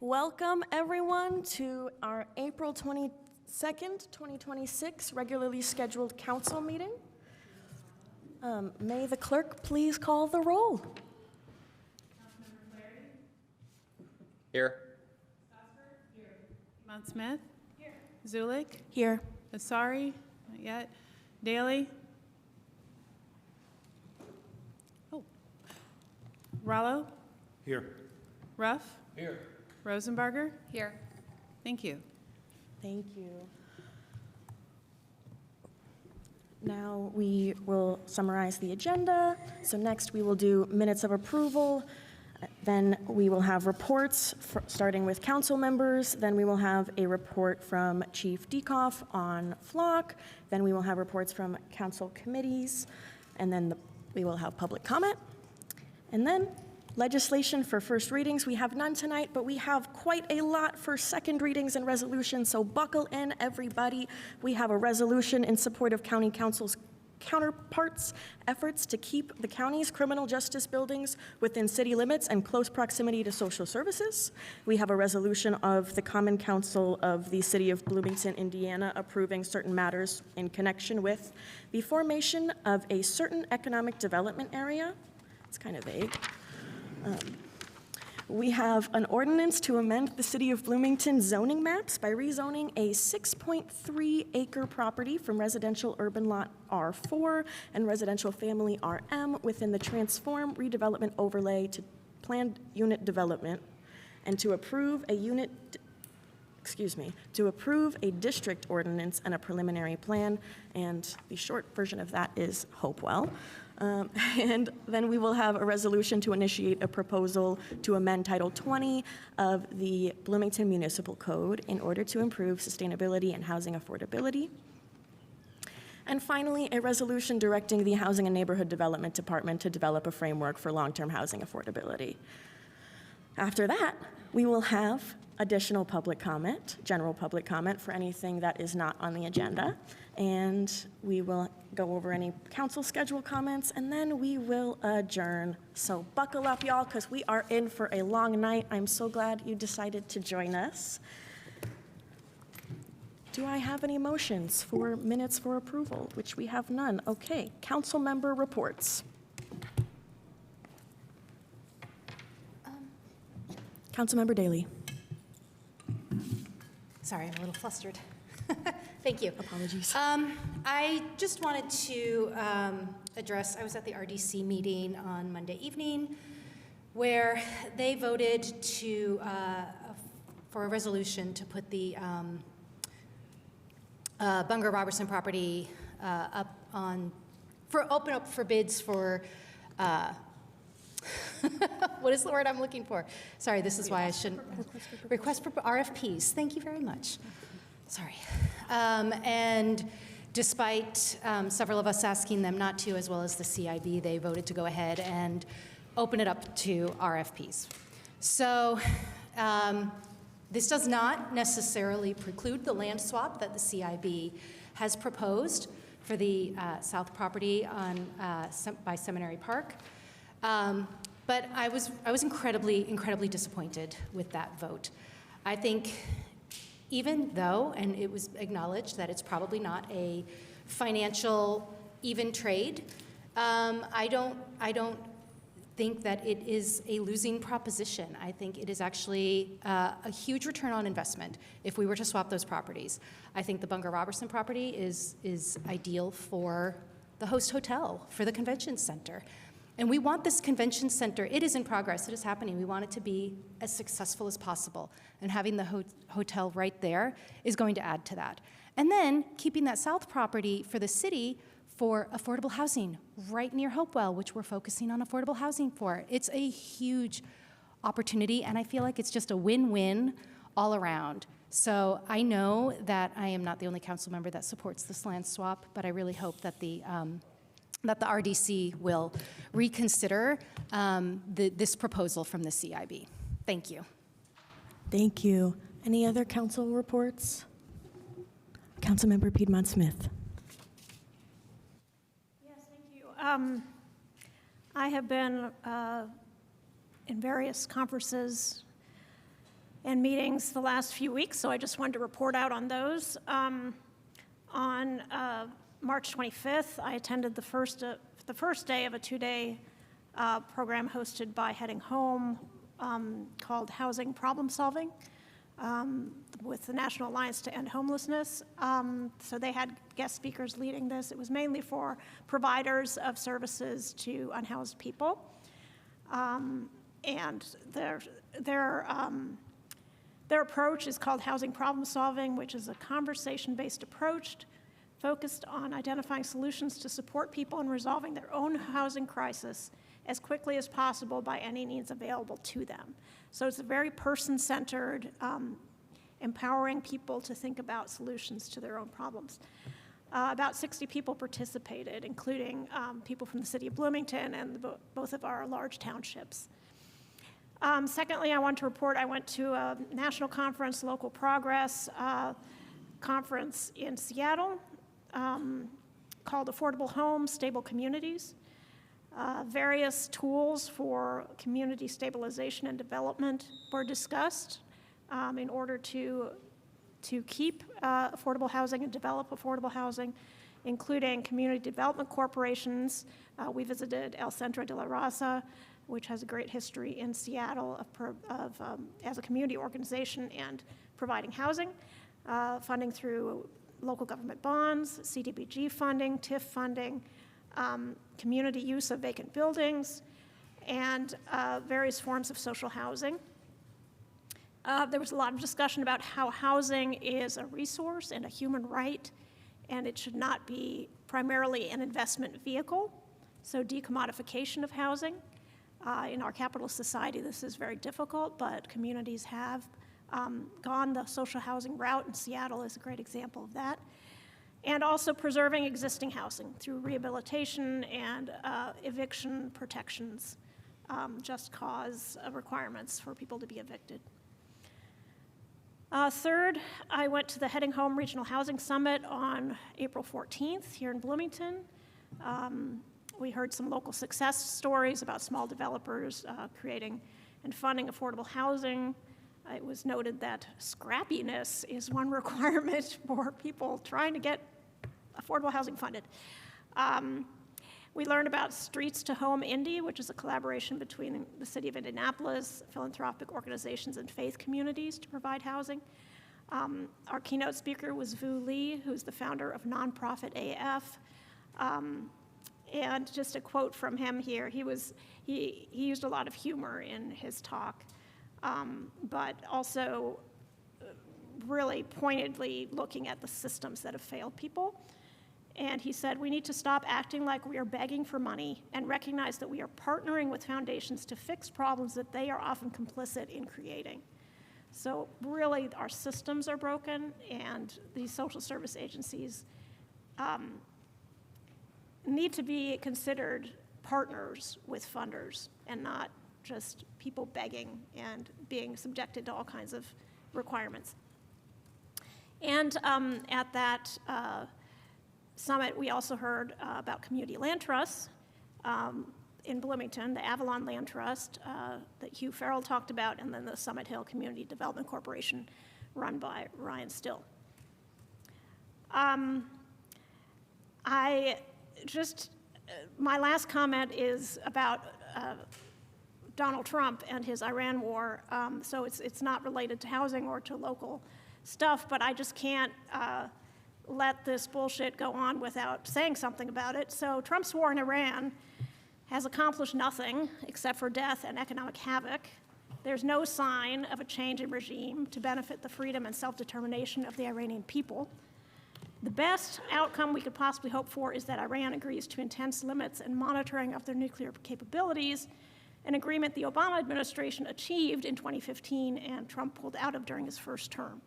Welcome, everyone, to our April 22nd, 2026 regularly scheduled council meeting. May the clerk please call the roll. Councilmember Flaherty? Here. Strasburg? Here. Mount Smith? Here. Zulik? Here. Asari? Not yet. Daly? Oh. Rallo? Here. Ruff? Here. Rosenbarger? Here. Thank you. Thank you. Now we will summarize the agenda. So next we will do minutes of approval. Then we will have reports starting with council members. Then we will have a report from Chief Dekoff on Flock. Then we will have reports from council committees. And then we will have public comment. And then legislation for first readings. We have none tonight, but we have quite a lot for second readings and resolutions, so buckle in, everybody. We have a resolution in support of County Council's counterparts' efforts to keep the county's criminal justice buildings within city limits and close proximity to social services. We have a resolution of the Common Council of the City of Bloomington, Indiana, approving certain matters in connection with the formation of a certain economic development area. It's kind of vague. We have an ordinance to amend the City of Bloomington zoning maps by rezoning a 6.3 acre property from residential urban lot R4 and residential family RM within the transform redevelopment overlay to planned unit development, and to approve a district ordinance and a preliminary plan, and the short version of that is Hopewell. And then we will have a resolution to initiate a proposal to amend Title 20 of the Bloomington Municipal Code in order to improve sustainability and housing affordability. And finally, a resolution directing the Housing and Neighborhood Development Department to develop a framework for long-term housing affordability. After that, we will have additional public comment, general public comment for anything that is not on the agenda. And we will go over any council schedule comments, and then we will adjourn. So buckle up, y'all, because we are in for a long night. I'm so glad you decided to join us. Do I have any motions for minutes for approval, which we have none? Okay, council member reports. Councilmember Daly. Sorry, I'm a little flustered. Thank you. Apologies. I just wanted to address, I was at the RDC meeting on Monday evening where they voted to, for a resolution to put the Bunger Robertson property open up for bids for, what is the word I'm looking for? Sorry, this is why I shouldn't. Request for RFPs. Thank you very much. Sorry. And despite several of us asking them not to, as well as the CIB, they voted to go ahead and open it up to RFPs. So this does not necessarily preclude the land swap that the CIB has proposed for the south property on by Seminary Park. But I was incredibly disappointed with that vote. I think even though, and it was acknowledged that it's probably not a financial even trade, I don't think that it is a losing proposition. I think it is actually a huge return on investment if we were to swap those properties. I think the Bunger Robertson property is ideal for the host hotel, for the convention center. And we want this convention center, it is in progress, it is happening. We want it to be as successful as possible. And having the hotel right there is going to add to that. And then keeping that south property for the city for affordable housing right near Hopewell, which we're focusing on affordable housing for. It's a huge opportunity, and I feel like it's just a win-win all around. So I know that I am not the only council member that supports this land swap, but I really hope that the RDC will reconsider this proposal from the CIB. Thank you. Thank you. Any other council reports? Councilmember Piedmont Smith. Yes, thank you. I have been in various conferences and and meetings the last few weeks, so I just wanted to report out on those. On March 25th, I attended the first day of a two-day program hosted by Heading Home called Housing Problem Solving with the National Alliance to End Homelessness. So they had guest speakers leading this. It was mainly for providers of services to unhoused people. And their approach is called Housing Problem Solving, which is a conversation-based approach focused on identifying solutions to support people in resolving their own housing crisis as quickly as possible by any means available to them. So it's a very person-centered, empowering people to think about solutions to their own problems. About 60 people participated, including people from the city of Bloomington and both of our large townships. Secondly, I want to report I went to a national conference, Local Progress conference in Seattle called Affordable Homes, Stable Communities. Various tools for community stabilization and development were discussed in order to keep affordable housing and develop affordable housing, including community development corporations. We visited El Centro de la Raza, which has a great history in Seattle as a community organization and providing housing, funding through local government bonds, CDBG funding, TIF funding, community use of vacant buildings, and various forms of social housing. There was a lot of discussion about how housing is a resource and a human right, and it should not be primarily an investment vehicle. So decommodification of housing. In our capitalist society, this is very difficult, but communities have gone the social housing route, and Seattle is a great example of that. And also preserving existing housing through rehabilitation and eviction protections, just cause requirements for people to be evicted. Third, I went to the Heading Home Regional Housing Summit on April 14th here in Bloomington. We heard some local success stories about small developers creating and funding affordable housing. It was noted that scrappiness is one requirement for people trying to get affordable housing funded. We learned about Streets to Home Indy, which is a collaboration between the city of Indianapolis, philanthropic organizations, and faith communities to provide housing. Our keynote speaker was Vu Lee, who's the founder of Nonprofit AF. And just a quote from him here, he used a lot of humor in his talk, but also really pointedly looking at the systems that have failed people. And he said, we need to stop acting like we are begging for money and recognize that we are partnering with foundations to fix problems that they are often complicit in creating. So really, our systems are broken, and these social service agencies need to be considered partners with funders and not just people begging and being subjected to all kinds of requirements. And at that summit, we also heard about community land trusts in Bloomington, the Avalon Land Trust that Hugh Farrell talked about, and then the Summit Hill Community Development Corporation run by Ryan Still. My last comment is about Donald Trump and his Iran war. So it's not related to housing or to local stuff, but I just can't let this bullshit go on without saying something about it. So Trump's war in Iran has accomplished nothing except for death and economic havoc. There's no sign of a change in regime to benefit the freedom and self-determination of the Iranian people. The best outcome we could possibly hope for is that Iran agrees to intense limits and monitoring of their nuclear capabilities, an agreement the Obama administration achieved in 2015 and Trump pulled out of during his first term.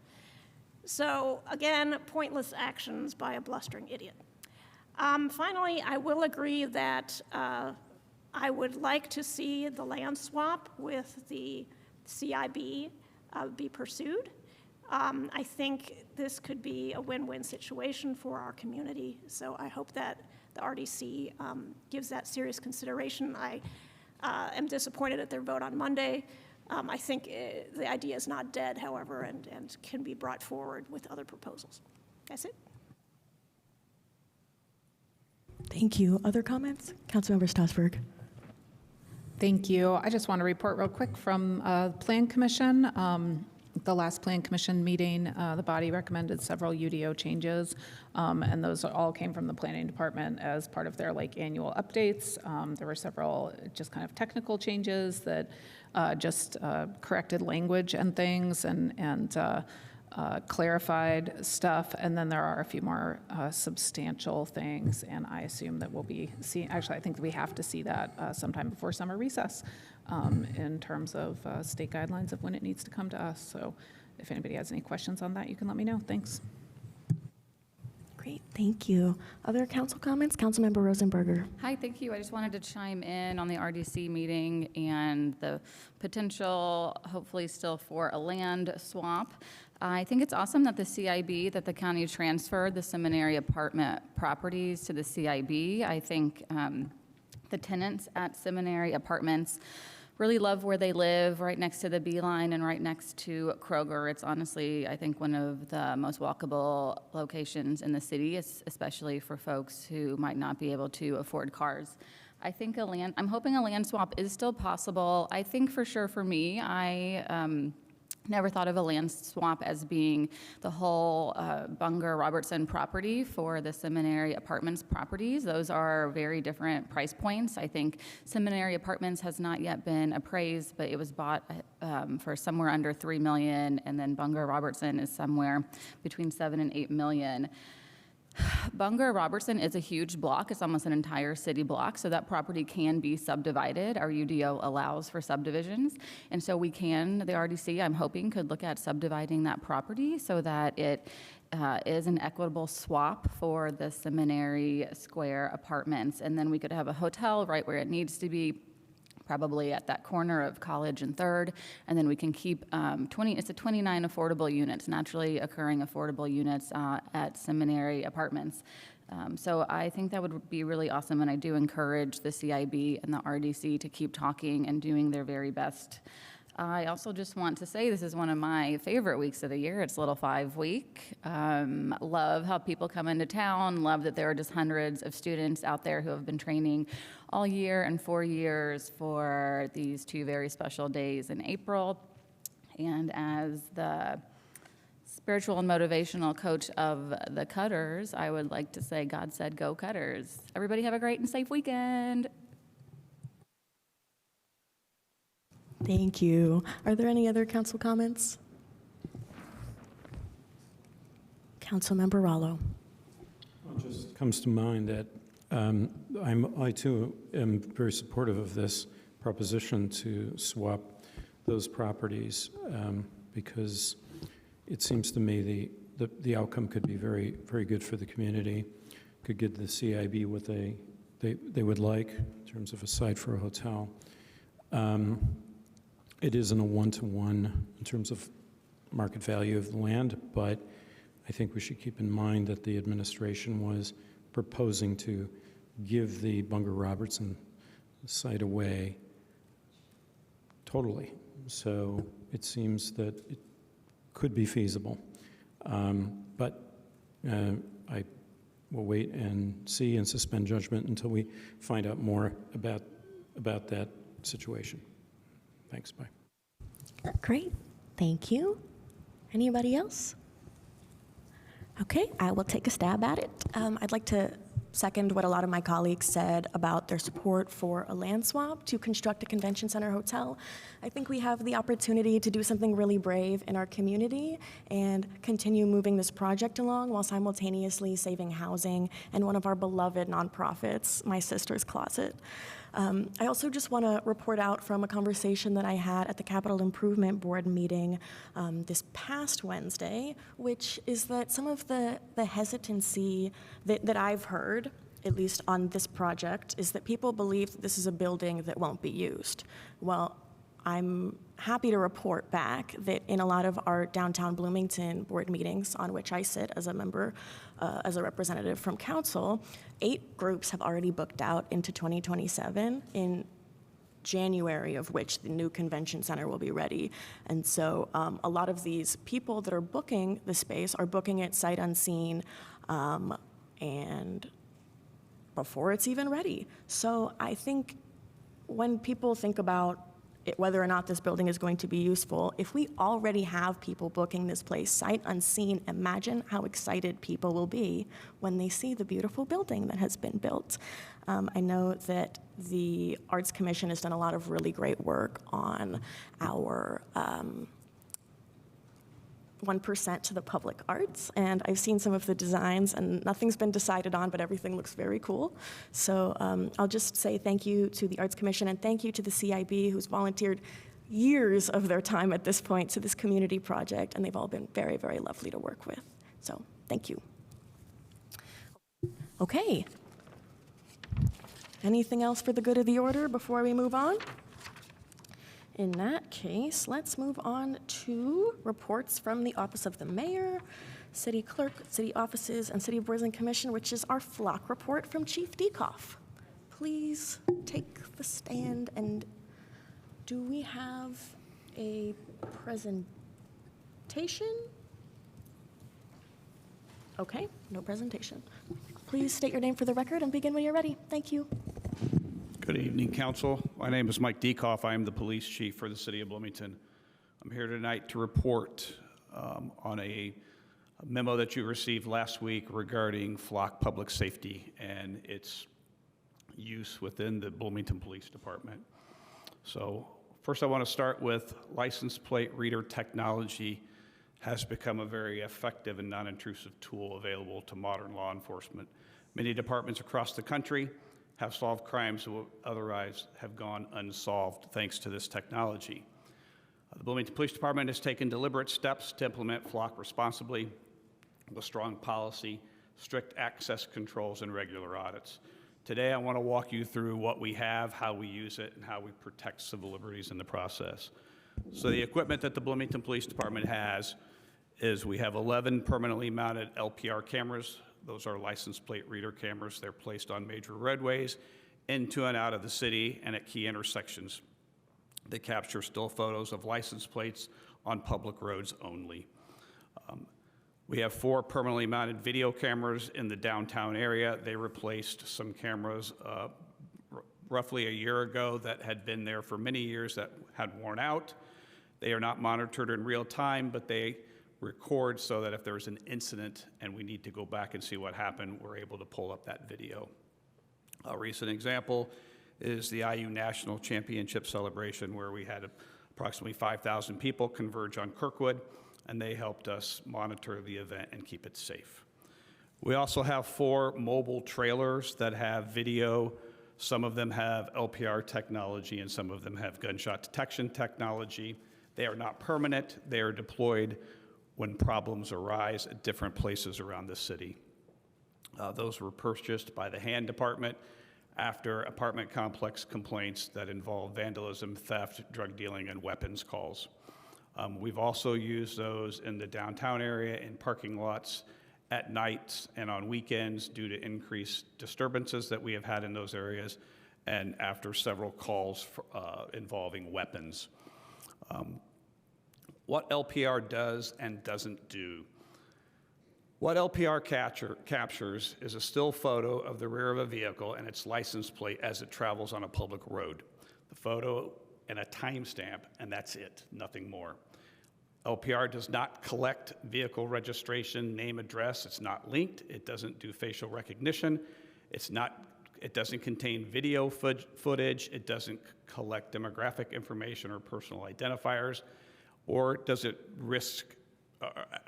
So again, pointless actions by a blustering idiot. Finally, I will agree that I would like to see the land swap with the CIB be pursued. I think this could be a win-win situation for our community, so I hope that the RDC gives that serious consideration. I am disappointed at their vote on Monday. I think the idea is not dead, however, and can be brought forward with other proposals. That's it. Thank you. Other comments? Councilmember Strasburg. Thank you. I just want to report real quick from Plan Commission. The last Plan Commission meeting, the body recommended several UDO changes, and those all came from the Planning Department as part of their annual updates. There were several just kind of technical changes that just corrected language and things and clarified stuff, and then there are a few more substantial things, and I assume that we'll be seeing, actually I think that we have to see that sometime before summer recess in terms of state guidelines of when it needs to come to us. So if anybody has any questions on that, you can let me know. Thanks. Great, thank you. Other council comments? Councilmember Rosenberger. Hi, thank you. I just wanted to chime in on the RDC meeting and the potential, hopefully still for a land swap. I think it's awesome that the CIB, that the county transferred the seminary apartment properties to the CIB. I think the tenants at seminary apartments really love where they live, right next to the Beeline and right next to Kroger. It's honestly, I think, one of the most walkable locations in the city, especially for folks who might not be able to afford cars. I think I'm hoping a land swap is still possible. I think for sure for me, I never thought of a land swap as being the whole Bunger-Robertson property for the Seminary Apartments properties. Those are very different price points. I think Seminary Apartments has not yet been appraised, but it was bought for somewhere under $3 million, and then Bunger-Robertson is somewhere between $7 and $8 million. Bunger-Robertson is a huge block. It's almost an entire city block, so that property can be subdivided. Our UDO allows for subdivisions, and so we can, the RDC, I'm hoping, could look at subdividing that property so that it is an equitable swap for the Seminary Square apartments, and then we could have a hotel right where it needs to be, probably at that corner of College and 3rd, and then we can keep it's a 29 affordable units, naturally occurring affordable units at Seminary Apartments. So I think that would be really awesome, and I do encourage the CIB and the RDC to keep talking and doing their very best. I also just want to say this is one of my favorite weeks of the year. It's Little 5 week. Love how people come into town. Love that there are just hundreds of students out there who have been training all year and 4 years for these 2 very special days in April. And as the spiritual and motivational coach of the Cutters, I would like to say, God said, go Cutters. Everybody have a great and safe weekend. Thank you. Are there any other council comments? Councilmember Rallo. It just comes to mind that I too am very supportive of this proposition to swap those properties because it seems to me the outcome could be very, very good for the community. Could get the CIB what they would like in terms of a site for a hotel. It isn't a one-to-one in terms of market value of the land, but I think we should keep in mind that the administration was proposing to give the Bunger-Robertson site away totally. So it seems that it could be feasible. But I will wait and see and suspend judgment until we find out more about that situation. Thanks, bye. Great, thank you. Anybody else? Okay, I will take a stab at it. I'd like to second what a lot of my colleagues said about their support for a land swap to construct a convention center hotel. I think we have the opportunity to do something really brave in our community and continue moving this project along while simultaneously saving housing and one of our beloved nonprofits, My Sister's Closet. I also just want to report out from a conversation that I had at the Capital Improvement Board meeting this past Wednesday, which is that some of the hesitancy that I've heard, at least on this project, is that people believe that this is a building that won't be used. Well, I'm happy to report back that in a lot of our downtown Bloomington board meetings, on which I sit as a member, as a representative from council, 8 groups have already booked out into 2027 in January of which the new convention center will be ready. And so a lot of these people that are booking the space are booking it sight unseen and before it's even ready. So I think when people think about whether or not this building is going to be useful, if we already have people booking this place sight unseen, imagine how excited people will be when they see the beautiful building that has been built. I know that the Arts Commission has done a lot of really great work on our 1% to the public arts, and I've seen some of the designs, and nothing's been decided on, but everything looks very cool. So I'll just say thank you to the Arts Commission, and thank you to the CIB, who's volunteered years of their time at this point to this community project, and they've all been very, very lovely to work with. So thank you. Okay. Anything else for the good of the order before we move on? In that case, let's move on to reports from the Office of the Mayor, City Clerk, City Offices, and City Boards and Commission, which is our flock report from Chief Dekoff. Please take the stand, and do we have a presentation? Okay, no presentation. Please state your name for the record and begin when you're ready. Thank you. Good evening, Council. My name is Mike Dekoff. I am the police chief for the city of Bloomington. I'm here tonight to report on a memo that you received last week regarding flock public safety and its use within the Bloomington Police Department. So first I want to start with license plate reader technology has become a very effective and non-intrusive tool available to modern law enforcement. Many departments across the country have solved crimes that would otherwise have gone unsolved thanks to this technology. The Bloomington Police Department has taken deliberate steps to implement flock responsibly with strong policy, strict access controls, and regular audits. Today, I want to walk you through what we have, how we use it, and how we protect civil liberties in the process. So the equipment that the Bloomington Police Department has is we have 11 permanently mounted LPR cameras. Those are license plate reader cameras. They're placed on major roadways, into and out of the city, and at key intersections. They capture still photos of license plates on public roads only. We have 4 permanently mounted video cameras in the downtown area. They replaced some cameras roughly a year ago that had been there for many years that had worn out. They are not monitored in real time, but they record so that if there's an incident and we need to go back and see what happened, we're able to pull up that video. A recent example is the IU National Championship celebration, where we had approximately 5,000 people converge on Kirkwood, and they helped us monitor the event and keep it safe. We also have 4 mobile trailers that have video. Some of them have LPR technology and some of them have gunshot detection technology. They are not permanent. They are deployed when problems arise at different places around the city. Those were purchased by the hand department after apartment complex complaints that involve vandalism, theft, drug dealing, and weapons calls. We've also used those in the downtown area in parking lots at nights and on weekends due to increased disturbances that we have had in those areas, and after several calls involving weapons. What LPR does and doesn't do. What LPR captures is a still photo of the rear of a vehicle and its license plate as it travels on a public road. The photo and a timestamp, and that's it, nothing more. LPR does not collect vehicle registration, name, address. It's not linked. It doesn't do facial recognition. It doesn't contain video footage. It doesn't collect demographic information or personal identifiers. Or does it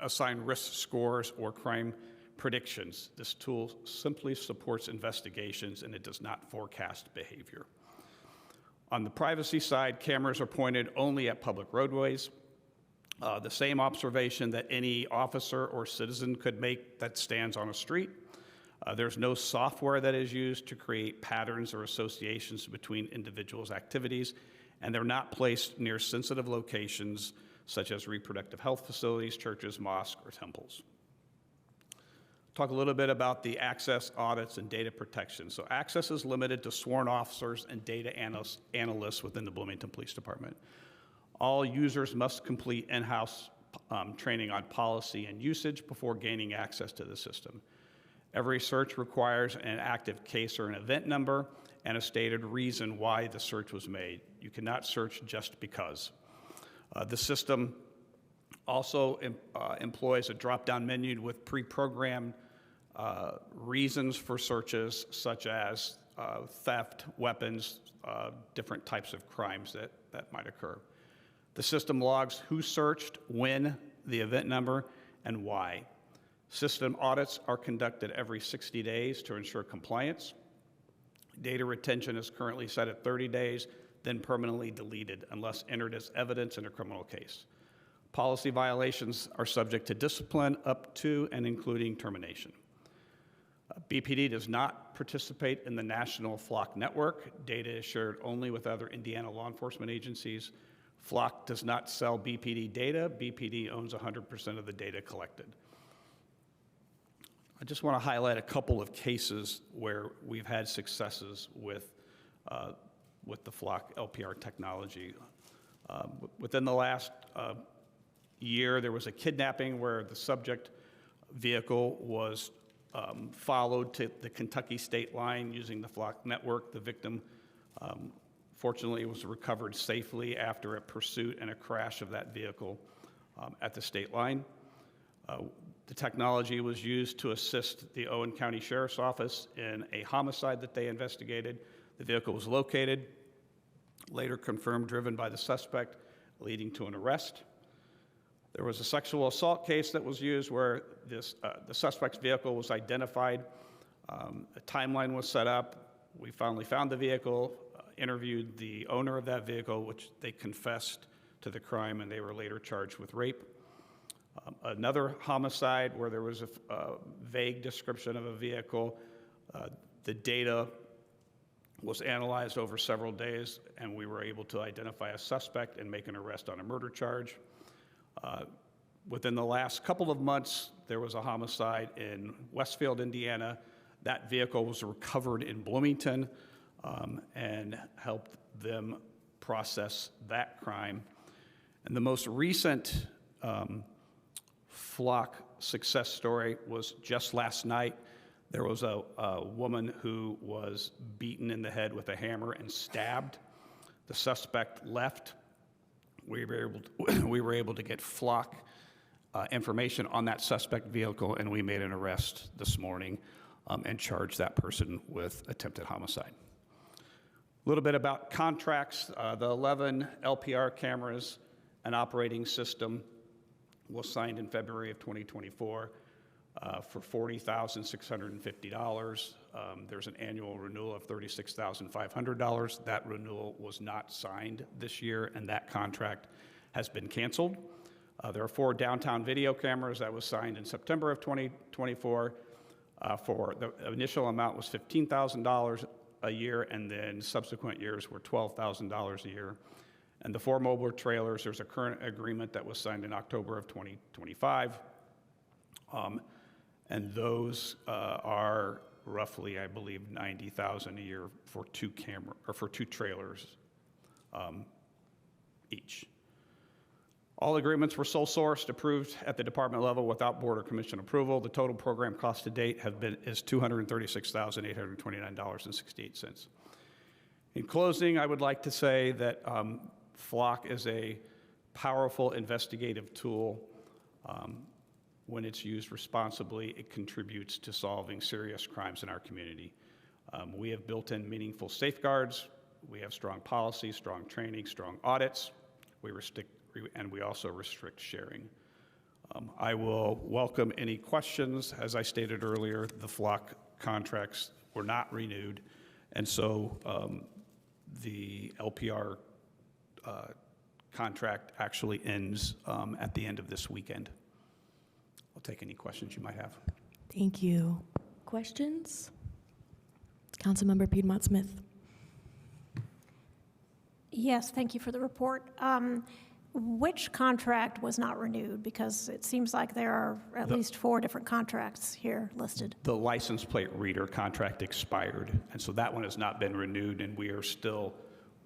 assign risk scores or crime predictions? This tool simply supports investigations, and it does not forecast behavior. On the privacy side, cameras are pointed only at public roadways. The same observation that any officer or citizen could make that stands on a street. There's no software that is used to create patterns or associations between individuals' activities, and they're not placed near sensitive locations such as reproductive health facilities, churches, mosques, or temples. talk a little bit about the access audits and data protection. So access is limited to sworn officers and data analysts within the Bloomington Police Department. All users must complete in-house training on policy and usage before gaining access to the system. Every search requires an active case or an event number and a stated reason why the search was made. You cannot search just because. The system also employs a drop-down menu with pre-programmed reasons for searches, such as theft, weapons, different types of crimes that might occur. The system logs who searched, when, the event number, and why. System audits are conducted every 60 days to ensure compliance. Data retention is currently set at 30 days, then permanently deleted unless entered as evidence in a criminal case. Policy violations are subject to discipline up to and including termination. BPD does not participate in the national FLOC network. Data is shared only with other Indiana law enforcement agencies. FLOC does not sell BPD data. BPD owns 100% of the data collected. I just want to highlight a couple of cases where we've had successes with the FLOC LPR technology. Within the last year, there was a kidnapping where the subject vehicle was followed to the Kentucky state line using the FLOC network. The victim, fortunately, was recovered safely after a pursuit and a crash of that vehicle at the state line. The technology was used to assist the Owen County Sheriff's Office in a homicide that they investigated. The vehicle was located, later confirmed driven by the suspect, leading to an arrest. There was a sexual assault case that was used where the suspect's vehicle was identified. A timeline was set up. We finally found the vehicle, interviewed the owner of that vehicle, which they confessed to the crime, and they were later charged with rape. Another homicide where there was a vague description of a vehicle. The data was analyzed over several days, and we were able to identify a suspect and make an arrest on a murder charge. Within the last couple of months, there was a homicide in Westfield, Indiana. That vehicle was recovered in Bloomington and helped them process that crime. And the most recent FLOC success story was just last night. There was a woman who was beaten in the head with a hammer and stabbed. The suspect left. We were able to get FLOC information on that suspect vehicle, and we made an arrest this morning and charged that person with attempted homicide. A little bit about contracts. The 11 LPR cameras and operating system was signed in February of 2024 for $40,650. There's an annual renewal of $36,500. That renewal was not signed this year, and that contract has been canceled. There are 4 downtown video cameras that was signed in September of 2024. For the initial amount was $15,000 a year, and then subsequent years were $12,000 a year. And the 4 mobile trailers, there's a current agreement that was signed in October of 2025. And those are roughly, I believe, $90,000 a year for 2 trailers each. All agreements were sole sourced, approved at the department level without board or commission approval. The total program cost to date is $236,829.68. In closing, I would like to say that FLOC is a powerful investigative tool. When it's used responsibly, it contributes to solving serious crimes in our community. We have built in meaningful safeguards. We have strong policies, strong training, strong audits. And we also restrict sharing. I will welcome any questions. As I stated earlier, the FLOC contracts were not renewed, and so the LPR contract actually ends at the end of this weekend. I'll take any questions you might have. Thank you. Questions? Councilmember Piedmont Smith. Yes, thank you for the report. which contract was not renewed? Because it seems like there are at least 4 different contracts here listed. The license plate reader contract expired, and so that one has not been renewed, and we are still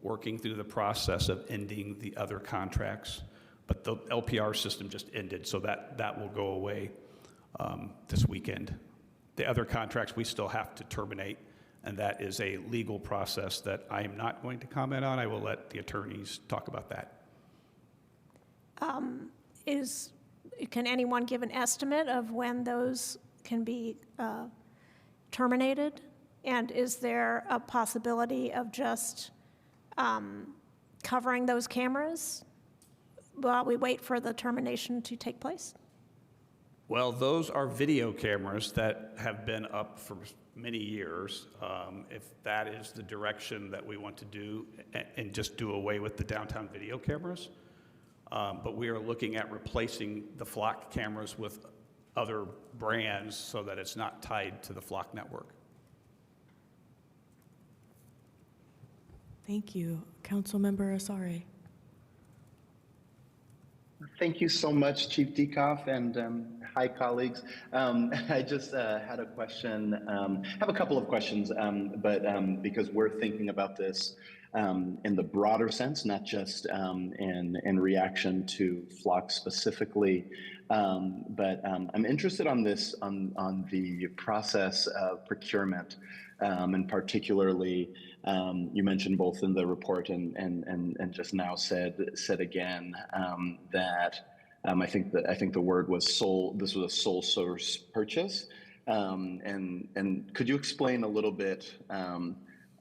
working through the process of ending the other contracts. But the LPR system just ended, so that will go away this weekend. The other contracts we still have to terminate, and that is a legal process that I am not going to comment on. I will let the attorneys talk about that. Can anyone give an estimate of when those can be terminated? And is there a possibility of just covering those cameras while we wait for the termination to take place? Well, those are video cameras that have been up for many years. If that is the direction that we want to do and just do away with the downtown video cameras. But we are looking at replacing the Flock cameras with other brands so that it's not tied to the Flock network. Thank you. Councilmember Asare. Thank you so much, Chief Dekoff, and hi, colleagues. I just had a question, have a couple of questions, but because we're thinking about this in the broader sense, not just in reaction to Flock specifically, but I'm interested on this, on the process of procurement, and particularly, you mentioned both in the report and just now said again that I think the word was this was a sole source purchase, and could you explain a little bit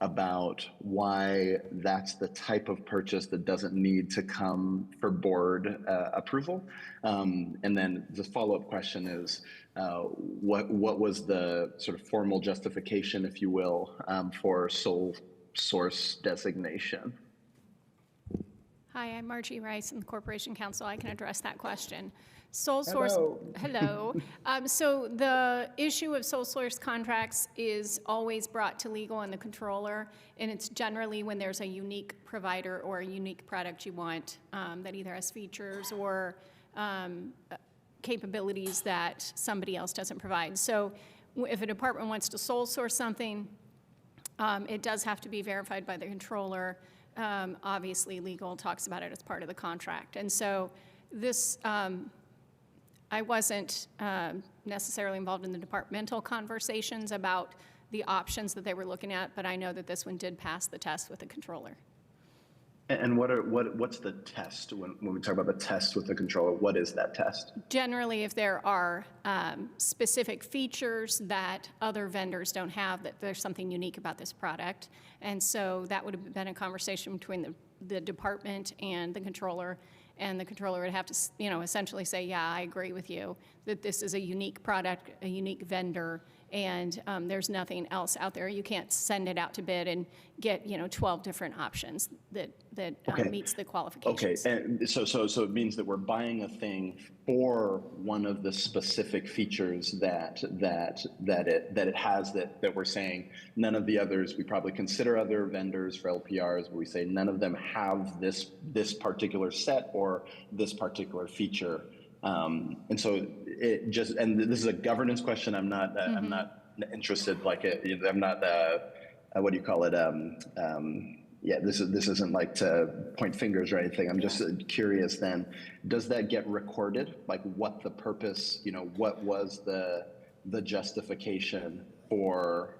about why that's the type of purchase that doesn't need to come for board approval? And then the follow-up question is, what was the sort of formal justification, if you will, for sole source designation? Hi, I'm Margie Rice in the Corporation Council. I can address that question. Sole source. Hello. So the issue of sole source contracts is always brought to legal and the controller, and it's generally when there's a unique provider or a unique product you want that either has features or capabilities that somebody else doesn't provide. So if a department wants to sole source something, it does have to be verified by the controller. Obviously, legal talks about it as part of the contract. And so this, I wasn't necessarily involved in the departmental conversations about the options that they were looking at, but I know that this one did pass the test with the controller. And what's the test when we talk about the test with the controller? What is that test? Generally, if there are specific features that other vendors don't have, that there's something unique about this product. And so that would have been a conversation between the department and the controller. And the controller would have to, essentially say, yeah, I agree with you that this is a unique product, a unique vendor, and there's nothing else out there. You can't send it out to bid and get, 12 different options that meets the qualifications. Okay, and so it means that we're buying a thing for one of the specific features that it has that we're saying none of the others. We probably consider other vendors for LPRs where we say none of them have this particular set or this particular feature. And so and this is a governance question. I'm not interested, I'm not, what do you call it? Yeah, this isn't like to point fingers or anything. I'm just curious then, does that get recorded? Like what the purpose, what was the justification for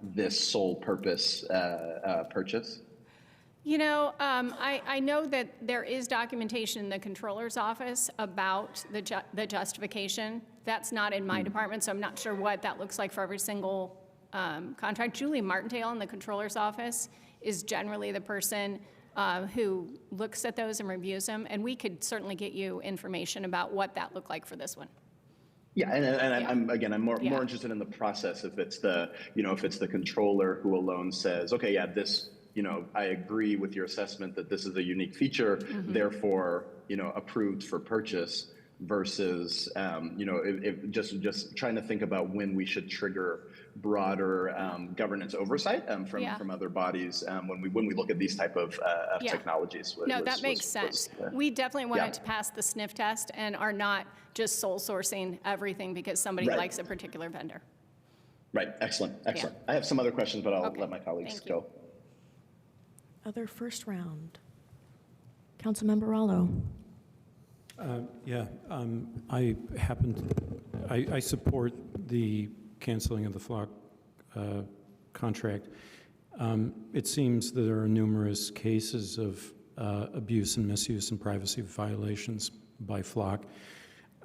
this sole purpose purchase? I know that there is documentation in the controller's office about the justification. That's not in my department, so I'm not sure what that looks like for every single contract. Julie Martindale in the controller's office is generally the person who looks at those and reviews them, and we could certainly get you information about what that looked like for this one. Yeah, and I'm more interested in the process. If it's the controller who alone says, okay, yeah, this. I agree with your assessment that this is a unique feature, therefore, approved for purchase. versus, if just trying to think about when we should trigger broader governance oversight from other bodies when we look at these type of Yeah. technologies. No, that makes sense. We definitely wanted to pass the sniff test and are not just sole sourcing everything because somebody Right. likes a particular vendor. Right, excellent. I have some other questions, but I'll Okay. let my colleagues Thank you. go. Other first round. Councilmember Rallo. I support the canceling of the flock contract. It seems that there are numerous cases of abuse and misuse and privacy violations by flock.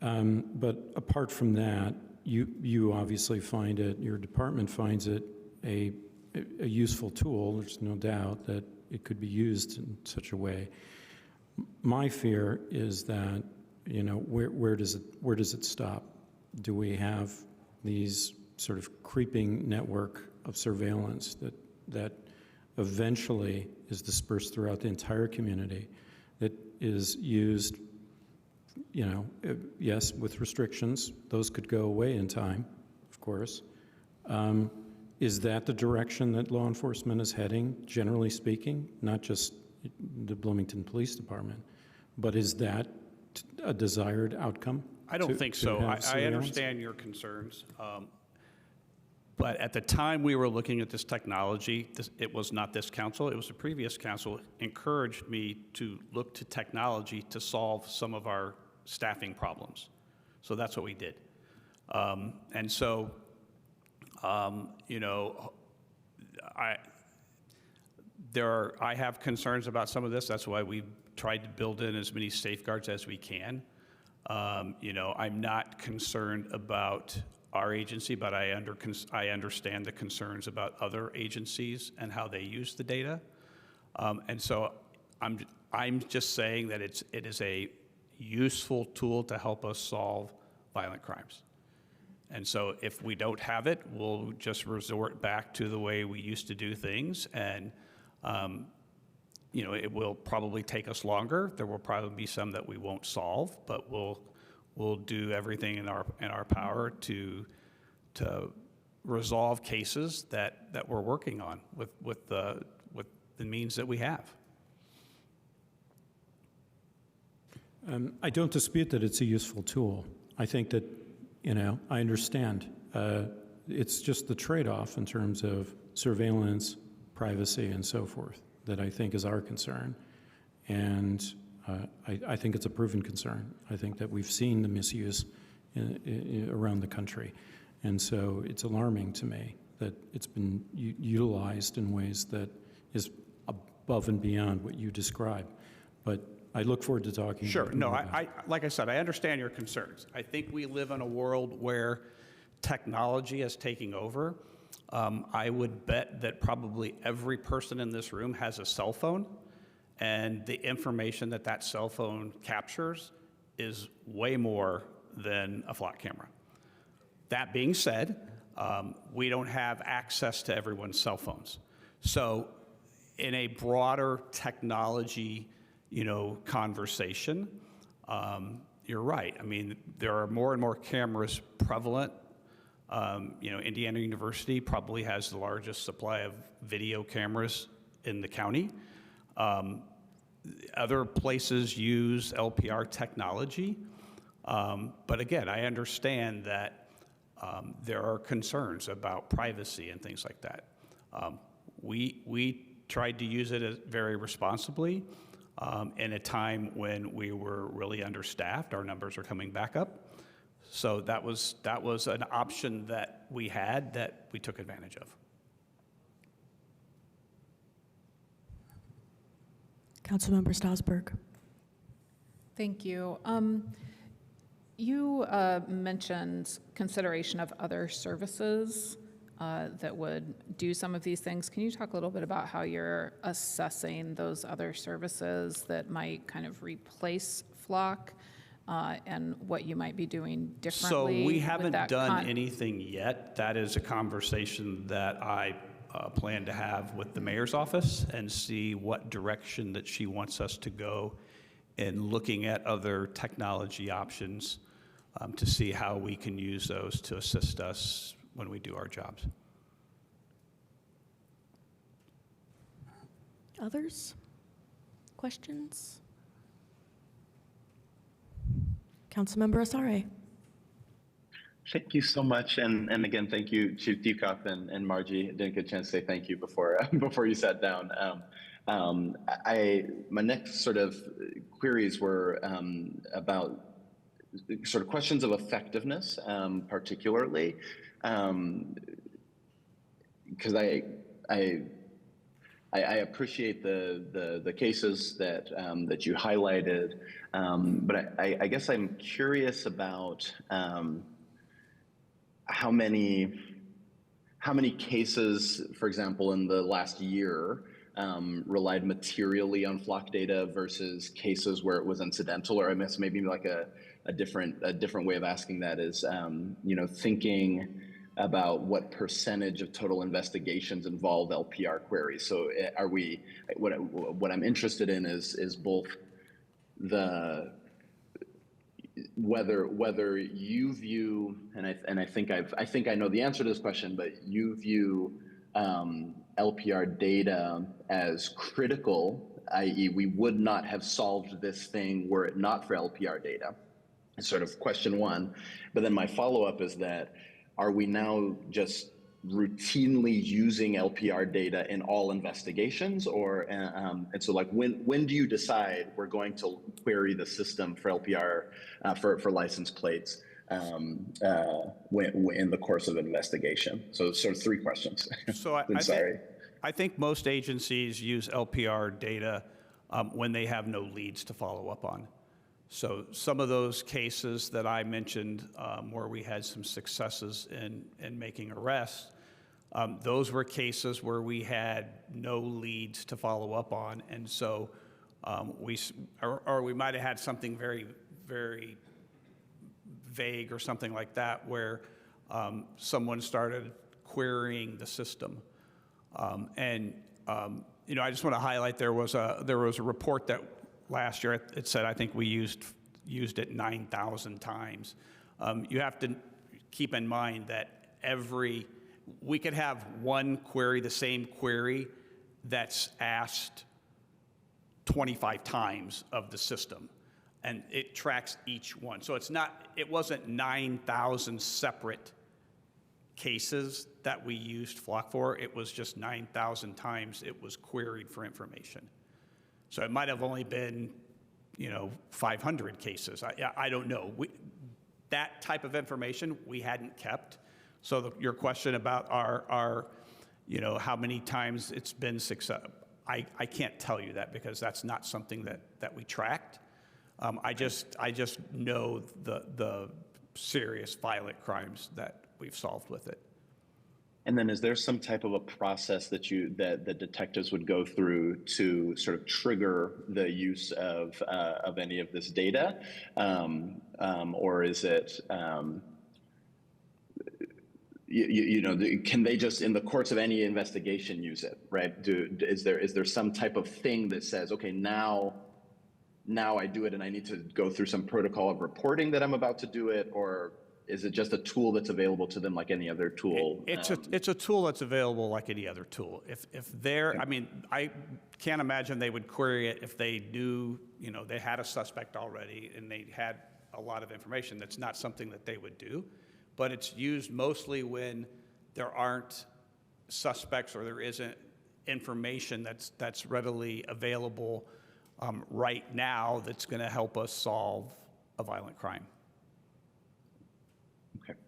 But apart from that, you obviously find it, your department finds it a useful tool. There's no doubt that it could be used in such a way. My fear is that, where does it stop? Do we have these sort of creeping network of surveillance that eventually is dispersed throughout the entire community, that is used, yes, with restrictions? Those could go away in time, of course. Is that the direction that law enforcement is heading, generally speaking? Not just the Bloomington Police Department, but is that a desired outcome? I don't think so. I understand your concerns. But at the time we were looking at this technology, it was not this council, it was the previous council, encouraged me to look to technology to solve some of our staffing problems. So that's what we did. And so, I have concerns about some of this. That's why we tried to build in as many safeguards as we can. I'm not concerned about our agency, but I understand the concerns about other agencies and how they use the data. And so I'm just saying that it is a useful tool to help us solve violent crimes. And so if we don't have it, we'll just resort back to the way we used to do things. And, it will probably take us longer. There will probably be some that we won't solve, but we'll do everything in our power to resolve cases that we're working on with the means that we have. I don't dispute that it's a useful tool. I think that, I understand. It's just the trade-off in terms of surveillance, privacy, and so forth that I think is our concern. And I think it's a proven concern. I think that we've seen the misuse around the country. And so it's alarming to me that it's been utilized in ways that is above and beyond what you describe. But I look forward to talking. Sure. No, like I said, I understand your concerns. I think we live in a world where technology is taking over. I would bet that probably every person in this room has a cell phone, and the information that cell phone captures is way more than a flock camera. That being said, we don't have access to everyone's cell phones. So in a broader technology conversation, you're right. I mean, there are more and more cameras prevalent. Indiana University probably has the largest supply of video cameras in the county. Other places use LPR technology. But again, I understand that there are concerns about privacy and things like that. We tried to use it very responsibly. In a time when we were really understaffed, our numbers are coming back up. So that was an option that we had that we took advantage of. Councilmember Strasburg. Thank you. You mentioned consideration of other services that would do some of these things. Can you talk a little bit about how you're assessing those other services that might kind of replace Flock and what you might be doing differently? So we haven't done anything yet. That is a conversation that I plan to have with the mayor's office and see what direction that she wants us to go in looking at other technology options to see how we can use those to assist us when we do our jobs. Others? Questions? Councilmember Asare. Thank you so much, and again, thank you, Chief Dukoff and Margie. I didn't get a chance to say thank you before before you sat down. My next sort of queries were about sort of questions of effectiveness, particularly, because I appreciate the cases that that you highlighted, but I guess I'm curious about how many cases, for example, in the last year, relied materially on flock data versus cases where it was incidental, or I guess maybe like a different way of asking that is, you know, thinking about what percentage of total investigations involve LPR queries. So are we, what I'm interested in is both the, whether you view, and I think I know the answer to this question, but you view LPR data as critical, i.e. we would not have solved this thing were it not for LPR data. It's sort of question one. But then my follow-up is that, are we now just routinely using LPR data in all investigations, or and so like when do you decide we're going to query the system for LPR for license plates when in the course of an investigation? So sort of three questions. So I think most agencies use LPR data when they have no leads to follow up on. So some of those cases that I mentioned where we had some successes in making arrests, those were cases where we had no leads to follow up on. And so we might have had something very, very vague or something like that where someone started querying the system. You know, I just want to highlight there was a report that last year it said I think we used it 9,000 times. You have to keep in mind that we could have one query, the same query, that's asked 25 times of the system, and it tracks each one. So it wasn't 9,000 separate cases that we used Flock for. It was just 9,000 times it was queried for information. So it might have only been, you know, 500 cases. I don't know. That type of information we hadn't kept. So your question about our, you know, how many times it's been successful, I can't tell you that because that's not something that we tracked. I just know the serious violent crimes that we've solved with it. And then is there some type of a process that the detectives would go through to sort of trigger the use of any of this data? Or is it, you know, can they just in the course of any investigation use it, right? Is there some type of thing that says, okay, now I do it and I need to go through some protocol of reporting that I'm about to do it, or is it just a tool that's available to them like any other tool? It's a tool that's available like any other tool. If they're, I mean, I can't imagine they would query it if they knew, you know, they had a suspect already and they had a lot of information. That's not something that they would do, but it's used mostly when there aren't suspects or there isn't information that's readily available right now that's going to help us solve a violent crime. Okay.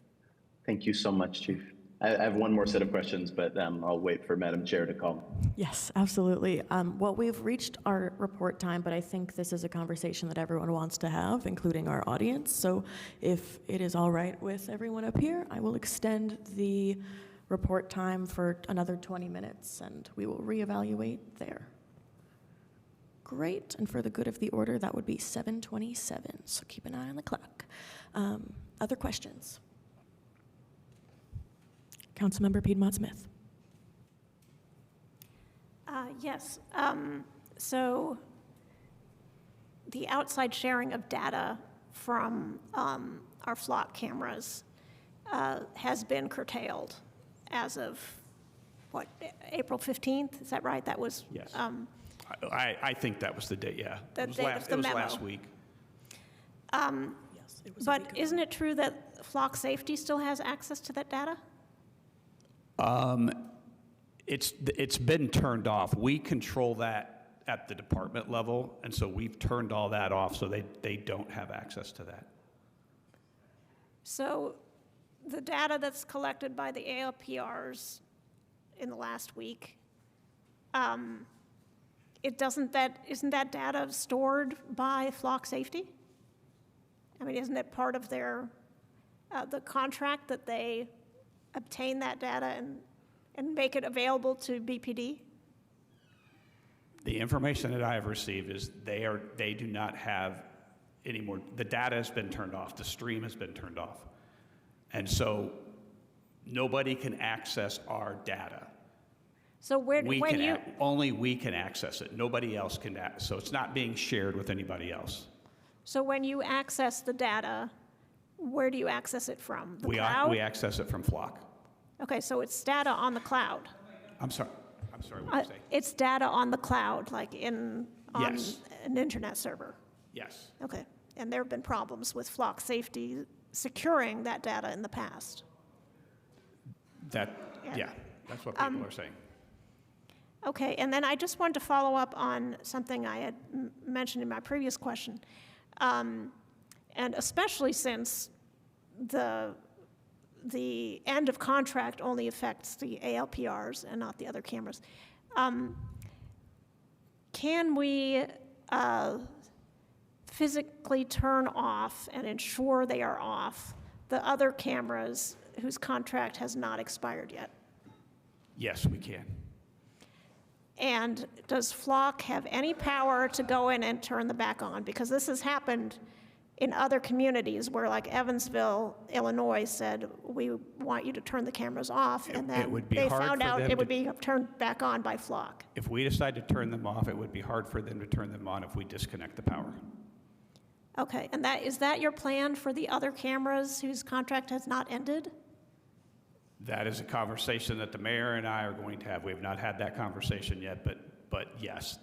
Thank you so much, Chief. I have one more set of questions, but I'll wait for Madam Chair to call. Yes, absolutely. Well, we've reached our report time, but I think this is a conversation that everyone wants to have, including our audience. So if it is all right with everyone up here, I will extend the report time for another 20 minutes, and we will reevaluate there. Great, and for the good of the order, that would be 7:27, so keep an eye on the clock. Other questions? Councilmember Piedmont-Smith. Yes. So the outside sharing of data from our flock cameras has been curtailed as of, what, April 15th? Is that right? That was. Yes. I think that was the date, yeah. The It was date last, of the it was memo. last week. Yes, it was a But week ago. isn't it true that flock safety still has access to that data? It's been turned off. We control that at the department level, and so we've turned all that off, so they don't have access to that. So the data that's collected by the ALPRs in the last week, isn't that data stored by flock safety? I mean, isn't it part of their, the contract that they obtain that data and make it available to BPD? The information that I have received is they do not have any more, the data has been turned off, the stream has been turned off. And so nobody can access our data. So Only we can access it. Nobody else can, so it's not being shared with anybody else. So when you access the data, where do you access it from? The We cloud? access it from Flock. Okay, so it's data on the cloud. I'm sorry, what did you say? It's data on the cloud, like on Yes. an internet server. Yes. Okay, and there have been problems with flock safety securing that data in the past. Yeah, that's what people are saying. Okay, and then I just wanted to follow up on something I had mentioned in my previous question. And especially since the end of contract only affects the ALPRs and not the other cameras. Can we physically turn off and ensure they are off the other cameras whose contract has not expired yet? Yes, we can. And does Flock have any power to go in and turn them back on? Because this has happened in other communities where, like Evansville, Illinois said, we want you to turn the cameras off, and then would be they hard found for out them it would to- be turned back on by Flock. If we decide to turn them off, it would be hard for them to turn them on if we disconnect the power. Okay, and is that your plan for the other cameras whose contract has not ended? That is a conversation that the mayor and I are going to have. We have not had that conversation yet, but yes,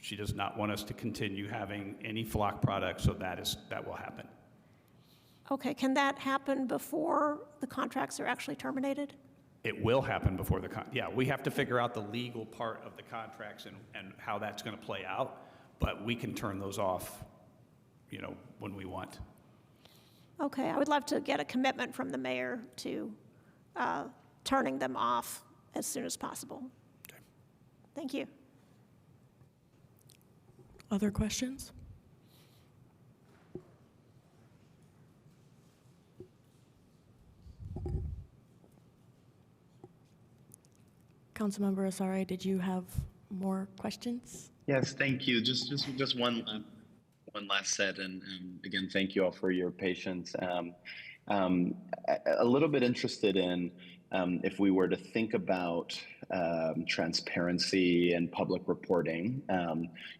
she does not want us to continue having any Flock products, so that will happen. Okay, can that happen before the contracts are actually terminated? It will happen before yeah, we have to figure out the legal part of the contracts and how that's going to play out, but we can turn those off, when we want. Okay, I would love to get a commitment from the mayor to turning them off as soon as possible. Okay. Thank you. Other questions? Councilmember Asare, did you have more questions? Yes, thank you. Just one last set, and again, thank you all for your patience. A little bit interested in if we were to think about transparency and public reporting,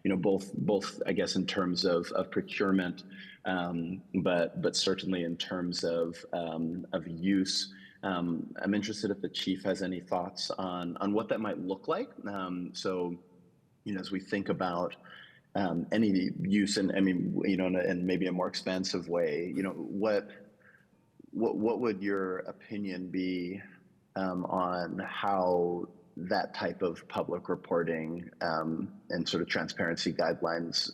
both I guess in terms of procurement, but certainly in terms of use. I'm interested if the chief has any thoughts on what that might look like. So, as we think about any use, and in maybe a more expansive way, what would your opinion be on how that type of public reporting and sort of transparency guidelines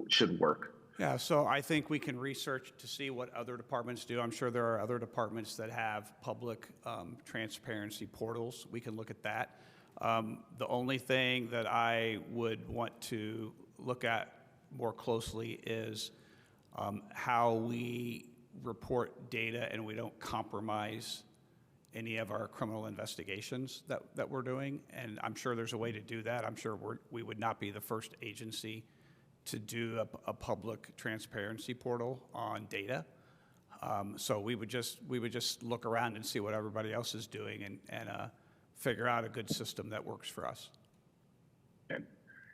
should work? Yeah, so I think we can research to see what other departments do. I'm sure there are other departments that have public transparency portals. We can look at that. The only thing that I would want to look at more closely is how we report data and we don't compromise any of our criminal investigations that we're doing. And I'm sure there's a way to do that. I'm sure we would not be the first agency to do a public transparency portal on data. So we would just look around and see what everybody else is doing and figure out a good system that works for us. Okay.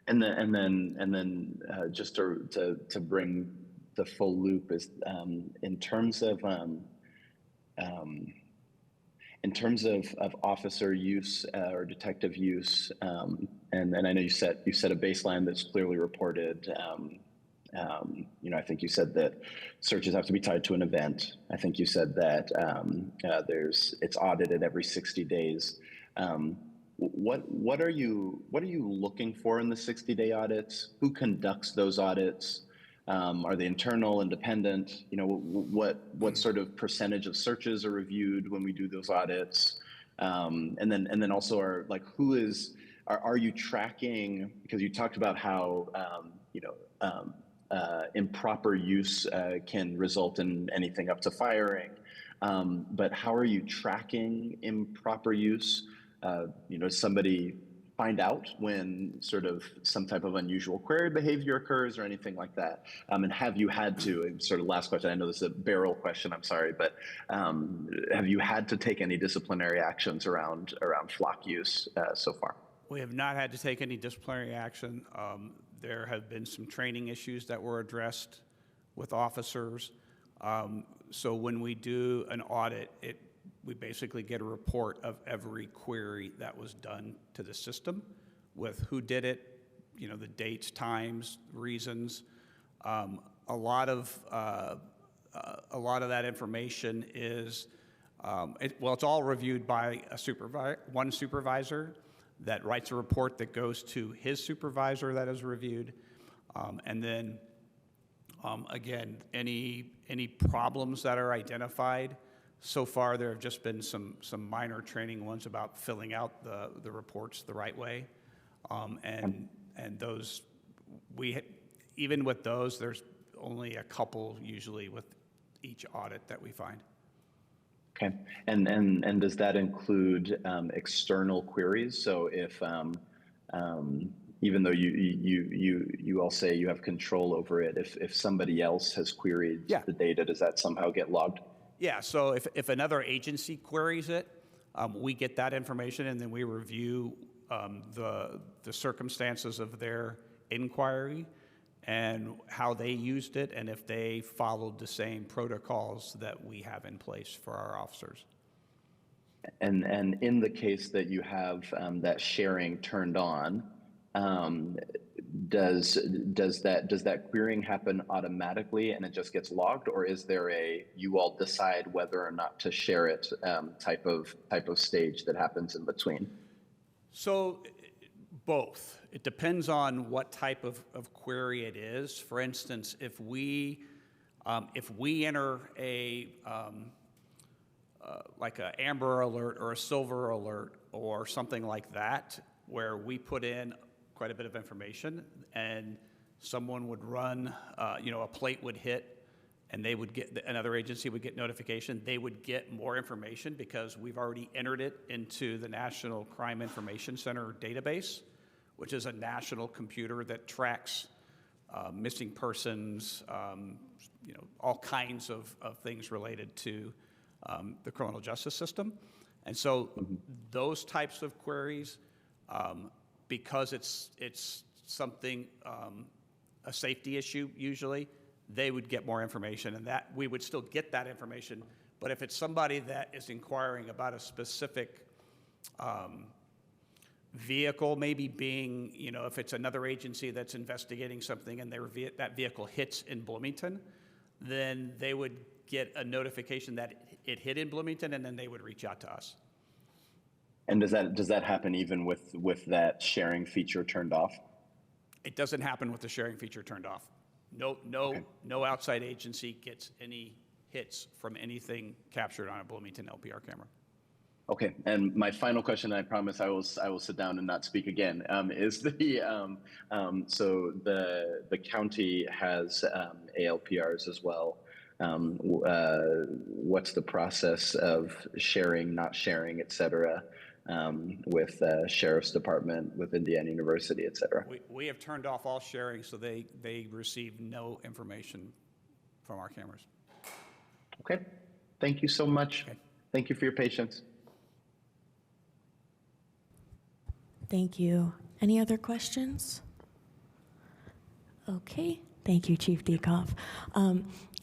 And then just to bring the full loop is in terms of officer use or detective use, and I know you set a baseline that's clearly reported. I think you said that searches have to be tied to an event. I think you said that it's audited every 60 days. What are you looking for in the 60-day audits? Who conducts those audits? Are they internal, independent? What sort of percentage of searches are reviewed when we do those audits? And then also are you tracking, because you talked about how improper use can result in anything up to firing, but how are you tracking improper use? Does somebody find out when sort of some type of unusual query behavior occurs or anything like that? And have you had to, and sort of last question, I know this is a barrel question, I'm sorry, but have you had to take any disciplinary actions around flock use so far? We have not had to take any disciplinary action. There have been some training issues that were addressed with officers. So when we do an audit, we basically get a report of every query that was done to the system with who did it, the dates, times, reasons. A lot of that information is, it's all reviewed by one supervisor that writes a report that goes to his supervisor that is reviewed. And then, again, any problems that are identified. So far, there have just been some minor training ones about filling out the reports the right way, and those even with those, there's only a couple usually with each audit that we find. Okay, and does that include external queries? So if even though you all say you have control over it, if somebody else has queried the data, does that somehow get logged? Yeah, so if another agency queries it, we get that information and then we review the circumstances of their inquiry and how they used it and if they followed the same protocols that we have in place for our officers. And in the case that you have that sharing turned on, does that querying happen automatically and it just gets logged, or is there you all decide whether or not to share it type of stage that happens in between? So both. It depends on what type of query it is. For instance, if we enter like an Amber Alert or a Silver Alert or something like that, where we put in quite a bit of information and someone would run, a plate would hit and they would get, another agency would get notification, they would get more information because we've already entered it into the National Crime Information Center database, which is a national computer that tracks missing persons, all kinds of things related to the criminal justice system. And so those types of queries, because it's something, a safety issue usually, they would get more information, and that we would still get that information. But if it's somebody that is inquiring about a specific vehicle, maybe being, if it's another agency that's investigating something and that vehicle hits in Bloomington, then they would get a notification that it hit in Bloomington, and then they would reach out to us. And does that happen even with that sharing feature turned off? It doesn't happen with the sharing feature turned off. No outside agency gets any hits from anything captured on a Bloomington LPR camera. Okay, and my final question, I promise I will sit down and not speak again, is so the county has ALPRs as well. What's the process of sharing, not sharing, et cetera, with Sheriff's Department, with Indiana University, et cetera? We have turned off all sharing, so they receive no information from our cameras. Okay, thank you so much. Okay. Thank you for your patience. Thank you. Any other questions? Okay, thank you, Chief Dekoff.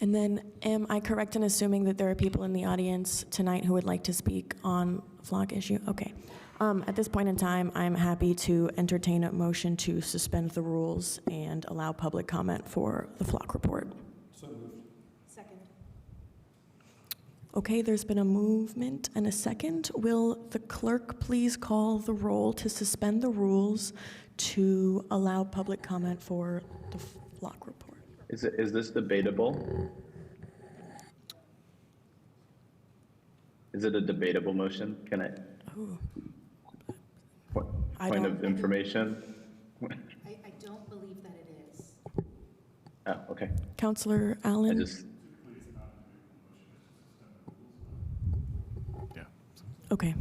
And then, am I correct in assuming that there are people in the audience tonight who would like to speak on flock issue? Okay. At this point in time, I'm happy to entertain a motion to suspend the rules and allow public comment for the flock report. Second. Okay, there's been a movement and a second. Will the clerk please call the roll to suspend the rules to allow public comment for the flock report? Is this debatable? Is it a debatable motion? Can I? Oh, Point of information? I don't believe that it is. Oh, okay. Counselor I Allen? just, Okay.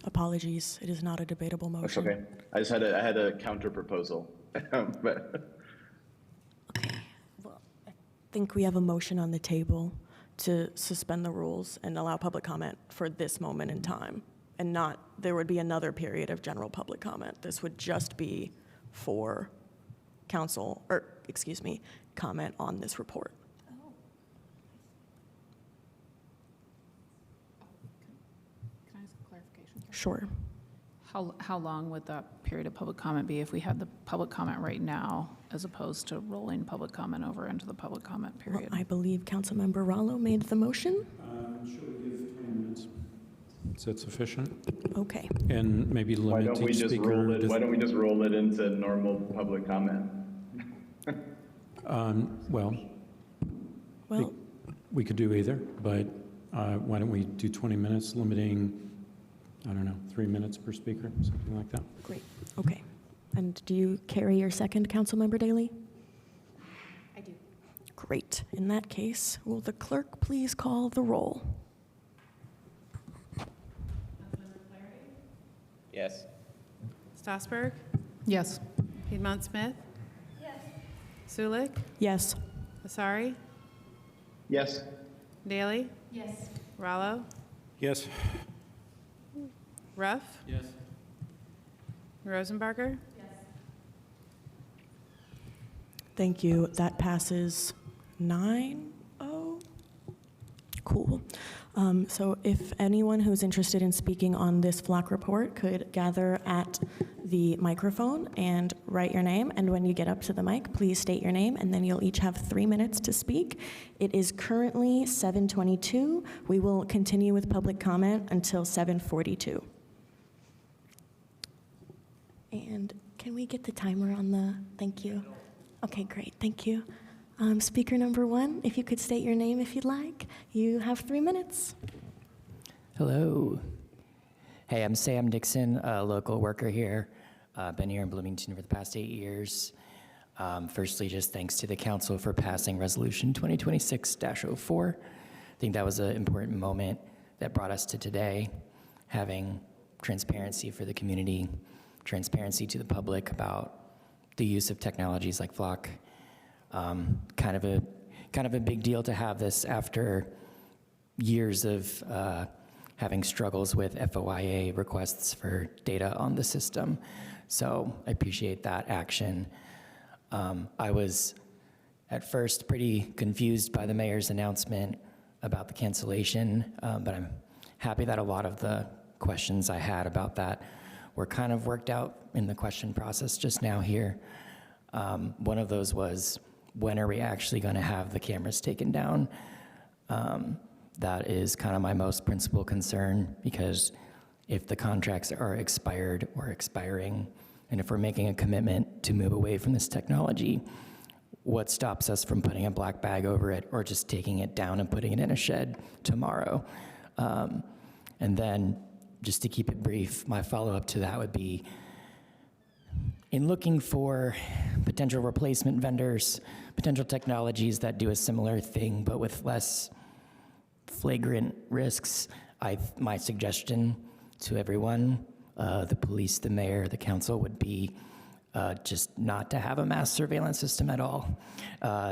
Apologies. It is not a debatable that's motion. okay. I had a counter proposal, but Okay. Well, I think we have a motion on the table to suspend the rules and allow public comment for this moment in time. And not, there would be another period of general public comment. This would just be for council, or excuse me, comment on this report. Can I ask a clarification? Sure. How long would that period of public comment be if we had the public comment right now, as opposed to rolling public comment over into the public comment Well, period? I believe Councilmember Rallo made the motion. Should we give 20 minutes? Is that sufficient? Okay. And maybe why limit don't we each just speaker roll it? to... Why don't we just roll it into normal public comment? Well, Well, we could do either, but why don't we do 20 minutes, limiting, I don't know, 3 minutes per speaker, something like that? great. Okay. And do you carry your second, Councilmember Daley? I do. Great. In that case, will the clerk please call the roll? Yes. Strasburg, Yes. Piedmont Smith. Yes. Sulik, Yes. Asari, Yes. Daly, Yes. Rallo, Yes. Ruff, Yes. Rosenbarger. Thank you. That passes 9-0. Cool. So if anyone who's interested in speaking on this flock report could gather at the microphone and write your name, and when you get up to the mic, please state your name, and then you'll each have 3 minutes to speak. It is currently 7:22. We will continue with public comment until 7:42. And can we get the timer on the, thank you. Okay, great, thank you. Speaker number 1, if you could state your name if you'd like. You have 3 minutes. Hello. Hey, I'm Sam Dixon, a local worker here. Been here in Bloomington for the past 8 years. Firstly, just thanks to the council for passing Resolution 2026-04. I think that was an important moment that brought us to today, having transparency for the community, transparency to the public about the use of technologies like Flock. Kind of a big deal to have this after years of having struggles with FOIA requests for data on the system. So I appreciate that action. I was at first pretty confused by the mayor's announcement about the cancellation, but I'm happy that a lot of the questions I had about that were kind of worked out in the question process just now here. One of those was, when are we actually going to have the cameras taken down? That is kind of my most principal concern, because if the contracts are expired or expiring, and if we're making a commitment to move away from this technology, what stops us from putting a black bag over it or just taking it down and putting it in a shed tomorrow? And then, just to keep it brief, my follow-up to that would be, in looking for potential replacement vendors, potential technologies that do a similar thing but with less flagrant risks, my suggestion to everyone, the police, the mayor, the council, would be just not to have a mass surveillance system at all.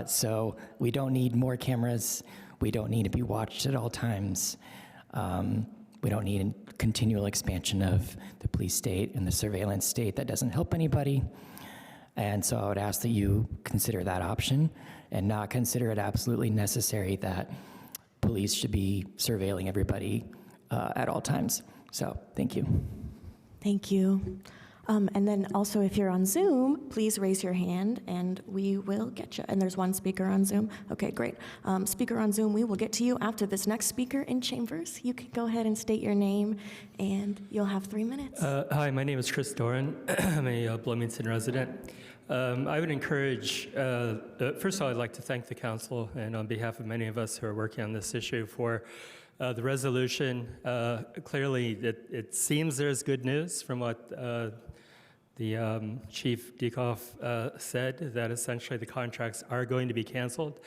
So we don't need more cameras. We don't need to be watched at all times. We don't need a continual expansion of the police state and the surveillance state that doesn't help anybody. And so I would ask that you consider that option and not consider it absolutely necessary that police should be surveilling everybody at all times. So thank you. Thank you. And then also, if you're on Zoom, please raise your hand and we will get you. And there's one speaker on Zoom. Okay, great. Speaker on Zoom, we will get to you after this next speaker in chambers. You can go ahead and state your name and you'll have 3 minutes. Hi, my name is Chris Doran. I'm a Bloomington resident. I would encourage, first of all, I'd like to thank the council and on behalf of many of us who are working on this issue for the resolution. Clearly, it seems there's good news from what the Chief Dieckhoff said, that essentially the contracts are going to be canceled.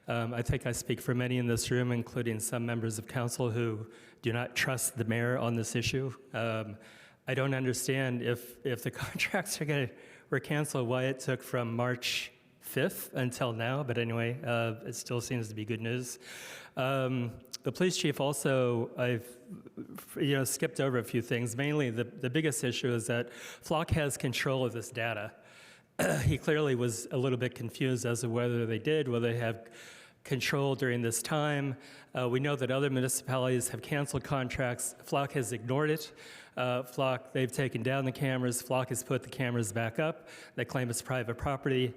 I think I speak for many in this room, including some members of council who do not trust the mayor on this issue. I don't understand if the contracts were canceled, why it took from March 5th until now, but anyway, it still seems to be good news. The police chief also, I've skipped over a few things. Mainly, the biggest issue is that Flock has control of this data. He clearly was a little bit confused as to whether they have control during this time. We know that other municipalities have canceled contracts. Flock has ignored it. Flock, they've taken down the cameras. Flock has put the cameras back up. They claim it's private property.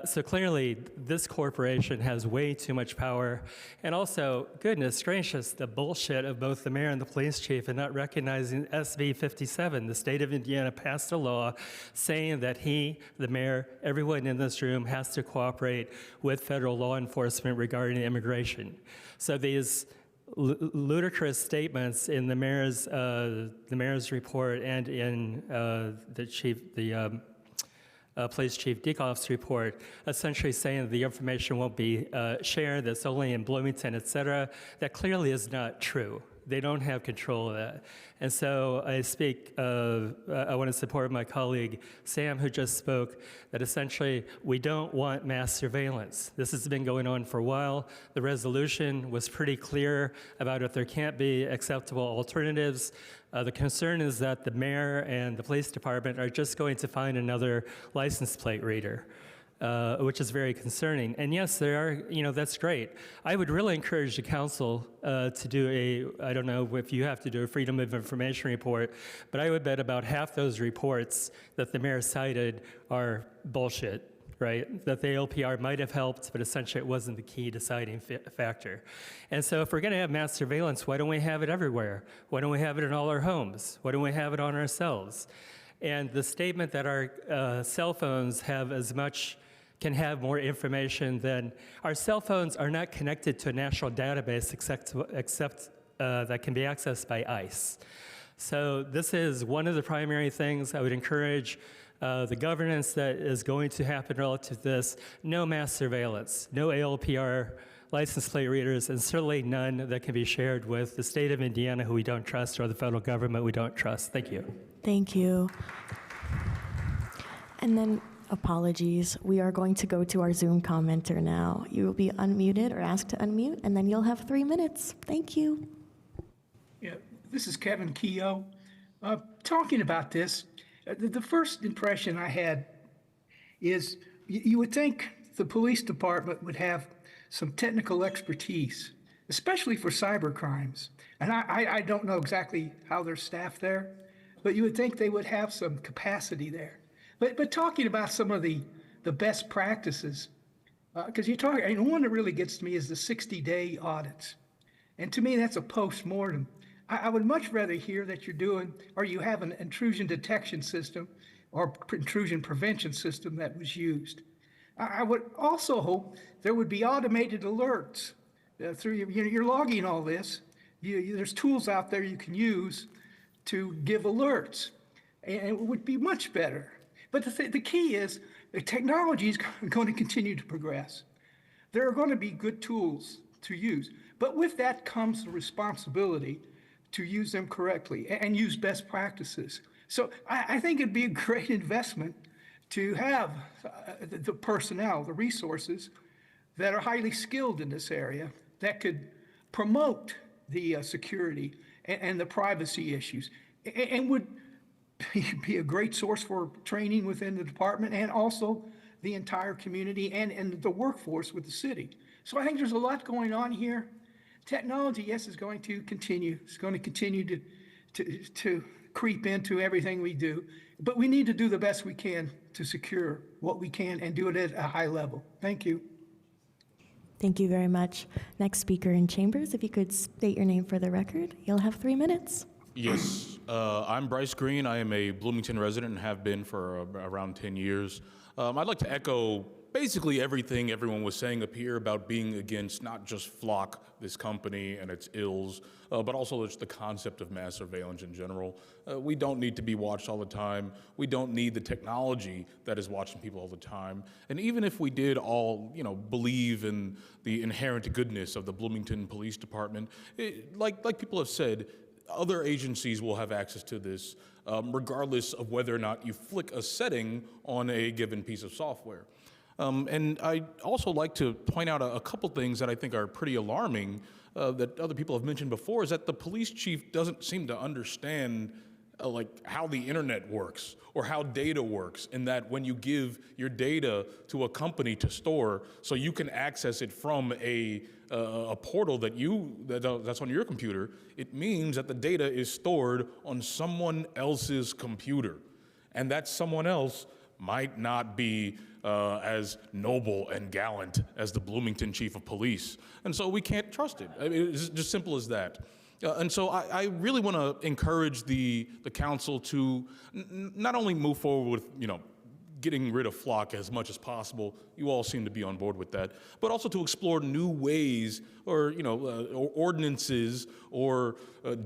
So clearly, this corporation has way too much power. And also, goodness gracious, the bullshit of both the mayor and the police chief in not recognizing SB 57. The state of Indiana passed a law saying that he, the mayor, everyone in this room has to cooperate with federal law enforcement regarding immigration. So these ludicrous statements in the mayor's report and in the police chief Dieckhoff's report, essentially saying the information won't be shared, that's only in Bloomington, et cetera. That clearly is not true. They don't have control of that. And so I want to support my colleague Sam, who just spoke, that essentially we don't want mass surveillance. This has been going on for a while. The resolution was pretty clear about if there can't be acceptable alternatives. The concern is that the mayor and the police department are just going to find another license plate reader. Which is very concerning. And yes, there are, that's great. I would really encourage the council to do I don't know if you have to do a Freedom of Information report, but I would bet about half those reports that the mayor cited are bullshit, right? That the LPR might have helped, but essentially it wasn't the key deciding factor. And so if we're gonna have mass surveillance, why don't we have it everywhere? Why don't we have it in all our homes? Why don't we have it on ourselves? And the statement that our cell phones can have more information than our cell phones are not connected to a national database except that can be accessed by ICE. So this is one of the primary things I would encourage the governance that is going to happen relative to this. No mass surveillance, no ALPR license plate readers, and certainly none that can be shared with the state of Indiana, who we don't trust, or the federal government we don't trust. Thank you. Thank you. And then, apologies, we are going to go to our Zoom commenter now. You will be unmuted or asked to unmute, and then you'll have 3 minutes. Thank you. Yeah, this is Kevin Keogh. Talking about this, the first impression I had is you would think the police department would have some technical expertise, especially for cyber crimes. And I don't know exactly how they're staffed there, but you would think they would have some capacity there. But talking about some of the best practices, because one that really gets to me is the 60-day audits. And to me, that's a post-mortem. I would much rather hear that you have an intrusion detection system or intrusion prevention system that was used. I would also hope there would be automated alerts through you're logging all this. There's tools out there you can use to give alerts, and it would be much better. But the key is the technology is going to continue to progress. There are going to be good tools to use, but with that comes the responsibility to use them correctly and use best practices. So I think it'd be a great investment to have the personnel, the resources that are highly skilled in this area that could promote the security and the privacy issues and would be a great source for training within the department and also the entire community and the workforce with the city. So I think there's a lot going on here. Technology, yes, is going to continue. It's going to continue to creep into everything we do. But we need to do the best we can to secure what we can and do it at a high level. Thank you. Thank you very much. Next speaker in chambers, if you could state your name for the record, you'll have 3 minutes. Yes, I'm Bryce Green. I am a Bloomington resident and have been for around 10 years. I'd like to echo basically everything everyone was saying up here about being against not just Flock, this company and its ills, but also just the concept of mass surveillance in general. We don't need to be watched all the time. We don't need the technology that is watching people all the time. And even if we did all, believe in the inherent goodness of the Bloomington Police Department, like people have said, other agencies will have access to this, regardless of whether or not you flick a setting on a given piece of software. And I'd also like to point out a couple things that I think are pretty alarming that other people have mentioned before, is that the police chief doesn't seem to understand how the internet works or how data works, and that when you give your data to a company to store so you can access it from a portal that's on your computer, it means that the data is stored on someone else's computer. And that someone else might not be as noble and gallant as the Bloomington chief of police. And so we can't trust it. I mean, it's just simple as that. And so I really want to encourage the council to not only move forward with, getting rid of Flock as much as possible. You all seem to be on board with that. But also to explore new ways or ordinances or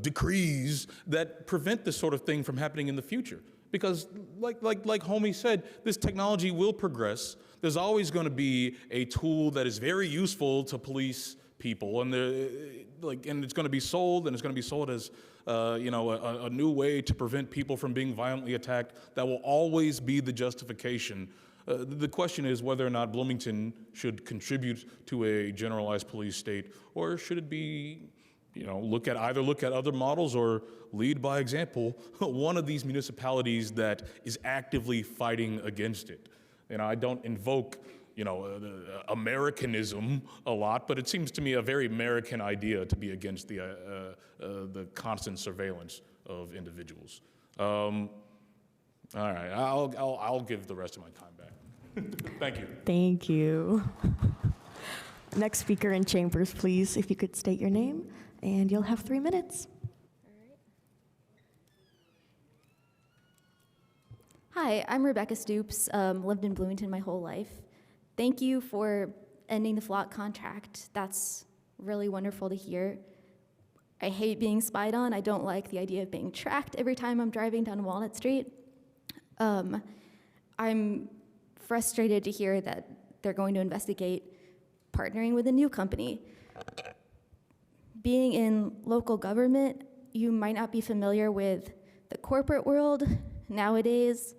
decrees that prevent this sort of thing from happening in the future. Because like Homie said, this technology will progress. There's always going to be a tool that is very useful to police people, and it's going to be sold, and it's going to be sold as a new way to prevent people from being violently attacked. That will always be the justification. The question is whether or not Bloomington should contribute to a generalized police state, or should it be, look at other models or lead by example, one of these municipalities that is actively fighting against it. I don't invoke Americanism a lot, but it seems to me a very American idea to be against the constant surveillance of individuals. All right, I'll give the rest of my time back. Thank you. Thank you. Next speaker in chambers, please, if you could state your name, and you'll have 3 minutes. Hi, I'm Rebecca Stoops, lived in Bloomington my whole life. Thank you for ending the Flock contract. That's really wonderful to hear. I hate being spied on. I don't like the idea of being tracked every time I'm driving down Walnut Street. I'm frustrated to hear that they're going to investigate partnering with a new company. Being in local government, you might not be familiar with the corporate world. Nowadays,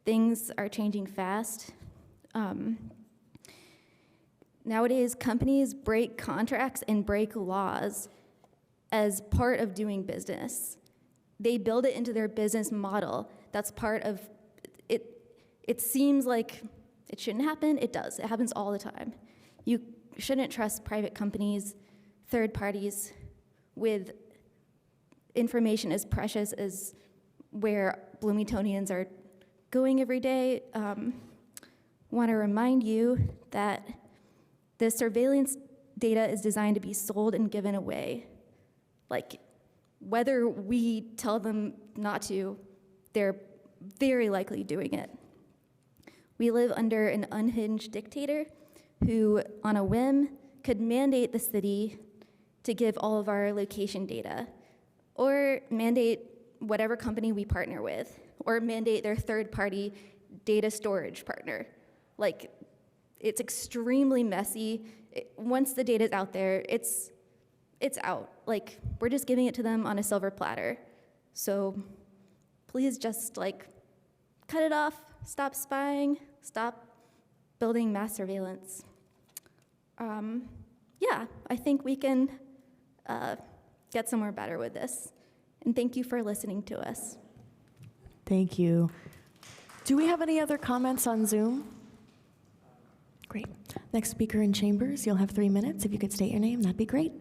things are changing fast. Nowadays, companies break contracts and break laws as part of doing business. They build it into their business model. That's part of it. It seems like it shouldn't happen. It does. It happens all the time. You shouldn't trust private companies, third parties, with information as precious as where Bloomingtonians are going every day. Want to remind you that the surveillance data is designed to be sold and given away. Like, whether we tell them not to, they're very likely doing it. We live under an unhinged dictator who, on a whim, could mandate the city to give all of our location data, or mandate whatever company we partner with, or mandate their third-party data storage partner. Like, it's extremely messy. Once the data's out there, it's out. Like, we're just giving it to them on a silver platter. So please just, cut it off, stop spying, stop building mass surveillance. Yeah, I think we can get somewhere better with this. And thank you for listening to us. Thank you. Do we have any other comments on Zoom? Great. Next speaker in chambers, you'll have 3 minutes. If you could state your name, that'd be great.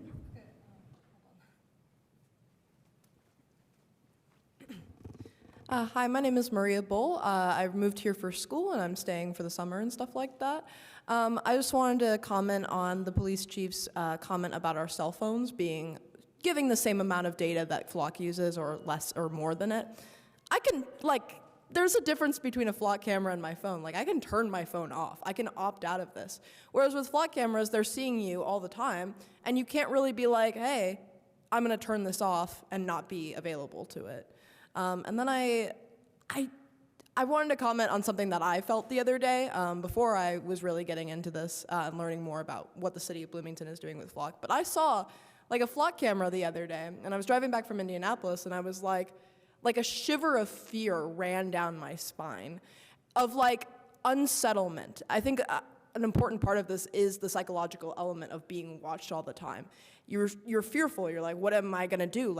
Hi, my name is Maria Bull. I moved here for school and I'm staying for the summer and stuff like that. I just wanted to comment on the police chief's comment about our cell phones giving the same amount of data that Flock uses or less or more than it. There's a difference between a Flock camera and my phone. I can turn my phone off. I can opt out of this. Whereas with Flock cameras, they're seeing you all the time and you can't really be like, hey, I'm gonna turn this off and not be available to it. And then I wanted to comment on something that I felt the other day before I was really getting into this and learning more about what the city of Bloomington is doing with Flock. But I saw a Flock camera the other day, and I was driving back from Indianapolis, and I was like a shiver of fear ran down my spine of unsettlement. I think an important part of this is the psychological element of being watched all the time. You're fearful. You're like, what am I gonna do?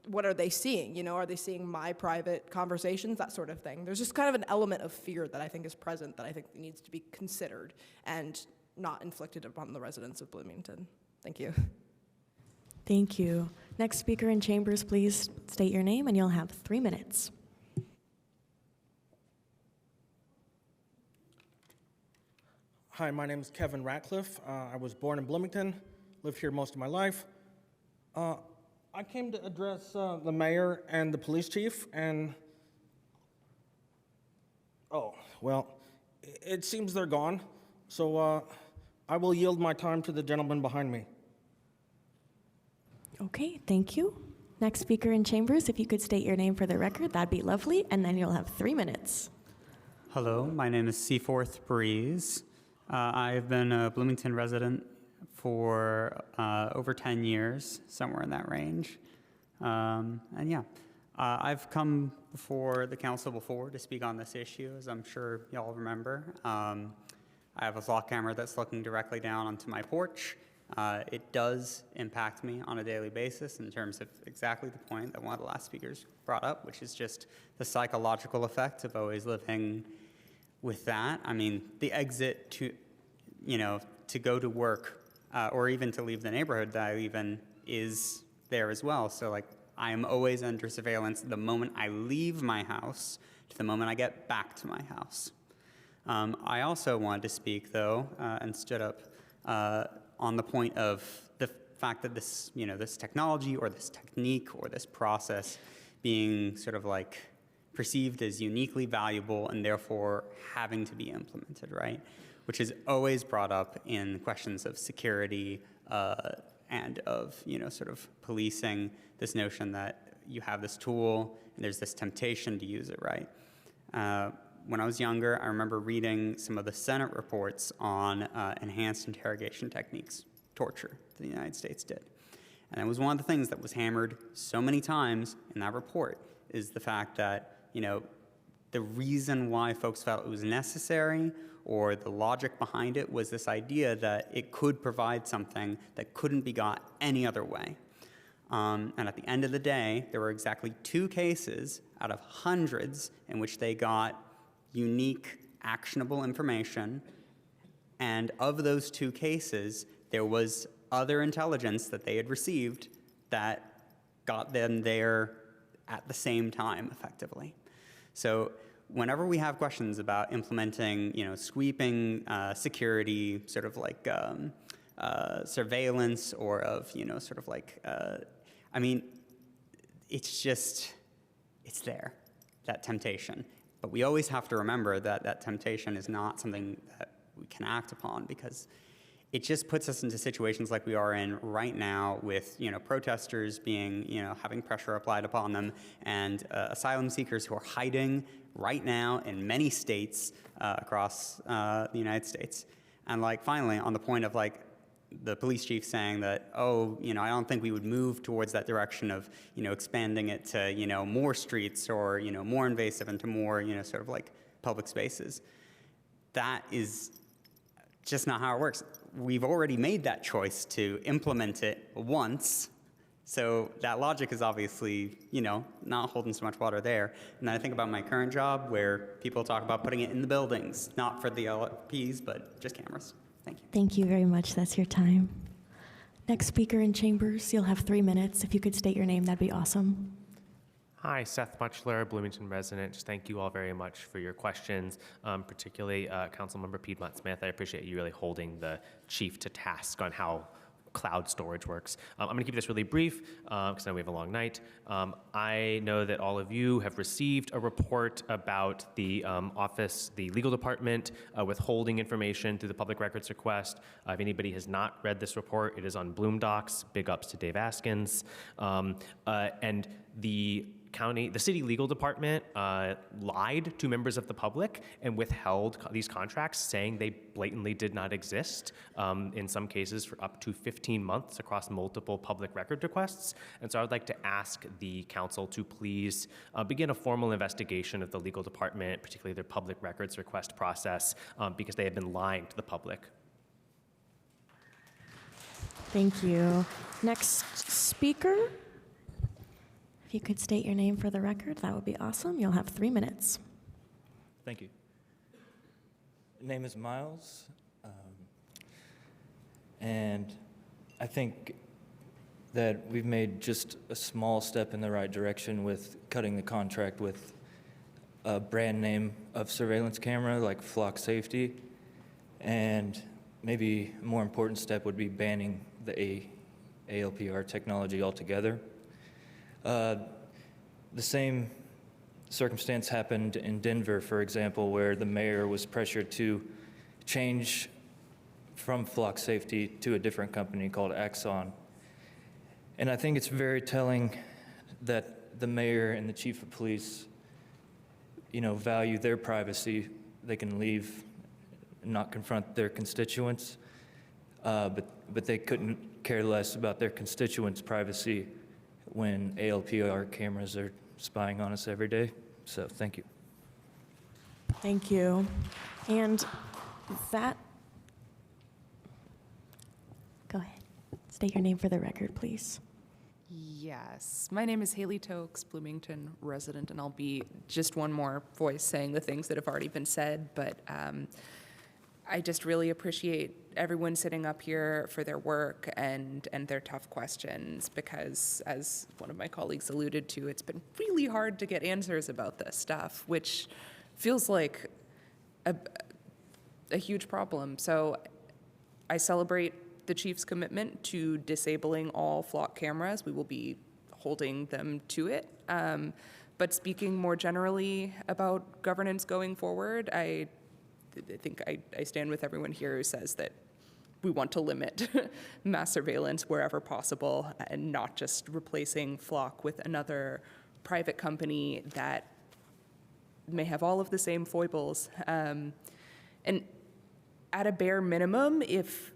What are they seeing? Are they seeing my private conversations, that sort of thing? There's just kind of an element of fear that I think is present that I think needs to be considered and not inflicted upon the residents of Bloomington. Thank you. Thank you. Next speaker in chambers, please state your name and you'll have 3 minutes. Hi, my name is Kevin Ratcliffe. I was born in Bloomington, lived here most of my life. I came to address the mayor and the police chief, and it seems they're gone, so I will yield my time to the gentleman behind me. Okay, thank you. Next speaker in chambers, if you could state your name for the record, that'd be lovely, and then you'll have 3 minutes. Hello, my name is Seaforth Breeze. I've been a Bloomington resident for over 10 years, somewhere in that range. I've come before the council before to speak on this issue, as I'm sure y'all remember. I have a Flock camera that's looking directly down onto my porch. It does impact me on a daily basis in terms of exactly the point that one of the last speakers brought up, which is just the psychological effect of always living with that. I mean, the exit to go to work or even to leave the neighborhood that I live in is there as well. So I am always under surveillance the moment I leave my house to the moment I get back to my house. I also wanted to speak though, and stood up on the point of the fact that this, this technology or this technique or this process being sort of perceived as uniquely valuable and therefore having to be implemented, right? Which is always brought up in questions of security and of, sort of policing this notion that you have this tool and there's this temptation to use it, right? When I was younger, I remember reading some of the Senate reports on enhanced interrogation techniques, torture, that the United States did. And it was one of the things that was hammered so many times in that report is the fact that, the reason why folks felt it was necessary or the logic behind it was this idea that it could provide something that couldn't be got any other way. And at the end of the day, there were exactly 2 cases out of hundreds in which they got unique, actionable information. And of those 2 cases, there was other intelligence that they had received that got them there at the same time, effectively. So whenever we have questions about implementing, sweeping security, sort of surveillance or of, sort of I mean, it's there, that temptation. But we always have to remember that that temptation is not something that we can act upon because it just puts us into situations like we are in right now with, protesters being, having pressure applied upon them and asylum seekers who are hiding right now in many states across the United States. And finally, on the point of the police chief saying that, I don't think we would move towards that direction of, expanding it to, more streets or, more invasive into more, sort of public spaces. That is just not how it works. We've already made that choice to implement it once, So that logic is obviously, not holding so much water there. And then I think about my current job where people talk about putting it in the buildings, not for the LPs, but just cameras. Thank you. Thank you very much. That's your time. Next speaker in chambers, you'll have 3 minutes. If you could state your name, that'd be awesome. Hi, Seth Muchler, Bloomington resident. Just thank you all very much for your questions, particularly Councilmember Piedmont Smith. I appreciate you really holding the chief to task on how cloud storage works. I'm going to keep this really brief because I know we have a long night. I know that all of you have received a report about the the legal department withholding information through the public records request. If anybody has not read this report, it is on Bloom Docs. Big ups to Dave Askins. And the city legal department lied to members of the public and withheld these contracts, saying they blatantly did not exist, in some cases for up to 15 months across multiple public record requests. And so I would like to ask the council to please begin a formal investigation of the legal department, particularly their public records request process, because they have been lying to the public. Thank you. Next speaker. If you could state your name for the record, that would be awesome. You'll have 3 minutes. Thank you. Name is Miles, and I think that we've made just a small step in the right direction with cutting the contract with a brand name of surveillance camera like Flock Safety, and maybe a more important step would be banning the ALPR technology altogether. The same circumstance happened in Denver, for example, where the mayor was pressured to change from Flock Safety to a different company called Axon. And I think it's very telling that the mayor and the chief of police, value their privacy. They can leave and not confront their constituents, but they couldn't care less about their constituents' privacy when ALPR cameras are spying on us every day. So thank you. Thank you. And go ahead. State your name for the record, please. Yes. My name is Haley Tokes, Bloomington resident, and I'll be just one more voice saying the things that have already been said, but I just really appreciate everyone sitting up here for their work and their tough questions, because as one of my colleagues alluded to, it's been really hard to get answers about this stuff, which feels like a huge problem. So I celebrate the chief's commitment to disabling all Flock cameras. We will be holding them to it. But speaking more generally about governance going forward, I think I stand with everyone here who says that we want to limit mass surveillance wherever possible and not just replacing Flock with another private company that may have all of the same foibles. And at a bare minimum, if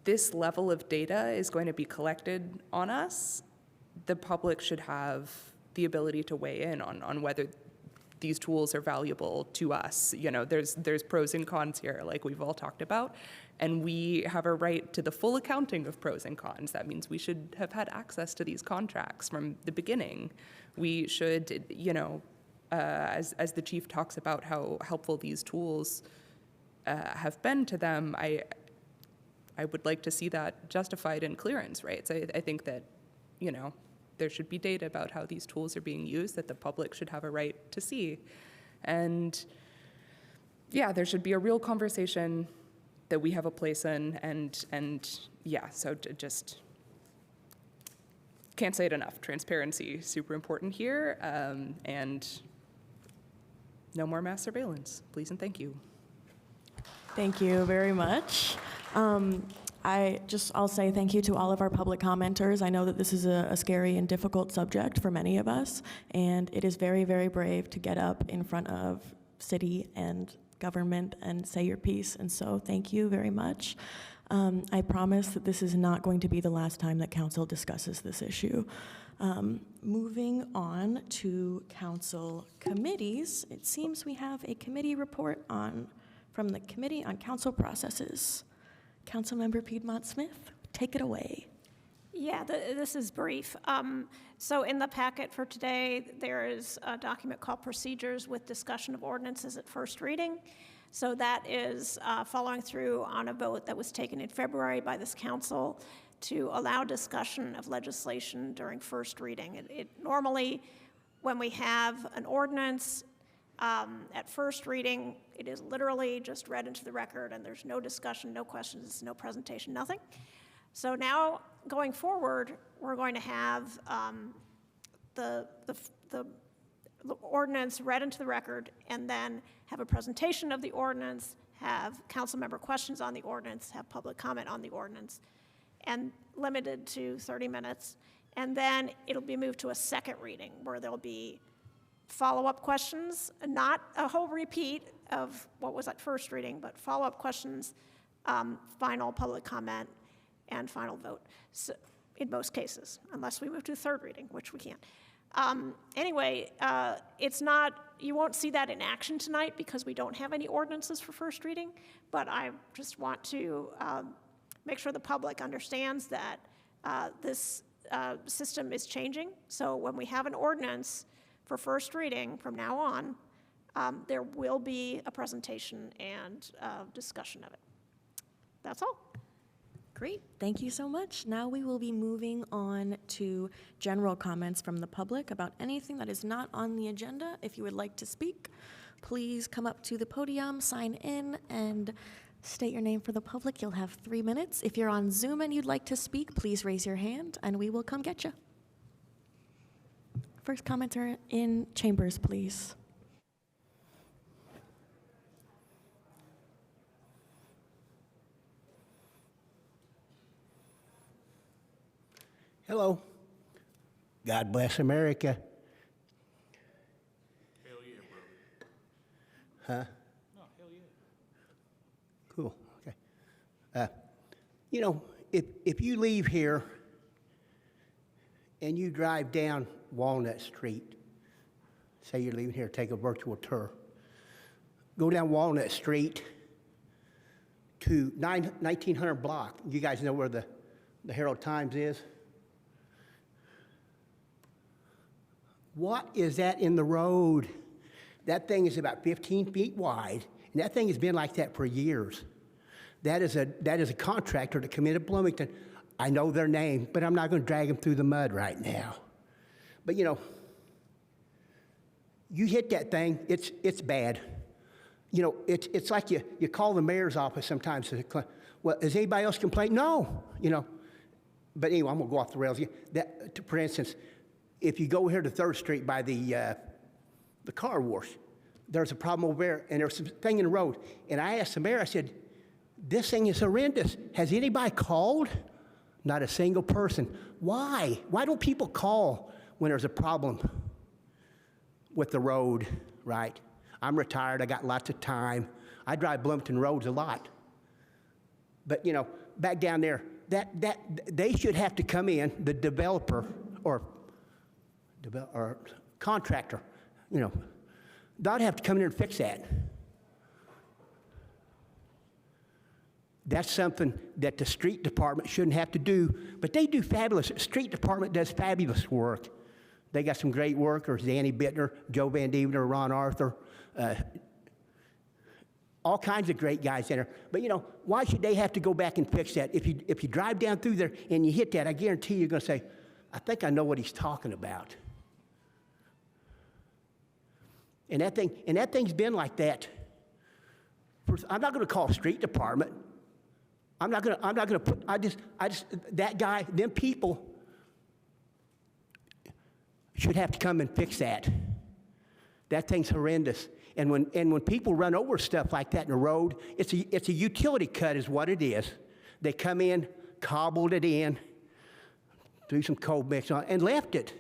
this level of data is going to be collected on us, the public should have the ability to weigh in on whether these tools are valuable to us. There's pros and cons here, like we've all talked about, and we have a right to the full accounting of pros and cons. That means we should have had access to these contracts from the beginning. We should, as the chief talks about how helpful these tools have been to them, I would like to see that justified in clearance rates. I think that, there should be data about how these tools are being used that the public should have a right to see. And yeah, there should be a real conversation that we have a place in, and yeah, so just can't say it enough. Transparency, super important here, and no more mass surveillance, please and thank you. Thank you very much. I'll say thank you to all of our public commenters. I know that this is a scary and difficult subject for many of us, and it is very, very brave to get up in front of city and government and say your piece, and so thank you very much. I promise that this is not going to be the last time that council discusses this issue. Moving on to council committees, it seems we have a committee report from the Committee on Council Processes. Councilmember Piedmont Smith, take it away. Yeah, this is brief. So in the packet for today, there is a document called Procedures with Discussion of Ordinances at First Reading. So that is following through on a vote that was taken in February by this council to allow discussion of legislation during first reading. It normally, when we have an ordinance at first reading, it is literally just read into the record, and there's no discussion, no questions, no presentation, nothing. So now, going forward, we're going to have the ordinance read into the record, and then have a presentation of the ordinance, have council member questions on the ordinance, have public comment on the ordinance, and limited to 30 minutes. And then it'll be moved to a second reading where there'll be follow-up questions, not a whole repeat of what was at first reading, but follow-up questions, final public comment, and final vote, so, in most cases, unless we move to third reading, which we can't. Anyway, it's not, you won't see that in action tonight because we don't have any ordinances for first reading, but I just want to make sure the public understands that this system is changing. So when we have an ordinance for first reading from now on, there will be a presentation and discussion of it. That's all. Great, thank you so much. Now we will be moving on to general comments from the public about anything that is not on the agenda. If you would like to speak, please come up to the podium, sign in, and state your name for the public. You'll have 3 minutes. If you're on Zoom and you'd like to speak, please raise your hand and we will come get you. First commenter in chambers, please. Hello. God bless America. Hell yeah, bro. Huh? No, hell yeah. Cool. Okay. You know, if you leave here and you drive down Walnut Street, say you're leaving here to take a virtual tour, go down Walnut Street to 1900 block. You guys know where the Herald Times is? What is that in the road? That thing is about 15 feet wide, and that thing has been like that for years. That is a contractor that came into Bloomington. I know their name, but I'm not going to drag them through the mud right now. But you know, you hit that thing, it's bad. You know, it's like you call the mayor's office sometimes. Well, has anybody else complained? No, you know. But anyway, I'm going to go off the rails. For instance, if you go here to 3rd Street by the car wash, there's a problem over there, and there's something in the road. And I asked the mayor, I said, this thing is horrendous. Has anybody called? Not a single person. Why? Why don't people call when there's a problem with the road, right? I'm retired, I got lots of time. I drive Bloomington roads a lot. But you know, back down there, that they should have to come in, the developer or contractor, you know, they'd have to come in and fix that. That's something that the street department shouldn't have to do, but they do fabulous. Street department does fabulous work. They got some great workers, Danny Bittner, Joe Van Devener, Ron Arthur, all kinds of great guys in there. But you know, why should they have to go back and fix that? If you drive down through there and you hit that, I guarantee you're going to say, I think I know what he's talking about. And that thing's been like that. I'm not going to call street department. I'm not going to put. I just that guy, them people should have to come and fix that. That thing's horrendous. And when people run over stuff like that in the road, it's a utility cut, is what it is. They come in, cobbled it in, threw some cold mix on, and left it.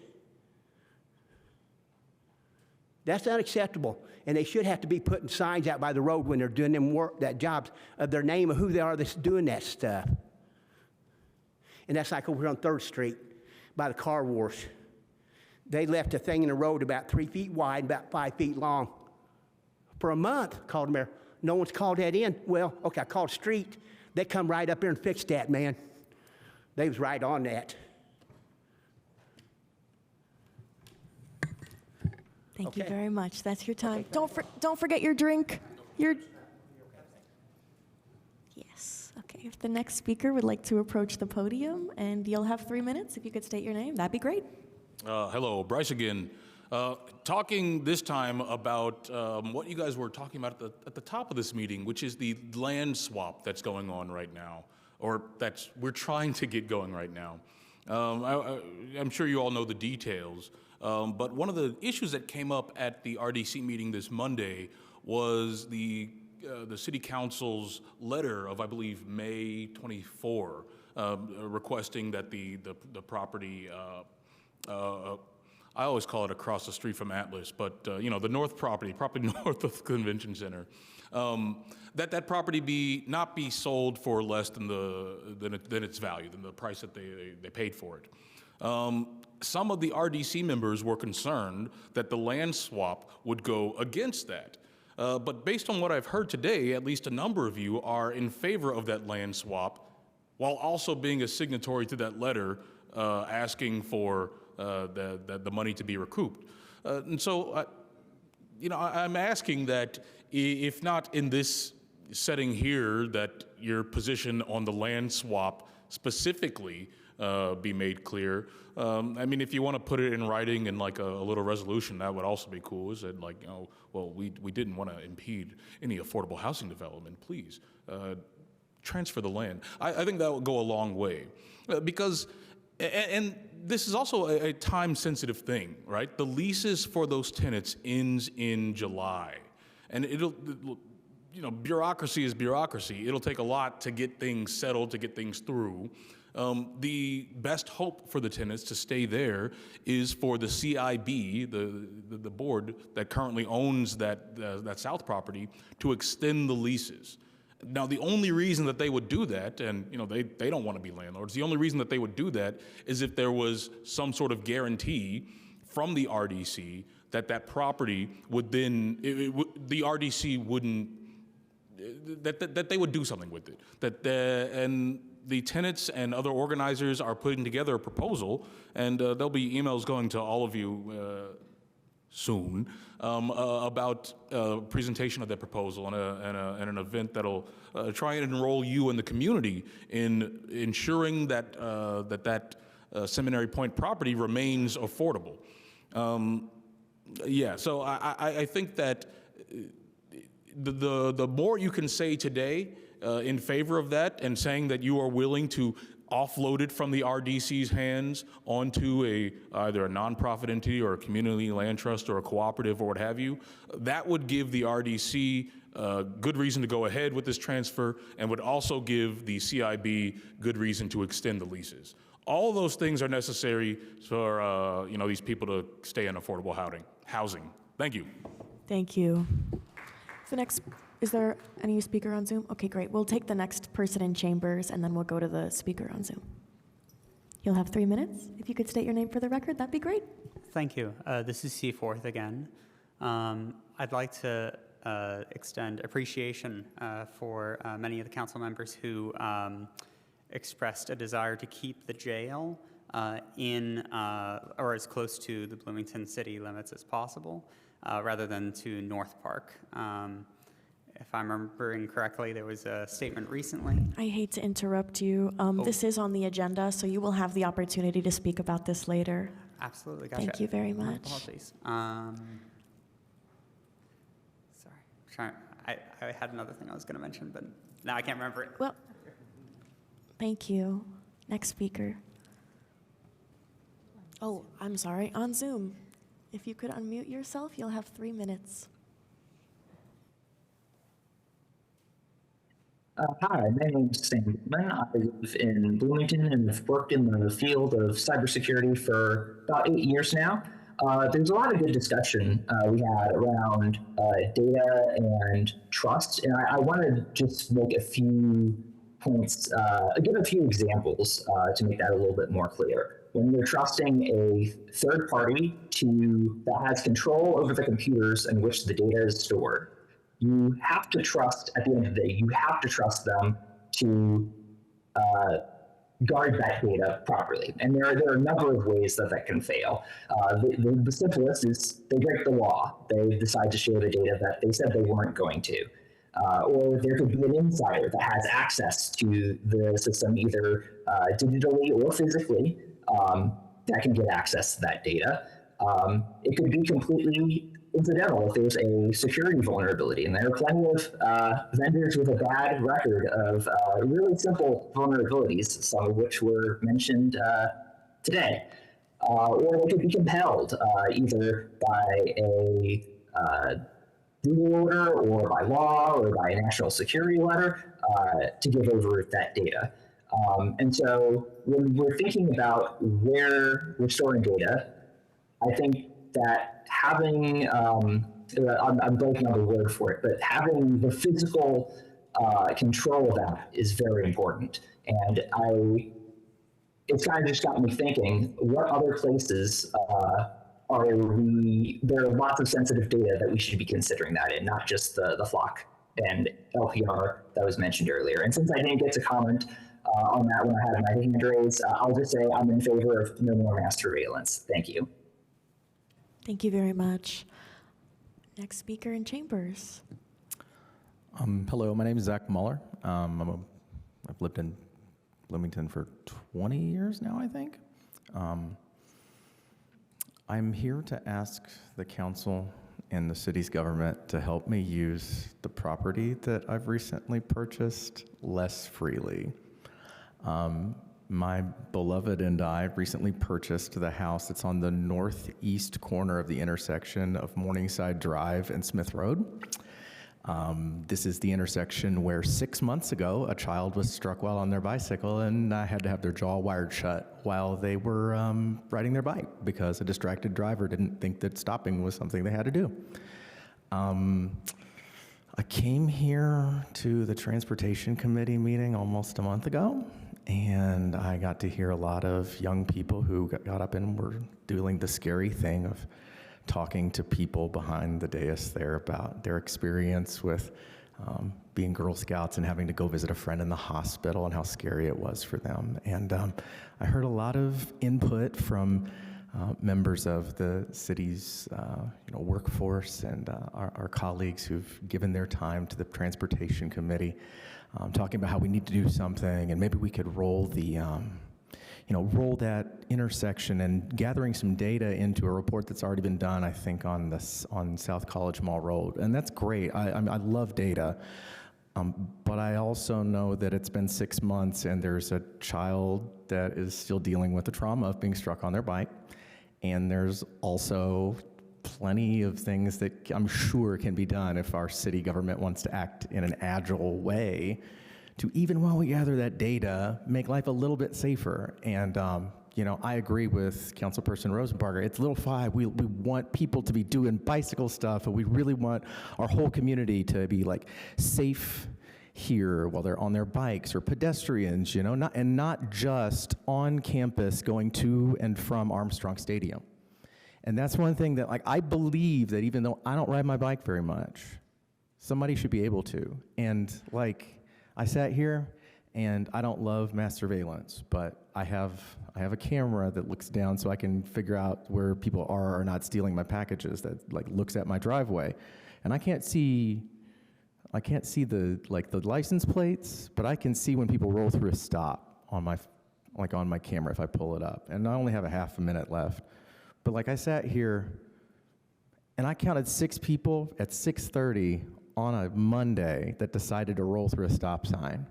That's unacceptable. And they should have to be putting signs out by the road when they're doing them that jobs of their name of who they are that's doing that stuff. And that's like over here on 3rd Street by the car wash. They left a thing in the road about 3 feet wide, about 5 feet long. For a month, called the mayor. No one's called that in. Well, okay, I called street. They come right up here and fix that, man. They was right on that. Thank you Okay. very much. That's your time. Don't forget your drink. Your Yes. Okay. If the next speaker would like to approach the podium, and you'll have 3 minutes. If you could state your name, that'd be great. Hello, Bryce again. Talking this time about what you guys were talking about at the top of this meeting, which is the land swap that's going on right now, or we're trying to get going right now. I'm sure you all know the details, but one of the issues that came up at the RDC meeting this Monday was the City Council's letter of, I believe, May 24, requesting that the property. I always call it across the street from Atlas, but the north property north of the convention center, that property not be sold for less than its value, than the price that they paid for it. Some of the RDC members were concerned that the land swap would go against that. But based on what I've heard today, at least a number of you are in favor of that land swap, while also being a signatory to that letter asking for the money to be recouped. And so, I'm asking that if not in this setting here, that your position on the land swap specifically be made clear. I mean, if you want to put it in writing in like a little resolution, that would also be cool. Is it like, we didn't want to impede any affordable housing development, please. Transfer the land. I think that would go a long way. Because, and this is also a time-sensitive thing, right? The leases for those tenants ends in July. And bureaucracy is bureaucracy. It'll take a lot to get things settled, to get things through. The best hope for the tenants to stay there is for the CIB, the board that currently owns that south property, to extend the leases. Now, the only reason that they would do that, and they don't want to be landlords, the only reason that they would do that is if there was some sort of guarantee from the RDC that property would then, the RDC wouldn't, that they would do something with it. And the tenants and other organizers are putting together a proposal, and there'll be emails going to all of you soon about a presentation of that proposal and an event that'll try and enroll you in the community in ensuring that Seminary Point property remains affordable. So I think that the more you can say today in favor of that, and saying that you are willing to offload it from the RDC's hands onto either a nonprofit entity or a community land trust or a cooperative or what have you, that would give the RDC good reason to go ahead with this transfer, and would also give the CIB good reason to extend the leases. All of those things are necessary for these people to stay in affordable housing. Thank you. Thank you. Is there any speaker on Zoom? Okay, great. We'll take the next person in chambers, and then we'll go to the speaker on Zoom. You'll have 3 minutes. If you could state your name for the record, that'd be great. Thank you. This is Seaforth again. I'd like to extend appreciation for many of the council members who expressed a desire to keep the jail in or as close to the Bloomington city limits as possible, rather than to North Park. If I'm remembering correctly, there was a statement recently. I hate to interrupt you. This is on the agenda, so you will have the opportunity to speak about this later. Absolutely, gotcha. Thank you very My much. apologies. Sorry, I had another thing I was going to mention, but now I can't remember it. Well, thank you. Next speaker. Oh, I'm sorry, on Zoom. If you could unmute yourself, you'll have 3 minutes. Hi, my name is Sam Goodman. I live in Bloomington and have worked in the field of cybersecurity for about 8 years now. There's a lot of good discussion we had around data and trust, and I want to just make a few points, give a few examples to make that a little bit more clear. When you're trusting a third party that has control over the computers in which the data is stored, you have to trust, at the end of the day, you have to trust them to guard that data properly. And there are a number of ways that that can fail. The simplest is they break the law. They decide to share the data that they said they weren't going to. Or there could be an insider that has access to the system either digitally or physically that can get access to that data. It could be completely incidental if there's a security vulnerability. And there are plenty of vendors with a bad record of really simple vulnerabilities, some of which were mentioned today. Or they could be compelled either by a legal order or by law or by a national security letter to give over that data. And so when we're thinking about where we're storing data, I think that having, I'm blanking on the word for it, but having the physical control of that is very important. And it's kind of just got me thinking, what other places there are lots of sensitive data that we should be considering that in, not just the flock and LPR that was mentioned earlier. And since I didn't get to comment on that when I had my hand raised, I'll just say I'm in favor of no more mass surveillance. Thank you. Thank you very much. Next speaker in chambers. Hello, my name is Zach Muller. I've lived in Bloomington for 20 years now, I think. I'm here to ask the council and the city's government to help me use the property that I've recently purchased less freely. My beloved and I recently purchased the house that's on the northeast corner of the intersection of Morningside Drive and Smith Road. This is the intersection where 6 months ago, a child was struck while on their bicycle and had to have their jaw wired shut while they were riding their bike because a distracted driver didn't think that stopping was something they had to do. I came here to the Transportation Committee meeting almost a month ago, and I got to hear a lot of young people who got up and were doing the scary thing of talking to people behind the dais there about their experience with being Girl Scouts and having to go visit a friend in the hospital and how scary it was for them. And I heard a lot of input from members of the city's workforce and our colleagues who've given their time to the Transportation Committee, talking about how we need to do something and maybe we could roll the roll that intersection and gathering some data into a report that's already been done, I think, on South College Mall Road. And that's great. I love data. But I also know that it's been 6 months and there's a child that is still dealing with the trauma of being struck on their bike. And there's also plenty of things that I'm sure can be done if our city government wants to act in an agile way to, even while we gather that data, make life a little bit safer. And I agree with Councilperson Rosenbarger. It's little five. We want people to be doing bicycle stuff, and we really want our whole community to be like safe here while they're on their bikes, or pedestrians, not just on campus going to and from Armstrong Stadium. And that's one thing that I believe that even though I don't ride my bike very much, somebody should be able to. And I sat here and I don't love mass surveillance, but I have a camera that looks down so I can figure out where people are or not stealing my packages, that looks at my driveway. And I can't see the license plates, but I can see when people roll through a stop on my camera if I pull it up. And I only have a half a minute left. But I sat here and I counted 6 people at 6:30 on a Monday that decided to roll through a stop sign.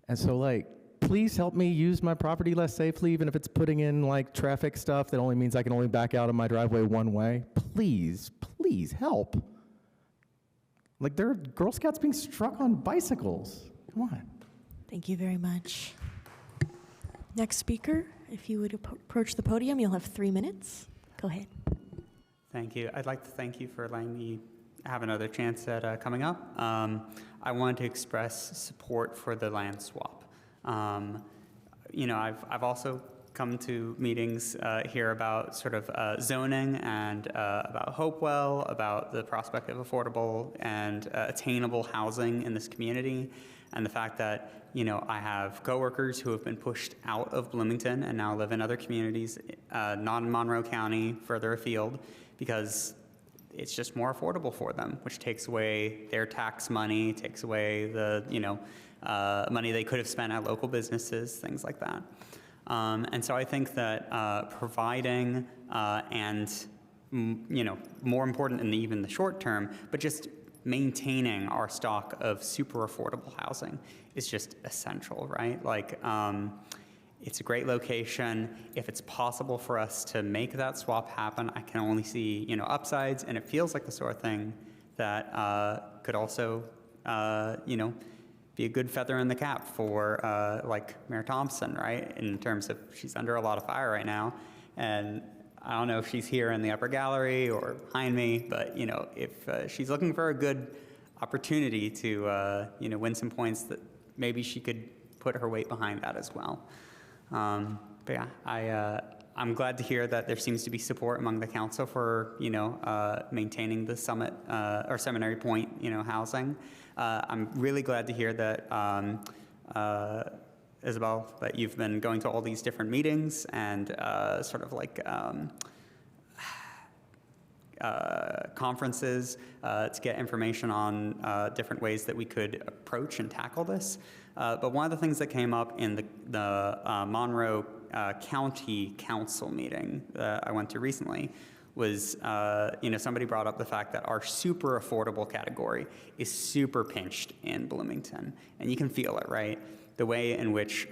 And so please help me use my property less safely, even if it's putting in traffic stuff that only means I can only back out of my driveway one way. Please help. There are Girl Scouts being struck on bicycles. Come on. Thank you very much. Next speaker, if you would approach the podium, you'll have 3 minutes. Go ahead. Thank you. I'd like to thank you for letting me have another chance at coming up. I wanted to express support for the land swap. I've also come to meetings here about sort of zoning and about Hopewell, about the prospect of affordable and attainable housing in this community. And the fact that, I have coworkers who have been pushed out of Bloomington and now live in other communities, not in Monroe County, further afield, because it's just more affordable for them, which takes away their tax money, takes away the, money they could have spent at local businesses, things like that. And so I think that providing and, more important in even the short term, but just maintaining our stock of super affordable housing is just essential, right? Like, it's a great location. If it's possible for us to make that swap happen, I can only see, upsides, and it feels like the sort of thing that could also, be a good feather in the cap for like Mayor Thompson, right? In terms of she's under a lot of fire right now, and I don't know if she's here in the upper gallery or behind me, but if she's looking for a good opportunity to win some points, that maybe she could put her weight behind that as well. But yeah, I'm glad to hear that there seems to be support among the council for maintaining the Summit or Seminary Point housing. I'm really glad to hear that Isabel, that you've been going to all these different meetings and sort of like conferences to get information on different ways that we could approach and tackle this. But one of the things that came up in the Monroe County Council meeting that I went to recently was, somebody brought up the fact that our super affordable category is super pinched in Bloomington. And you can feel it, right? The way in which,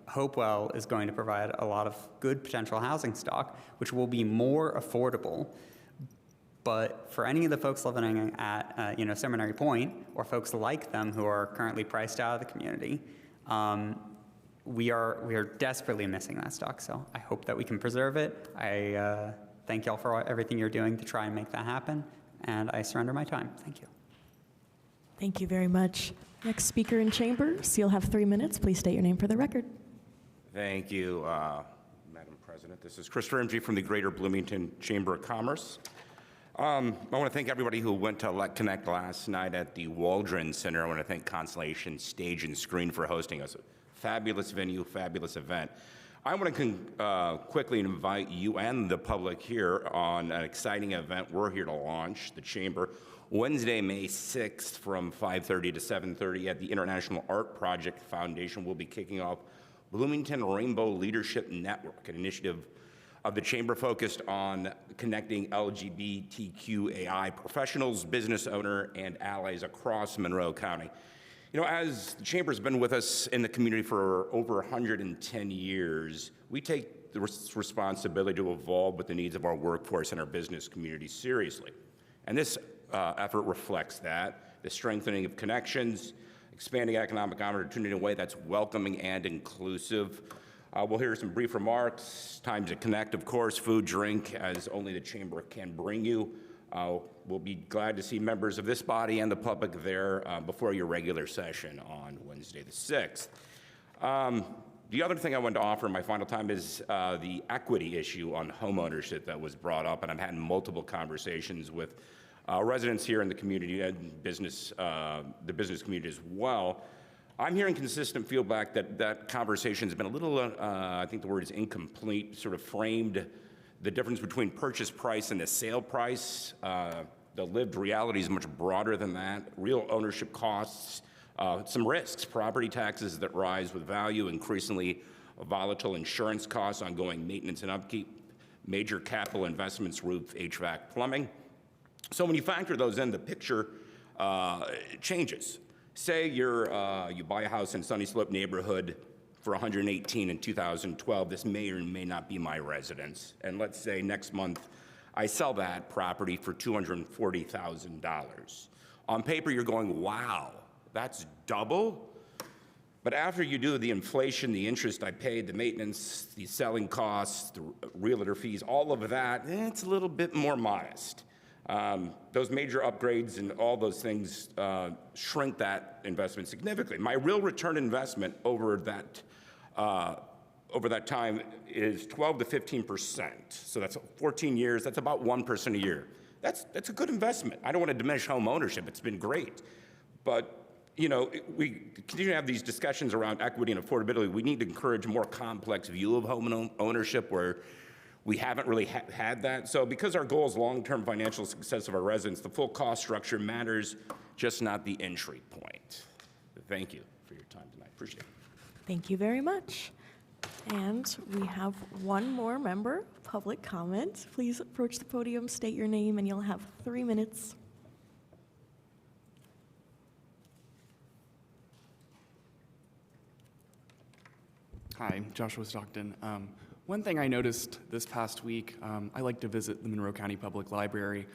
Hopewell is going to provide a lot of good potential housing stock, which will be more affordable. But for any of the folks living at, Seminary Point, or folks like them who are currently priced out of the community, we are desperately missing that stock. So I hope that we can preserve it. I thank y'all for everything you're doing to try and make that happen. And I surrender my time. Thank you. Thank you very much. Next speaker in chambers, you'll have 3 minutes. Please state your name for the record. Thank you, Madam President. This is Chris Rimsey from the Greater Bloomington Chamber of Commerce. I want to thank everybody who went to Let Connect last night at the Waldron Center. I want to thank Constellation Stage and Screen for hosting us. Fabulous venue, fabulous event. I want to quickly invite you and the public here on an exciting event we're here to launch, the Chamber, Wednesday, May 6th from 5:30 to 7:30 at the International Art Project Foundation. We'll be kicking off Bloomington Rainbow Leadership Network, an initiative of the Chamber focused on connecting LGBTQAI professionals, business owners, and allies across Monroe County. As the Chamber's been with us in the community for over 110 years, we take the responsibility to evolve with the needs of our workforce and our business community seriously. And this effort reflects that, the strengthening of connections, expanding economic opportunity in a way that's welcoming and inclusive. We'll hear some brief remarks, time to connect, of course, food, drink, as only the Chamber can bring you. We'll be glad to see members of this body and the public there before your regular session on Wednesday the 6th. The other thing I wanted to offer in my final time is the equity issue on homeownership that was brought up, and I've had multiple conversations with residents here in the community and the business community as well. I'm hearing consistent feedback that conversation has been a little, I think the word is incomplete, sort of framed the difference between purchase price and the sale price. The lived reality is much broader than that. Real ownership costs, some risks, property taxes that rise with value, increasingly volatile insurance costs, ongoing maintenance and upkeep, major capital investments, roof, HVAC, plumbing. So when you factor those in, the picture changes. Say you buy a house in Sunny Slope neighborhood for $118 in 2012. This may or may not be my residence. And let's say next month I sell that property for $240,000. On paper, you're going, wow, that's double? But after you do the inflation, the interest I paid, the maintenance, the selling costs, the realtor fees, all of that, it's a little bit more modest. Those major upgrades and all those things shrink that investment significantly. My real return investment over that time is 12 to 15%. So that's 14 years. That's about 1% a year. That's a good investment. I don't want to diminish home ownership. It's been great. But you know, we continue to have these discussions around equity and affordability. We need to encourage a more complex view of home ownership where we haven't really had that. So because our goal is long-term financial success of our residents, the full cost structure matters, just not the entry point. Thank you for your time tonight. Appreciate it. Thank you very much. And we have one more member, public comment. Please approach the podium, state your name, and you'll have 3 minutes. Hi, Joshua Stockton. One thing I noticed this past week, I like to visit the Monroe County Public Library,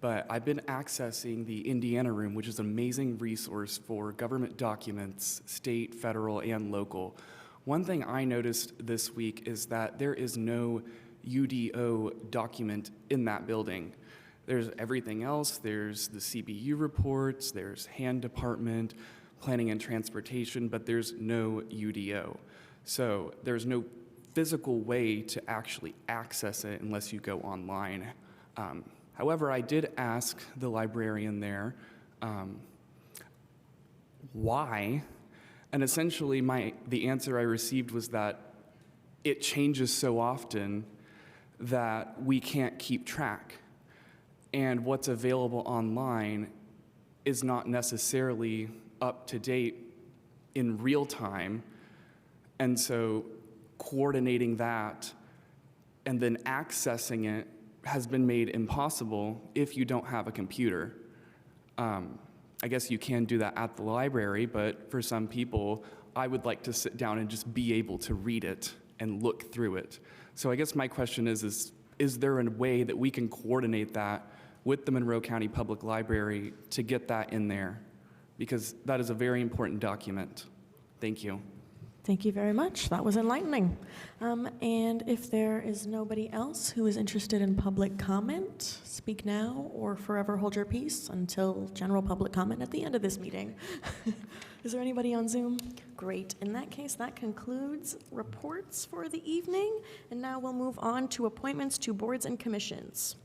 but I've been accessing the Indiana Room, which is an amazing resource for government documents, state, federal, and local. One thing I noticed this week is that there is no UDO document in that building. There's everything else. There's the CBU reports, there's hand department, planning and transportation, but there's no UDO. So there's no physical way to actually access it unless you go online. However, I did ask the librarian there why, and essentially the answer I received was that it changes so often that we can't keep track. And what's available online is not necessarily up to date in real time. And so coordinating that and then accessing it has been made impossible if you don't have a computer. I guess you can do that at the library, but for some people, I would like to sit down and just be able to read it and look through it. So I guess my question is there a way that we can coordinate that with the Monroe County Public Library to get that in there? Because that is a very important document. Thank you. Thank you very much. That was enlightening. And if there is nobody else who is interested in public comment, speak now or forever hold your peace until general public comment at the end of this meeting. Is there anybody on Zoom? Great. In that case, that concludes reports for the evening. And now we'll move on to appointments to boards and commissions.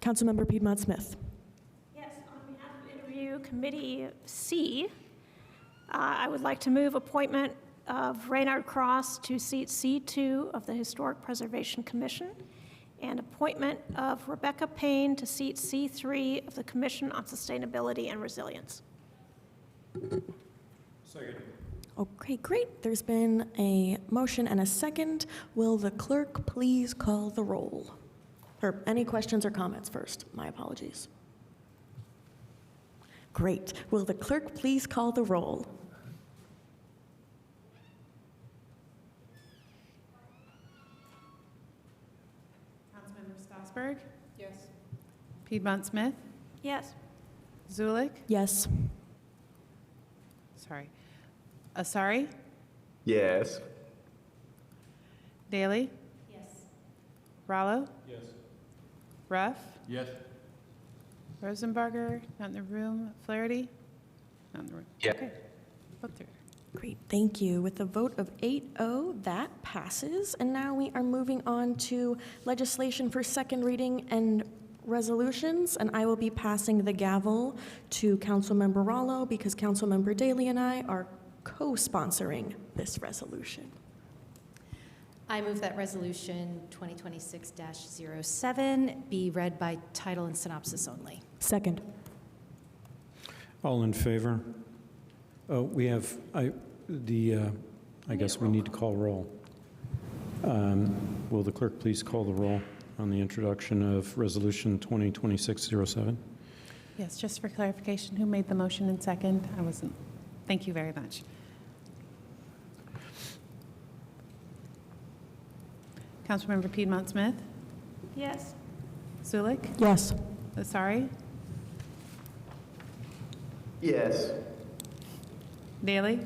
Councilmember Piedmont Smith. Yes, on behalf of Interview Committee C, I would like to move appointment of Raynard Cross to seat C2 of the Historic Preservation Commission and appointment of Rebecca Payne to seat C3 of the Commission on Sustainability and Resilience. Second. Okay, great. There's been a motion and a second. Will the clerk please call the roll? Or any questions or comments first? My apologies. Great. Will the clerk please call the roll? Councilmember Stossberg? Yes. Piedmont Smith? Yes. Zulik? Yes. Sorry. Asari? Yes. Daly? Yes. Rallo? Yes. Ruff? Yes. Rosenbarger? Not in the room. Flaherty? Not in the room. Yeah. Okay. Vote through. Great, thank you. With a vote of 8-0, that passes. And now we are moving on to legislation for second reading and resolutions. And I will be passing the gavel to Councilmember Rallo because Councilmember Daly and I are co-sponsoring this resolution. I move that resolution 2026-07 be read by title and synopsis only. Second. All in favor? We have, I guess we need to call roll. Will the clerk please call the roll on the introduction of Resolution 2026-07? Yes, just for clarification, who made the motion and second? I wasn't. Thank you very much. Councilmember Piedmont Smith? Yes. Zulik? Yes. Asari? Yes. Daly?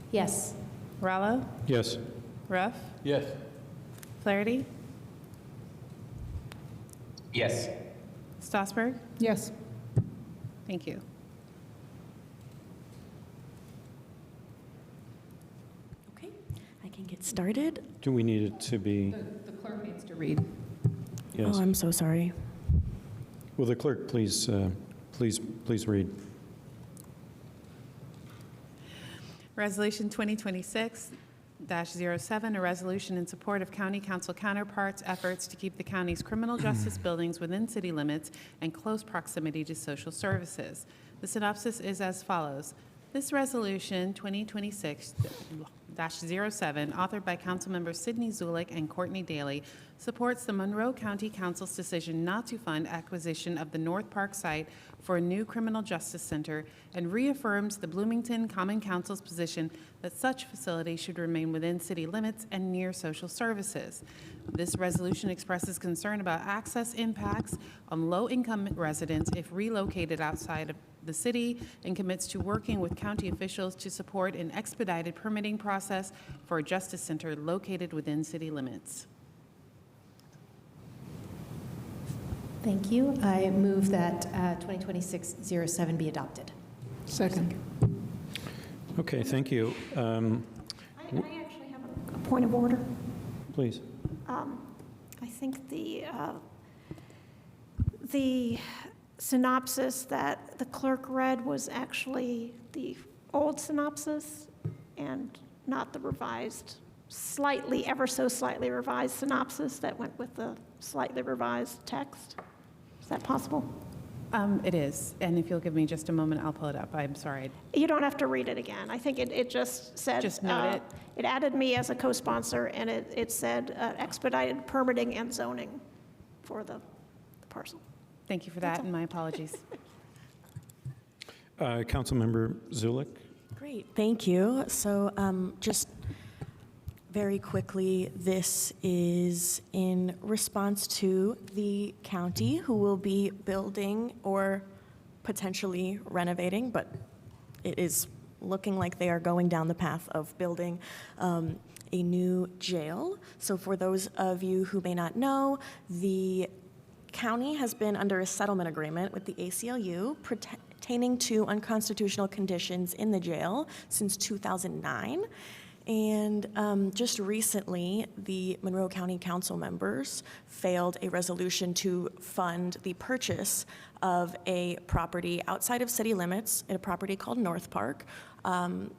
Yes. Rallo? Yes. Ruff? Yes. Flaherty? Yes. Stossberg? Yes. Thank you. Okay, I can get started. Do we need it to be? The clerk needs to read. Yes. Oh, I'm so sorry. Will the clerk please read? Resolution 2026-07, a resolution in support of county council counterparts' efforts to keep the county's criminal justice buildings within city limits and close proximity to social services. The synopsis is as follows. This resolution, 2026-07, authored by Councilmembers Sidney Zulik and Courtney Daly, supports the Monroe County Council's decision not to fund acquisition of the North Park site for a new criminal justice center and reaffirms the Bloomington Common Council's position that such facility should remain within city limits and near social services. This resolution expresses concern about access impacts on low-income residents if relocated outside of the city and commits to working with county officials to support an expedited permitting process for a justice center located within city limits. Thank you. I move that 2026-07 be adopted. Second. Okay, thank you. I actually have a point of order. Please. I think the synopsis that the clerk read was actually the old synopsis and not the revised, slightly, ever so slightly revised synopsis that went with the slightly revised text. Is that possible? It is, and if you'll give me just a moment, I'll pull it up. I'm sorry. You don't have to read it again. I think it just said. Just note it. It added me as a co-sponsor, and it said expedited permitting and zoning for the parcel. Thank you for that, and my apologies. Councilmember Zulik? Great, thank you. So just very quickly, this is in response to the county who will be building or potentially renovating, but it is looking like they are going down the path of building a new jail. So for those of you who may not know, the county has been under a settlement agreement with the ACLU pertaining to unconstitutional conditions in the jail since 2009. And just recently, the Monroe County Council members failed a resolution to fund the purchase of a property outside of city limits, a property called North Park, a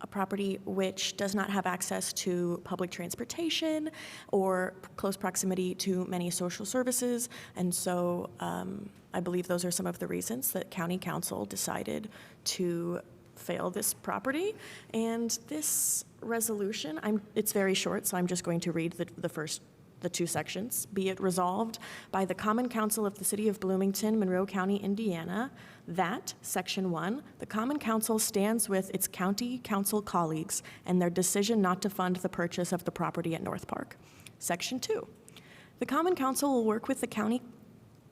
property which does not have access to public transportation or close proximity to many social services. And so I believe those are some of the reasons that County Council decided to fail this property. And this resolution, it's very short, so I'm just going to read the two sections. Be it resolved by the Common Council of the City of Bloomington, Monroe County, Indiana, that, Section 1, the Common Council stands with its county council colleagues and their decision not to fund the purchase of the property at North Park. Section 2, the Common Council will work with the County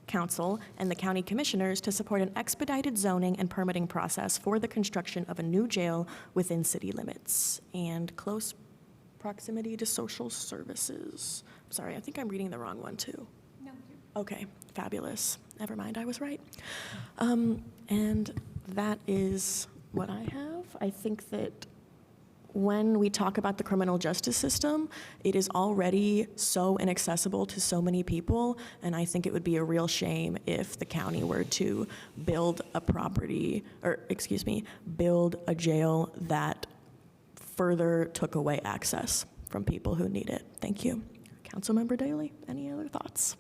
Council and the county commissioners to support an expedited zoning and permitting process for the construction of a new jail within city limits and close proximity to social services. Sorry, I think I'm reading the wrong one too. No. Okay, fabulous. Never mind, I was right. And that is what I have. I think that when we talk about the criminal justice system, it is already so inaccessible to so many people, and I think it would be a real shame if the county were to build a build a jail that further took away access from people who need it. Thank you. Councilmember Daly, any other thoughts?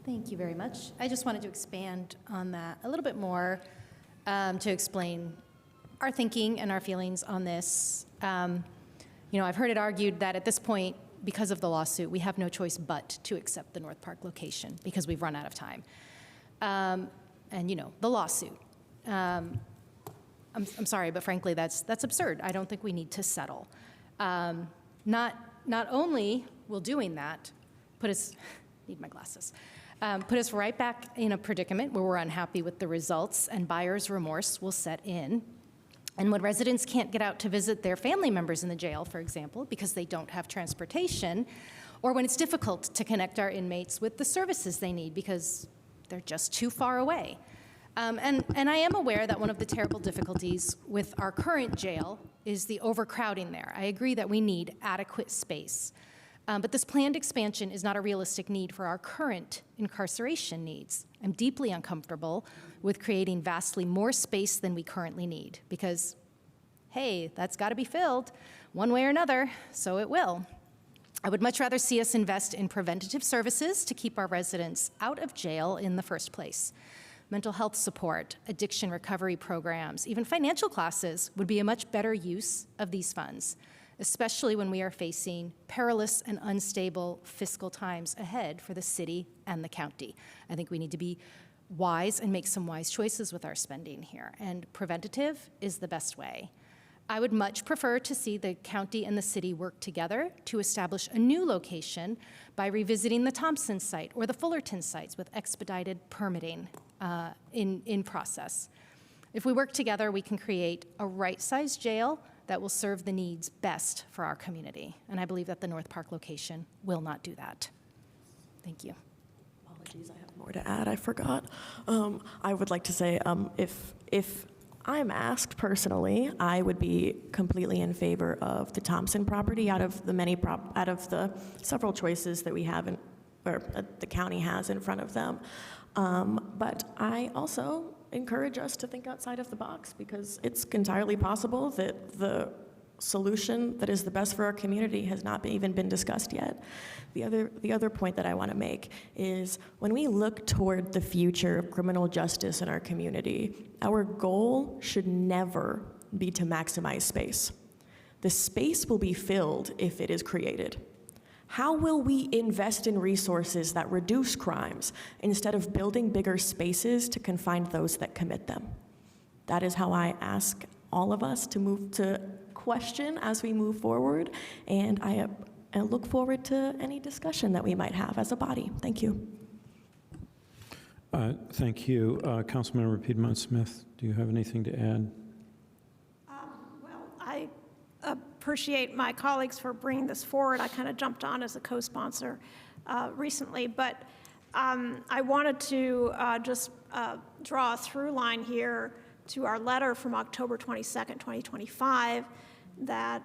Thank you very much. I just wanted to expand on that a little bit more to explain our thinking and our feelings on this. I've heard it argued that at this point, because of the lawsuit, we have no choice but to accept the North Park location because we've run out of time. The lawsuit. I'm sorry, but frankly, that's absurd. I don't think we need to settle. Not only will doing that put us right back in a predicament where we're unhappy with the results and buyer's remorse will set in. And when residents can't get out to visit their family members in the jail, for example, because they don't have transportation, or when it's difficult to connect our inmates with the services they need because they're just too far away. And I am aware that one of the terrible difficulties with our current jail is the overcrowding there. I agree that we need adequate space. But this planned expansion is not a realistic need for our current incarceration needs. I'm deeply uncomfortable with creating vastly more space than we currently need because, hey, that's got to be filled one way or another, so it will. I would much rather see us invest in preventative services to keep our residents out of jail in the first place. Mental health support, addiction recovery programs, even financial classes would be a much better use of these funds, especially when we are facing perilous and unstable fiscal times ahead for the city and the county. I think we need to be wise and make some wise choices with our spending here, and preventative is the best way. I would much prefer to see the county and the city work together to establish a new location by revisiting the Thompson site or the Fullerton sites with expedited permitting in process. If we work together, we can create a right-sized jail that will serve the needs best for our community. And I believe that the North Park location will not do that. Thank you. Apologies, I have more to add, I forgot. I would like to say, if I'm asked personally, I would be completely in favor of the Thompson property out of the several choices that we have or the county has in front of them. But I also encourage us to think outside of the box because it's entirely possible that the solution that is the best for our community has not even been discussed yet. The other point that I want to make is when we look toward the future of criminal justice in our community, our goal should never be to maximize space. The space will be filled if it is created. How will we invest in resources that reduce crimes instead of building bigger spaces to confine those that commit them? That is how I ask all of us to question as we move forward, and I look forward to any discussion that we might have as a body. Thank you. Thank you. Councilmember Piedmont-Smith, do you have anything to add? Well, I appreciate my colleagues for bringing this forward. I kind of jumped on as a co-sponsor recently, but I wanted to just draw a through line here to our letter from October 22nd, 2025, that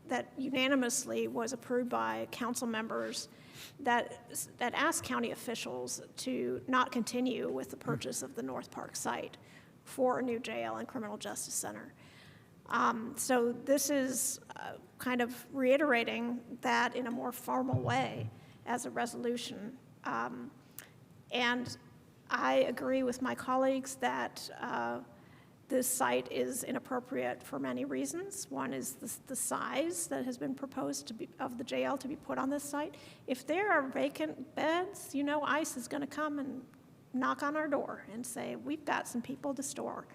that unanimously was approved by council members that asked county officials to not continue with the purchase of the North Park site for a new jail and criminal justice center. So this is kind of reiterating that in a more formal way as a resolution. And I agree with my colleagues that this site is inappropriate for many reasons. One is the size that has been proposed of the jail to be put on this site. If there are vacant beds, you know ICE is going to come and knock on our door and say, we've got some people to store.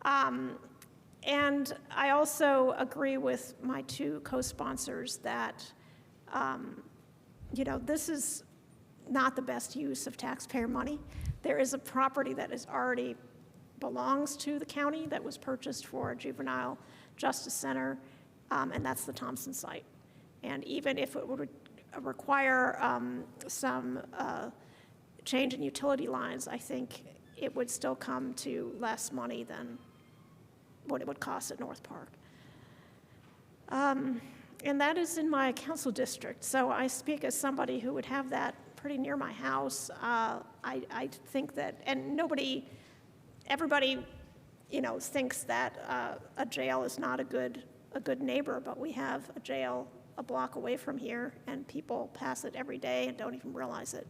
And I also agree with my two co-sponsors that, this is not the best use of taxpayer money. There is a property that is already belongs to the county that was purchased for a juvenile justice center, and that's the Thompson site. And even if it would require some change in utility lines, I think it would still come to less money than what it would cost at North Park. And that is in my council district, so I speak as somebody who would have that pretty near my house. I think that, and everybody, thinks that a jail is not a good neighbor, but we have a jail a block away from here, and people pass it every day and don't even realize it.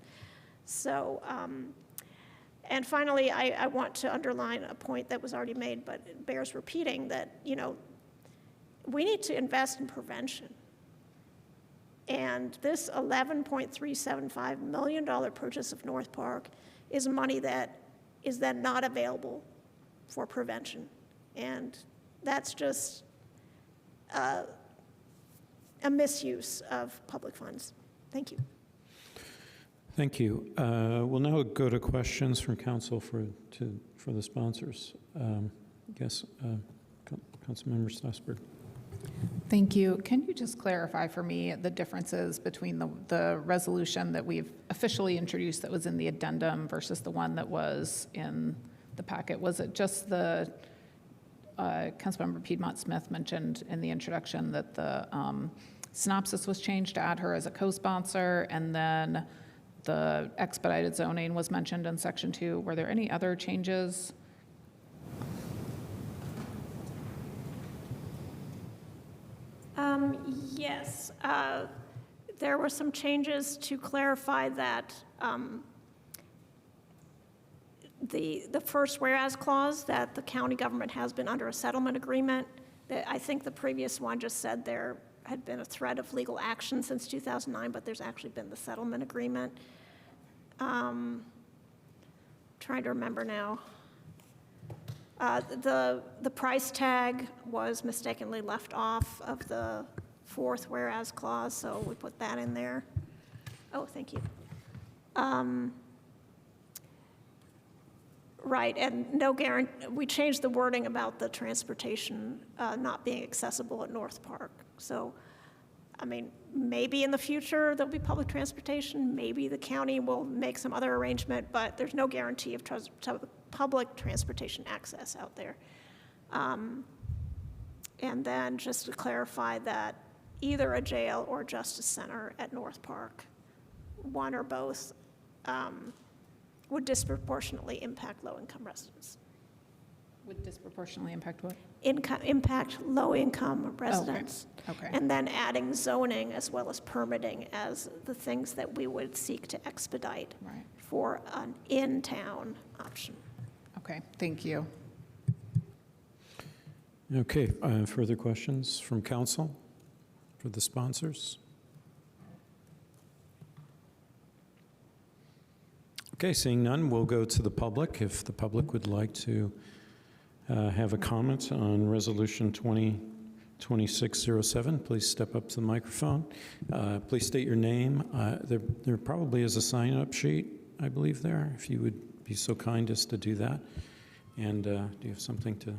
So, and finally, I want to underline a point that was already made, but it bears repeating that, we need to invest in prevention. And this $11.375 million purchase of North Park is money that is then not available for prevention. And that's just a misuse of public funds. Thank you. Thank you. We'll now go to questions from council for the sponsors. Councilmember Strasburg. Thank you. Can you just clarify for me the differences between the resolution that we've officially introduced that was in the addendum versus the one that was in the packet? Was it just the Councilmember Piedmont-Smith mentioned in the introduction that the Synopsis was changed to add her as a co-sponsor, and then the expedited zoning was mentioned in section 2. Were there any other changes? Yes. There were some changes to clarify that the first whereas clause, that the county government has been under a settlement agreement. I think the previous one just said there had been a threat of legal action since 2009, but there's actually been the settlement agreement. Trying to remember now. The price tag was mistakenly left off of the fourth whereas clause, so we put that in there. Oh, thank you. Right, and no guarantee. We changed the wording about the transportation not being accessible at North Park. So, I mean, maybe in the future there'll be public transportation. Maybe the county will make some other arrangement, but there's no guarantee of public transportation access out there. And then just to clarify that either a jail or justice center at North Park, one or both, would disproportionately impact low-income residents. Would disproportionately impact what? Impact low-income residents. Okay. And then adding zoning as well as permitting as the things that we would seek to expedite for an in-town option. Okay, thank you. Okay, further questions from council for the sponsors? Okay, seeing none, we'll go to the public. If the public would like to have a comment on Resolution 202607, please step up to the microphone. Please state your name. There probably is a sign-up sheet, I believe, there, if you would be so kind as to do that. And do you have something to?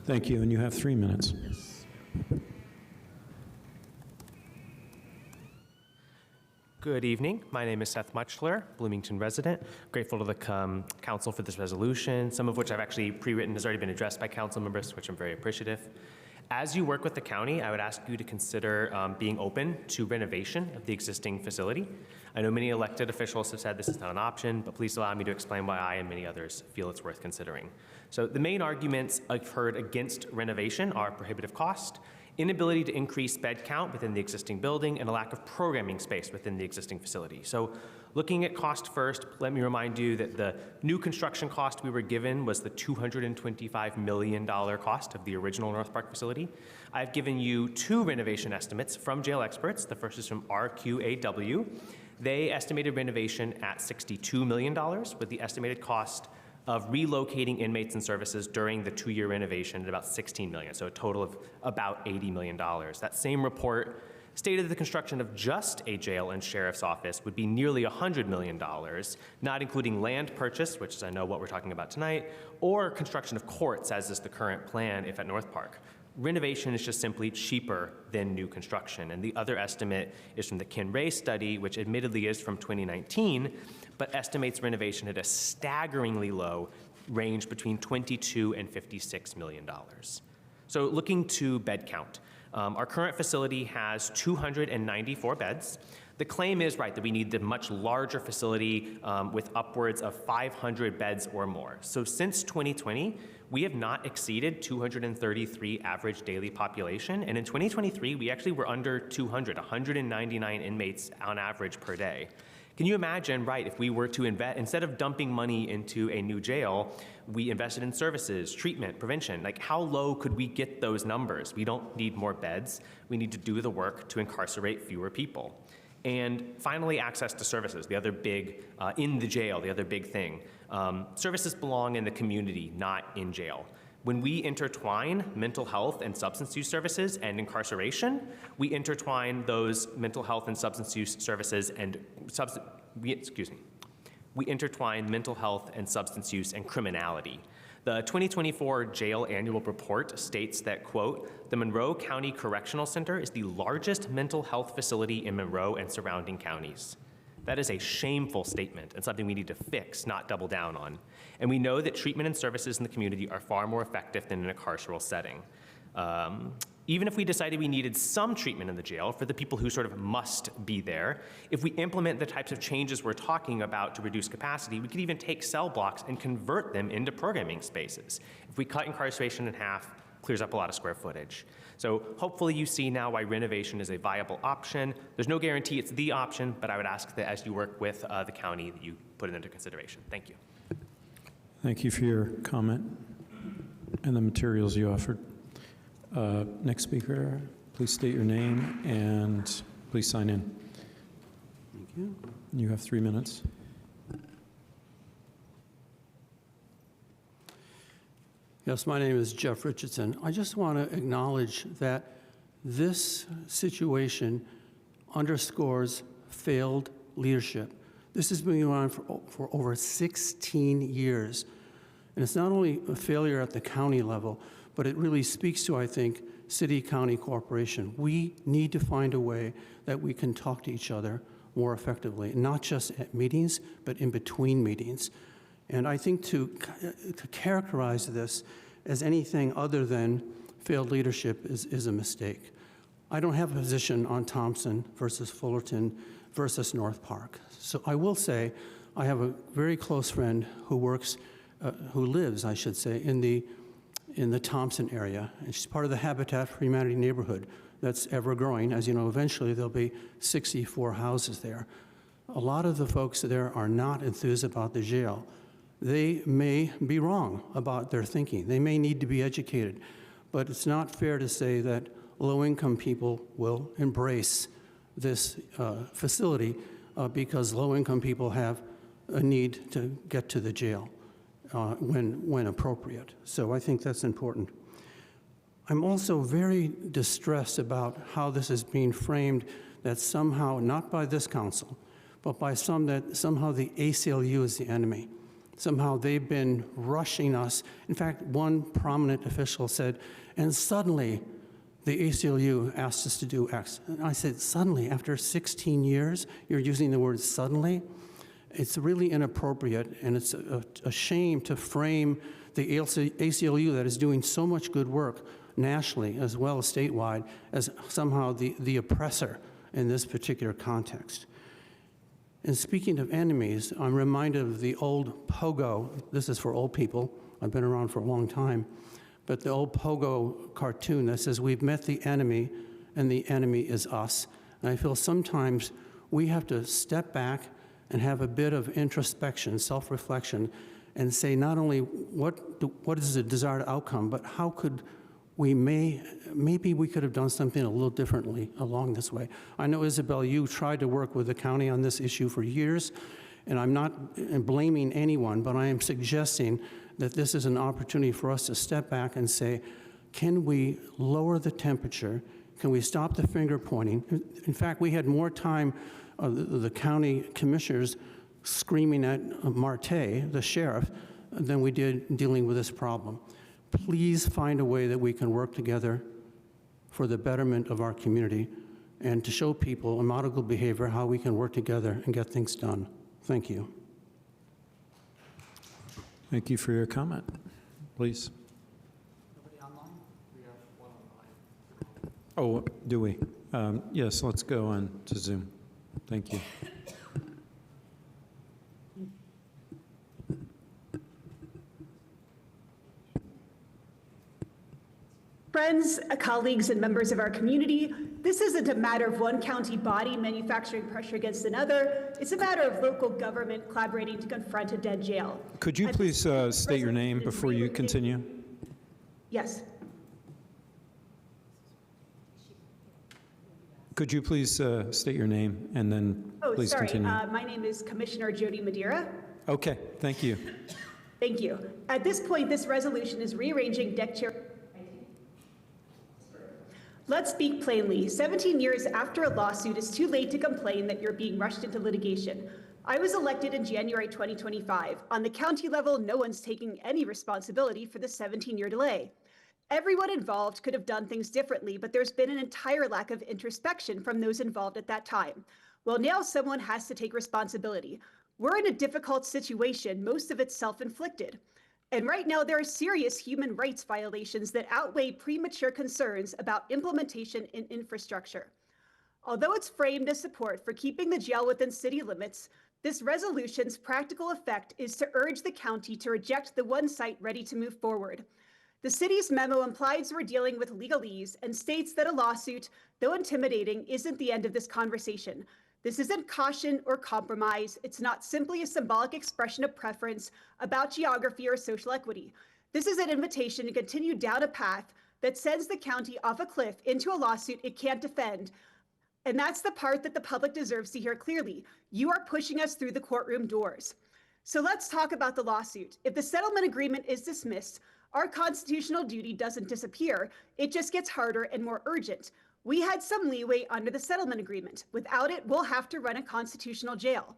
Thank you, and you have 3 minutes. Good evening. My name is Seth Muchler, Bloomington resident. Grateful to the council for this resolution, some of which I've actually pre-written has already been addressed by council members, which I'm very appreciative. As you work with the county, I would ask you to consider being open to renovation of the existing facility. I know many elected officials have said this is not an option, but please allow me to explain why I and many others feel it's worth considering. So the main arguments I've heard against renovation are prohibitive cost, inability to increase bed count within the existing building, and a lack of programming space within the existing facility. So looking at cost first, let me remind you that the new construction cost we were given was the $225 million cost of the original North Park facility. I've given you 2 renovation estimates from jail experts. The first is from RQAW. They estimated renovation at $62 million, with the estimated cost of relocating inmates and services during the 2-year renovation at about $16 million, so a total of about $80 million. That same report stated that the construction of just a jail and sheriff's office would be nearly $100 million, not including land purchase, which is I know what we're talking about tonight, or construction of courts, as is the current plan if at North Park. Renovation is just simply cheaper than new construction. And the other estimate is from the Ken Ray study, which admittedly is from 2019, but estimates renovation at a staggeringly low range between $22 and $56 million. So looking to bed count, our current facility has 294 beds. The claim is right that we need the much larger facility with upwards of 500 beds or more. So since 2020, we have not exceeded 233 average daily population. And in 2023, we actually were under 200, 199 inmates on average per day. Can you imagine, right, if we were to invest, instead of dumping money into a new jail, we invested in services, treatment, prevention? Like, how low could we get those numbers? We don't need more beds. We need to do the work to incarcerate fewer people. And finally, access to services, the other big, in the jail, the other big thing. Services belong in the community, not in jail. When we intertwine mental health and substance use services and incarceration, we intertwine those mental health and substance use services and we intertwine mental health and substance use and criminality. The 2024 jail annual report states that, quote, the Monroe County Correctional Center is the largest mental health facility in Monroe and surrounding counties. That is a shameful statement and something we need to fix, not double down on. And we know that treatment and services in the community are far more effective than in a carceral setting. Even if we decided we needed some treatment in the jail for the people who sort of must be there, if we implement the types of changes we're talking about to reduce capacity, we could even take cell blocks and convert them into programming spaces. If we cut incarceration in half, clears up a lot of square footage. So hopefully you see now why renovation is a viable option. There's no guarantee it's the option, but I would ask that as you work with the county that you put it into consideration. Thank you. Thank you for your comment and the materials you offered. Next speaker, please state your name and please sign in. Thank you. You have 3 minutes. Yes, my name is Jeff Richardson. I just want to acknowledge that this situation underscores failed leadership. This has been going on for over 16 years. And it's not only a failure at the county level, but it really speaks to, I think, city-county cooperation. We need to find a way that we can talk to each other more effectively, not just at meetings, but in between meetings. And I think to characterize this as anything other than failed leadership is a mistake. I don't have a position on Thompson versus Fullerton versus North Park. So I will say I have a very close friend who lives, I should say, in the Thompson area. And she's part of the Habitat for Humanity neighborhood that's ever growing. As you know, eventually there'll be 64 houses there. A lot of the folks there are not enthused about the jail. They may be wrong about their thinking. They may need to be educated. But it's not fair to say that low-income people will embrace this facility because low-income people have a need to get to the jail when appropriate. So I think that's important. I'm also very distressed about how this is being framed, that somehow, not by this council, but by some, that somehow the ACLU is the enemy. Somehow they've been rushing us. In fact, one prominent official said, and suddenly the ACLU asked us to do X. And I said, suddenly, after 16 years, you're using the word suddenly? It's really inappropriate, and it's a shame to frame the ACLU that is doing so much good work nationally as well as statewide as somehow the oppressor in this particular context. And speaking of enemies, I'm reminded of the old pogo. This is for old people. I've been around for a long time. But the old pogo cartoon that says, we've met the enemy, and the enemy is us. And I feel sometimes we have to step back and have a bit of introspection, self-reflection, and say not only what is the desired outcome, but how could maybe we could have done something a little differently along this way. I know, Isabel, you tried to work with the county on this issue for years, and I'm not blaming anyone, but I am suggesting that this is an opportunity for us to step back and say, can we lower the temperature? Can we stop the finger pointing? In fact, we had more time, the county commissioners screaming at Marte, the sheriff, than we did dealing with this problem. Please find a way that we can work together for the betterment of our community and to show people in model good behavior how we can work together and get things done. Thank you. Thank you for your comment. Please. Nobody online? We have one Oh, online. do we? Yes, let's go on to Zoom. Thank you. Friends, colleagues, and members of our community, this isn't a matter of one county body manufacturing pressure against another. It's a matter of local government collaborating to confront a dead jail. Could you please state your name before you continue? Yes. Could you please state your name and then please continue? My name is Commissioner Jody Madeira. Okay, thank you. Thank you. At this point, this resolution is rearranging deck chair. Let's speak plainly. 17 years after a lawsuit, it's too late to complain that you're being rushed into litigation. I was elected in January 2025. On the county level, no one's taking any responsibility for the 17-year delay. Everyone involved could have done things differently, but there's been an entire lack of introspection from those involved at that time. Well, now someone has to take responsibility. We're in a difficult situation, most of it self-inflicted. And right now, there are serious human rights violations that outweigh premature concerns about implementation in infrastructure. Although it's framed as support for keeping the jail within city limits, this resolution's practical effect is to urge the county to reject the one site ready to move forward. The city's memo implies we're dealing with legalese and states that a lawsuit, though intimidating, isn't the end of this conversation. This isn't caution or compromise. It's not simply a symbolic expression of preference about geography or social equity. This is an invitation to continue down a path that sends the county off a cliff into a lawsuit it can't defend. And that's the part that the public deserves to hear clearly. You are pushing us through the courtroom doors. So let's talk about the lawsuit. If the settlement agreement is dismissed, our constitutional duty doesn't disappear. It just gets harder and more urgent. We had some leeway under the settlement agreement. Without it, we'll have to run a constitutional jail.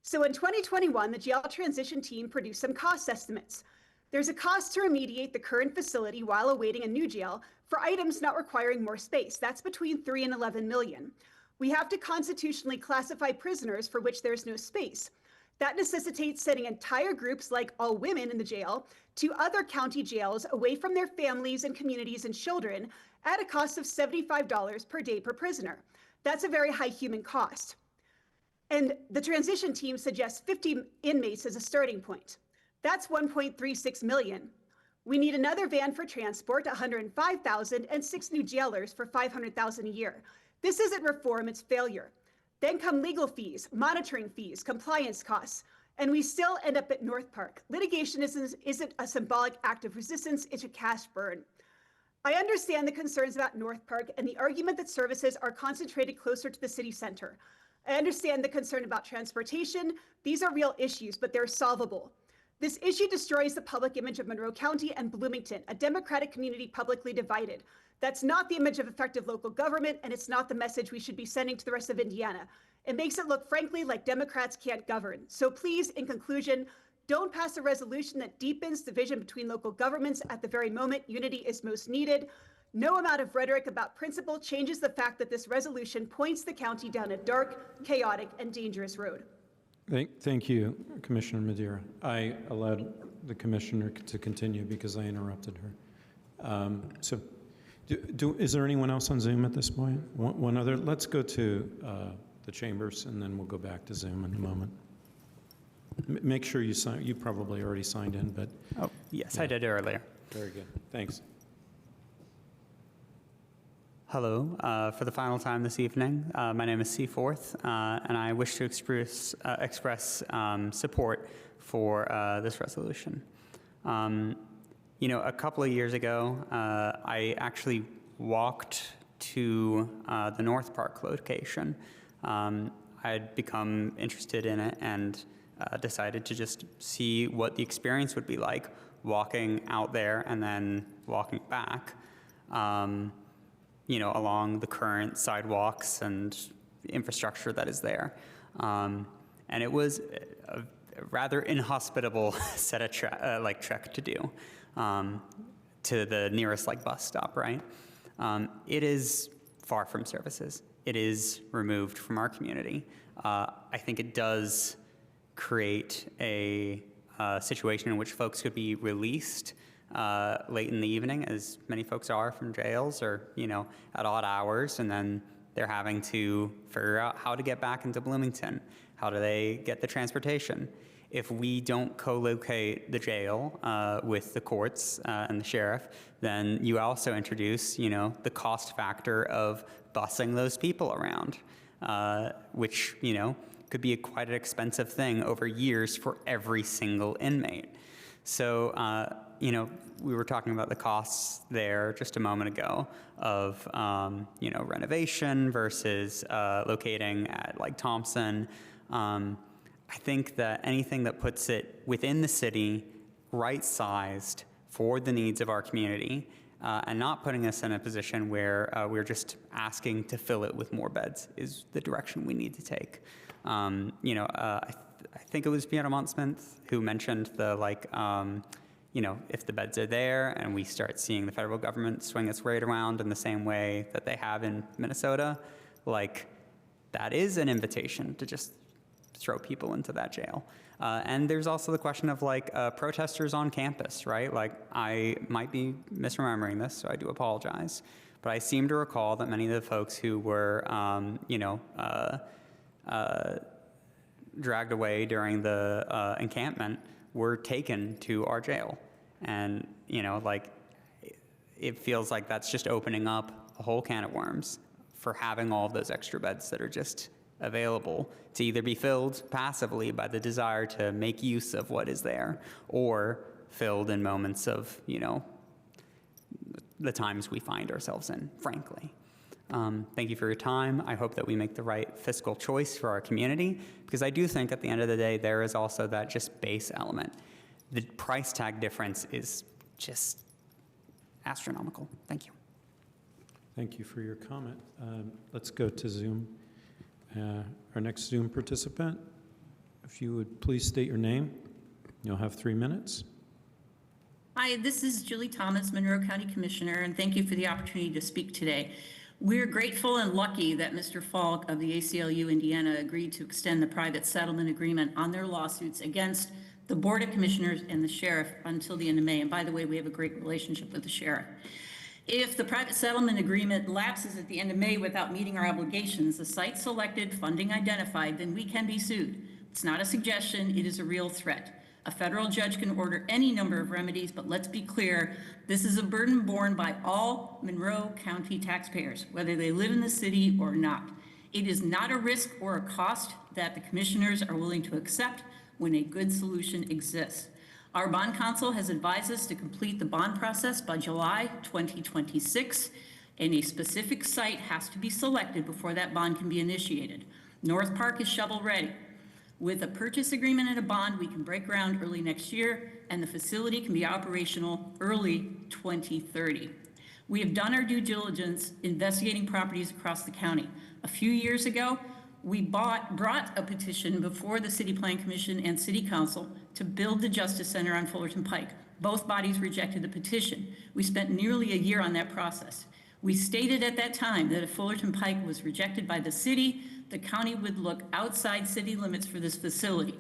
So in 2021, the jail transition team produced some cost estimates. There's a cost to remediate the current facility while awaiting a new jail for items not requiring more space. That's between 3 and 11 million. We have to constitutionally classify prisoners for which there's no space. That necessitates sending entire groups like all women in the jail to other county jails away from their families and communities and children at a cost of $75 per day per prisoner. That's a very high human cost. And the transition team suggests 50 inmates as a starting point. That's 1.36 million. We need another van for transport, 105,000, and 6 new jailers for 500,000 a year. This isn't reform, it's failure. Then come legal fees, monitoring fees, compliance costs, and we still end up at North Park. Litigation isn't a symbolic act of resistance, it's a cash burn. I understand the concerns about North Park and the argument that services are concentrated closer to the city center. I understand the concern about transportation. These are real issues, but they're solvable. This issue destroys the public image of Monroe County and Bloomington, a democratic community publicly divided. That's not the image of effective local government, and it's not the message we should be sending to the rest of Indiana. It makes it look, frankly, like Democrats can't govern. So please, in conclusion, don't pass a resolution that deepens division between local governments at the very moment unity is most needed. No amount of rhetoric about principle changes the fact that this resolution points the county down a dark, chaotic, and dangerous road. Thank you, Commissioner Madeira. I allowed the commissioner to continue because I interrupted her. Is there anyone else on Zoom at this point? One other. Let's go to the chambers, and then we'll go back to Zoom in a moment. Make sure you sign. You probably already signed in, but Yes, yeah. I did earlier. Very good. Thanks. Hello. For the final time this evening, my name is Seaforth, and I wish to express support for this resolution. You know, a couple of years ago, I actually walked to the North Park location. I'd become interested in it and decided to just see what the experience would be like walking out there and then walking back. You know, along the current sidewalks and infrastructure that is there. And it was a rather inhospitable set of trek to do to the nearest bus stop, right? It is far from services. It is removed from our community. I think it does create a situation in which folks could be released late in the evening, as many folks are from jails, or at odd hours, and then they're having to figure out how to get back into Bloomington. How do they get the transportation? If we don't co-locate the jail with the courts and the sheriff, then you also introduce, the cost factor of busing those people around, which, could be quite an expensive thing over years for every single inmate. So, we were talking about the costs there just a moment ago of, renovation versus locating at Thompson. I think that anything that puts it within the city, right-sized for the needs of our community, and not putting us in a position where we're just asking to fill it with more beds is the direction we need to take. I think it was Piano Montsmith who mentioned the if the beds are there and we start seeing the federal government swing its weight around in the same way that they have in Minnesota, that is an invitation to just throw people into that jail. And there's also the question of like protesters on campus, right? Like I might be misremembering this, so I do apologize. But I seem to recall that many of the folks who were, dragged away during the encampment were taken to our jail. And, it feels like that's just opening up a whole can of worms for having all of those extra beds that are just available to either be filled passively by the desire to make use of what is there, or filled in moments of, the times we find ourselves in, frankly. Thank you for your time. I hope that we make the right fiscal choice for our community, because I do think at the end of the day, there is also that just base element. The price tag difference is just astronomical. Thank you. Thank you for your comment. Let's go to Zoom. Our next Zoom participant, if you would please state your name. You'll have 3 minutes. Hi, this is Julie Thomas, Monroe County Commissioner, and thank you for the opportunity to speak today. We're grateful and lucky that Mr. Falk of the ACLU Indiana agreed to extend the private settlement agreement on their lawsuits against the Board of Commissioners and the Sheriff until the end of May. And by the way, we have a great relationship with the Sheriff. If the private settlement agreement lapses at the end of May without meeting our obligations, the site selected, funding identified, then we can be sued. It's not a suggestion, it is a real threat. A federal judge can order any number of remedies, but let's be clear, this is a burden borne by all Monroe County taxpayers, whether they live in the city or not. It is not a risk or a cost that the commissioners are willing to accept when a good solution exists. Our bond counsel has advised us to complete the bond process by July 2026, and a specific site has to be selected before that bond can be initiated. North Park is shovel ready. With a purchase agreement and a bond, we can break ground early next year, and the facility can be operational early 2030. We have done our due diligence investigating properties across the county. A few years ago, we brought a petition before the City Plan Commission and City Council to build the Justice Center on Fullerton Pike. Both bodies rejected the petition. We spent nearly a year on that process. We stated at that time that if Fullerton Pike was rejected by the city, the county would look outside city limits for this facility.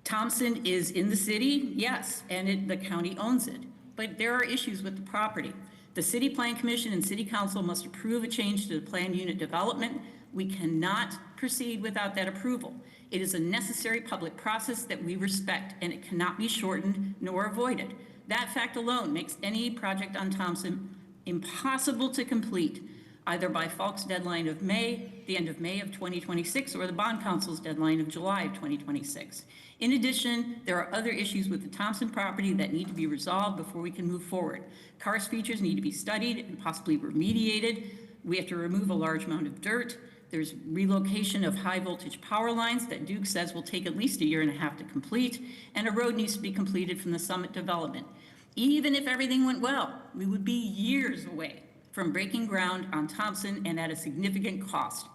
Thompson is in the city, yes, and the county owns it, but there are issues with the property. The City Plan Commission and City Council must approve a change to the planned unit development. We cannot proceed without that approval. It is a necessary public process that we respect, and it cannot be shortened nor avoided. That fact alone makes any project on Thompson impossible to complete, either by Falk's deadline of May, the end of May of 2026, or the Bond Council's deadline of July of 2026. In addition, there are other issues with the Thompson property that need to be resolved before we can move forward. Karst features need to be studied and possibly remediated. We have to remove a large amount of dirt. There's relocation of high voltage power lines that Duke says will take at least 1.5 years to complete, and a road needs to be completed from the Summit development. Even if everything went well, we would be years away from breaking ground on Thompson, and at a significant cost.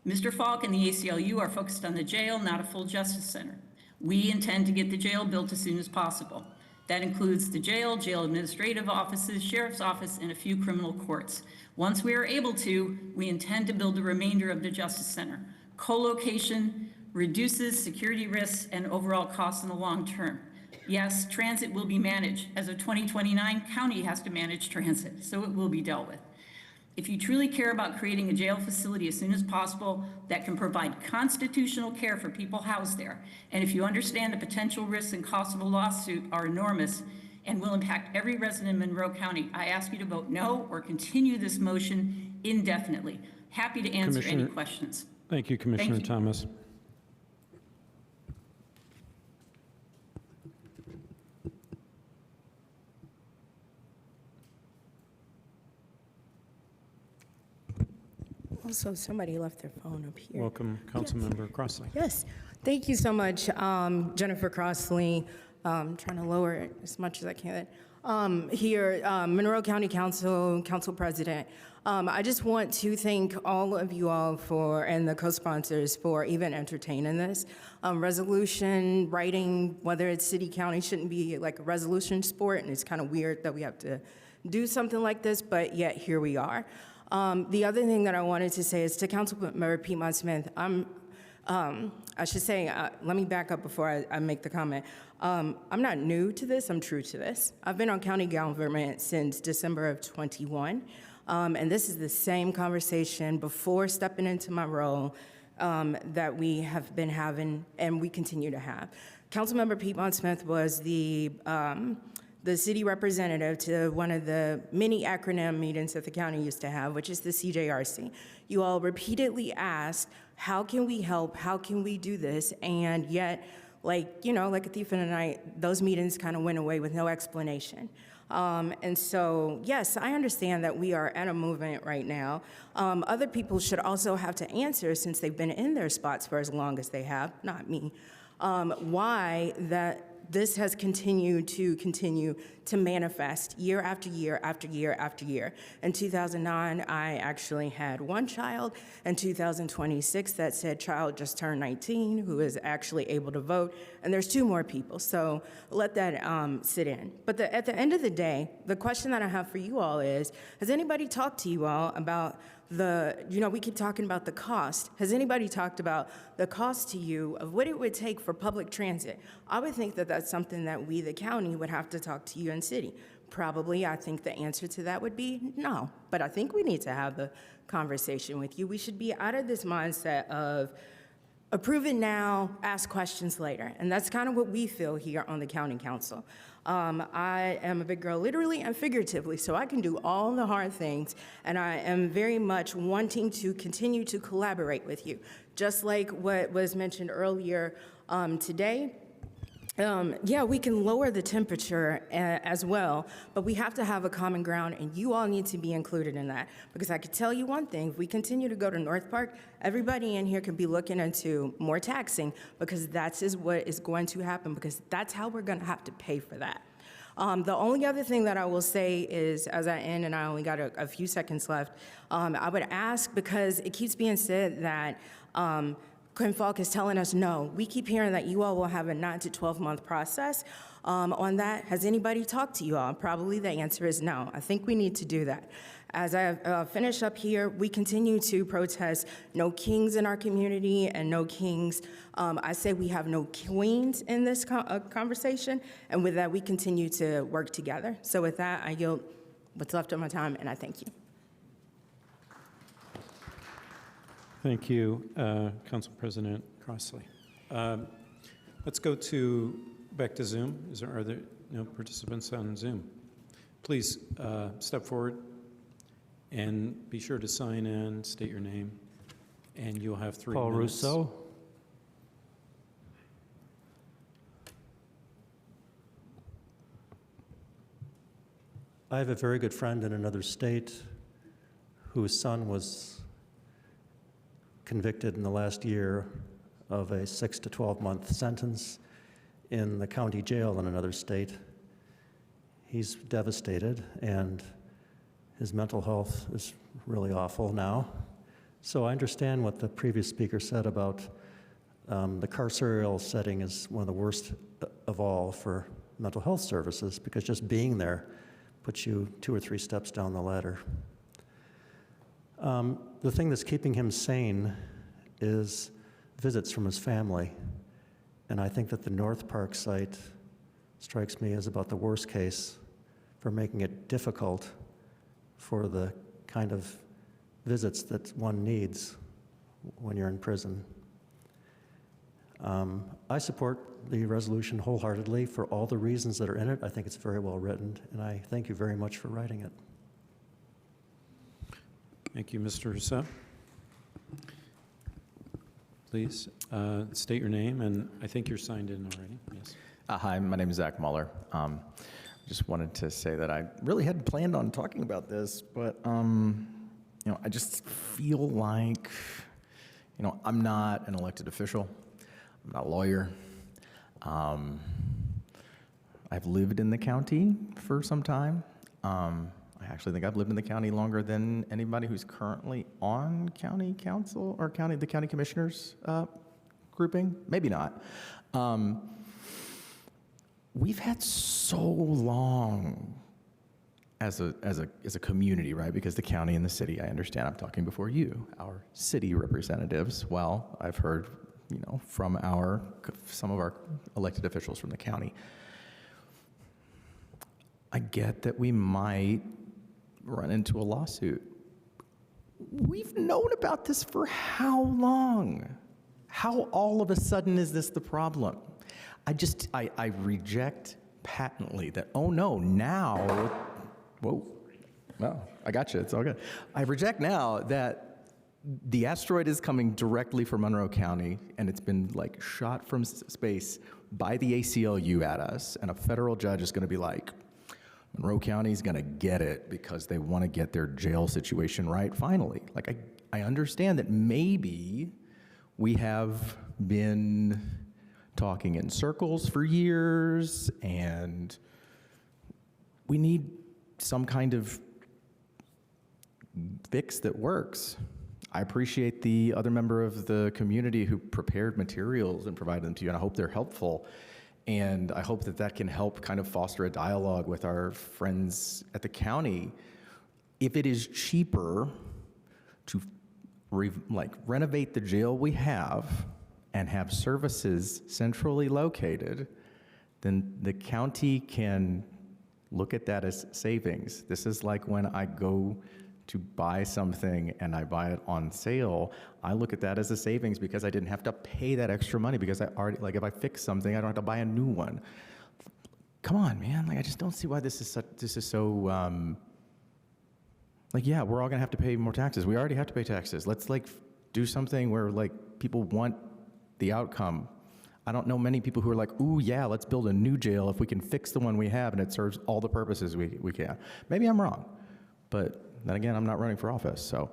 Mr. Falk and the ACLU are focused on the jail, not a full justice center. We intend to get the jail built as soon as possible. That includes the jail, jail administrative offices, sheriff's office, and a few criminal courts. Once we are able to, we intend to build the remainder of the Justice Center. Co-location reduces security risks and overall costs in the long term. Yes, transit will be managed. As of 2029, county has to manage transit, so it will be dealt with. If you truly care about creating a jail facility as soon as possible that can provide constitutional care for people housed there, and if you understand the potential risks and costs of a lawsuit are enormous and will impact every resident in Monroe County, I ask you to vote no or continue this motion indefinitely. Happy to answer any questions. Thank you, Commissioner Thank you. Thomas. Also, somebody left their phone up here. Welcome, Councilmember Crossley. Yes, thank you so much, Jennifer Crossley. Trying to lower it as much as I can. Here, Monroe County Council President. I just want to thank all of you all and the co-sponsors for even entertaining this. Resolution writing, whether it's city, county, shouldn't be like a resolution sport, and it's kind of weird that we have to do something like this, but yet here we are. The other thing that I wanted to say is to Councilmember Piedmont Smith, I should say, let me back up before I make the comment. I'm not new to this, I'm true to this. I've been on county government since December of 21, and this is the same conversation before stepping into my role that we have been having and we continue to have. Councilmember Piedmont Smith was the city representative to one of the many acronym meetings that the county used to have, which is the CJRC. You all repeatedly asked, how can we help? How can we do this? And yet, like a thief in the night, those meetings kind of went away with no explanation. And so, yes, I understand that we are at a movement right now. Other people should also have to answer, since they've been in their spots for as long as they have, not me, why that this has continued to manifest year after year after year after year. In 2009, I actually had one child. In 2026, that said child just turned 19, who is actually able to vote. And there's 2 more people, so let that sit in. But at the end of the day, the question that I have for you all is, has anybody talked to you all about we keep talking about the cost. Has anybody talked about the cost to you of what it would take for public transit? I would think that that's something that we, the county, would have to talk to you in city. Probably, I think the answer to that would be no. But I think we need to have the conversation with you. We should be out of this mindset of approve it now, ask questions later. And that's kind of what we feel here on the county council. I am a big girl, literally and figuratively, so I can do all the hard things, and I am very much wanting to continue to collaborate with you. Just like what was mentioned earlier today, we can lower the temperature as well, but we have to have a common ground, and you all need to be included in that. Because I could tell you one thing, if we continue to go to North Park, everybody in here could be looking into more taxing, because that is what is going to happen, because that's how we're going to have to pay for that. The only other thing that I will say is, as I end, and I only got a few seconds left, I would ask, because it keeps being said that Quinn Falk is telling us no. We keep hearing that you all will have a 9 to 12-month process on that. Has anybody talked to you all? Probably the answer is no. I think we need to do that. As I finish up here, we continue to protest no kings in our community and no kings. I say we have no queens in this conversation, and with that, we continue to work together. So with that, I yield what's left of my time, and I thank you. Thank you, Council President Crossley. Let's go back to Zoom. Are there no participants on Zoom? Please step forward and be sure to sign in, state your name, and you'll have 3 Paul minutes. Russo. I have a very good friend in another state whose son was convicted in the last year of a 6 to 12-month sentence in the county jail in another state. He's devastated, and his mental health is really awful now. So I understand what the previous speaker said about the carceral setting is one of the worst of all for mental health services, because just being there puts you 2 or 3 steps down the ladder. The thing that's keeping him sane is visits from his family. And I think that the North Park site strikes me as about the worst case for making it difficult for the kind of visits that one needs when you're in prison. I support the resolution wholeheartedly for all the reasons that are in it. I think it's very well written, and I thank you very much for writing it. Thank you, Mr. Rousseau. Please state your name, and I think you're signed in already. Yes. Hi, my name is Zach Muller. Just wanted to say that I really hadn't planned on talking about this, but I just feel like, I'm not an elected official. I'm not a lawyer. I've lived in the county for some time. I actually think I've lived in the county longer than anybody who's currently on county council or the county commissioners grouping. Maybe not. We've had so long as a community, right? Because the county and the city, I understand, I'm talking before you, our city representatives. Well, I've heard, from some of our elected officials from the county. I get that we might run into a lawsuit. We've known about this for how long? How all of a sudden is this the problem? I reject patently that, oh no, now, whoa, well, I got you, it's all good. I reject now that the asteroid is coming directly from Monroe County, and it's been like shot from space by the ACLU at us, and a federal judge is gonna be like, Monroe County's gonna get it because they wanna get their jail situation right finally. Like, I understand that maybe we have been talking in circles for years, and we need some kind of fix that works. I appreciate the other member of the community who prepared materials and provided them to you, and I hope they're helpful. And I hope that that can help kind of foster a dialogue with our friends at the county. If it is cheaper to renovate the jail we have and have services centrally located, then the county can look at that as savings. This is like when I go to buy something and I buy it on sale, I look at that as a savings because I didn't have to pay that extra money because I already, if I fix something, I don't have to buy a new one. Come on, man, I just don't see why this is so, yeah, we're all gonna have to pay more taxes. We already have to pay taxes. Let's do something where people want the outcome. I don't know many people who are like, ooh, yeah, let's build a new jail if we can fix the one we have and it serves all the purposes we can. Maybe I'm wrong, but then again, I'm not running for office, so.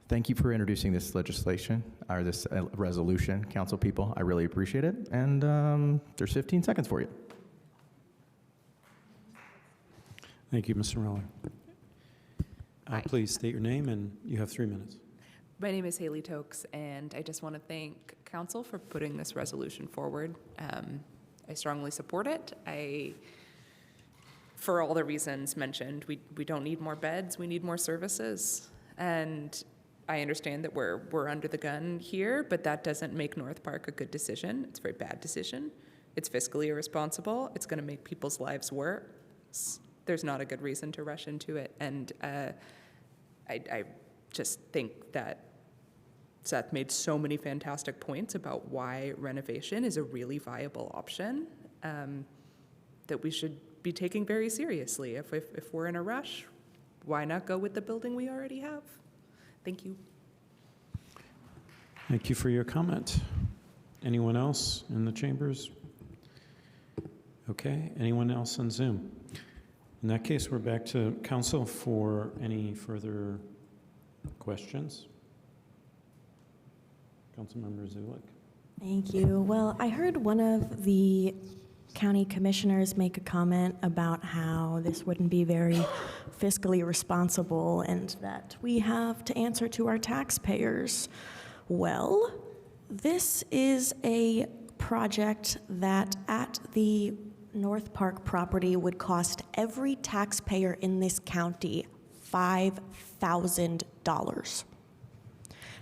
Thank you for introducing this legislation, or this resolution, council people. I really appreciate it, and there's 15 seconds for you. Thank you, Mr. Miller. Please state your name, and you have 3 minutes. My name is Haley Tokes, and I just want to thank council for putting this resolution forward. I strongly support it. For all the reasons mentioned, we don't need more beds, we need more services. And I understand that we're under the gun here, but that doesn't make North Park a good decision. It's a very bad decision. It's fiscally irresponsible. It's going to make people's lives worse. There's not a good reason to rush into it. And I just think that Seth made so many fantastic points about why renovation is a really viable option that we should be taking very seriously. If we're in a rush, why not go with the building we already have? Thank you. Thank you for your comment. Anyone else in the chambers? Okay, anyone else on Zoom? In that case, we're back to council for any further questions. Councilmember Zulik. Thank you. Well, I heard one of the county commissioners make a comment about how this wouldn't be very fiscally responsible and that we have to answer to our taxpayers. Well, this is a project that at the North Park property would cost every taxpayer in this county $5,000.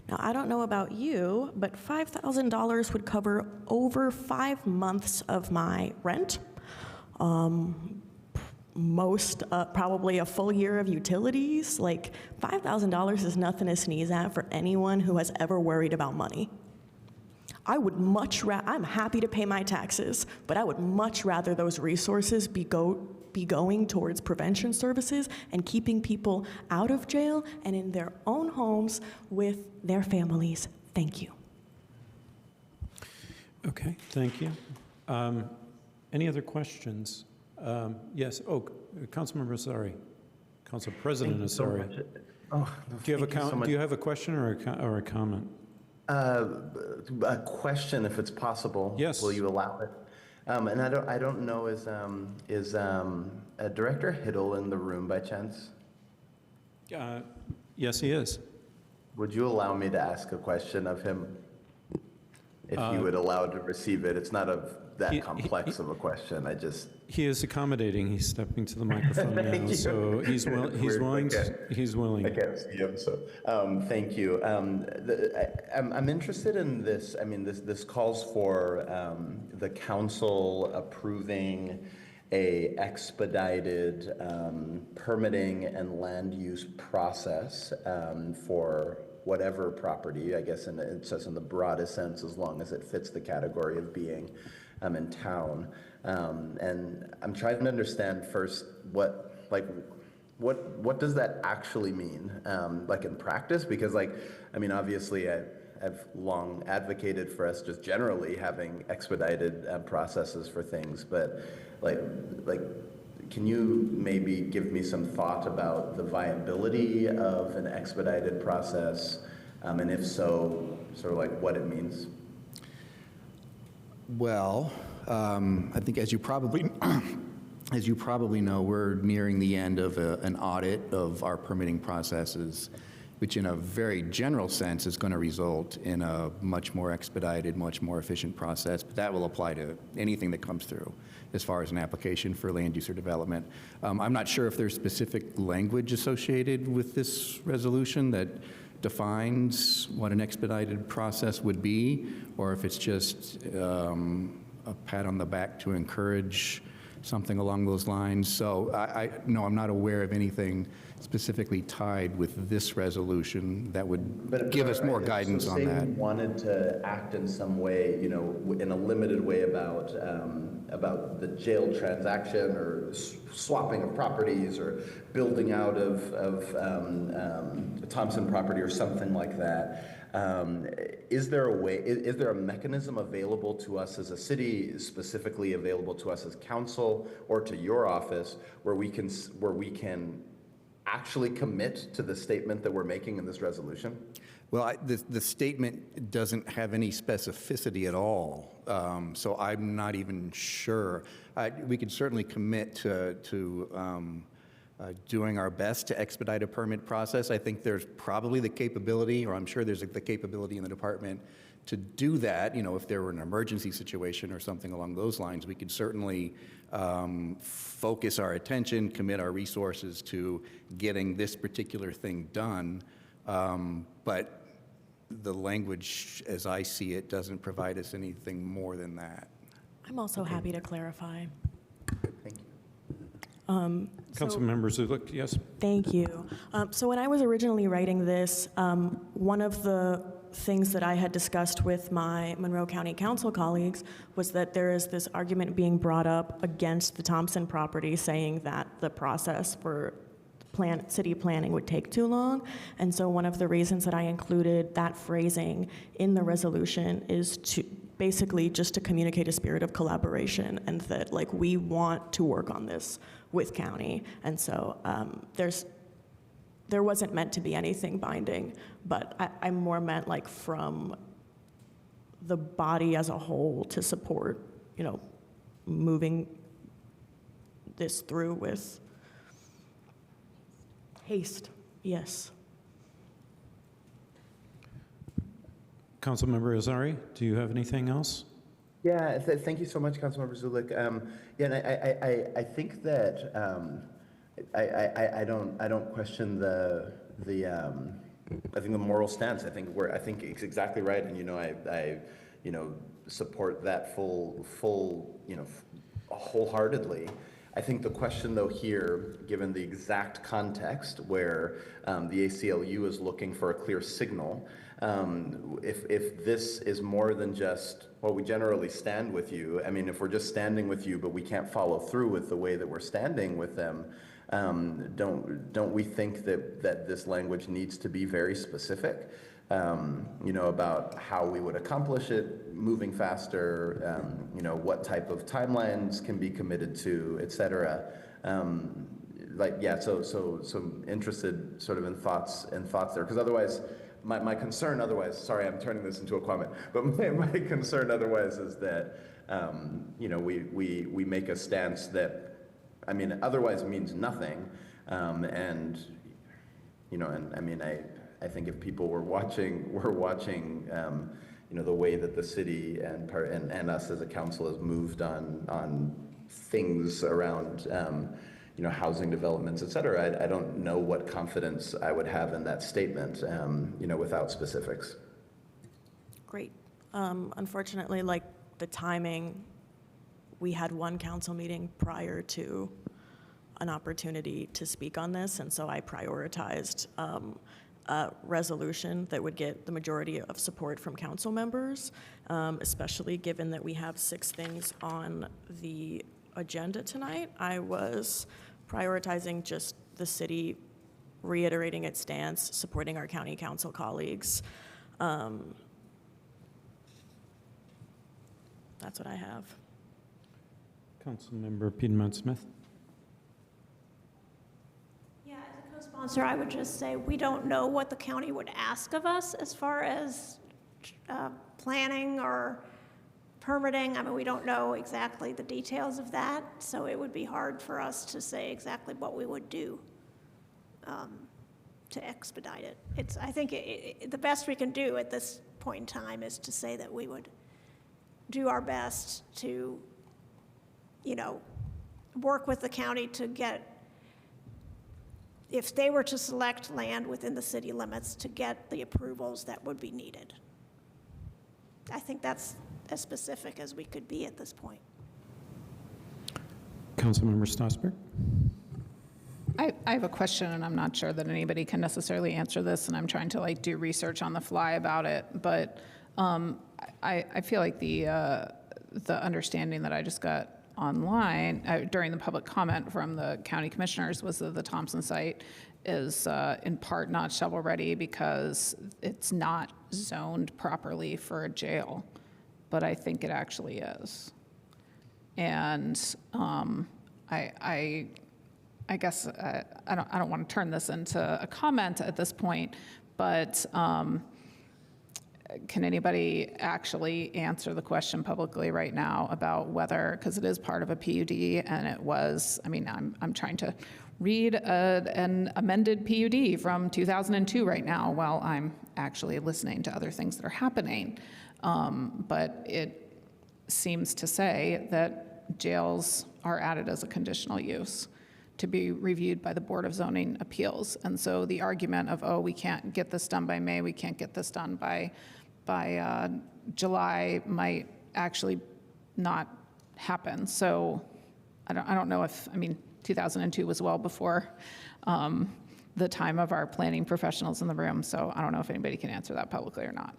Now, I don't know about you, but $5,000 would cover over 5 months of my rent, probably a full year of utilities. $5,000 is nothing to sneeze at for anyone who has ever worried about money. I'm happy to pay my taxes, but I would much rather those resources be going towards prevention services and keeping people out of jail and in their own homes with their families. Thank you. Okay, thank you. Any other questions? Yes, Councilmember Asari. Council President Asari. Do you have a question or a comment? A question, if it's possible. Yes. Will you allow it? And I don't know, is Director Hiddle in the room by chance? Yes, he is. Would you allow me to ask a question of him? If you would allow to receive it. It's not of that complex of a question. He is accommodating. He's stepping to the microphone now, so he's willing. I can't see him, so thank you. I'm interested in this. I mean, this calls for the council approving a expedited permitting and land use process for whatever property, I guess, and it says in the broadest sense, as long as it fits the category of being in town. And I'm trying to understand first what does that actually mean, like in practice? Because obviously I've long advocated for us just generally having expedited processes for things, but can you maybe give me some thought about the viability of an expedited process, and if so, sort of what it means? Well, I think as you probably know, we're nearing the end of an audit of our permitting processes, which in a very general sense is going to result in a much more expedited, much more efficient process. But that will apply to anything that comes through as far as an application for land use or development. I'm not sure if there's specific language associated with this resolution that defines what an expedited process would be, or if it's just a pat on the back to encourage something along those lines. So no, I'm not aware of anything specifically tied with this resolution that would give us more guidance on that. Say we wanted to act in some way, in a limited way about the jail transaction or swapping of properties or building out of Thompson property or something like that. Is there a way, is there a mechanism available to us as a city, specifically available to us as council or to your office, where we can actually commit to the statement that we're making in this resolution? Well, the statement doesn't have any specificity at all, so I'm not even sure. We could certainly commit to doing our best to expedite a permit process. I think there's probably the capability, or I'm sure there's the capability in the department to do that. If there were an emergency situation or something along those lines, we could certainly focus our attention, commit our resources to getting this particular thing done. But the language, as I see it, doesn't provide us anything more than that. I'm also happy to clarify. Thank you. Council members who look, yes. Thank you. So when I was originally writing this, one of the things that I had discussed with my Monroe County Council colleagues was that there is this argument being brought up against the Thompson property, saying that the process for city planning would take too long. And so one of the reasons that I included that phrasing in the resolution is to basically just to communicate a spirit of collaboration, and that we want to work on this with county. And so there wasn't meant to be anything binding, but I more meant from the body as a whole to support, moving this through with haste. Yes. Councilmember Azari, do you have anything else? Yeah, thank you so much, Councilmember Zulik. And I think that I don't question the I think the moral stance. I think it's exactly right, and I support that wholeheartedly. I think the question, though, here, given the exact context where the ACLU is looking for a clear signal, if this is more than just, well, we generally stand with you. I mean, if we're just standing with you, but we can't follow through with the way that we're standing with them, don't we think that this language needs to be very specific? About how we would accomplish it, moving faster, what type of timelines can be committed to, et cetera. So interested sort of in thoughts there, because otherwise, my concern otherwise, sorry, I'm turning this into a comment, but my concern otherwise is that, we make a stance that, otherwise means nothing, I think if people were watching, the way that the city and us as a council has moved on things around, housing developments, et cetera. I don't know what confidence I would have in that statement, without specifics. Great. Unfortunately, like the timing, we had one council meeting prior to an opportunity to speak on this, and so I prioritized a resolution that would get the majority of support from council members, especially given that we have 6 things on the agenda tonight. I was prioritizing just the city reiterating its stance, supporting our county council colleagues. That's what I have. Councilmember Piedmont Smith. Yeah, as a co-sponsor, I would just say we don't know what the county would ask of us as far as planning or permitting. I mean, we don't know exactly the details of that, so it would be hard for us to say exactly what we would do to expedite it. I think the best we can do at this point in time is to say that we would do our best to, work with the county to get, if they were to select land within the city limits, to get the approvals that would be needed. I think that's as specific as we could be at this point. Councilmember Strasburg. I have a question, and I'm not sure that anybody can necessarily answer this, and I'm trying to do research on the fly about it. But I feel like the understanding that I just got online during the public comment from the county commissioners was that the Thompson site is in part not shovel-ready because it's not zoned properly for a jail, but I think it actually is. And I guess I don't want to turn this into a comment at this point, but can anybody actually answer the question publicly right now about whether, because it is part of a PUD and it was, I'm trying to read an amended PUD from 2002 right now while I'm actually listening to other things that are happening. But it seems to say that jails are added as a conditional use to be reviewed by the Board of Zoning Appeals. And so the argument of, oh, we can't get this done by May, we can't get this done by July might actually not happen. So I don't know if, 2002 was well before the time of our planning professionals in the room, so I don't know if anybody can answer that publicly or not.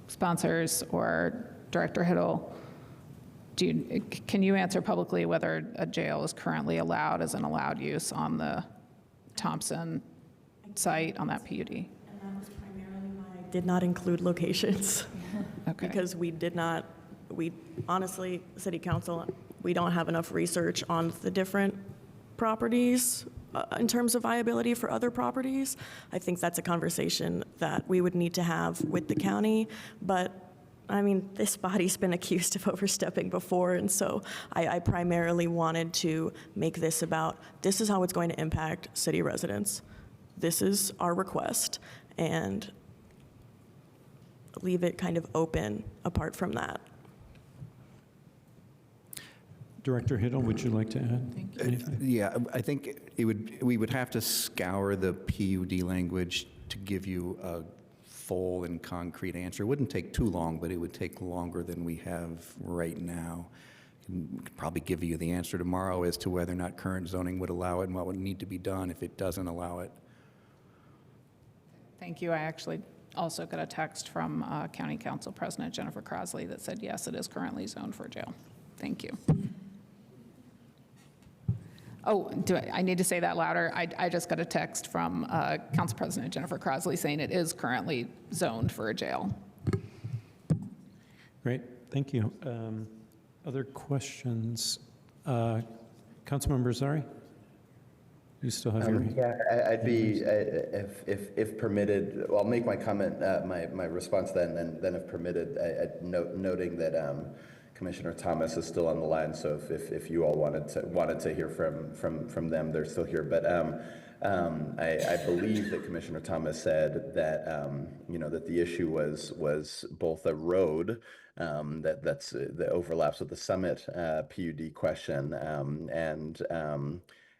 Sponsors or Director Hiddle, can you answer publicly whether a jail is currently allowed as an allowed use on the Thompson site on that PUD? And that was primarily why I did not include locations. Okay. Because we honestly, City Council, we don't have enough research on the different properties in terms of viability for other properties. I think that's a conversation that we would need to have with the county, but this body's been accused of overstepping before, and so I primarily wanted to make this about, this is how it's going to impact city residents. This is our request, and leave it kind of open apart from that. Director Hiddle, would you like to add anything? Yeah, I think we would have to scour the PUD language to give you a full and concrete answer. It wouldn't take too long, but it would take longer than we have right now. We could probably give you the answer tomorrow as to whether or not current zoning would allow it and what would need to be done if it doesn't allow it. Thank you. I actually also got a text from County Council President Jennifer Crosley that said, yes, it is currently zoned for jail. Thank you. Oh, I need to say that louder? I just got a text from Council President Jennifer Crosley saying it is currently zoned for a jail. Great, thank you. Other questions? Councilmember Zari? You still have your hand? Yeah, I'd be, if permitted, I'll make my comment, my response then if permitted, noting that Commissioner Thomas is still on the line, so if you all wanted to hear from them, they're still here. But I believe that Commissioner Thomas said that, that the issue was both a road that overlaps with the Summit PUD question,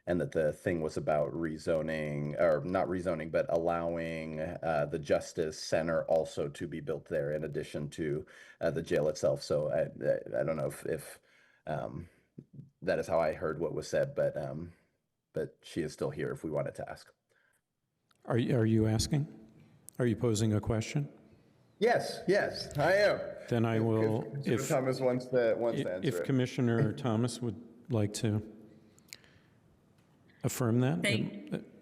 and that the thing was about rezoning, or not rezoning, but allowing the Justice Center also to be built there in addition to the jail itself. So I don't know if that is how I heard what was said, but she is still here if we wanted to ask. Are you asking? Are you posing a question? Yes, I am. Then I will, If Thomas wants to answer if it. Commissioner Thomas would like to affirm that.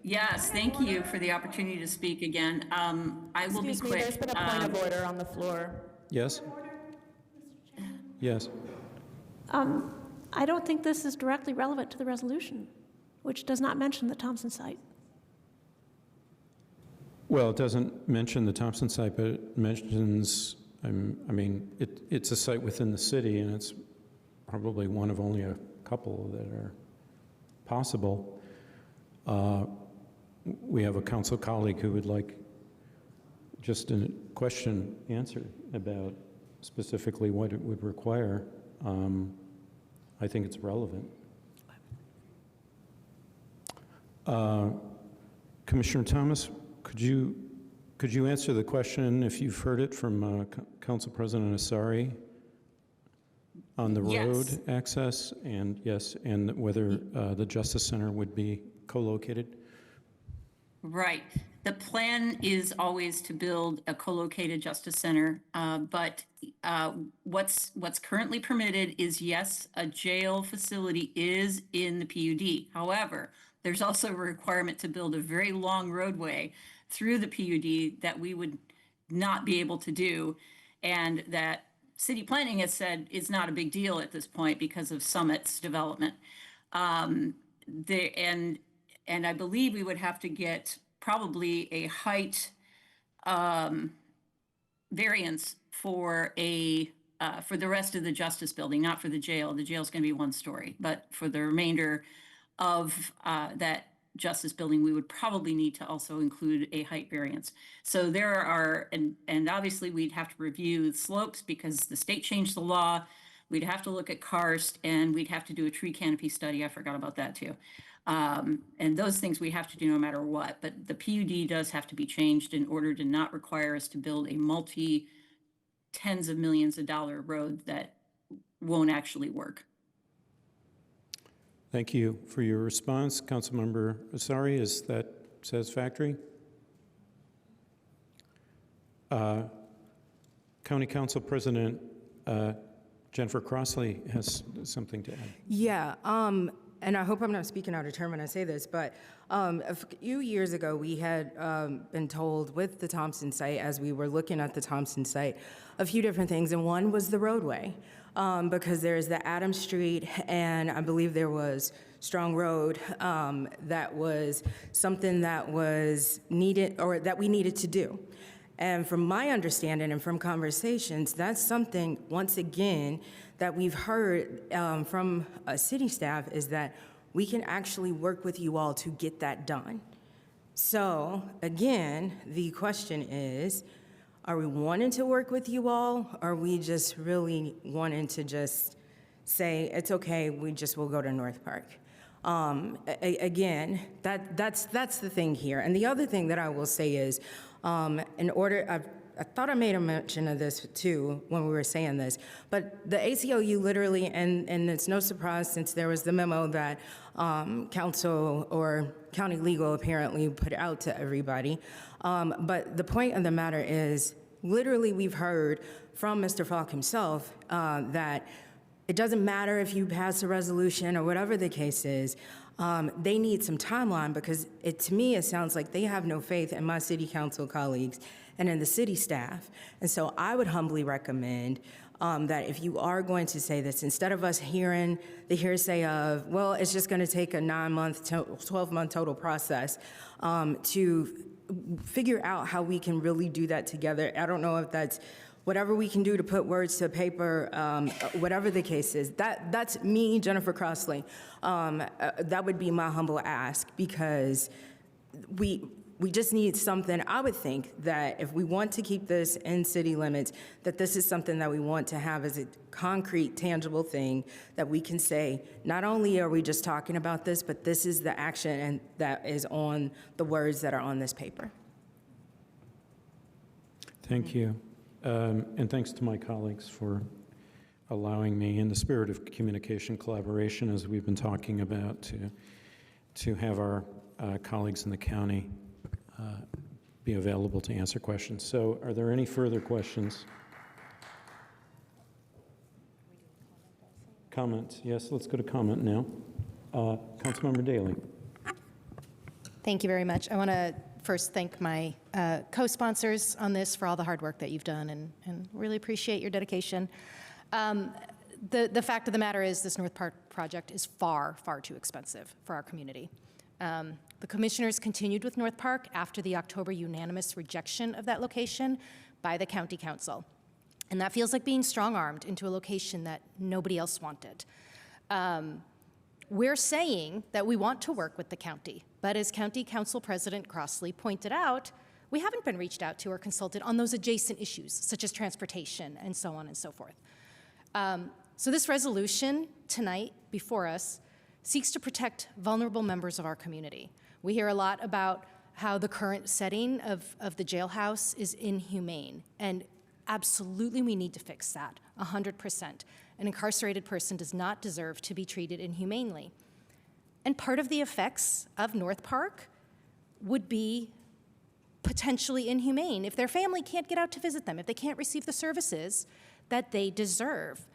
Yes, thank you for the opportunity to speak again. I will be Excuse me, quick. there's been a point of order on the floor. Yes? Yes. I don't think this is directly relevant to the resolution, which does not mention the Thompson site. Well, it doesn't mention the Thompson site, but it mentions, it's a site within the city, and it's probably one of only a couple that are possible. We have a council colleague who would like just a question answered about specifically what it would require. I think it's relevant. Commissioner Thomas, could you answer the question if you've heard it from Council President Asari on the road access, and and whether the Justice Center would be co-located? Right. The plan is always to build a co-located Justice Center, but what's currently permitted is, yes, a jail facility is in the PUD. However, there's also a requirement to build a very long roadway through the PUD that we would not be able to do, and that city planning has said is not a big deal at this point because of Summit's development. And I believe we would have to get probably a height variance for the rest of the Justice Building, not for the jail. The jail's going to be one story, but for the remainder of that Justice Building, we would probably need to also include a height variance. So there are, and obviously we'd have to review the slopes because the state changed the law. We'd have to look at karst, and we'd have to do a tree canopy study. I forgot about that too. And those things we have to do no matter what, but the PUD does have to be changed in order to not require us to build a multi-tens of millions of dollar road that won't actually work. Thank you for your response. Councilmember Asari, is that satisfactory? County Council President Jennifer Crossley has something to add. Yeah, and I hope I'm not speaking out of turn when I say this, but a few years ago, we had been told with the Thompson site, as we were looking at the Thompson site, a few different things, and one was the roadway, because there's the Adams Street, and I believe there was Strong Road, that was something that was needed, or that we needed to do. And from my understanding and from conversations, that's something, once again, that we've heard from city staff is that we can actually work with you all to get that done. So again, the question is, are we wanting to work with you all? Or are we just really wanting to just say, it's okay, we just will go to North Park? Again, that's the thing here. And the other thing that I will say is, I thought I made a mention of this too when we were saying this, but the ACLU literally, and it's no surprise since there was the memo that council or county legal apparently put out to everybody, but the point of the matter is, literally we've heard from Mr. Falk himself that it doesn't matter if you pass a resolution or whatever the case is, they need some timeline because to me, it sounds like they have no faith in my city council colleagues and in the city staff. And so I would humbly recommend that if you are going to say this, instead of us hearing the hearsay of, well, it's just gonna take a 9-month, 12-month total process to figure out how we can really do that together. I don't know if that's whatever we can do to put words to paper, whatever the case is. That's me, Jennifer Crossley. That would be my humble ask because we just need something. I would think that if we want to keep this in city limits, that this is something that we want to have as a concrete, tangible thing that we can say, not only are we just talking about this, but this is the action and that is on the words that are on this paper. Thank you. And thanks to my colleagues for allowing me, in the spirit of communication collaboration, as we've been talking about, to have our colleagues in the county be available to answer questions. So are there any further questions? Comment? Yes, let's go to comment now. Councilmember Daley. Thank you very much. I want to first thank my co-sponsors on this for all the hard work that you've done and really appreciate your dedication. The fact of the matter is this North Park project is far, far too expensive for our community. The commissioners continued with North Park after the October unanimous rejection of that location by the county council. And that feels like being strong-armed into a location that nobody else wanted. We're saying that we want to work with the county, but as County Council President Crossley pointed out, we haven't been reached out to or consulted on those adjacent issues, such as transportation and so on and so forth. So this resolution tonight before us seeks to protect vulnerable members of our community. We hear a lot about how the current setting of the jailhouse is inhumane, and absolutely we need to fix that, 100%. An incarcerated person does not deserve to be treated inhumanely. And part of the effects of North Park would be potentially inhumane if their family can't get out to visit them, if they can't receive the services that they deserve.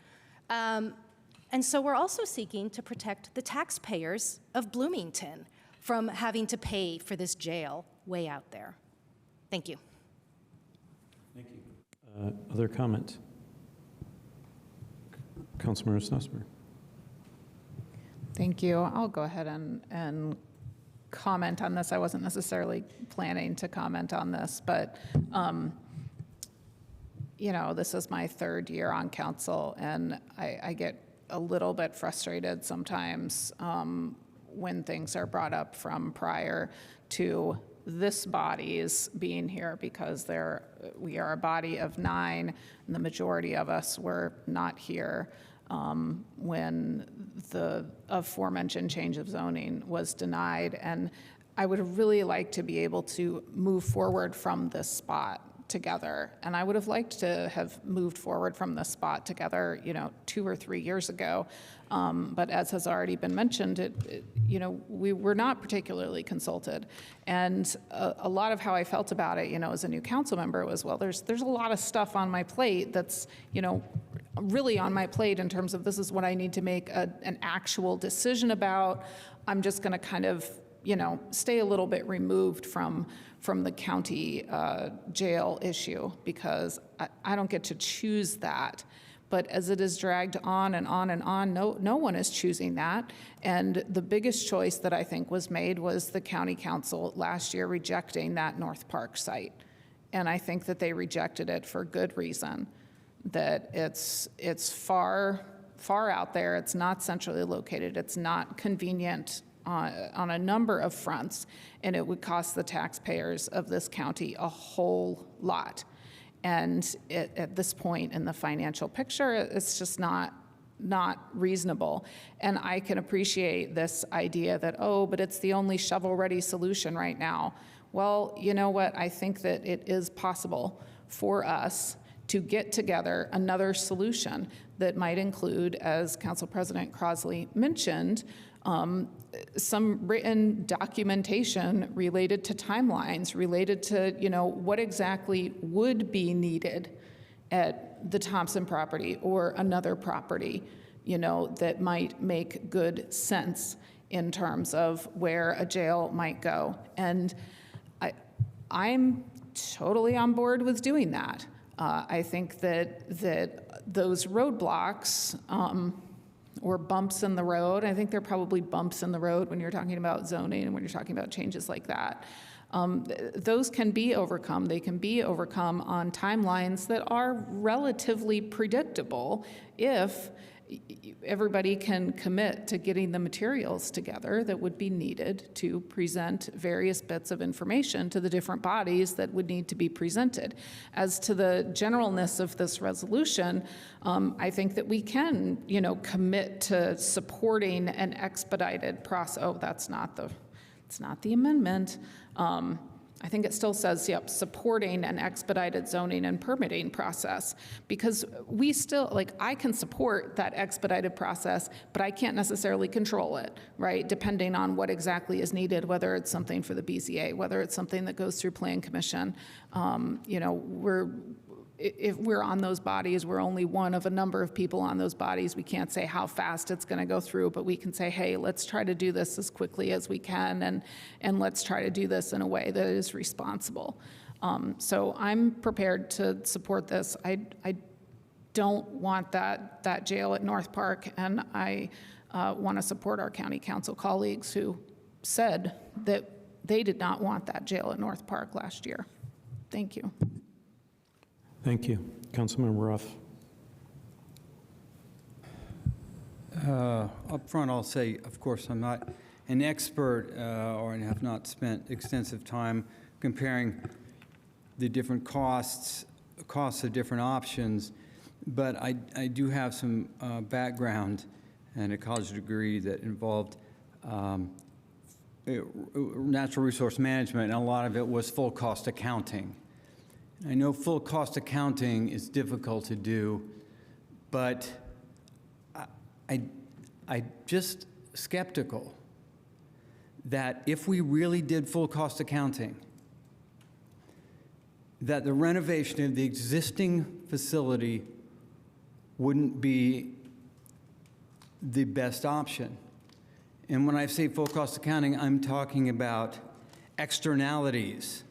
And so we're also seeking to protect the taxpayers of Bloomington from having to pay for this jail way out there. Thank you. Thank you. Other comment? Councilmember Sussberg. Thank you. I'll go ahead and comment on this. I wasn't necessarily planning to comment on this, but you know, this is my third year on council, and I get a little bit frustrated sometimes when things are brought up from prior to this body's being here, because we are a body of 9, and the majority of us were not here when the aforementioned change of zoning was denied. And I would really like to be able to move forward from this spot together. And I would have liked to have moved forward from this spot together, you know, 2 or 3 years ago. But as has already been mentioned, you know, we were not particularly consulted. And a lot of how I felt about it, you know, as a new council member was, well, there's a lot of stuff on my plate that's, you know, really on my plate in terms of this is what I need to make an actual decision about. I'm just going to kind of, you know, stay a little bit removed from the county jail issue, because I don't get to choose that. But as it is dragged on and on and on, no one is choosing that. And the biggest choice that I think was made was the county council last year rejecting that North Park site. And I think that they rejected it for good reason, that it's far out there, it's not centrally located, it's not convenient on a number of fronts, and it would cost the taxpayers of this county a whole lot. And at this point in the financial picture, it's just not reasonable. And I can appreciate this idea that, oh, but it's the only shovel-ready solution right now. Well, you know what? I think that it is possible for us to get together another solution that might include, as Council President Crossley mentioned, some written documentation related to timelines, related to, you know, what exactly would be needed at the Thompson property or another property, you know, that might make good sense in terms of where a jail might go. And I'm totally on board with doing that. I think that those roadblocks or bumps in the road, I think they're probably bumps in the road when you're talking about zoning and when you're talking about changes like that. Those can be overcome. They can be overcome on timelines that are relatively predictable if everybody can commit to getting the materials together that would be needed to present various bits of information to the different bodies that would need to be presented. As to the generalness of this resolution, I think that we can, commit to supporting an expedited process. Oh, it's not the amendment. I think it still says, supporting an expedited zoning and permitting process, because we still, I can support that expedited process, but I can't necessarily control it, right? Depending on what exactly is needed, whether it's something for the BZA, whether it's something that goes through Plan Commission. If we're on those bodies, we're only one of a number of people on those bodies. We can't say how fast it's going to go through, but we can say, hey, let's try to do this as quickly as we can, and let's try to do this in a way that is responsible. So I'm prepared to support this. I don't want that jail at North Park, and I want to support our county council colleagues who said that they did not want that jail at North Park last year. Thank you. Thank you. Councilmember Ruff. Up front, I'll say, of course, I'm not an expert or have not spent extensive time comparing the different costs of different options, but I do have some background and a college degree that involved natural resource management, and a lot of it was full cost accounting. I know full cost accounting is difficult to do, but I just skeptical that if we really did full cost accounting, that the renovation of the existing facility wouldn't be the best option. And when I say full cost accounting, I'm talking about externalities.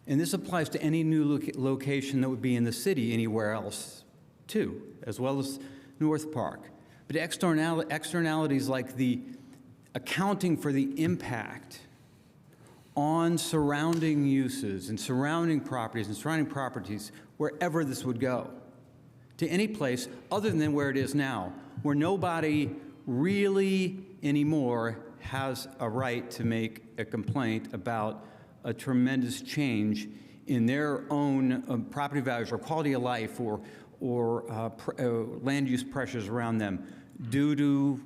And this applies to any new location that would be in the city anywhere else, too, as well as North Park. But externalities like the accounting for the impact on surrounding uses and surrounding properties wherever this would go, to any place other than where it is now, where nobody really anymore has a right to make a complaint about a tremendous change in their own property values or quality of life or land use pressures around them due to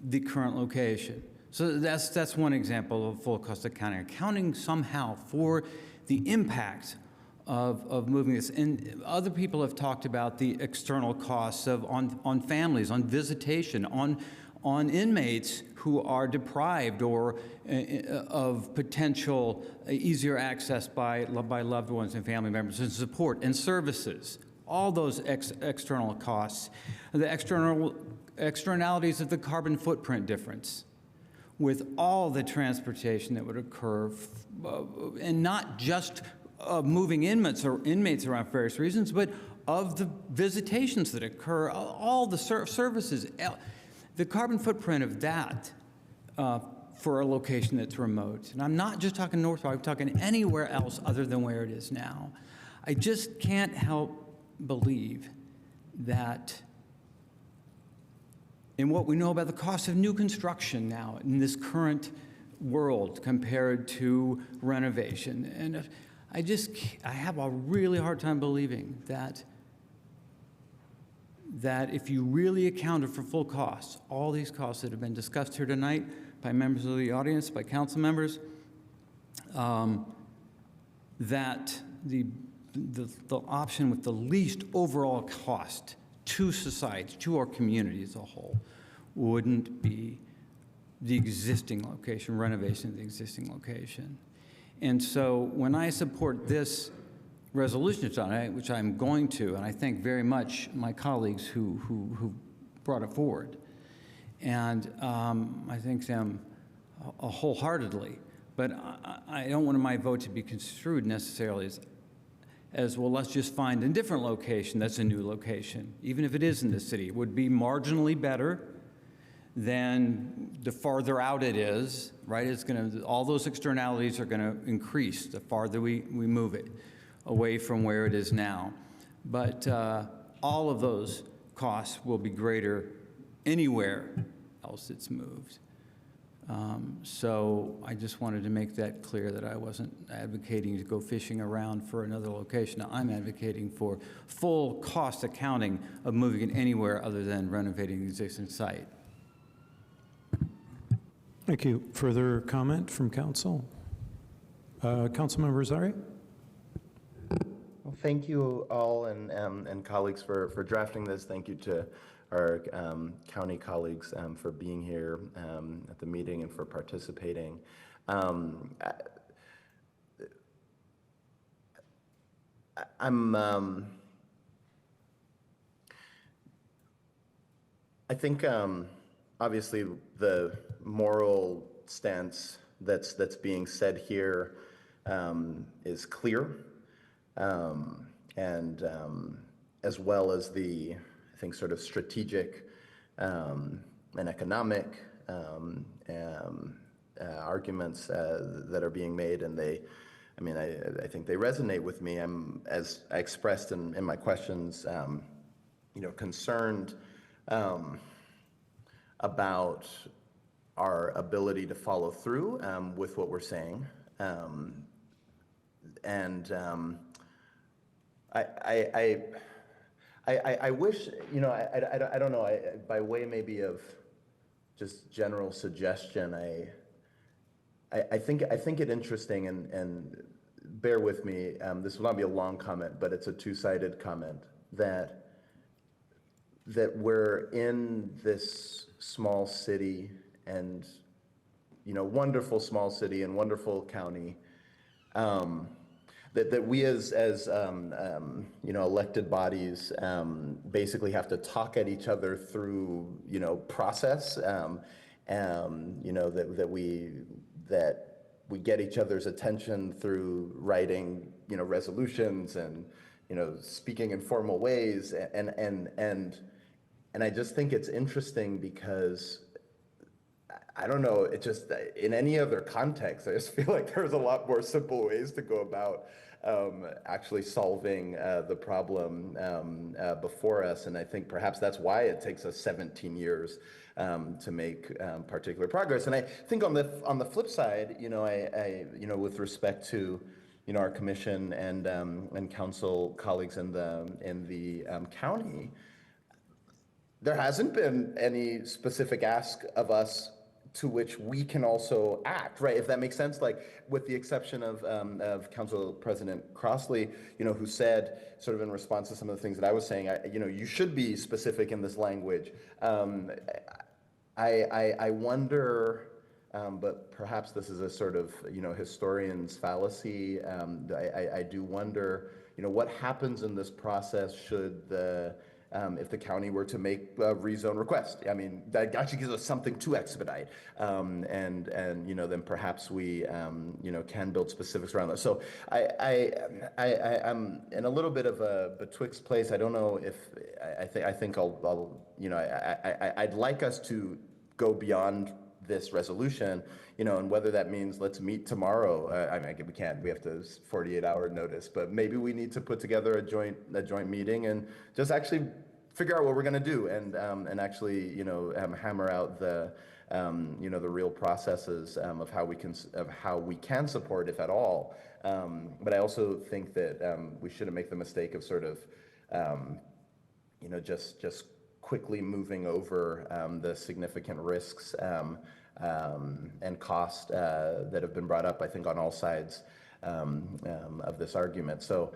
the current location. So that's one example of full cost accounting. Accounting somehow for the impact of moving this. And other people have talked about the external costs on families, on visitation, on inmates who are deprived or of potential easier access by loved ones and family members, and support and services. All those external costs. The externalities of the carbon footprint difference with all the transportation that would occur, and not just moving inmates around for various reasons, but of the visitations that occur, all the services. The carbon footprint of that for a location that's remote. And I'm not just talking North Park, I'm talking anywhere else other than where it is now. I just can't help believe that in what we know about the cost of new construction now in this current world compared to renovation. And I have a really hard time believing that if you really accounted for full costs, all these costs that have been discussed here tonight by members of the audience, by council members, that the option with the least overall cost to society, to our community as a whole, wouldn't be the existing location, renovation of the existing location. And so when I support this resolution tonight, which I'm going to, and I thank very much my colleagues who brought it forward, and I thank them wholeheartedly, but I don't want my vote to be construed necessarily as well, let's just find a different location that's a new location, even if it is in the city. It would be marginally better than the farther out it is, right? All those externalities are gonna increase the farther we move it away from where it is now. But all of those costs will be greater anywhere else it's moved. So I just wanted to make that clear that I wasn't advocating to go fishing around for another location. I'm advocating for full cost accounting of moving it anywhere other than renovating the existing site. Thank you. Further comment from council? Councilmember Zari? Well, thank you all and colleagues for drafting this. Thank you to our county colleagues for being here at the meeting and for participating. I think obviously the moral stance that's being said here is clear, and as well as the, I think, sort of strategic and economic arguments that are being made, and I think they resonate with me. I'm, as I expressed in my questions, concerned about our ability to follow through with what we're saying, and I wish, I don't know, by way maybe of just general suggestion, I think it interesting, and bear with me, this will not be a long comment, but it's a two-sided comment, that we're in this small city and, wonderful small city and wonderful county, that we as elected bodies basically have to talk at each other through process, that we get each other's attention through writing resolutions and speaking in formal ways, and I just think it's interesting because I don't know, it just, in any other context, I just feel like there's a lot more simple ways to go about actually solving the problem before us. And I think perhaps that's why it takes us 17 years to make particular progress. And I think on the flip side, with respect to our commission and council colleagues in the county, there hasn't been any specific ask of us to which we can also act, right? If that makes sense, like with the exception of Council President Crossley, who said, sort of in response to some of the things that I was saying, you should be specific in this language. I wonder, but perhaps this is a sort of historian's fallacy. I do wonder, what happens in this process should if the county were to make a rezone request. I mean, that actually gives us something to expedite, and then perhaps we can build specifics around that. So I'm in a little bit of a betwixt place. I don't know if I think I'd like us to go beyond this resolution, and whether that means let's meet tomorrow. We can't. We have to 48-hour notice, but maybe we need to put together a joint meeting and just actually figure out what we're going to do, and actually hammer out the real processes of how we can support, if at all. But I also think that we shouldn't make the mistake of sort of just quickly moving over the significant risks and cost that have been brought up, I think, on all sides of this argument. So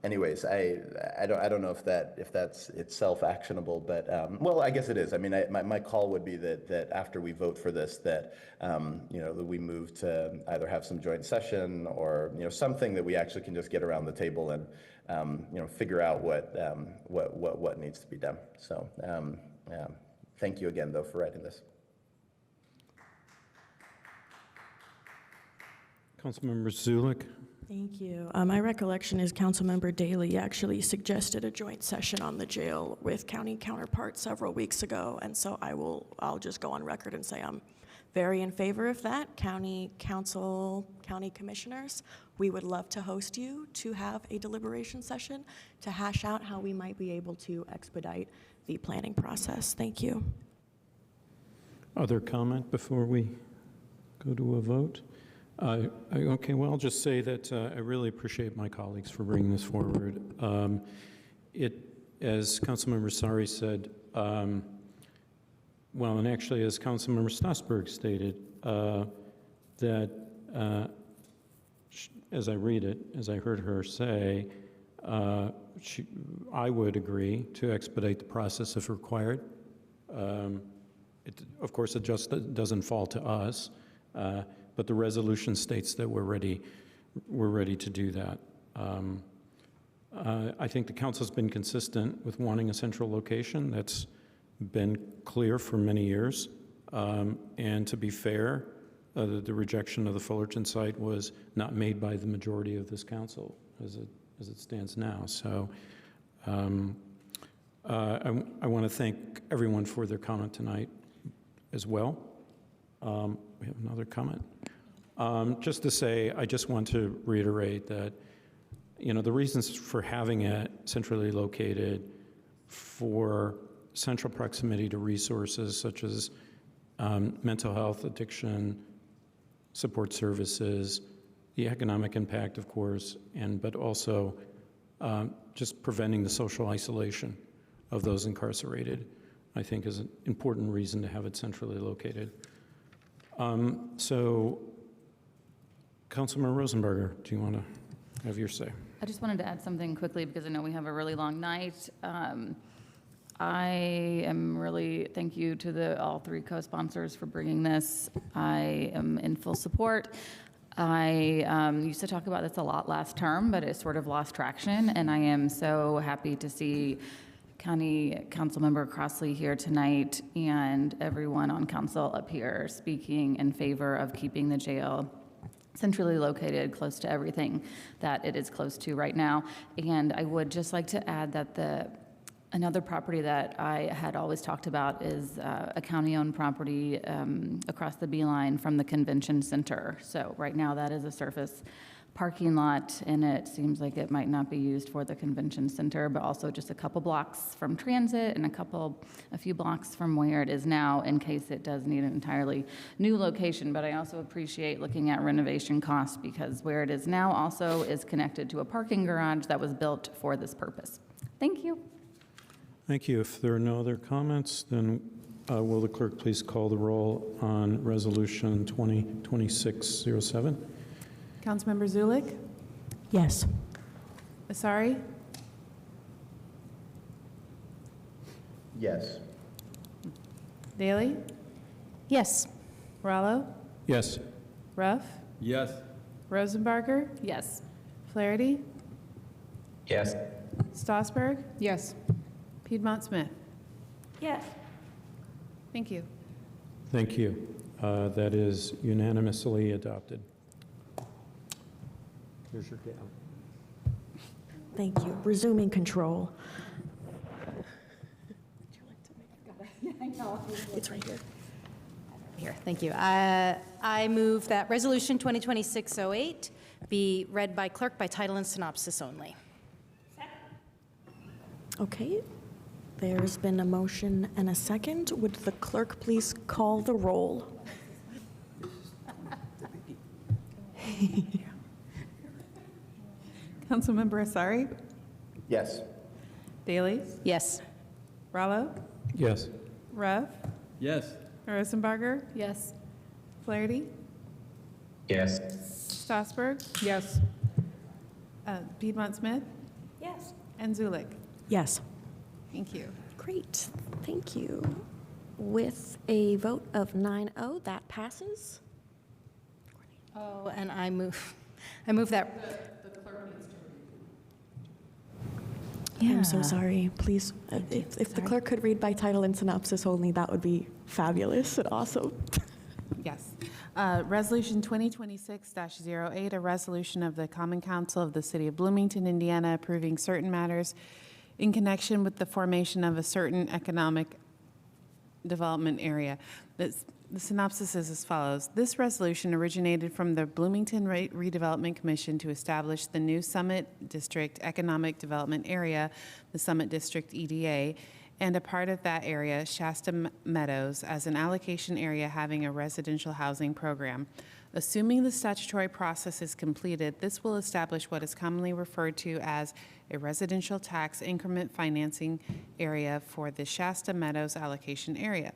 anyways, I don't know if that's itself actionable, but well, I guess it is. I mean, my call would be that after we vote for this, that that we move to either have some joint session or something that we actually can just get around the table and figure out what needs to be done. So thank you again, though, for writing this. Councilmember Zulik. Thank you. My recollection is Councilmember Daley actually suggested a joint session on the jail with county counterparts several weeks ago, and so I'll just go on record and say I'm very in favor of that. County council, county commissioners, we would love to host you to have a deliberation session to hash out how we might be able to expedite the planning process. Thank you. Other comment before we go to a vote? Okay, well, I'll just say that I really appreciate my colleagues for bringing this forward. As Councilmember Sari said, well, and actually as Councilmember Strasburg stated, that as I read it, as I heard her say, I would agree to expedite the process if required. Of course, it just doesn't fall to us, but the resolution states that we're ready to do that. I think the council's been consistent with wanting a central location. That's been clear for many years. And to be fair, the rejection of the Fullerton site was not made by the majority of this council as it stands now. So I want to thank everyone for their comment tonight as well. We have another comment. Just to say, I just want to reiterate that, the reasons for having it centrally located for central proximity to resources such as mental health, addiction, support services, the economic impact, of course, but also just preventing the social isolation of those incarcerated, I think is an important reason to have it centrally located. So, Councilmember Rosenberger, do you want to have your say? I just wanted to add something quickly because I know we have a really long night. I am really, thank you to all three co-sponsors for bringing this. I am in full support. I used to talk about this a lot last term, but it sort of lost traction, and I am so happy to see County Councilmember Crossley here tonight and everyone on council up here speaking in favor of keeping the jail centrally located close to everything that it is close to right now. And I would just like to add that another property that I had always talked about is a county-owned property across the B-line from the convention center. So right now that is a surface parking lot, and it seems like it might not be used for the convention center, but also just a couple blocks from transit and a few blocks from where it is now in case it does need an entirely new location. But I also appreciate looking at renovation costs because where it is now also is connected to a parking garage that was built for this purpose. Thank you. Thank you. If there are no other comments, then will the clerk please call the roll on Resolution 2026-07? Councilmember Zulik? Yes. Asari? Yes. Daly? Yes. Rallo? Yes. Ruff? Yes. Rosenbarger? Yes. Flaherty? Yes. Strasburg? Yes. Piedmont Smith? Yes. Thank you. Thank you. That is unanimously adopted. Here's your gavel. Thank you. Resuming control. It's right here. Here, thank you. I move that Resolution 2026-08 be read by clerk by title and synopsis only. Okay. There's been a motion and a second. Would the clerk please call the roll? Councilmember Asari? Yes. Daly? Yes. Rallo? Yes. Ruff? Yes. Rosenbarger? Yes. Flaherty? Yes. Strasburg? Yes. Piedmont Smith? Yes. And Zulik? Yes. Thank you. Great. Thank you. With a vote of 9-0, that passes. Oh, and I move that. I'm so Yeah. sorry. Please, if the clerk could read by title and synopsis only, that would be fabulous and awesome. Yes. Resolution 2026-08, a resolution of the Common Council of the City of Bloomington, Indiana, approving certain matters in connection with the formation of a certain economic development area. The synopsis is as follows. This resolution originated from the Bloomington Redevelopment Commission to establish the new Summit District Economic Development Area, the Summit District EDA, and a part of that area, Shasta Meadows, as an allocation area having a residential housing program. Assuming the statutory process is completed, this will establish what is commonly referred to as a residential tax increment financing area for the Shasta Meadows allocation area.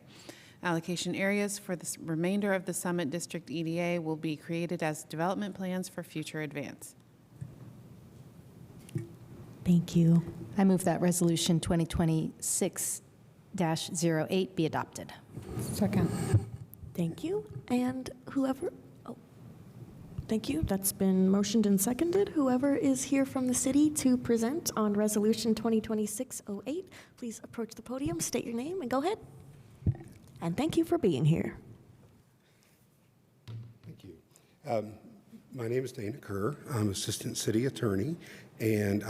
Allocation areas for the remainder of the Summit District EDA will be created as development plans for future advance. Thank you. I move that Resolution 2026-08 be adopted. Second. Thank you. And whoever, thank you. That's been motioned and seconded. Whoever is here from the city to present on Resolution 2026-08, please approach the podium, state your name, and go ahead. And thank you for being here. Thank you. My name is Dana Kerr. I'm Assistant City Attorney, and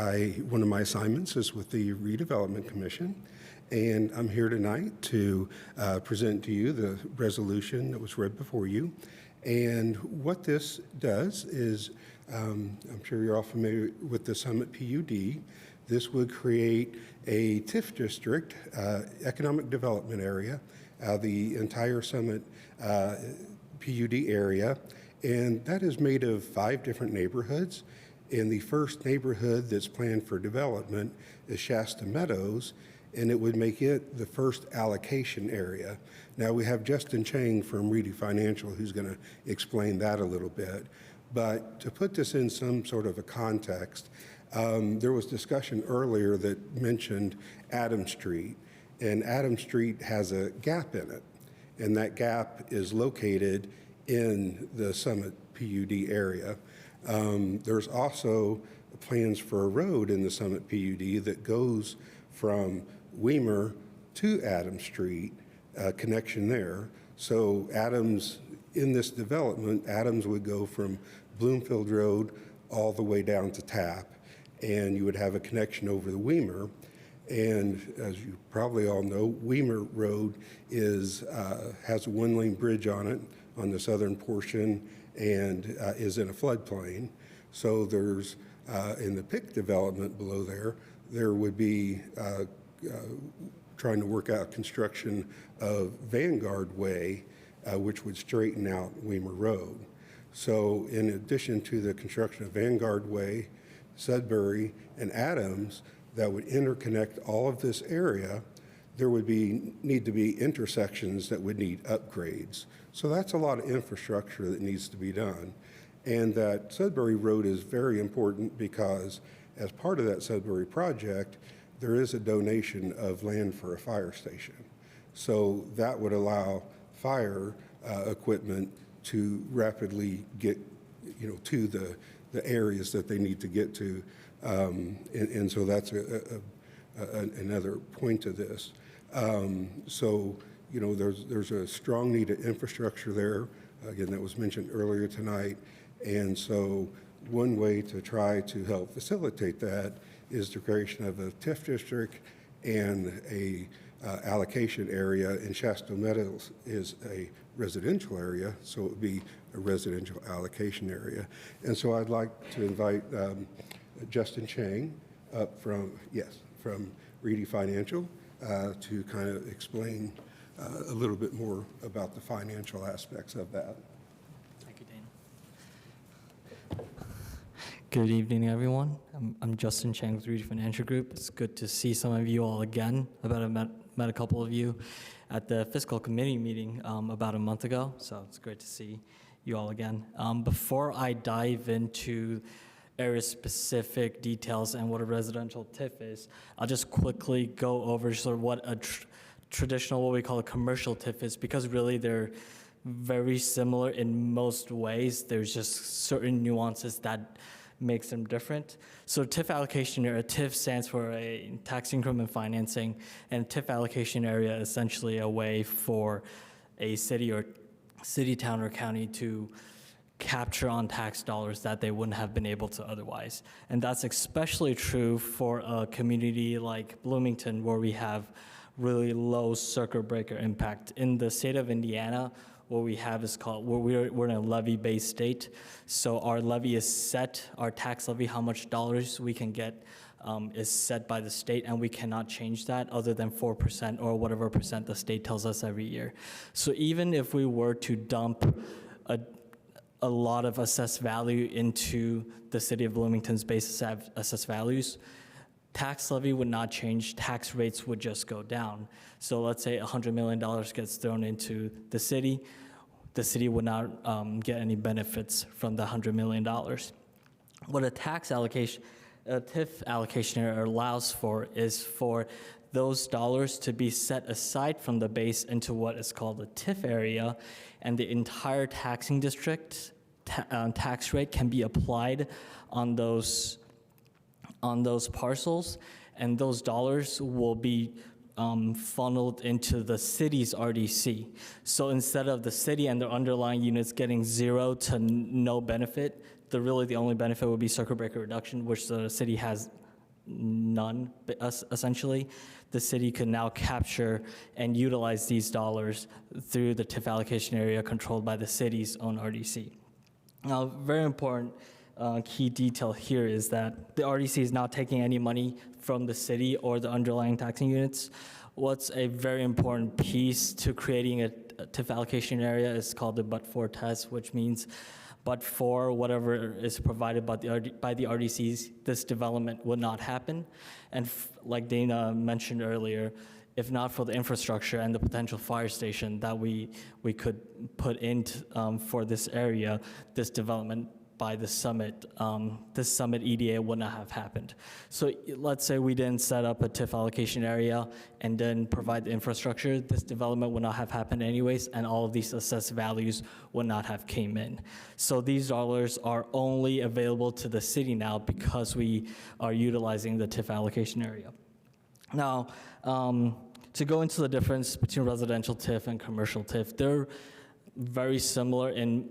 one of my assignments is with the Redevelopment Commission. And I'm here tonight to present to you the resolution that was read before you. And what this does is, I'm sure you're all familiar with the Summit PUD. This would create a TIF district, economic development area, the entire Summit PUD area. And that is made of 5 different neighborhoods. And the first neighborhood that's planned for development is Shasta Meadows, and it would make it the first allocation area. Now, we have Justin Chang from Reedy Financial who's going to explain that a little bit. But to put this in some sort of a context, there was discussion earlier that mentioned Adams Street, and Adams Street has a gap in it, and that gap is located in the Summit PUD area. There's also plans for a road in the Summit PUD that goes from Weimer to Adams Street, connection there. So Adams, in this development, Adams would go from Bloomfield Road all the way down to Tapp, and you would have a connection over the Weimer. And as you probably all know, Weimer Road has a 1-lane bridge on it on the southern portion and is in a floodplain. So there's, in the PIC development below there would be trying to work out construction of Vanguard Way, which would straighten out Weimer Road. So in addition to the construction of Vanguard Way, Sudbury, and Adams, that would interconnect all of this area, there would need to be intersections that would need upgrades. So that's a lot of infrastructure that needs to be done. And that Sudbury Road is very important because as part of that Sudbury project, there is a donation of land for a fire station. So that would allow fire equipment to rapidly get, to the areas that they need to get to. And so that's another point to this. So, there's a strong need of infrastructure there. Again, that was mentioned earlier tonight. And so one way to try to help facilitate that is the creation of a TIF district and a allocation area. And Shasta Meadows is a residential area, so it would be a residential allocation area. And so I'd like to invite Justin Chang up from Reedy Financial to kind of explain a little bit more about the financial aspects of that. Thank you, Dana. Good evening, everyone. I'm Justin Chang with Reedy Financial Group. It's good to see some of you all again. I've met a couple of you at the fiscal committee meeting about a month ago, so it's great to see you all again. Before I dive into area-specific details and what a residential TIF is, I'll just quickly go over sort of what a traditional, what we call a commercial TIF is, because really they're very similar in most ways. There's just certain nuances that makes them different. So TIF allocation area, TIF stands for a tax increment financing, and TIF allocation area is essentially a way for a city, town, or county to capture on tax dollars that they wouldn't have been able to otherwise. And that's especially true for a community like Bloomington, where we have really low circuit breaker impact. In the state of Indiana, what we have is called, we're in a levy-based state. So our levy is set, our tax levy, how much dollars we can get is set by the state, and we cannot change that other than 4% or whatever percent the state tells us every year. So even if we were to dump a lot of assessed value into the city of Bloomington's base assessed values, tax levy would not change, tax rates would just go down. So let's say $100 million gets thrown into the city would not get any benefits from the $100 million. What a TIF allocation area allows for is for those dollars to be set aside from the base into what is called a TIF area, and the entire taxing district tax rate can be applied on those parcels, and those dollars will be funneled into the city's RDC. So instead of the city and their underlying units getting zero to no benefit, the only benefit would be circuit breaker reduction, which the city has none, essentially. The city could now capture and utilize these dollars through the TIF allocation area controlled by the city's own RDC. Now, very important key detail here is that the RDC is not taking any money from the city or the underlying taxing units. What's a very important piece to creating a TIF allocation area is called the but-for test, which means but for whatever is provided by the RDCs, this development would not happen. And like Dana mentioned earlier, if not for the infrastructure and the potential fire station that we could put in for this area, this development by the summit, this summit EDA would not have happened. So let's say we didn't set up a TIF allocation area and then provide the infrastructure, this development would not have happened anyways, and all of these assessed values would not have came in. So these dollars are only available to the city now because we are utilizing the TIF allocation area. Now, to go into the difference between residential TIF and commercial TIF, they're very similar in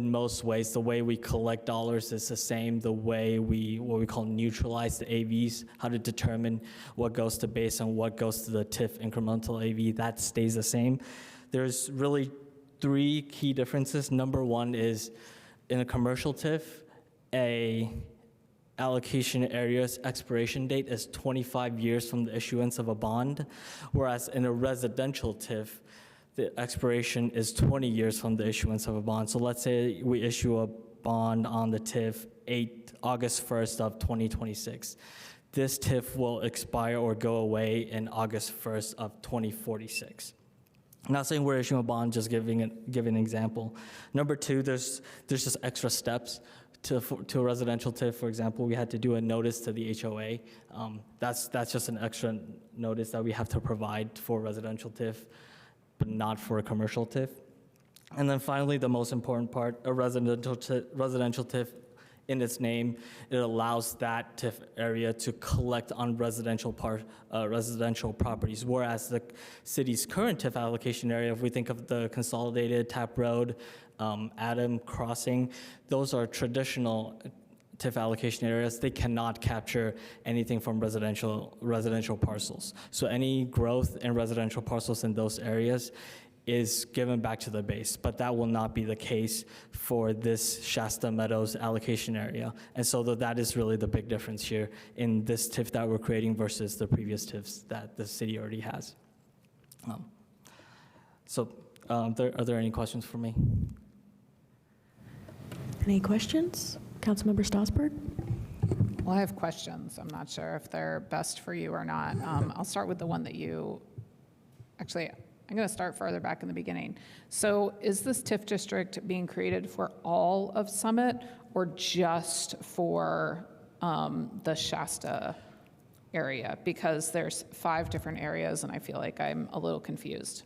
most ways. The way we collect dollars is the same. The way what we call neutralize the AVs, how to determine what goes to base and what goes to the TIF incremental AV, that stays the same. There's really three key differences. Number one is in a commercial TIF, a allocation area's expiration date is 25 years from the issuance of a bond, whereas in a residential TIF, the expiration is 20 years from the issuance of a bond. So let's say we issue a bond on the TIF August 1st of 2026. This TIF will expire or go away in August 1st of 2046. I'm not saying we're issuing a bond, just giving an example. Number two, there's just extra steps. To a residential TIF, for example, we had to do a notice to the HOA. That's just an extra notice that we have to provide for residential TIF, but not for a commercial TIF. And then finally, the most important part, a residential TIF, in its name, it allows that TIF area to collect on residential properties, whereas the city's current TIF allocation area, if we think of the consolidated Tap Road, Adam Crossing, those are traditional TIF allocation areas. They cannot capture anything from residential parcels. So any growth in residential parcels in those areas is given back to the base, but that will not be the case for this Shasta Meadows allocation area. And so that is really the big difference here in this TIF that we're creating versus the previous TIFs that the city already has. Are there any questions for me? Any questions? Councilmember Strasburg? Well, I have questions. I'm not sure if they're best for you or not. I'll start with the one that I'm going to start farther back in the beginning. So is this TIF district being created for all of Summit or just for the Shasta area? Because there's 5 different areas and I feel like I'm a little confused.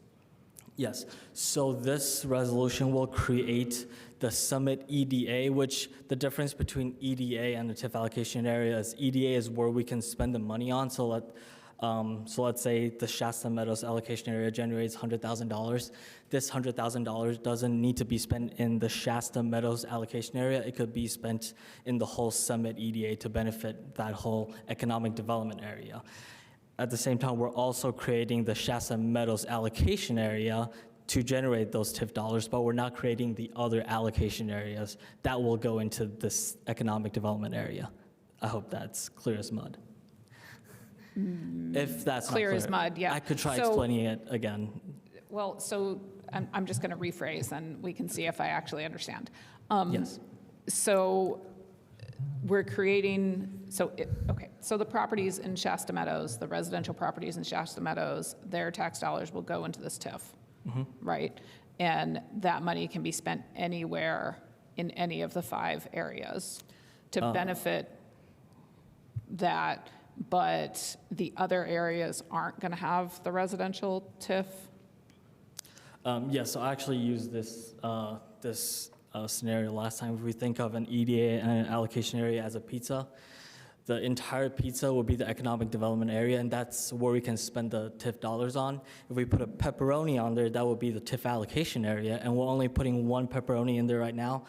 Yes, so this resolution will create the Summit EDA, which the difference between EDA and the TIF allocation area is EDA is where we can spend the money on. So So let's say the Shasta Meadows allocation area generates $100,000. This $100,000 doesn't need to be spent in the Shasta Meadows allocation area. It could be spent in the whole Summit EDA to benefit that whole economic development area. At the same time, we're also creating the Shasta Meadows allocation area to generate those TIF dollars, but we're not creating the other allocation areas that will go into this economic development area. I hope that's clear as mud. If that's Clear not as mud, yeah. I could try So- explaining it again. Well, so I'm just going to rephrase, and we can see if I actually understand. Yes. So we're creating, so the properties in Shasta Meadows, the residential properties in Shasta Meadows, their tax dollars will go into this TIF, right? And that money can be spent anywhere in any of the 5 areas to benefit that, but the other areas aren't going to have the residential TIF? Yes, so I actually used this scenario last time. If we think of an EDA and an allocation area as a pizza, the entire pizza will be the economic development area, and that's where we can spend the TIF dollars on. If we put a pepperoni on there, that will be the TIF allocation area, and we're only putting 1 pepperoni in there right now.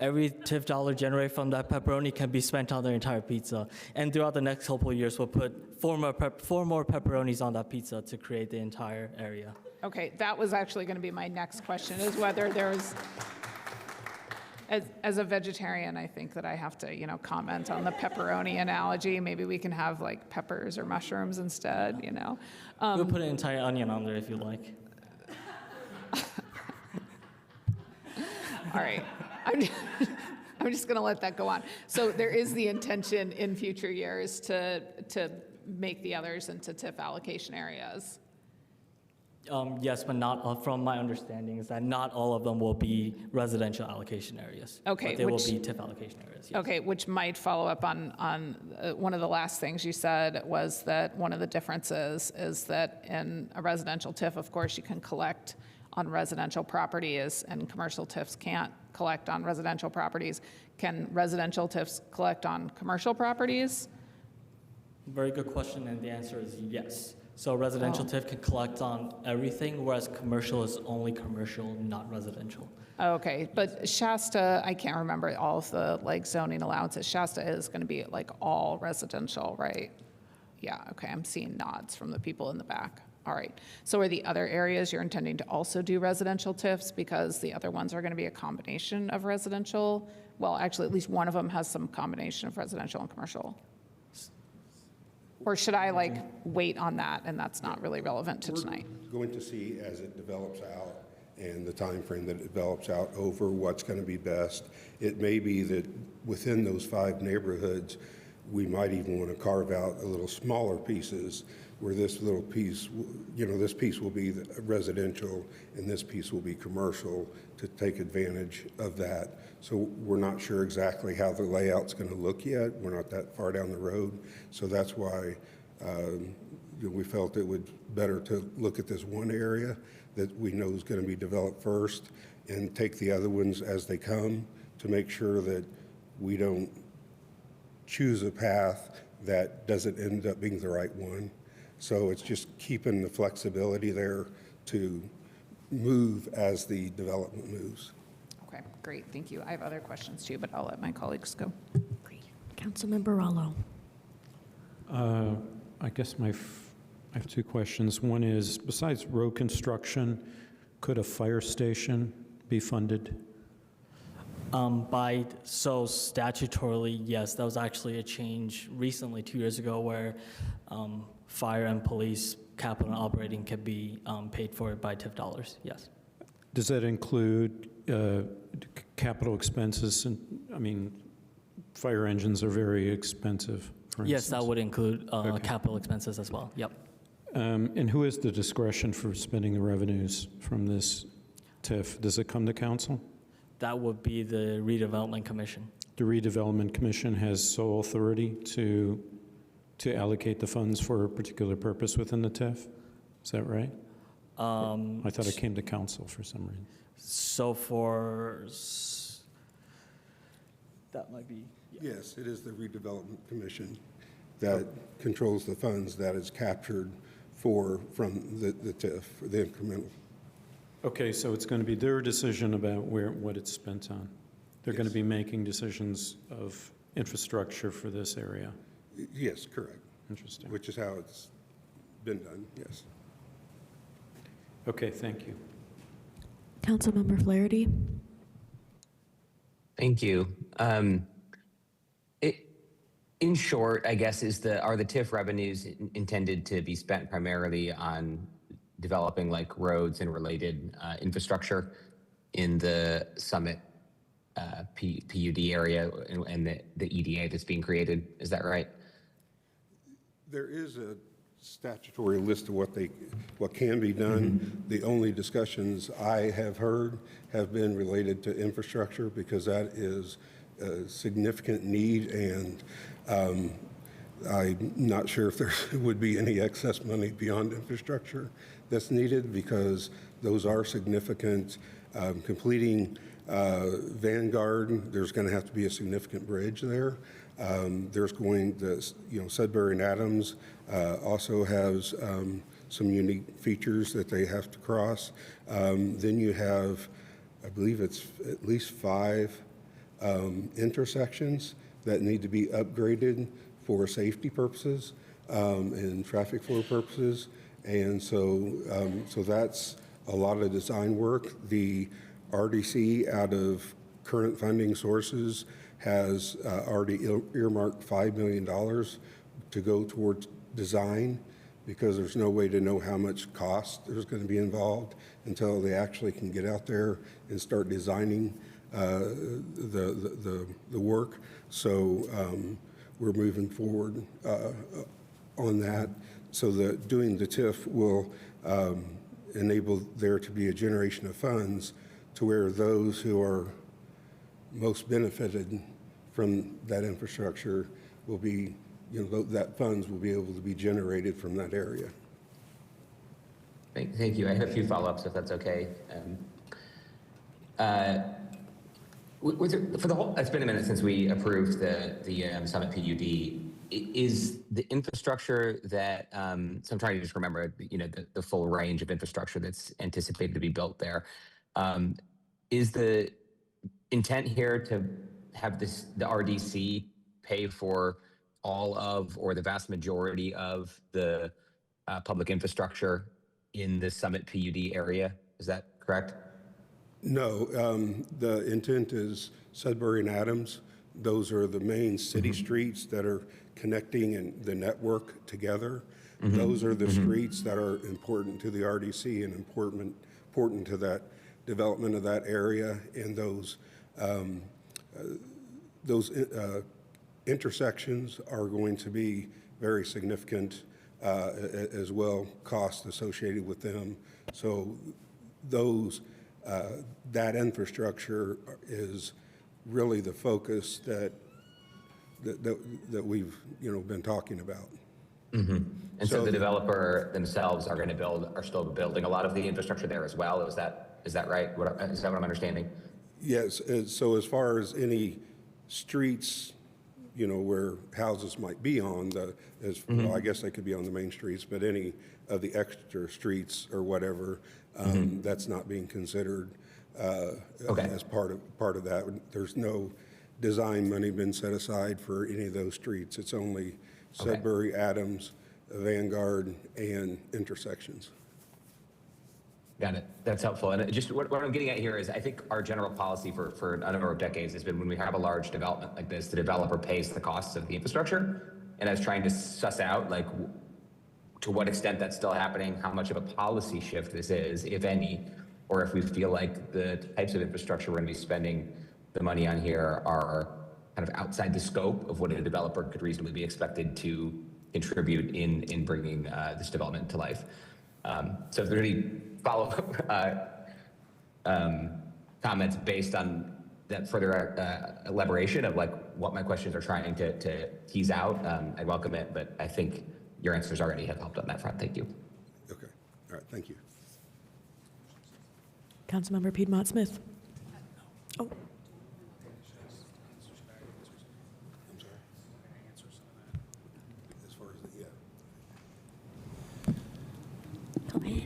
Every TIF dollar generated from that pepperoni can be spent on their entire pizza. And throughout the next couple of years, we'll put 4 more pepperonis on that pizza to create the entire area. Okay, that was actually going to be my next question, is whether there's, as a vegetarian, I think that I have to, comment on the pepperoni analogy. Maybe we can have like peppers or mushrooms instead, We'll put an entire onion on there if you like. All right. I'm just going to let that go on. So there is the intention in future years to make the others into TIF allocation areas. Yes, but not, from my understanding, is that not all of them will be residential allocation areas. Okay, but they will be TIF allocation areas. Yes. Okay, which might follow up on one of the last things you said, was that one of the differences is that in a residential TIF, of course, you can collect on residential properties, and commercial TIFs can't collect on residential properties. Can residential TIFs collect on commercial properties? Very good question, and the answer is yes. So residential TIF can collect on everything, whereas commercial is only commercial, not residential. Okay, but Shasta, I can't remember all of the zoning allowances. Shasta is going to be all residential, right? Yeah, okay, I'm seeing nods from the people in the back. All right, so are the other areas you're intending to also do residential TIFs, because the other ones are going to be a combination of residential? Well, actually, at least one of them has some combination of residential and commercial. Or should I wait on that, and that's not really relevant to tonight? We're going to see as it develops out and the time frame that it develops out over what's going to be best. It may be that within those 5 neighborhoods, we might even want to carve out a little smaller pieces where this little piece, this piece will be residential and this piece will be commercial, to take advantage of that. So we're not sure exactly how the layout's going to look yet. We're not that far down the road. So that's why we felt it would better to look at this one area that we know is going to be developed first, and take the other ones as they come, to make sure that we don't choose a path that doesn't end up being the right one. So it's just keeping the flexibility there to move as the development moves. Okay, great, thank you. I have other questions too, but I'll let my colleagues go. Great. Councilmember Rallo. I guess I have 2 questions. One is, besides road construction, could a fire station be funded? So statutorily, yes, that was actually a change recently, 2 years ago, where fire and police capital and operating can be paid for by TIF dollars, yes. Does that include capital expenses? And I mean, fire engines are very expensive, for Yes, instance. that would include capital expenses as well, yep. And who has the discretion for spending the revenues from this TIF? Does it come to council? That would be the redevelopment commission. The redevelopment commission has sole authority to allocate the funds for a particular purpose within the TIF? Is that right? I thought it came to council for some reason. So that might be. Yes, it is the redevelopment commission. that controls the funds that is captured from the TIF, the incremental. Okay, so it's going to be their decision about what it's spent on. They're going to be making decisions of infrastructure for this area. Yes, correct. Interesting. Which is how it's been done, yes. Okay, thank you. Councilmember Flaherty. Thank you. In short, I guess, are the TIF revenues intended to be spent primarily on developing like roads and related infrastructure in the Summit PUD area and the EDA that's being created? Is that right? There is a statutory list of what can be done. The only discussions I have heard have been related to infrastructure because that is a significant need, and I'm not sure if there would be any excess money beyond infrastructure that's needed because those are significant. Completing Vanguard, there's going to have to be a significant bridge there. There's Sudbury and Adams also has some unique features that they have to cross. Then you have, I believe it's at least 5 intersections that need to be upgraded for safety purposes and traffic flow purposes. And so that's a lot of design work. The RDC, out of current funding sources, has already earmarked $5 million to go towards design because there's no way to know how much cost there's going to be involved until they actually can get out there and start designing the work. So we're moving forward on that. So that doing the TIF will enable there to be a generation of funds to where those who are most benefited from that infrastructure will be, that funds will be able to be generated from that area. Thank you. I have a few follow-ups, if that's okay. For the whole, it's been a minute since we approved the Summit PUD. Is the infrastructure that, so I'm trying to just remember, the full range of infrastructure that's anticipated to be built there. Is the intent here to have the RDC pay for all of, or the vast majority of the public infrastructure in the Summit PUD area? Is that correct? No, the intent is Sudbury and Adams. Those are the main city streets that are connecting the network together. Those are the streets that are important to the RDC and important to that development of that area. And those intersections are going to be very significant as well, costs associated with them. So that infrastructure is really the focus that we've been talking about. And so the developer themselves are still building a lot of the infrastructure there as well. Is that right? Is that what I'm understanding? Yes. So as far as any streets, where houses might be on, well, I guess they could be on the main streets, but any of the extra streets or whatever, that's not being considered as part of that. There's no design money been set aside for any of those streets. It's only Sudbury, Adams, Vanguard, and intersections. Got it. That's helpful. And just what I'm getting at here is I think our general policy for a number of decades has been when we have a large development like this, the developer pays the costs of the infrastructure. And I was trying to suss out to what extent that's still happening, how much of a policy shift this is, if any, or if we feel like the types of infrastructure we're going to be spending the money on here are kind of outside the scope of what a developer could reasonably be expected to contribute in bringing this development to life. So if there are any follow-up comments based on that further elaboration of what my questions are trying to tease out, I welcome it, but I think your answers already have helped on that front. Thank you. Okay. All right. Thank you. Councilmember Piedmont Smith. Oh.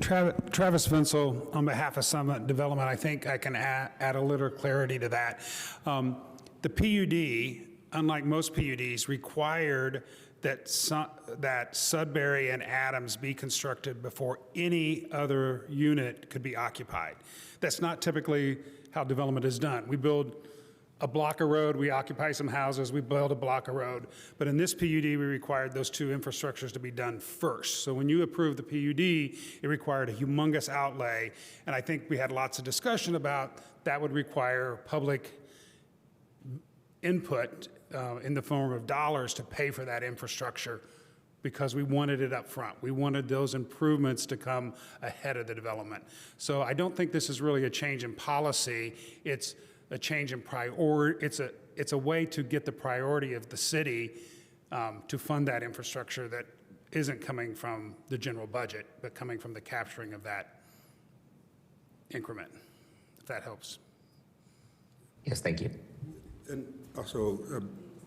Travis Vinsel, on behalf of Summit Development, I think I can add a little clarity to that. The PUD, unlike most PUDs, required that Sudbury and Adams be constructed before any other unit could be occupied. That's not typically how development is done. We build a block of road, we occupy some houses, we build a block of road. But in this PUD, we required those two infrastructures to be done first. So when you approved the PUD, it required a humongous outlay. And I think we had lots of discussion about that would require public input in the form of dollars to pay for that infrastructure because we wanted it up front. We wanted those improvements to come ahead of the development. So I don't think this is really a change in policy. It's a change in priority. It's a way to get the priority of the city to fund that infrastructure that isn't coming from the general budget, but coming from the capturing of that increment, if that helps. Yes, thank you. And also,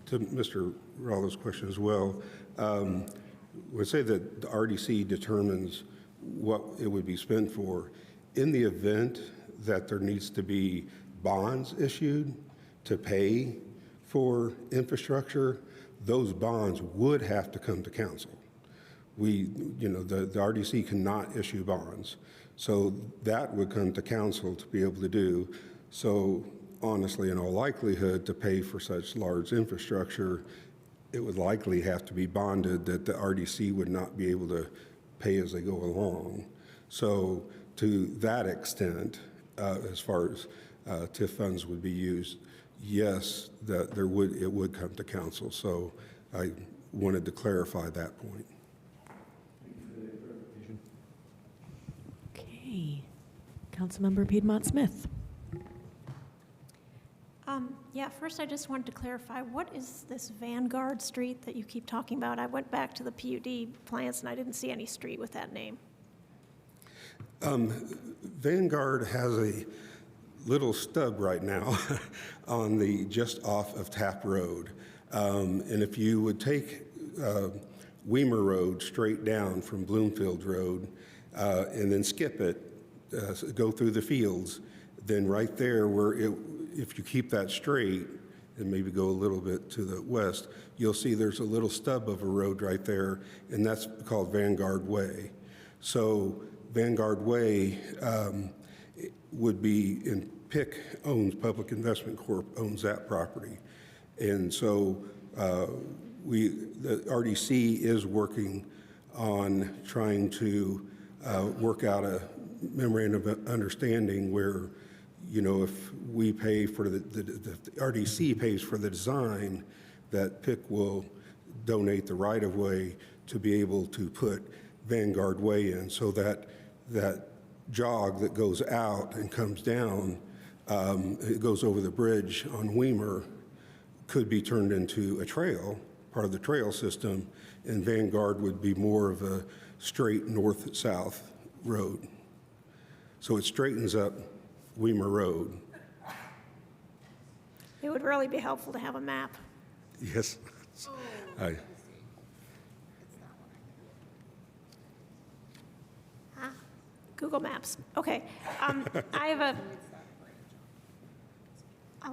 to Mr. Rollo's question as well, would say that the RDC determines what it would be spent for. In the event that there needs to be bonds issued to pay for infrastructure, those bonds would have to come to council. The RDC cannot issue bonds. So that would come to council to be able to do. So honestly, in all likelihood, to pay for such large infrastructure, it would likely have to be bonded that the RDC would not be able to pay as they go along. So to that extent, as far as TIF funds would be used, yes, that it would come to council. So I wanted to clarify that point. Okay. Councilmember Piedmont Smith. Yeah, first I just wanted to clarify, what is this Vanguard Street that you keep talking about? I went back to the PUD plans and I didn't see any street with that name. Vanguard has a little stub right now on the just off of Taft Road. And if you would take Weimer Road straight down from Bloomfield Road and then skip it, go through the fields, then right there where if you keep that straight and maybe go a little bit to the west, you'll see there's a little stub of a road right there, and that's called Vanguard Way. So Vanguard Way would be in PIC owns, Public Investment Corp owns that property. And so the RDC is working on trying to work out a memorandum of understanding where, if we pay for the RDC pays for the design, that PIC will donate the right-of-way to be able to put Vanguard Way in, so that jog that goes out and comes down, it goes over the bridge on Weimer, could be turned into a trail, part of the trail system, and Vanguard would be more of a straight north-south road. So it straightens up Weimer Road. It would really be helpful to have a map. Yes. Google Maps. Okay. I'll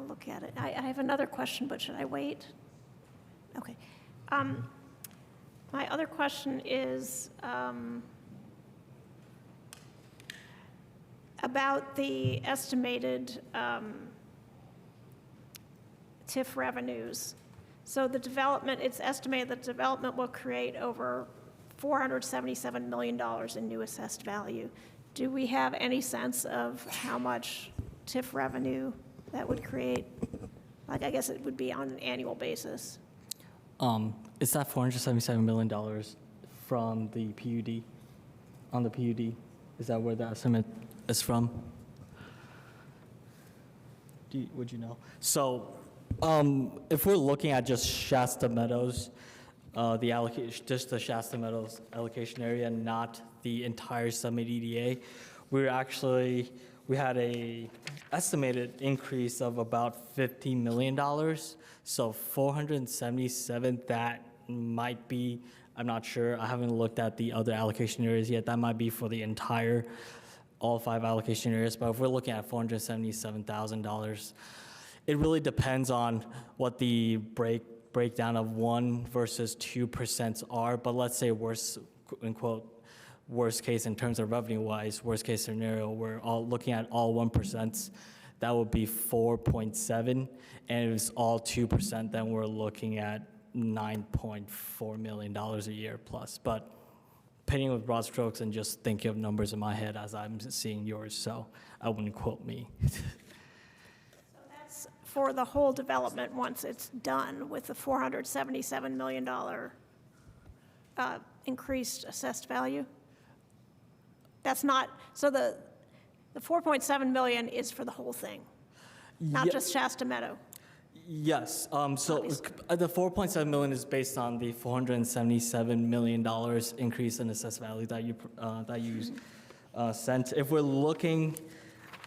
look at it. I have another question, but should I wait? Okay. My other question is about the estimated TIF revenues. So the development, it's estimated that development will create over $477 million in new assessed value. Do we have any sense of how much TIF revenue that would create? I guess it would be on an annual basis. Is that $477 million from the PUD, on the PUD? Is that where the estimate is from? Would you know? So if we're looking at just Shasta Meadows, the allocation, just the Shasta Meadows allocation area, not the entire Summit EDA, we had a estimated increase of about $15 million. So 477, that might be I'm not sure. I haven't looked at the other allocation areas yet. That might be for the entire, all 5 allocation areas. But if we're looking at $477,000, it really depends on what the breakdown of 1 versus 2% are. But let's say worst case in terms of revenue-wise, worst case scenario, we're all looking at all 1%. That would be 4.7, and if it's all 2%, then we're looking at $9.4 million a year plus. But painting with broad strokes and just thinking of numbers in my head as I'm seeing yours, so I wouldn't quote me. That's for the whole development once it's done with the $477 million increased assessed value? That's not, so the 4.7 million is for the whole thing, not just Shasta Meadow. Yes. So the 4.7 million is based on the $477 million increase in assessed value that you sent. If we're looking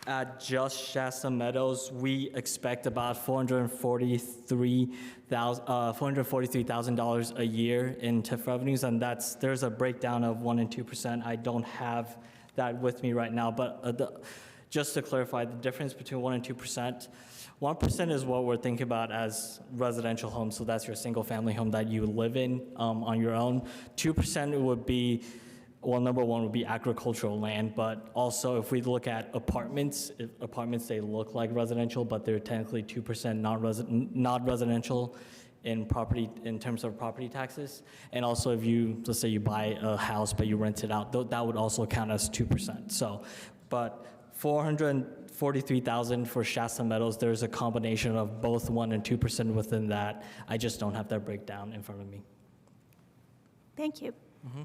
at just Shasta Meadows, we expect about $443,000 a year in TIF revenues, and there's a breakdown of 1% and 2%. I don't have that with me right now, but just to clarify, the difference between 1% and 2%. 1% is what we're thinking about as residential homes, so that's your single-family home that you live in on your own. 2% would be, well, number one would be agricultural land, but also if we look at apartments, they look like residential, but they're technically 2% not residential in terms of property taxes. And also if let's say you buy a house but you rent it out, that would also count as 2%. So, but $443,000 for Shasta Meadows, there's a combination of both 1% and 2% within that. I just don't have that breakdown in front of me. Thank you. Mm-hmm.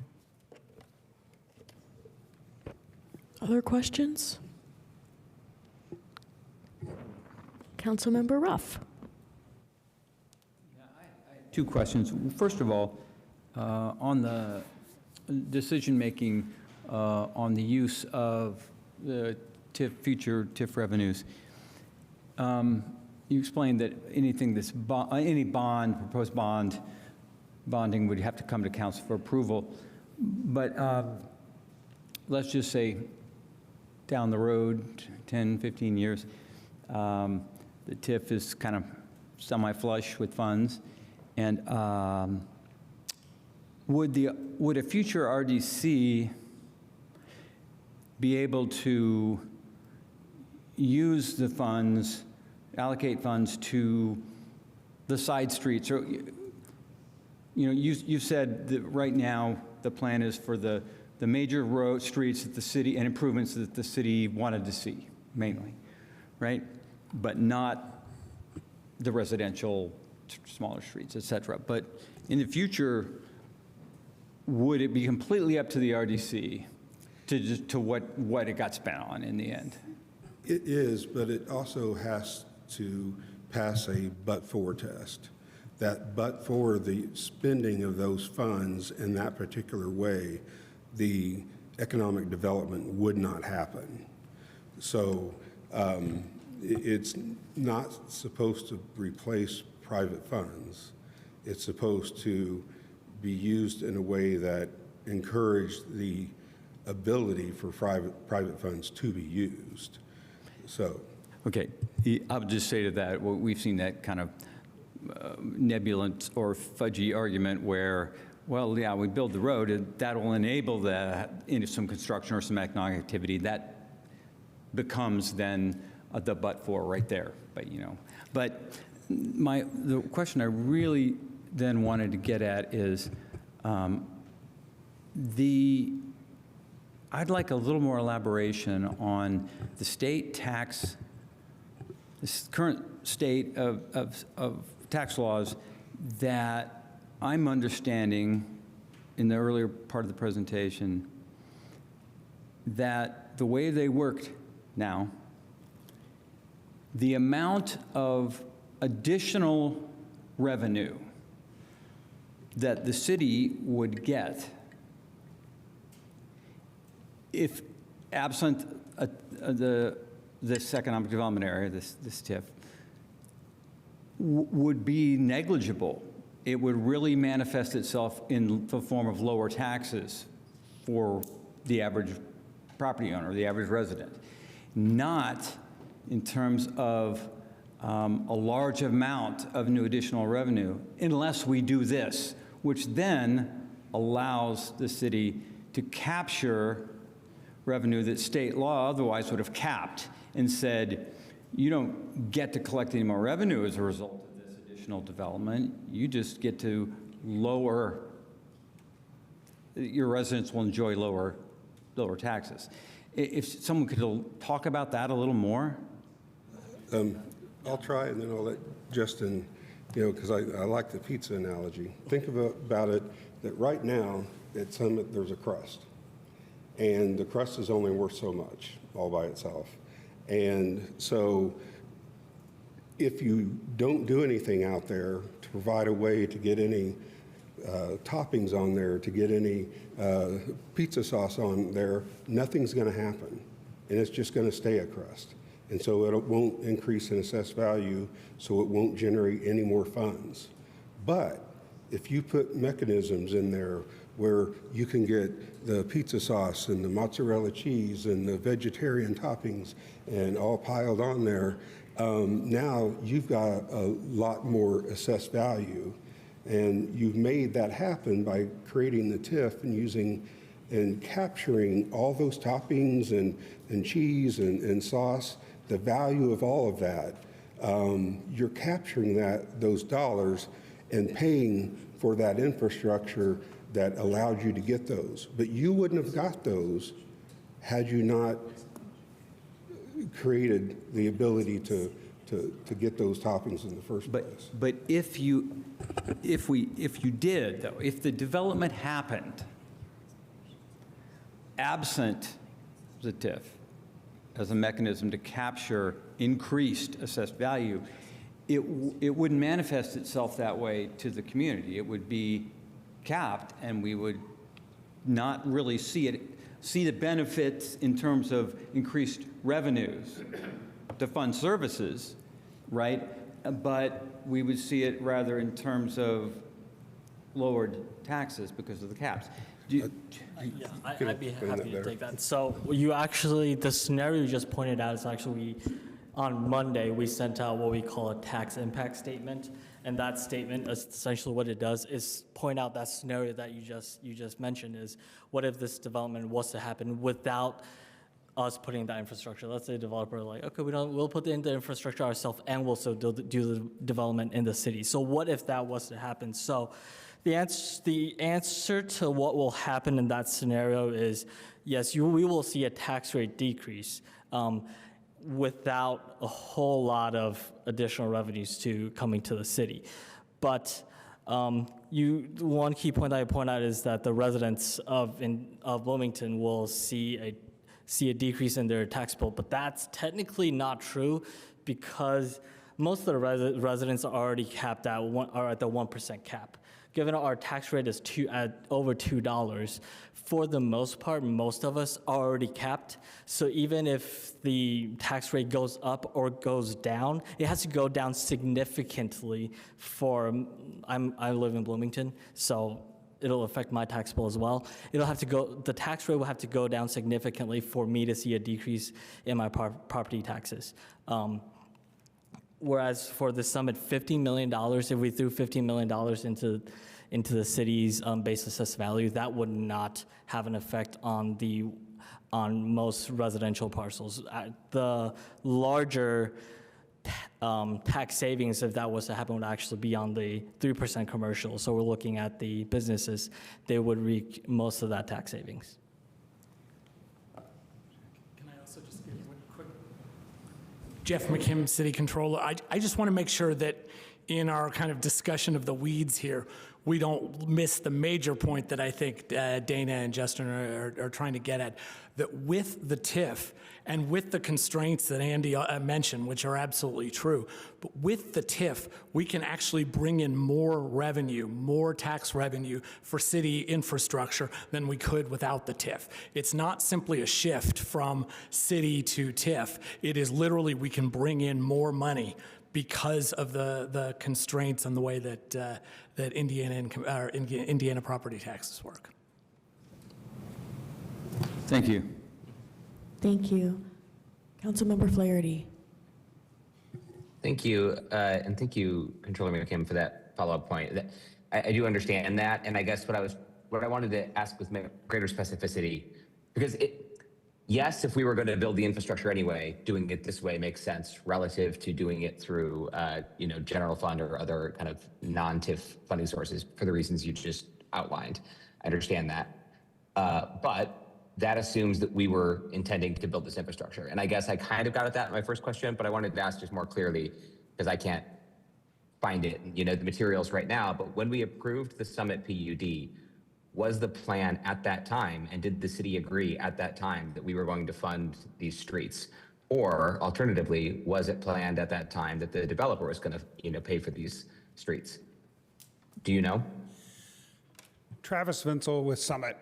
Other questions? Councilmember Ruff. Two questions. First of all, on the decision-making on the use of the future TIF revenues, you explained that anything any proposed bonding would have to come to council for approval. But let's just say down the road, 10, 15 years, the TIF is kind of semi-flush with funds. And would a future RDC be able to use the funds, allocate funds to the side streets? Or, you said that right now the plan is for the major road streets that the city and improvements that the city wanted to see mainly, right? But not the residential smaller streets, et cetera. But in the future, would it be completely up to the RDC to what it got spent on in the end? It is, but it also has to pass a but-for test. That but for the spending of those funds in that particular way, the economic development would not happen. So it's not supposed to replace private funds. It's supposed to be used in a way that encouraged the ability for private funds to be used. So, okay, I'll just say to that, well, we've seen that kind of nebulous or fudgy argument where, well, yeah, we build the road, and that will enable some construction or some economic activity. That becomes then the but-for right there. But the question I really then wanted to get at is I'd like a little more elaboration on the state tax, this current state of tax laws that I'm understanding in the earlier part of the presentation, that the way they worked now, the amount of additional revenue that the city would get if absent this economic development area, this TIF, would be negligible it would really manifest itself in the form of lower taxes for the average property owner, the average resident, not in terms of a large amount of new additional revenue, unless we do this, which then allows the city to capture revenue that state law otherwise would have capped and said, you don't get to collect any more revenue as a result of this additional development. You just get to lower, your residents will enjoy lower taxes. If someone could talk about that a little more. I'll try, and then I'll let Justin, because I like the pizza analogy. Think about it that right now at Summit there's a crust, and the crust is only worth so much all by itself. And so if you don't do anything out there to provide a way to get any toppings on there, to get any pizza sauce on there, nothing's going to happen, and it's just going to stay a crust. And so it won't increase in assessed value, so it won't generate any more funds. But if you put mechanisms in there where you can get the pizza sauce and the mozzarella cheese and the vegetarian toppings and all piled on there, now you've got a lot more assessed value. And you've made that happen by creating the TIF and using and capturing all those toppings and cheese and sauce, the value of all of that. You're capturing those dollars and paying for that infrastructure that allowed you to get those. But you wouldn't have got those had you not created the ability to get those toppings in the first place. But if you did, though, if the development happened absent the TIF as a mechanism to capture increased assessed value, it wouldn't manifest itself that way to the community. It would be capped, and we would not really see the benefits in terms of increased revenues to fund services, right? But we would see it rather in terms of lowered taxes because of the caps. I'd be happy to take that. So you actually, the scenario you just pointed out is actually, on Monday, we sent out what we call a tax impact statement. And that statement, essentially what it does is point out that scenario that you just mentioned is, what if this development was to happen without us putting that infrastructure? Let's say a developer like, okay, we'll put in the infrastructure ourselves and we'll still do the development in the city. So what if that was to happen? So the answer to what will happen in that scenario is, yes, we will see a tax rate decrease without a whole lot of additional revenues coming to the city. But one key point I point out is that the residents of Bloomington will see a decrease in their tax bill, but that's technically not true because most of the residents are already capped at the 1% cap. Given our tax rate is at over $2, for the most part, most of us are already capped. So even if the tax rate goes up or goes down, it has to go down significantly I live in Bloomington, so it'll affect my tax bill as well. The tax rate will have to go down significantly for me to see a decrease in my property taxes. Whereas for the summit, $15 million, if we threw $15 million into the city's base assessed value, that would not have an effect on most residential parcels. The larger tax savings, if that was to happen, would actually be on the 3% commercial. So we're looking at the businesses; they would reap most of that tax savings. Jeff McKim, City Controller. I just want to make sure that in our kind of discussion of the weeds here, we don't miss the major point that I think Dana and Justin are trying to get at, that with the TIF and with the constraints that Andy mentioned, which are absolutely true, but with the TIF, we can actually bring in more revenue, more tax revenue for city infrastructure than we could without the TIF. It's not simply a shift from city to TIF. It is literally we can bring in more money because of the constraints on the way that Indiana property taxes work. Thank you. Thank you. Councilmember Flaherty. Thank you, and thank you, Controller McKim, for that follow-up point. I do understand that, and I guess what I wanted to ask with greater specificity, because yes, if we were going to build the infrastructure anyway, doing it this way makes sense relative to doing it through, general fund or other kind of non-TIF funding sources for the reasons you just outlined. I understand that, but that assumes that we were intending to build this infrastructure. And I guess I kind of got at that in my first question, but I wanted to ask just more clearly because I can't find it, the materials right now. But when we approved the Summit PUD, was the plan at that time, and did the city agree at that time that we were going to fund these streets? Or alternatively, was it planned at that time that the developer was going to, pay for these streets? Do you know? Travis Vinsel with Summit.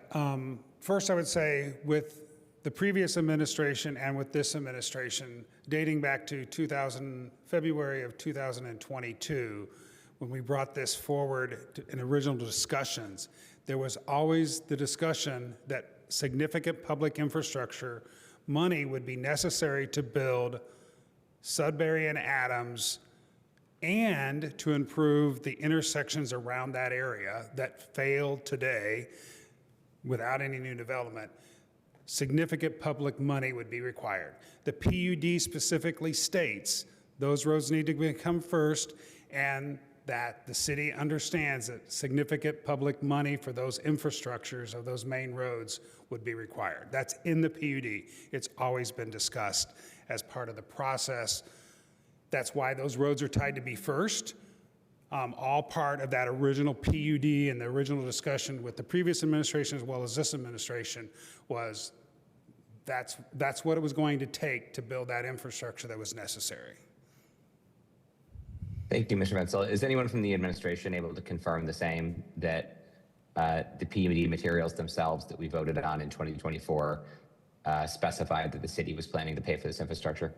First, I would say with the previous administration and with this administration, dating back to February of 2022, when we brought this forward in original discussions, there was always the discussion that significant public infrastructure money would be necessary to build Sudbury and Adams and to improve the intersections around that area that failed today without any new development. Significant public money would be required. The PUD specifically states those roads need to come first, and that the city understands that significant public money for those infrastructures of those main roads would be required. That's in the PUD. It's always been discussed as part of the process. That's why those roads are tied to be first. All part of that original PUD and the original discussion with the previous administration as well as this administration was that's what it was going to take to build that infrastructure that was necessary. Thank you, Mr. Vinsel. Is anyone from the administration able to confirm the same, that the PUD materials themselves that we voted on in 2024 specified that the city was planning to pay for this infrastructure?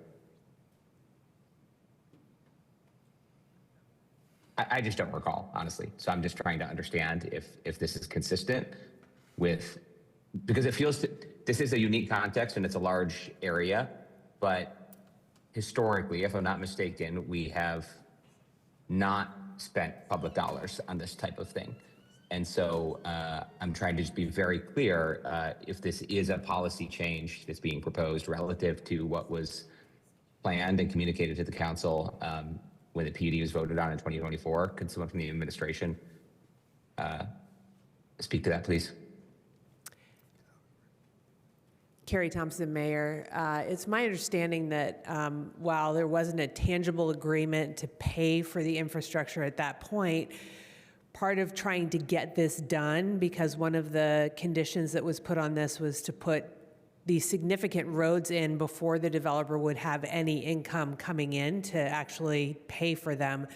I just don't recall, honestly. So I'm just trying to understand if this is consistent with, because it feels, this is a unique context and it's a large area, but historically, if I'm not mistaken, we have not spent public dollars on this type of thing. And so I'm trying to just be very clear if this is a policy change that's being proposed relative to what was planned and communicated to the council when the PUD was voted on in 2024. Could someone from the administration speak to that, please? Carrie Thompson, Mayor. It's my understanding that while there wasn't a tangible agreement to pay for the infrastructure at that point, part of trying to get this done, because one of the conditions that was put on this was to put these significant roads in before the developer would have any income coming in to actually pay for them.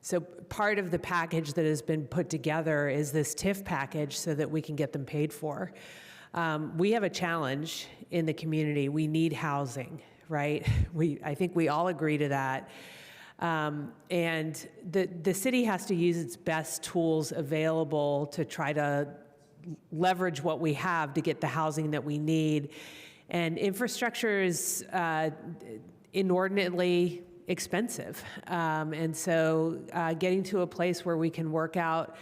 So part of the package that has been put together is this TIF package so that we can get them paid for. We have a challenge in the community. We need housing, right? I think we all agree to that. And the city has to use its best tools available to try to leverage what we have to get the housing that we need. And infrastructure is inordinately expensive. And so getting to a place where we can work out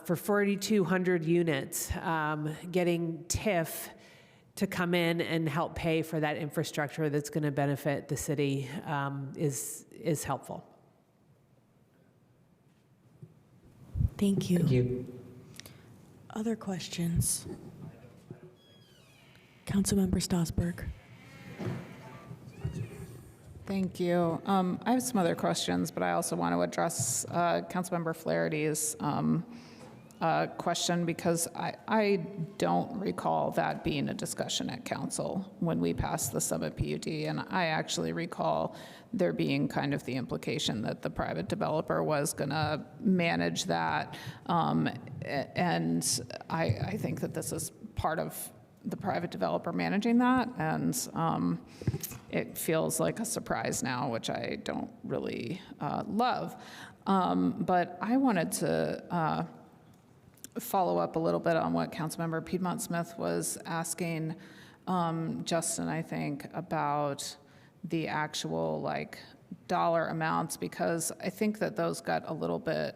for 4,200 units, getting TIF to come in and help pay for that infrastructure that's going to benefit the city is helpful. Thank you. Thank you. Other questions? Councilmember Strasburg. Thank you. I have some other questions, but I also want to address Councilmember Flaherty's question, because I don't recall that being a discussion at council when we passed the Summit PUD, and I actually recall there being kind of the implication that the private developer was going to manage that, and I think that this is part of the private developer managing that, and it feels like a surprise now, which I don't really love. But I wanted to follow up a little bit on what Councilmember Piedmont Smith was asking Justin, I think, about the actual like dollar amounts, because I think that those got a little bit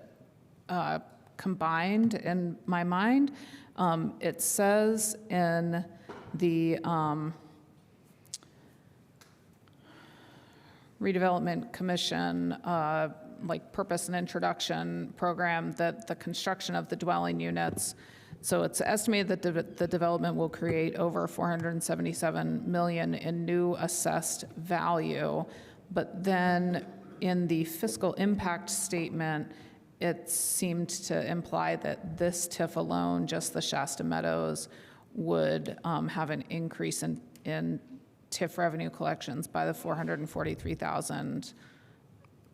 combined in my mind. It says in the Redevelopment Commission like purpose and introduction program that the construction of the dwelling units, so it's estimated that the development will create over $477 million in new assessed value. But then in the fiscal impact statement, it seemed to imply that this TIF alone, just the Shasta Meadows, would have an increase in TIF revenue collections by the $443,000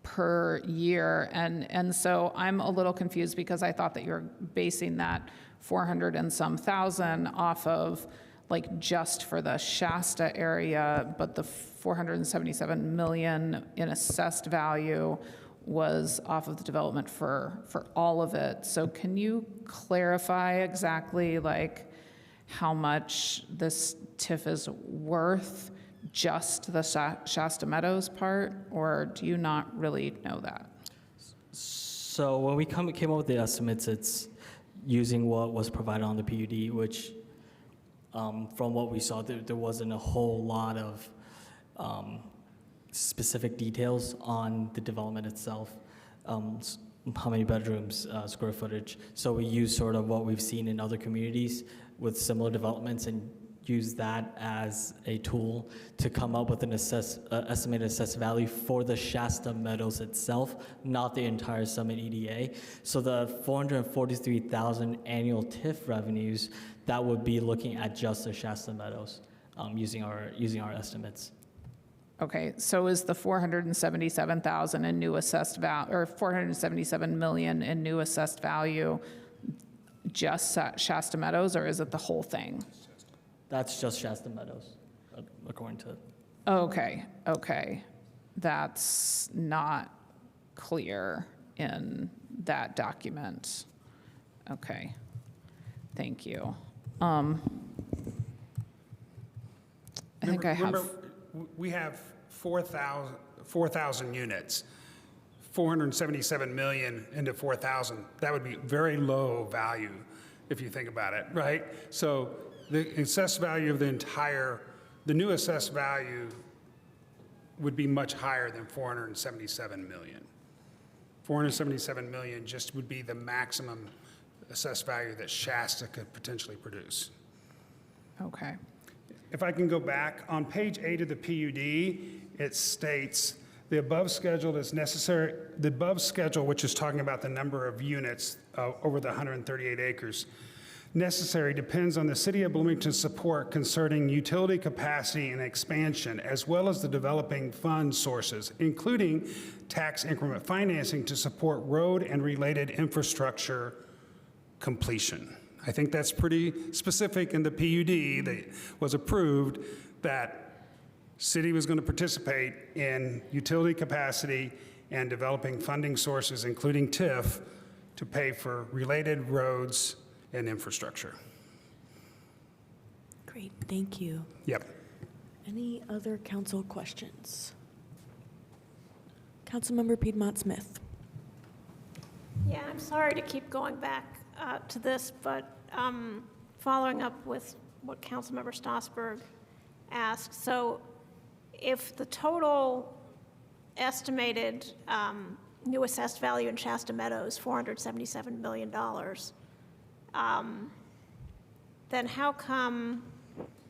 per year. And so I'm a little confused because I thought that you're basing that 400 and some thousand off of like just for the Shasta area, but the 477 million in assessed value was off of the development for all of it. So can you clarify exactly like how much this TIF is worth, just the Shasta Meadows part, or do you not really know that? So when we came up with the estimates, it's using what was provided on the PUD, which from what we saw, there wasn't a whole lot of specific details on the development itself, how many bedrooms, square footage. So we use sort of what we've seen in other communities with similar developments and use that as a tool to come up with an estimated assessed value for the Shasta Meadows itself, not the entire Summit EDA. So the 443,000 annual TIF revenues, that would be looking at just the Shasta Meadows, using our estimates. Okay, so is the 477,000 in new assessed value, or 477 million in new assessed value just Shasta Meadows, or is it the whole thing? That's just Shasta Meadows, according to. Okay. That's not clear in that document. Okay, thank you. I think I have. We have 4,000 units, 477 million into 4,000. That would be very low value if you think about it, right? So the assessed value of the new assessed value would be much higher than 477 million. 477 million just would be the maximum assessed value that Shasta could potentially produce. Okay. If I can go back, on page 8 of the PUD, it states the above schedule is necessary. The above schedule, which is talking about the number of units over the 138 acres, necessary depends on the City of Bloomington's support concerning utility capacity and expansion, as well as the developing fund sources, including tax increment financing to support road and related infrastructure completion. I think that's pretty specific in the PUD that was approved, that city was going to participate in utility capacity and developing funding sources, including TIF, to pay for related roads and infrastructure. Great, thank you. Yep. Any other council questions? Councilmember Piedmont Smith. Yeah, I'm sorry to keep going back to this, but following up with what Councilmember Stossberg asked, so if the total estimated new assessed value in Shasta Meadows, $477 million, then how come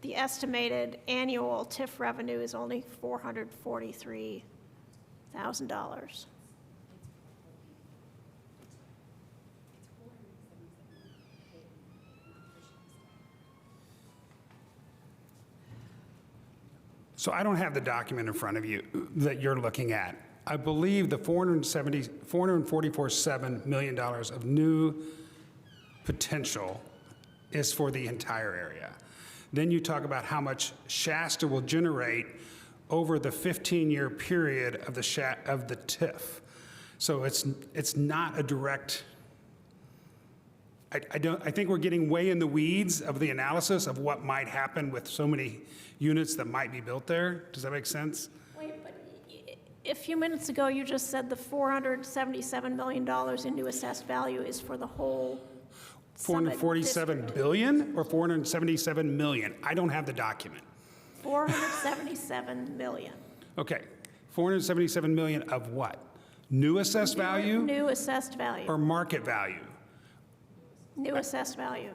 the estimated annual TIF revenue is only $443,000? So I don't have the document in front of you that you're looking at. I believe the $444.7 million of new potential is for the entire area. Then you talk about how much Shasta will generate over the 15-year period of the TIF. So it's not a direct. I think we're getting way in the weeds of the analysis of what might happen with so many units that might be built there. Does that make sense? Wait, but a few minutes ago, you just said the $477 million in new assessed value is for the whole Summit 447 district. billion or 477 million? I don't have the document. 477 million. Okay, 477 million of what? New assessed value New assessed value. or market value? New assessed value,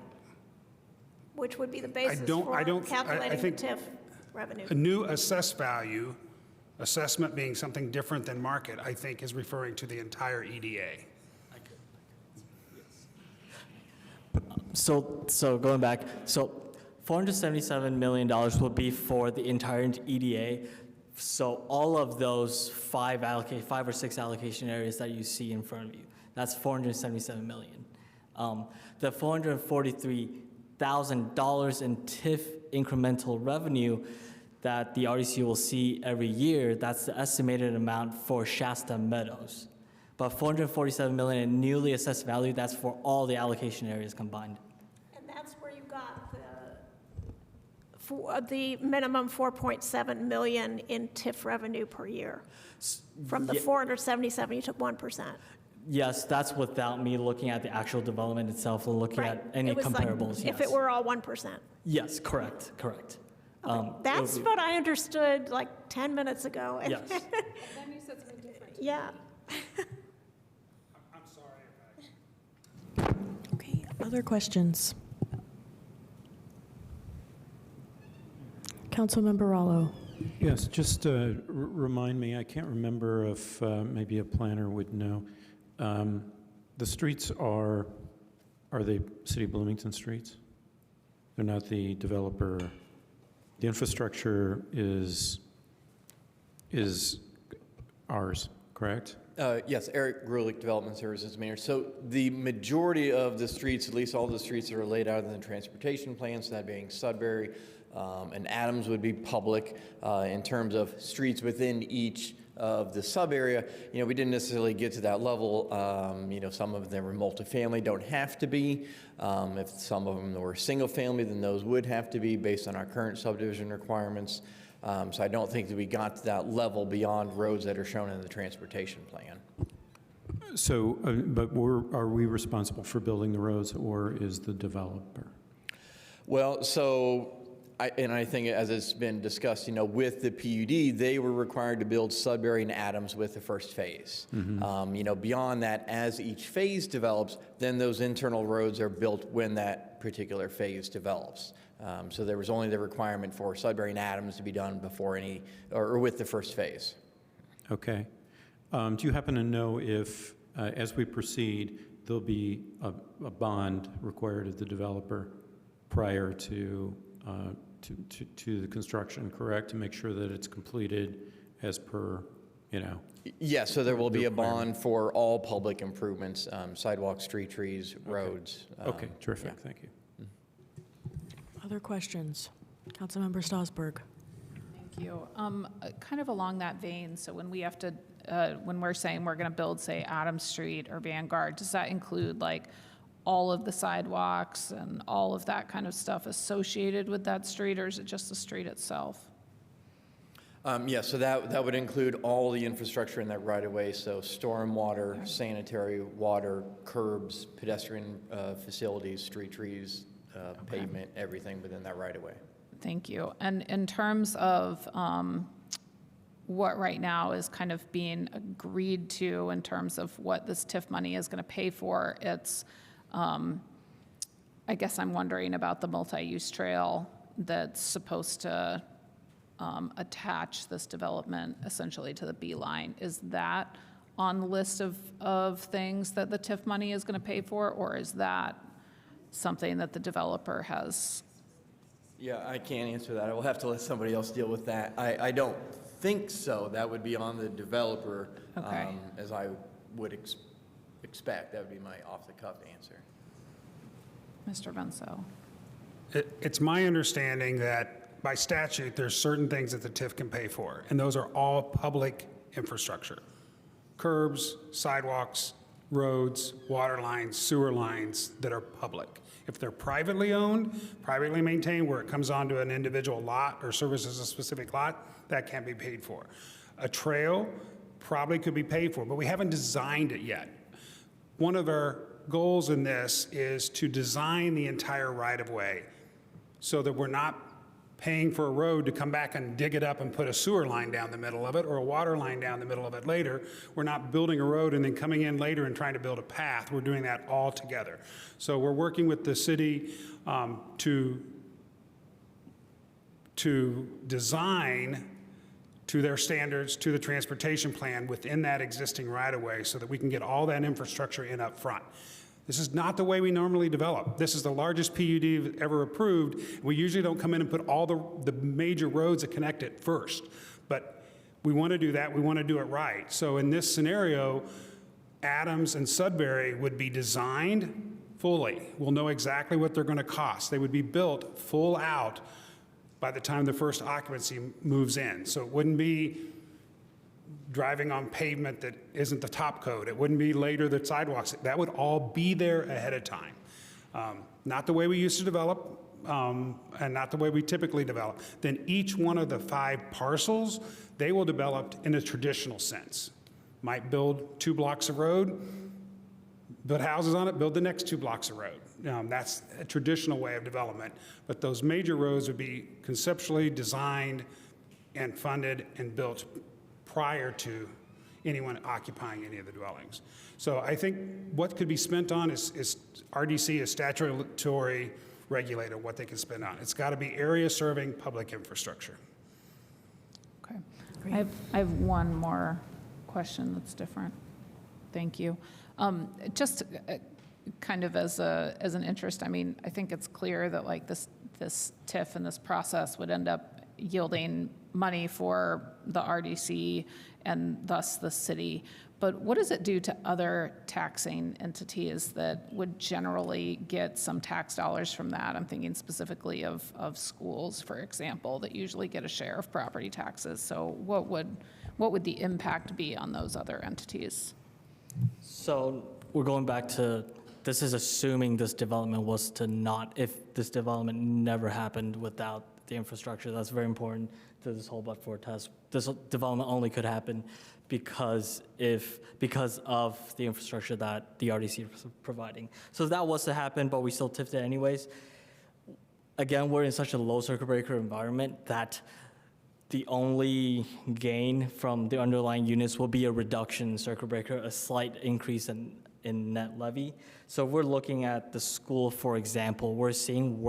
which would be the basis don't- for I calculating think- the TIF revenue. A new assessed value, assessment being something different than market, I think is referring to the entire EDA. So going back, so $477 million will be for the entire EDA. So all of those five or six allocation areas that you see in front of you, that's $477 million. The $443,000 in TIF incremental revenue that the RDC will see every year, that's the estimated amount for Shasta Meadows. But $447 million in newly assessed value, that's for all the allocation areas combined. And that's where you got the minimum 4.7 million in TIF revenue per year. From the 477, you took 1%. Yes, that's without me looking at the actual development itself, or looking Right. at any It was comparables. like, Yes. if it were all 1%. Yes, correct. That's what I understood like 10 minutes ago. Yes. Then you said something different. Yeah. I'm sorry. Okay, other questions? Councilmember Rallo. Yes, just remind me, I can't remember if maybe a planner would know. The streets are they City of Bloomington streets? They're not the developer. The infrastructure is ours, correct? Yes, Eric Grulich, Development Services Mayor. So the majority of the streets, at least all the streets that are laid out in the transportation plans, that being Sudbury and Adams would be public. In terms of streets within each of the sub-area, we didn't necessarily get to that level. Some of them were multifamily, don't have to be. If some of them were single family, then those would have to be based on our current subdivision requirements. So I don't think that we got to that level beyond roads that are shown in the transportation plan. So, but are we responsible for building the roads, or is the developer? Well, so, I think as it's been discussed, with the PUD, they were required to build Sudbury and Adams with the first phase. Beyond that, as each phase develops, then those internal roads are built when that particular phase develops. So there was only the requirement for Sudbury and Adams to be done before or with the first phase. Okay. Do you happen to know if, as we proceed, there'll be a bond required of the developer prior to the construction, correct? To make sure that it's completed as per, Yes, so there will be a bond for all public improvements, sidewalks, street trees, roads. Okay, terrific, Yeah. thank you. Other questions? Councilmember Strasburg. Thank you. Kind of along that vein, so when we have to, when we're saying we're going to build, say, Adams Street or Vanguard, does that include like all of the sidewalks and all of that kind of stuff associated with that street, or is it just the street itself? So that would include all the infrastructure in that right-of-way, so stormwater, sanitary water, curbs, pedestrian facilities, street trees, pavement, everything within that right-of-way. Thank you. And in terms of what right now is kind of being agreed to in terms of what this TIF money is going to pay for, it's, I guess I'm wondering about the multi-use trail that's supposed to attach this development essentially to the B line. Is that on the list of things that the TIF money is going to pay for, or is that something that the developer has? Yeah, I can't answer that. I will have to let somebody else deal with that. I don't think so. That would be on the developer, Okay. As I would expect. That would be my off-the-cuff answer. Mr. Benso. It's my understanding that by statute, there's certain things that the TIF can pay for, and those are all public infrastructure. Curbs, sidewalks, roads, water lines, sewer lines that are public. If they're privately owned, privately maintained, where it comes onto an individual lot or services a specific lot, that can't be paid for. A trail probably could be paid for, but we haven't designed it yet. One of our goals in this is to design the entire right-of-way so that we're not paying for a road to come back and dig it up and put a sewer line down the middle of it or a water line down the middle of it later. We're not building a road and then coming in later and trying to build a path. We're doing that all together. So we're working with the city to design to their standards, to the transportation plan within that existing right-of-way so that we can get all that infrastructure in up front. This is not the way we normally develop. This is the largest PUD ever approved. We usually don't come in and put all the major roads that connect it first. But we want to do that. We want to do it right. So in this scenario, Adams and Sudbury would be designed fully. We'll know exactly what they're going to cost. They would be built full out by the time the first occupancy moves in. So it wouldn't be driving on pavement that isn't the top coat. It wouldn't be later the sidewalks. That would all be there ahead of time. Not the way we used to develop and not the way we typically develop. Then each one of the 5 parcels, they will develop in a traditional sense. Might build 2 blocks of road, build houses on it, build the next 2 blocks of road. That's a traditional way of development. But those major roads would be conceptually designed and funded and built prior to anyone occupying any of the dwellings. So I think what could be spent on is RDC is statutory regulated what they can spend on. It's got to be area serving public infrastructure. Okay. I have one more question that's different. Thank you. Just kind of as an interest, I mean, I think it's clear that like this TIF and this process would end up yielding money for the RDC and thus the city. But what does it do to other taxing entities that would generally get some tax dollars from that? I'm thinking specifically of schools, for example, that usually get a share of property taxes. So what would the impact be on those other entities? So we're going back to, this is assuming this development was to not, if this development never happened without the infrastructure. That's very important to this whole but-for test. This development only could happen because of the infrastructure that the RDC was providing. So if that was to happen, but we still TIF'd it anyways, again, we're in such a low circuit breaker environment that the only gain from the underlying units will be a reduction in circuit breaker, a slight increase in net levy. So we're looking at the school, for example, we're seeing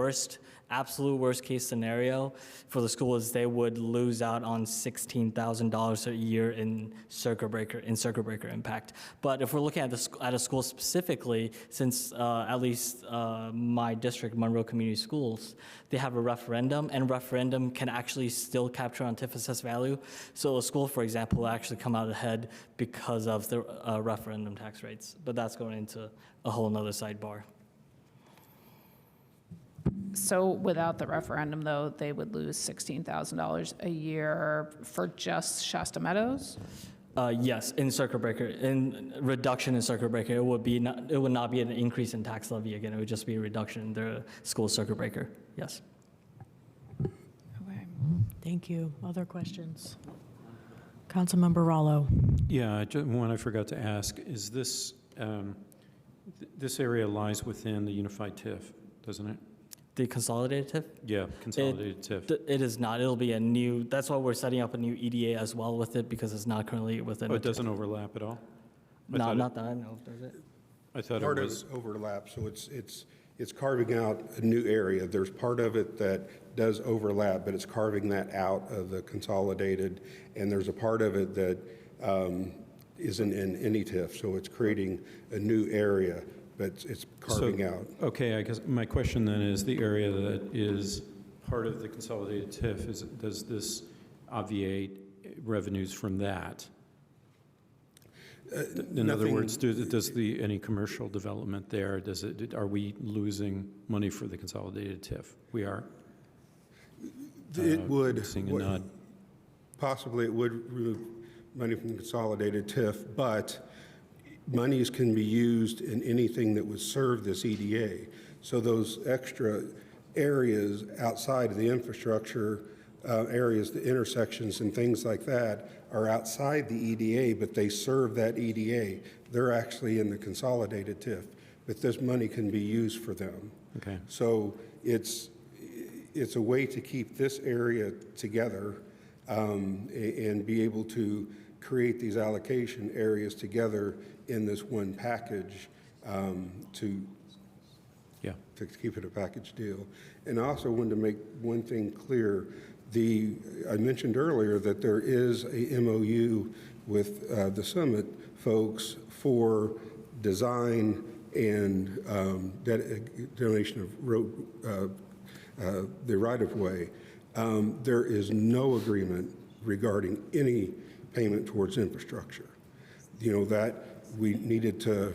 absolute worst case scenario for the school is they would lose out on $16,000 a year in circuit breaker impact. But if we're looking at a school specifically, since at least my district, Monroe Community Schools, they have a referendum, and referendum can actually still capture on TIF assessed value. So a school, for example, will actually come out ahead because of the referendum tax rates. But that's going into a whole nother sidebar. So without the referendum, though, they would lose $16,000 a year for just Shasta Meadows? Yes, in circuit breaker, in reduction in circuit breaker, it would not be an increase in tax levy again. It would just be a reduction in the school circuit breaker. Yes. Okay. Thank you. Other questions? Councilmember Rallo. Yeah, one I forgot to ask is this. This area lies within the unified TIF, doesn't it? The consolidated TIF? Yeah, consolidated TIF. It is not. It'll be a new, that's why we're setting up a new EDA as well with it, because it's not currently within. Oh, it doesn't overlap at all? Not that I know of, does it? I thought Part it of was. it overlaps, so it's carving out a new area. There's part of it that does overlap, but it's carving that out of the consolidated, and there's a part of it that isn't in any TIF, so it's creating a new area, but it's carving out. Okay, I guess my question then is the area that is part of the consolidated TIF, does this obviate revenues from that? In other nothing- words, does any commercial development there, are we losing money for the consolidated TIF? We are? It would. Seeing a nod. Possibly it would remove money from the consolidated TIF, but monies can be used in anything that would serve this EDA. So those extra areas outside of the infrastructure, areas, the intersections and things like that are outside the EDA, but they serve that EDA. They're actually in the consolidated TIF, but this money can be used for them. Okay. So it's a way to keep this area together and be able to create these allocation areas together in this one package to keep it a package deal. And I also wanted to make one thing clear. I mentioned earlier that there is a MOU with the Summit folks for design and donation of road, the right-of-way. There is no agreement regarding any payment towards infrastructure. You know, that we needed to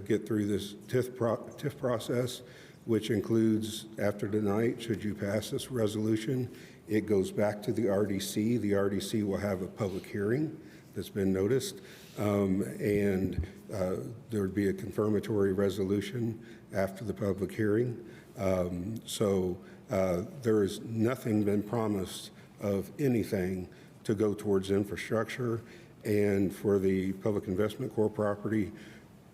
get through this TIF process, which includes, after tonight, should you pass this resolution, it goes back to the RDC. The RDC will have a public hearing that's been noticed, and there would be a confirmatory resolution after the public hearing. So there is nothing been promised of anything to go towards infrastructure. And for the Public Investment Corp property,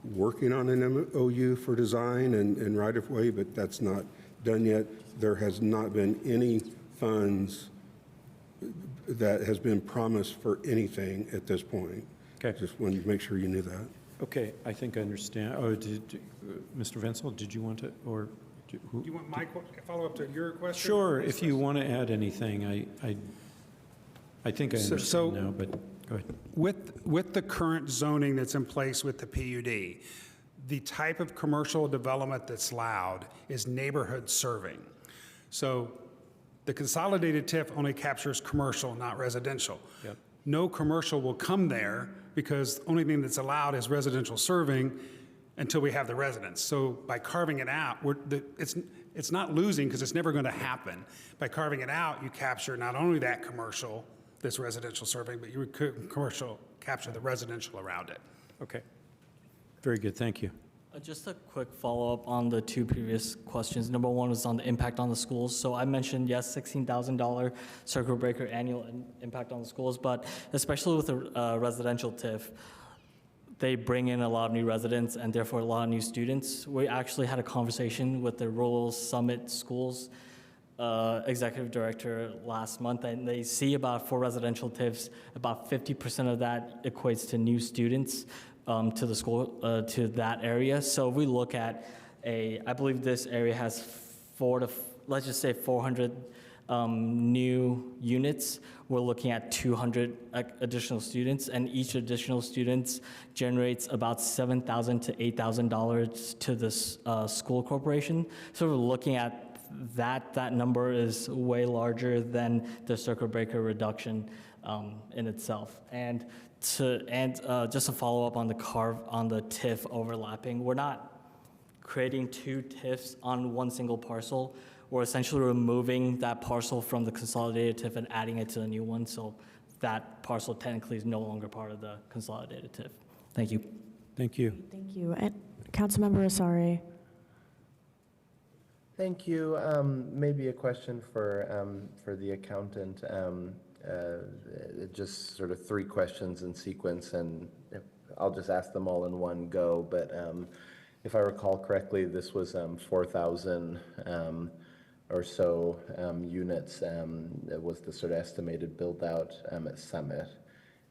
working on an MOU for design and right-of-way, but that's not done yet. There has not been any funds that has been promised for anything at this point. Okay. Just wanted to make sure you knew that. Okay, I think I understand. Oh, Mr. Vinsel, did you want to, or? Do you want my follow up to your question? Sure, if you want to add anything, I think I understand now, but go ahead. With the current zoning that's in place with the PUD, the type of commercial development that's allowed is neighborhood serving. So the consolidated TIF only captures commercial, not residential. Yep. No commercial will come there because the only thing that's allowed is residential serving until we have the residents. So by carving it out, it's not losing because it's never going to happen. By carving it out, you capture not only that commercial, this residential serving, but you would capture the residential around it. Okay. Very good, thank you. Just a quick follow-up on the two previous questions. Number one was on the impact on the schools. So I mentioned, yes, $16,000 circuit breaker annual impact on the schools, but especially with the residential TIF, they bring in a lot of new residents and therefore a lot of new students. We actually had a conversation with the Rural Summit Schools executive director last month, and they see about, for residential TIFs, about 50% of that equates to new students to the school, to that area. So if we look at I believe this area has let's just say 400 new units. We're looking at 200 additional students, and each additional student generates about $7,000 to $8,000 to this school corporation. So we're looking at that number is way larger than the circuit breaker reduction in itself. And just to follow up on the TIF overlapping, we're not creating two TIFs on one single parcel. We're essentially removing that parcel from the consolidated TIF and adding it to the new one, so that parcel technically is no longer part of the consolidated TIF. Thank you. Thank you. Thank you. And Councilmember Asari. Thank you. Maybe a question for the accountant. Just sort of three questions in sequence, and I'll just ask them all in one go. But if I recall correctly, this was 4,000 or so units. It was the sort of estimated build out at Summit.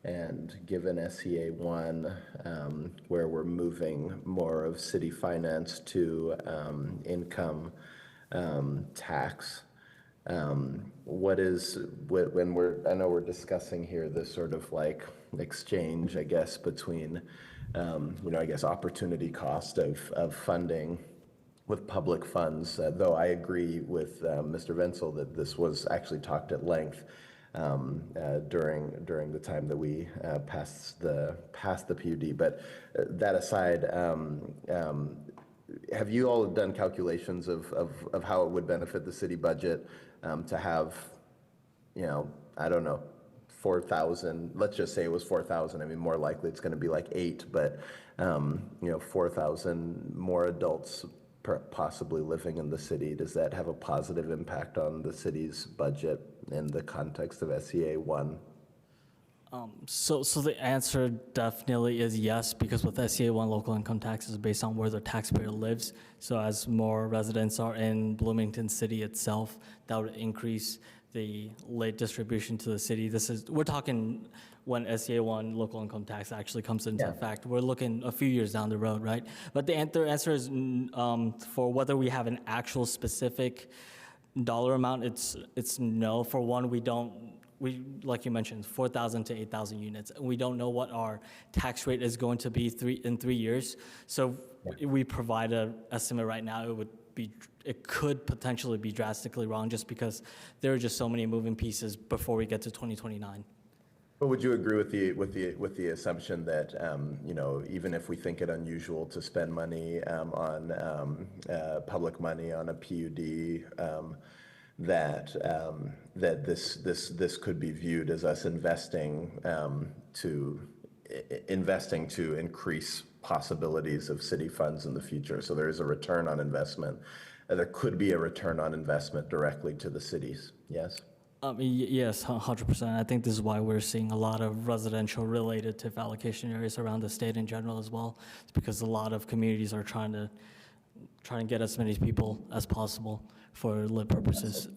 And given SEA 1, where we're moving more of city finance to income tax, what is, when I know we're discussing here this sort of like exchange, I guess, between, I guess opportunity cost of funding with public funds, though I agree with Mr. Vinsel that this was actually talked at length during the time that we passed the PUD. But that aside, have you all done calculations of how it would benefit the city budget to have, I don't know, 4,000, let's just say it was 4,000. I mean, more likely it's going to be like 8, but 4,000 more adults possibly living in the city. Does that have a positive impact on the city's budget in the context of SEA 1? So the answer definitely is yes, because with SEA 1, local income tax is based on where the taxpayer lives. So as more residents are in Bloomington City itself, that would increase the late distribution to the city. We're talking when SEA 1 local income tax actually comes into effect. We're looking a few years down the road, right? But the answer is for whether we have an actual specific dollar amount, it's no. For one, we like you mentioned, 4,000 to 8,000 units. We don't know what our tax rate is going to be in 3 years. So we provide an estimate right now. It could potentially be drastically wrong just because there are just so many moving pieces before we get to 2029. But would you agree with the assumption that even if we think it unusual to spend money on public money on a PUD, that this could be viewed as us investing to increase possibilities of city funds in the future? So there is a return on investment. There could be a return on investment directly to the cities. Yes. Yes, 100%. I think this is why we're seeing a lot of residential related TIF allocation areas around the state in general as well. It's because a lot of communities are trying to get as many people as possible for lit purposes.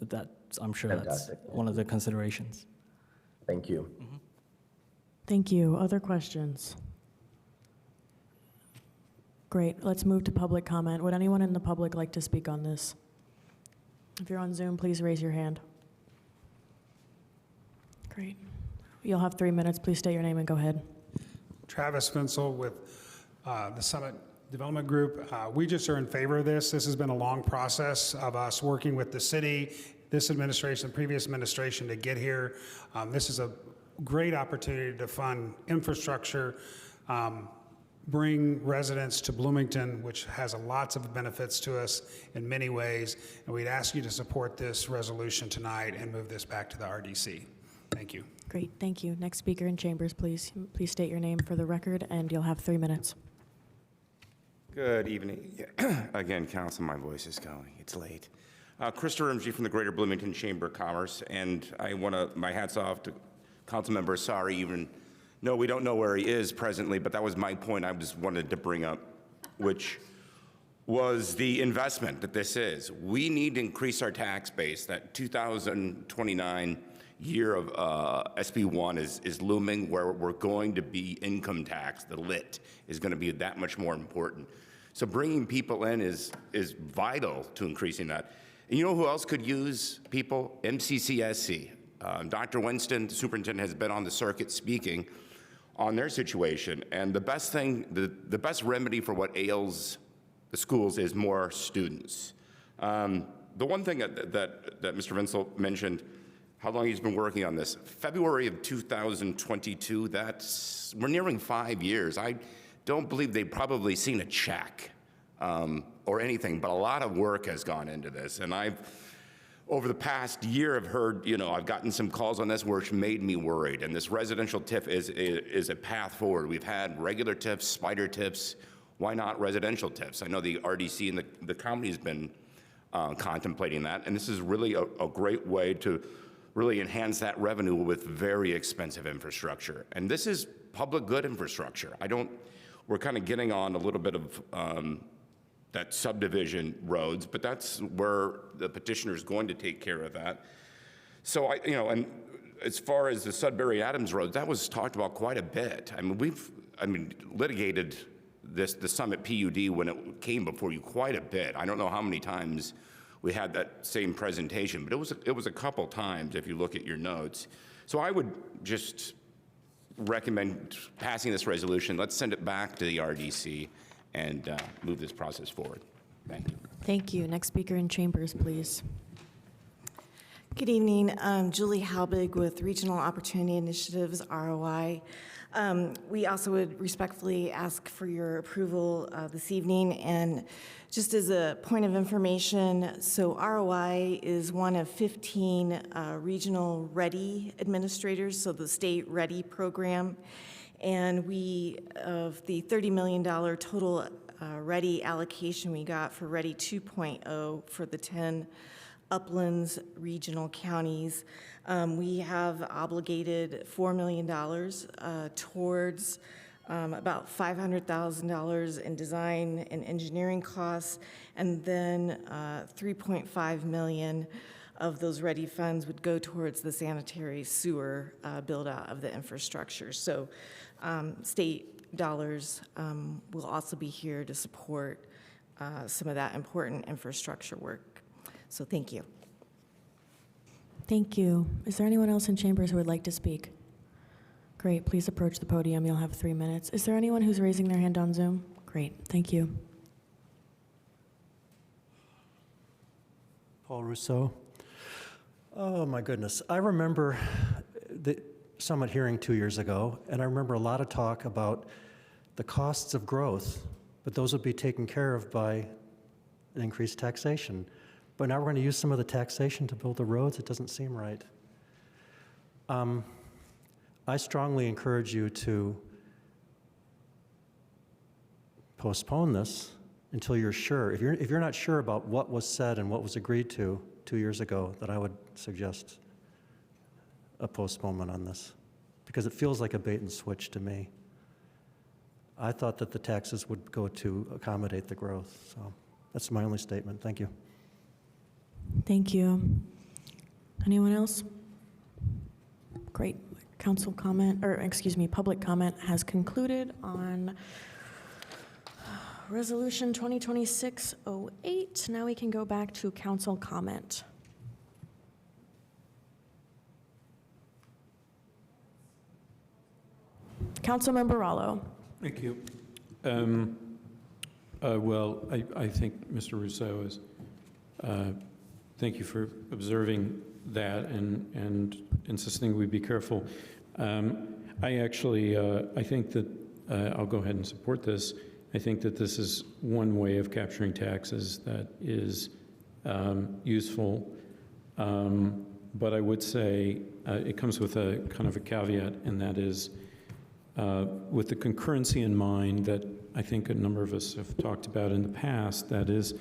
I'm sure that's one of the considerations. Thank you. Mm-hmm. Thank you. Other questions? Great. Let's move to public comment. Would anyone in the public like to speak on this? If you're on Zoom, please raise your hand. Great. You'll have 3 minutes. Please state your name and go ahead. Travis Vinsel with the Summit Development Group. We just are in favor of this. This has been a long process of us working with the city, this administration, previous administration to get here. This is a great opportunity to fund infrastructure, bring residents to Bloomington, which has lots of benefits to us in many ways. And we'd ask you to support this resolution tonight and move this back to the RDC. Thank you. Great. Thank you. Next speaker in chambers, please. Please state your name for the record, and you'll have 3 minutes. Good evening. Again, council, my voice is going. It's late. Krista Rimsky from the Greater Bloomington Chamber of Commerce, and I want to, my hat's off to Councilmember Asari, even though we don't know where he is presently, but that was my point I just wanted to bring up, which was the investment that this is. We need to increase our tax base. That 2029 year of SB1 is looming, where we're going to be income tax, the lit, is going to be that much more important. So bringing people in is vital to increasing that. And you know who else could use people? MCCSC. Dr. Winston, the superintendent, has been on the circuit speaking on their situation. And the best thing, the best remedy for what ails the schools is more students. The one thing that Mr. Vinsel mentioned, how long he's been working on this, February of 2022, we're nearing 5 years. I don't believe they've probably seen a check or anything, but a lot of work has gone into this. And over the past year, I've heard, I've gotten some calls on this which made me worried. And this residential TIF is a path forward. We've had regular TIFs, spider TIFs. Why not residential TIFs? I know the RDC and the county has been contemplating that. And this is really a great way to really enhance that revenue with very expensive infrastructure. And this is public good infrastructure. We're kind of getting on a little bit of that subdivision roads, but that's where the petitioner is going to take care of that. So and as far as the Sudbury Adams Road, that was talked about quite a bit. I mean, we've litigated the Summit PUD when it came before you quite a bit. I don't know how many times we had that same presentation, but it was a couple times if you look at your notes. So I would just recommend passing this resolution. Let's send it back to the RDC and move this process forward. Thank you. Thank you. Next speaker in chambers, please. Good evening. Julie Halbig with Regional Opportunity Initiatives, ROI. We also would respectfully ask for your approval this evening. And just as a point of information, so ROI is one of 15 regional READY administrators, so the state READY program. And we, of the $30 million total READY allocation we got for READY 2.0 for the 10 Uplands regional counties, we have obligated $4 million towards about $500,000 in design and engineering costs, and then $3.5 million of those READY funds would go towards the sanitary sewer build-out of the infrastructure. So state dollars will also be here to support some of that important infrastructure work. So thank you. Thank you. Is there anyone else in chambers who would like to speak? Great, please approach the podium. You'll have 3 minutes. Is there anyone who's raising their hand on Zoom? Great, thank you. Paul Rousseau. Oh my goodness. I remember the Summit hearing 2 years ago, and I remember a lot of talk about the costs of growth, but those would be taken care of by an increased taxation. But now we're going to use some of the taxation to build the roads. It doesn't seem right. I strongly encourage you to postpone this until you're sure. If you're not sure about what was said and what was agreed to 2 years ago, then I would suggest a postponement on this, because it feels like a bait and switch to me. I thought that the taxes would go to accommodate the growth. So that's my only statement. Thank you. Thank you. Anyone else? Great. Council comment, or excuse me, public comment has concluded on Resolution 2026-08. Now we can go back to council comment. Councilmember Rallo. Thank you. Well, I think Mr. Rousseau is, thank you for observing that and insisting we be careful. I actually, I think that, I'll go ahead and support this. I think that this is one way of capturing taxes that is useful. But I would say it comes with a kind of a caveat, and that is with the concurrency in mind that I think a number of us have talked about in the past, that is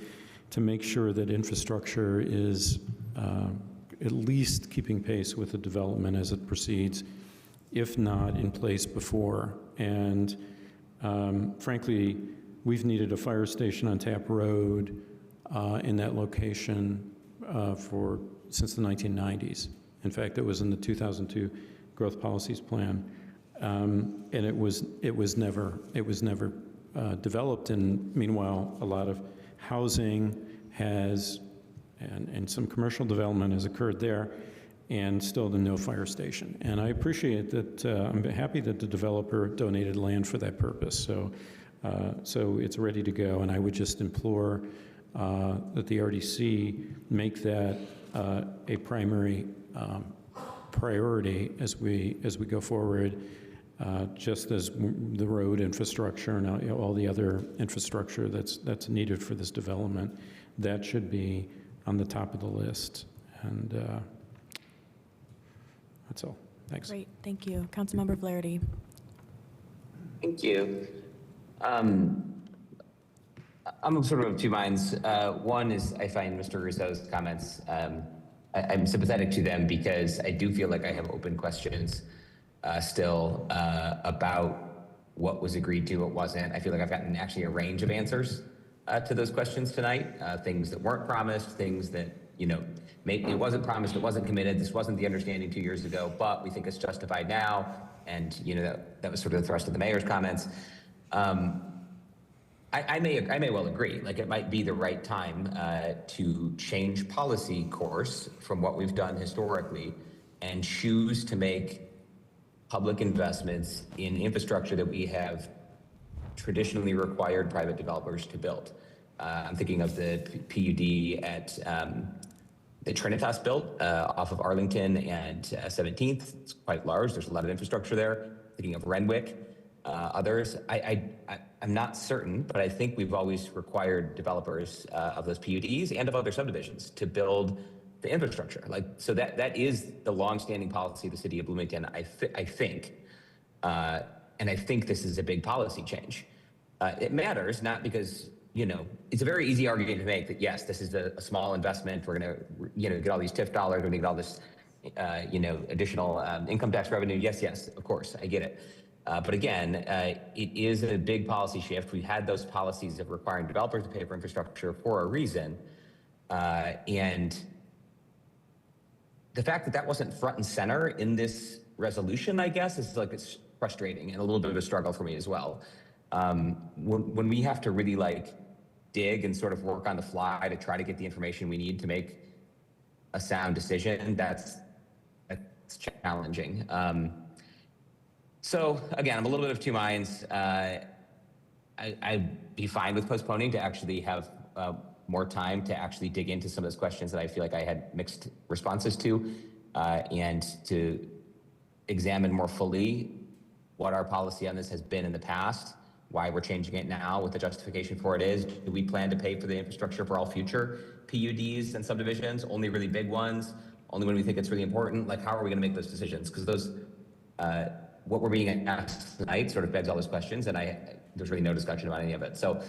to make sure that infrastructure is at least keeping pace with the development as it proceeds, if not in place before. And frankly, we've needed a fire station on Tap Road in that location since the 1990s. In fact, it was in the 2002 Growth Policies Plan, and it was never developed. And meanwhile, a lot of housing has and some commercial development has occurred there, and still no fire station. And I appreciate that. I'm happy that the developer donated land for that purpose. So it's ready to go. And I would just implore that the RDC make that a primary priority as we go forward, just as the road infrastructure and all the other infrastructure that's needed for this development. That should be on the top of the list. And that's all. Thanks. Great, thank you. Councilmember Flaherty. Thank you. I'm sort of two minds. One is I find Mr. Rousseau's comments, I'm sympathetic to them because I do feel like I have open questions still about what was agreed to, what wasn't. I feel like I've gotten actually a range of answers to those questions tonight, things that weren't promised, things that, maybe it wasn't promised, it wasn't committed, this wasn't the understanding 2 years ago, but we think it's justified now. And, that was sort of the thrust of the mayor's comments. I may well agree, like it might be the right time to change policy course from what we've done historically and choose to make public investments in infrastructure that we have traditionally required private developers to build. I'm thinking of the PUD at the Trinitas built off of Arlington and 17th. It's quite large. There's a lot of infrastructure there. Thinking of Renwick, others. I'm not certain, but I think we've always required developers of those PUDs and of other subdivisions to build the infrastructure. So that is the longstanding policy of the city of Bloomington, I think. And I think this is a big policy change. It matters, not because, it's a very easy argument to make that, yes, this is a small investment. We're going to, get all these TIF dollars. We're going to get all this, additional income tax revenue. Yes, of course, I get it. But again, it is a big policy shift. We've had those policies of requiring developers to pay for infrastructure for a reason. And the fact that wasn't front and center in this resolution, I guess, is it's frustrating and a little bit of a struggle for me as well. When we have to really dig and sort of work on the fly to try to get the information we need to make a sound decision, that's challenging. So again, I'm a little bit of two minds. I'd be fine with postponing to actually have more time to actually dig into some of those questions that I feel like I had mixed responses to, and to examine more fully what our policy on this has been in the past, why we're changing it now, what the justification for it is. Do we plan to pay for the infrastructure for all future PUDs and subdivisions, only really big ones, only when we think it's really important? How are we going to make those decisions? Because those, what we're being asked tonight sort of begs all those questions, and there's really no discussion about any of it. So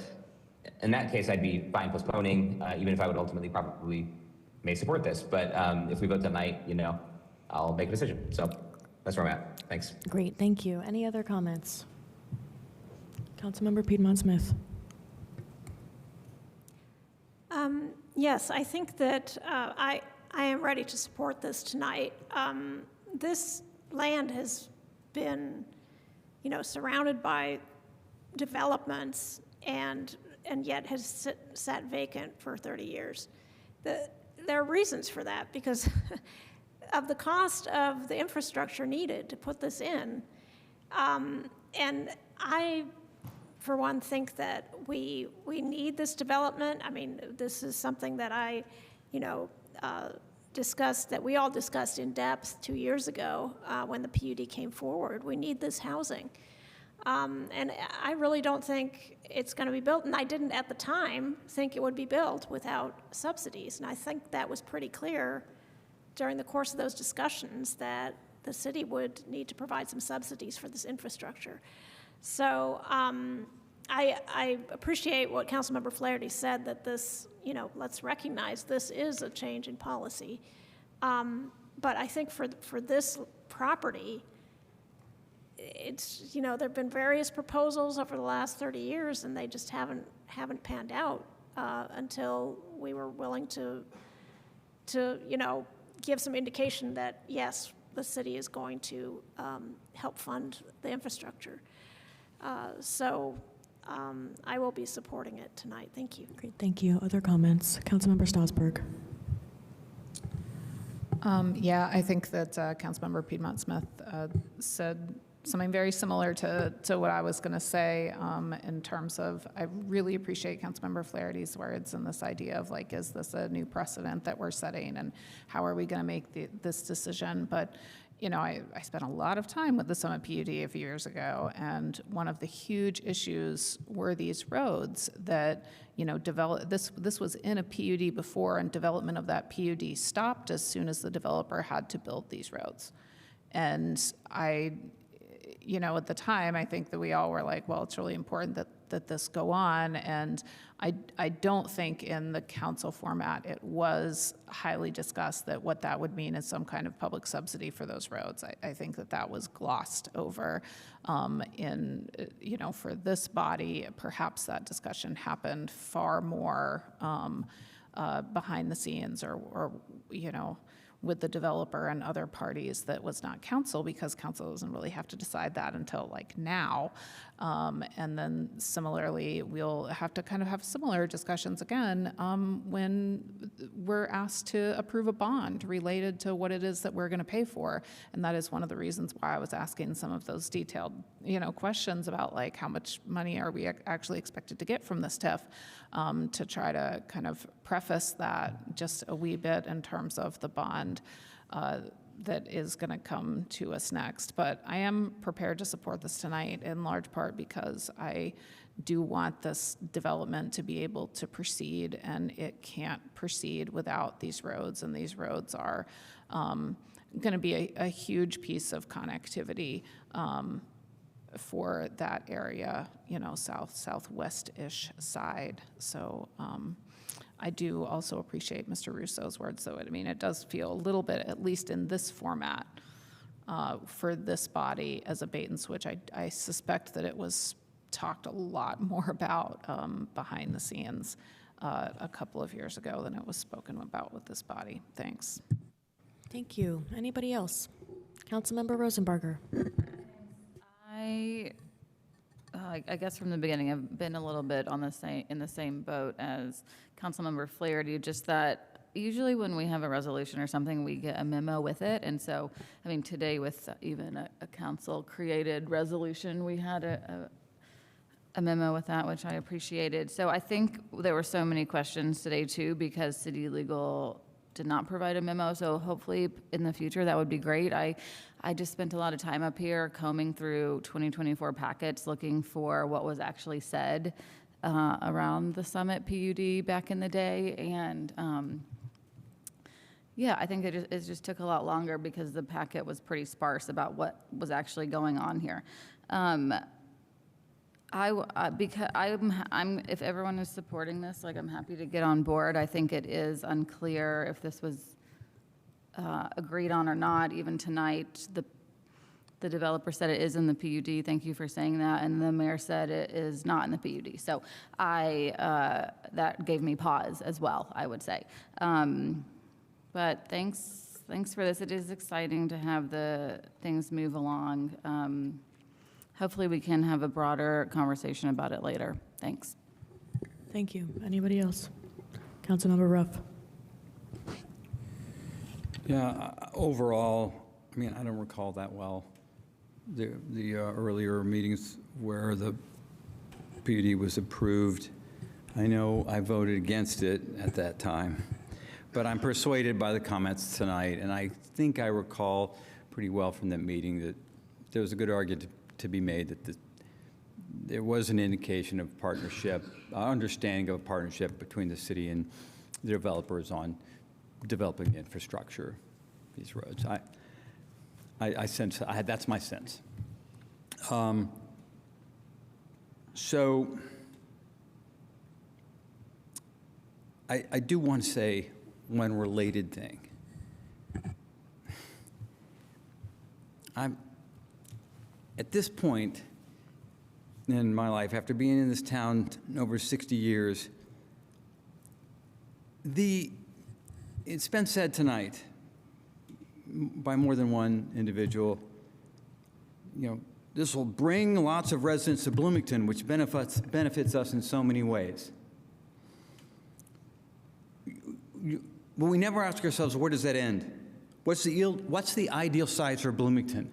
in that case, I'd be fine postponing, even if I would ultimately probably may support this. But if we vote tonight, I'll make a decision. So that's where I'm at. Thanks. Great, thank you. Any other comments? Councilmember Piedmont Smith. Yes, I think that I am ready to support this tonight. This land has been, surrounded by developments and yet has sat vacant for 30 years. There are reasons for that because of the cost of the infrastructure needed to put this in. And I, for one, think that we need this development. I mean, this is something that I, discussed, that we all discussed in depth 2 years ago when the PUD came forward. We need this housing. And I really don't think it's going to be built, and I didn't at the time think it would be built without subsidies. And I think that was pretty clear during the course of those discussions that the city would need to provide some subsidies for this infrastructure. So I appreciate what Councilmember Flaherty said, that this, let's recognize this is a change in policy. But I think for this property, it's, there have been various proposals over the last 30 years, and they just haven't panned out until we were willing to give some indication that, yes, the city is going to help fund the infrastructure. So I will be supporting it tonight. Thank you. Great, thank you. Other comments? Councilmember Strasburg. Yeah, I think that Councilmember Piedmont Smith said something very similar to what I was going to say in terms of, I really appreciate Councilmember Flaherty's words and this idea of is this a new precedent that we're setting and how are we going to make this decision? But, I spent a lot of time with the Summit PUD a few years ago, and one of the huge issues were these roads that, this was in a PUD before, and development of that PUD stopped as soon as the developer had to build these roads. And at the time, I think that we all were like, well, it's really important that this go on. And I don't think in the council format it was highly discussed that what that would mean is some kind of public subsidy for those roads. I think that was glossed over for this body. Perhaps that discussion happened far more behind the scenes or with the developer and other parties that was not council, because council doesn't really have to decide that until now. And then similarly, we'll have to kind of have similar discussions again when we're asked to approve a bond related to what it is that we're going to pay for. And that is one of the reasons why I was asking some of those detailed, questions about how much money are we actually expected to get from this TIF to try to kind of preface that just a wee bit in terms of the bond that is going to come to us next. But I am prepared to support this tonight in large part because I do want this development to be able to proceed, and it can't proceed without these roads, and these roads are going to be a huge piece of connectivity for that area, you know, southwest-ish side. So I do also appreciate Mr. Russo's words, though. I mean, it does feel a little bit, at least in this format, for this body as a bait and switch. I suspect that it was talked a lot more about behind the scenes a couple of years ago than it was spoken about with this body. Thanks. Thank you. Anybody else? Councilmember Rosenbarger. I guess from the beginning, I've been a little bit on in the same boat as Councilmember Flaherty, just that usually when we have a resolution or something, we get a memo with it. And so, I mean, today with even a council-created resolution, we had a memo with that, which I appreciated. So I think there were so many questions today, too, because City Legal did not provide a memo. So hopefully in the future, that would be great. I just spent a lot of time up here combing through 2024 packets, looking for what was actually said around the Summit PUD back in the day. And yeah, I think it just took a lot longer because the packet was pretty sparse about what was actually going on here. Because if everyone is supporting this, like, I'm happy to get on board. I think it is unclear if this was agreed on or not. Even tonight, the developer said it is in the PUD. Thank you for saying that. And the mayor said it is not in the PUD. So that gave me pause as well, I would say. But thanks for this. It is exciting to have the things move along. Hopefully we can have a broader conversation about it later. Thanks. Thank you. Anybody else? Councilmember Ruff. Yeah, overall, I mean, I don't recall that well the earlier meetings where the PUD was approved. I know I voted against it at that time, but I'm persuaded by the comments tonight, and I think I recall pretty well from that meeting that there was a good argument to be made that there was an indication of partnership, understanding of a partnership between the city and the developers on developing the infrastructure, these roads. I sense, that's my sense. So I do want to say one related thing. At this point in my life, after being in this town over 60 years, it's been said tonight by more than one individual, you know, this will bring lots of residents to Bloomington, which benefits us in so many ways. But we never ask ourselves, where does that end? What's the ideal size for Bloomington?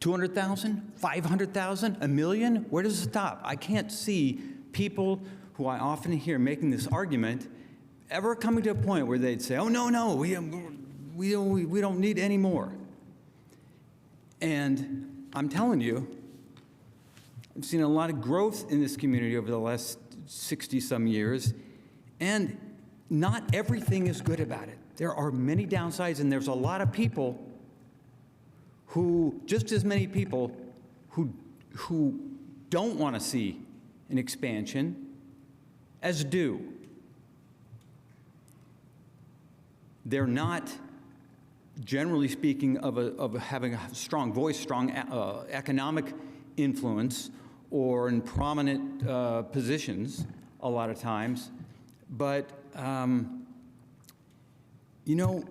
200,000, 500,000, a million? Where does it stop? I can't see people who I often hear making this argument ever coming to a point where they'd say, oh, no, we don't need any more. And I'm telling you, I've seen a lot of growth in this community over the last 60-some years, and not everything is good about it. There are many downsides, and there's a lot of people just as many people who don't want to see an expansion as do. They're not, generally speaking, of having a strong voice, strong economic influence, or in prominent positions a lot of times. But, you know,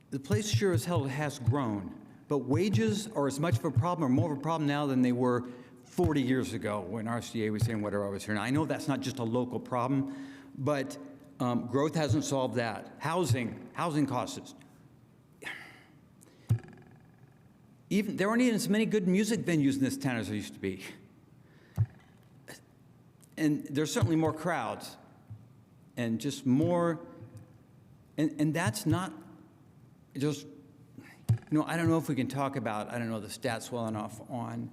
the place sure as hell has grown, but wages are as much of a problem or more of a problem now than they were 40 years ago when RCA was saying whatever I was hearing. I know that's not just a local problem, but growth hasn't solved that. Housing costs. There aren't even as many good music venues in this town as there used to be. And there's certainly more crowds. and just more, and that's not just, I don't know if we can talk about, I don't know the stats well enough on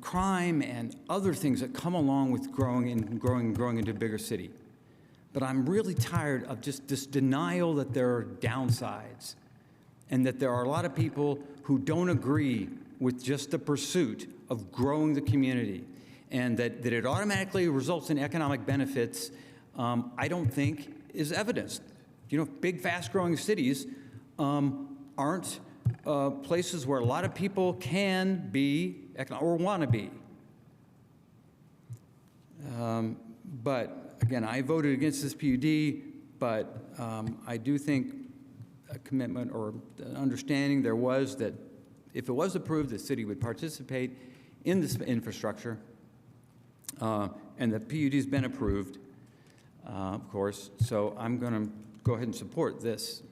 crime and other things that come along with growing into a bigger city. But I'm really tired of just this denial that there are downsides and that there are a lot of people who don't agree with just the pursuit of growing the community, and that it automatically results in economic benefits, I don't think is evidenced. Big, fast-growing cities aren't places where a lot of people can be or want to be. But again, I voted against this PUD, but I do think a commitment or an understanding there was that if it was approved, the city would participate in this infrastructure, and the PUD's been approved, of course, so I'm going to go ahead and support this.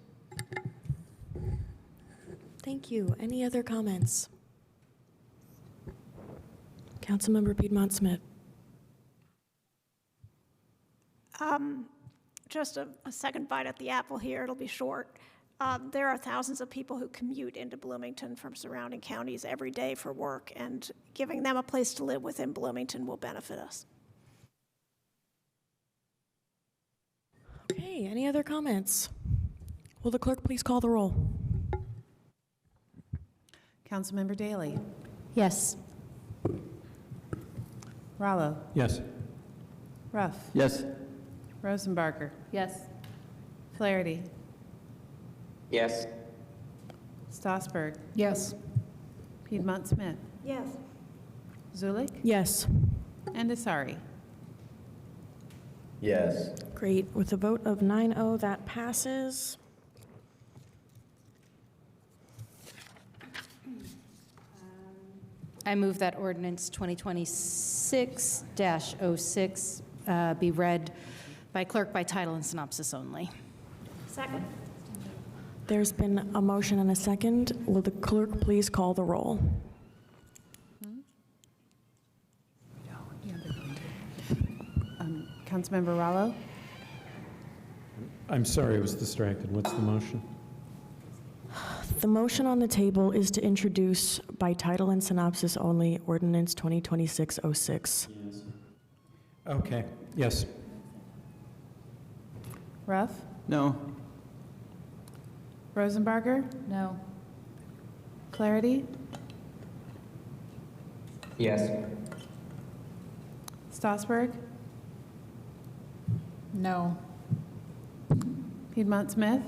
Thank you. Any other comments? Councilmember Piedmont Smith. Just a second bite at the apple here. It'll be short. There are thousands of people who commute into Bloomington from surrounding counties every day for work, and giving them a place to live within Bloomington will benefit us. Okay, any other comments? Will the clerk please call the roll? Councilmember Daley. Yes. Rallo. Yes. Ruff. Yes. Rosenbarger. Yes. Flaherty. Yes. Stossberg. Yes. Piedmont Smith. Yes. Zulik. Yes. And Asari. Yes. Great. With a vote of 9-0, that passes. I move that ordinance 2026-06 be read by clerk by title and synopsis only. Second. There's been a motion and a second. Will the clerk please call the roll? Councilmember Rallo. I'm sorry, I was distracted. What's the motion? The motion on the table is to introduce by title and synopsis only ordinance 2026-06. Okay, yes. Ruff. No. Rosenbarger. No. Flaherty. Yes. Stossberg. No. Piedmont Smith.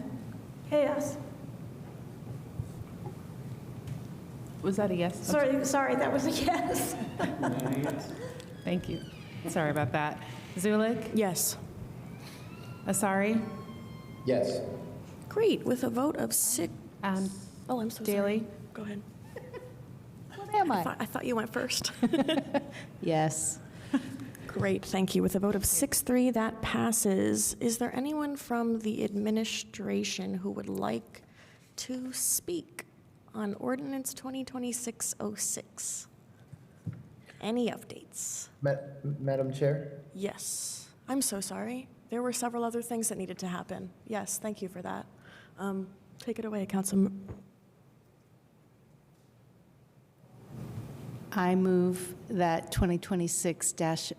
Yes. Was that a yes? Sorry, that was a yes. Thank you. Sorry about that. Zulik. Yes. Asari. Yes. Great. With a vote of 6. Oh, I'm so Daley. sorry. Go ahead. What am I? I thought you went first. Yes. Great, thank you. With a vote of 6-3, that passes. Is there anyone from the administration who would like to speak on ordinance 2026-06? Any updates? Madam Chair? Yes. I'm so sorry. There were several other things that needed to happen. Yes, thank you for that. Take it away, Councilman. I move that 2026-06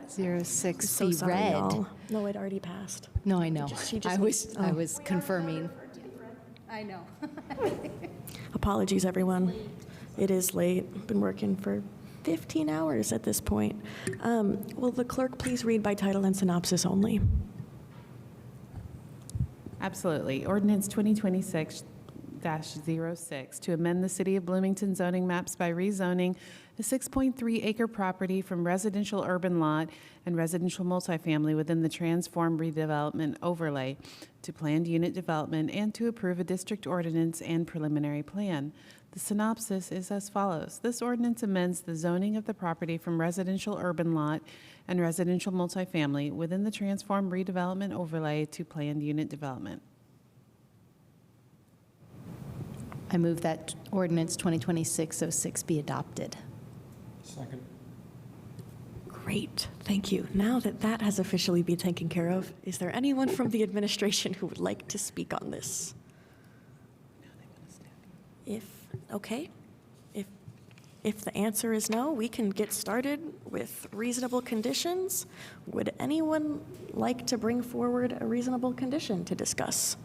So be sorry, read. y'all. No, it already passed. No, I know. She just I was confirming. I know. Apologies, everyone. It is late. Been working for 15 hours at this point. Will the clerk please read by title and synopsis only? Absolutely. Ordinance 2026-06 to amend the City of Bloomington zoning maps by rezoning a 6.3-acre property from residential urban lot and residential multifamily within the transform redevelopment overlay to planned unit development, and to approve a district ordinance and preliminary plan. The synopsis is as follows. This ordinance amends the zoning of the property from residential urban lot and residential multifamily within the transform redevelopment overlay to planned unit development. I move that ordinance 2026-06 be adopted. Second. Great. Thank you. Now that that has officially been taken care of, is there anyone from the administration who would like to speak on this? Okay. If the answer is no, we can get started with reasonable conditions. Would anyone like to bring forward a reasonable condition to discuss?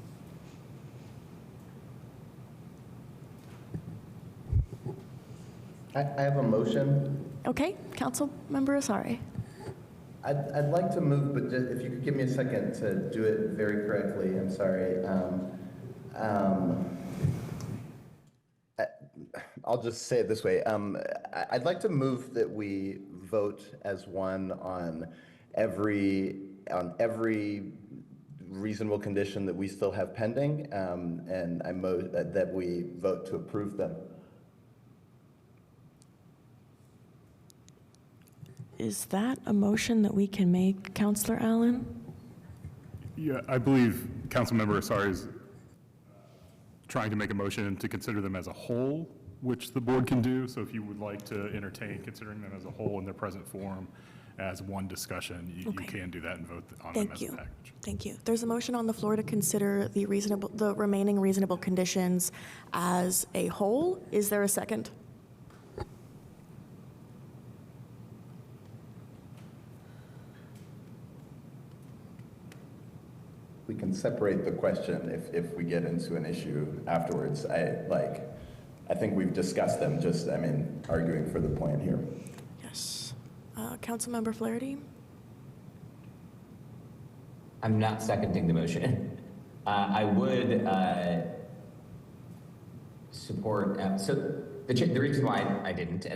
I have a motion. Okay, Council Member Asari. I'd like to move, but just, if you could give me a second to do it very correctly, I'm sorry. I'll just say it this way. I'd like to move that we vote as one on every reasonable condition that we still have pending, and that we vote to approve them. Is that a motion that we can make, Councillor Allen? Yeah, I believe Councilmember Asari is trying to make a motion to consider them as a whole, which the board can do. So if you would like to entertain considering them as a whole in their present form as one discussion, you can do that and vote on them as a package. Thank you. There's a motion on the floor to consider the remaining reasonable conditions as a whole. Is there a second? We can separate the question if we get into an issue afterwards. I think we've discussed them, arguing for the point here. Yes. Councilmember Flaherty? I'm not seconding the motion. I would support, so the reason why I didn't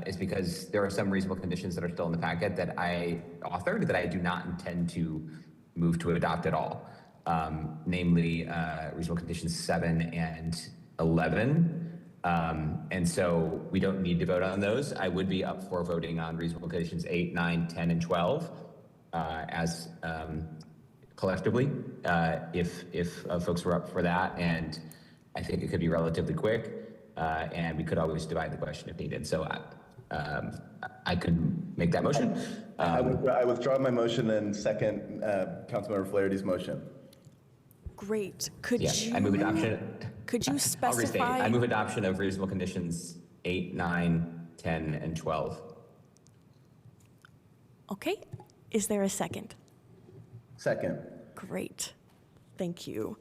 is because there are some reasonable conditions that are still in the packet that I authored that I do not intend to move to adopt at all, namely reasonable conditions 7 and 11. And so we don't need to vote on those. I would be up for voting on reasonable conditions 8, 9, 10, and 12 as collectively, if folks were up for that. And I think it could be relatively quick, and we could always divide the question if needed. So I could make that motion. I withdraw my motion and second Councilmember Flaherty's motion. Great. Could I move adoption. Could you I'll restate. specify? I move adoption of reasonable conditions 8, 9, 10, and 12. Okay. Is there a second? Second. Great. Thank you.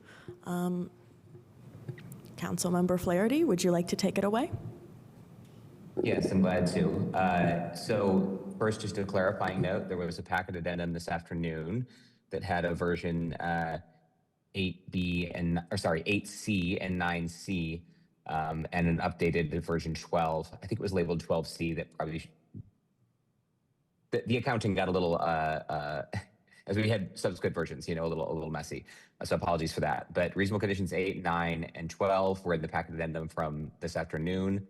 Councilmember Flaherty, would you like to take it away? Yes, I'm glad to. So first, just a clarifying note, there was a packet addendum this afternoon that had a version 8C and 9C, and an updated version 12. I think it was labeled 12C. That probably the accounting got a little as we had subsequent versions, a little messy. So apologies for that. But reasonable conditions 8, 9, and 12 were in the packet addendum from this afternoon.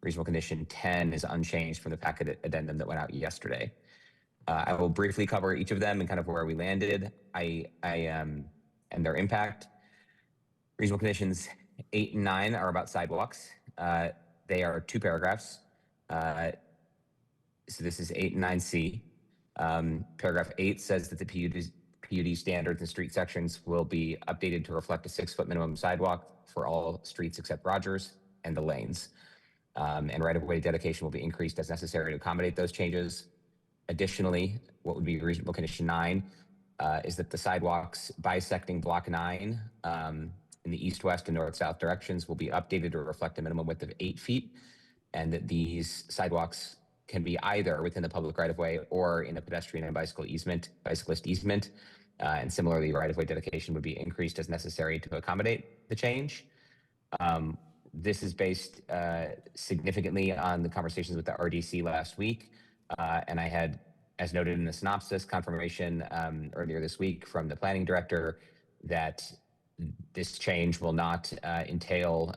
Reasonable condition 10 is unchanged from the packet addendum that went out yesterday. I will briefly cover each of them and kind of where we landed. And their impact. Reasonable conditions 8 and 9 are about sidewalks. They are 2 paragraphs. So this is 8 and 9C. Paragraph 8 says that the PUD standards and street sections will be updated to reflect a 6-foot minimum sidewalk for all streets except Rogers and the lanes. And right-of-way dedication will be increased as necessary to accommodate those changes. Additionally, what would be reasonable condition 9 is that the sidewalks bisecting block 9 in the east-west and north-south directions will be updated to reflect a minimum width of 8 feet, and that these sidewalks can be either within the public right-of-way or in a pedestrian and bicyclist easement. And similarly, right-of-way dedication would be increased as necessary to accommodate the change. This is based significantly on the conversations with the RDC last week, and I had, as noted in the synopsis, confirmation earlier this week from the planning director that this change will not entail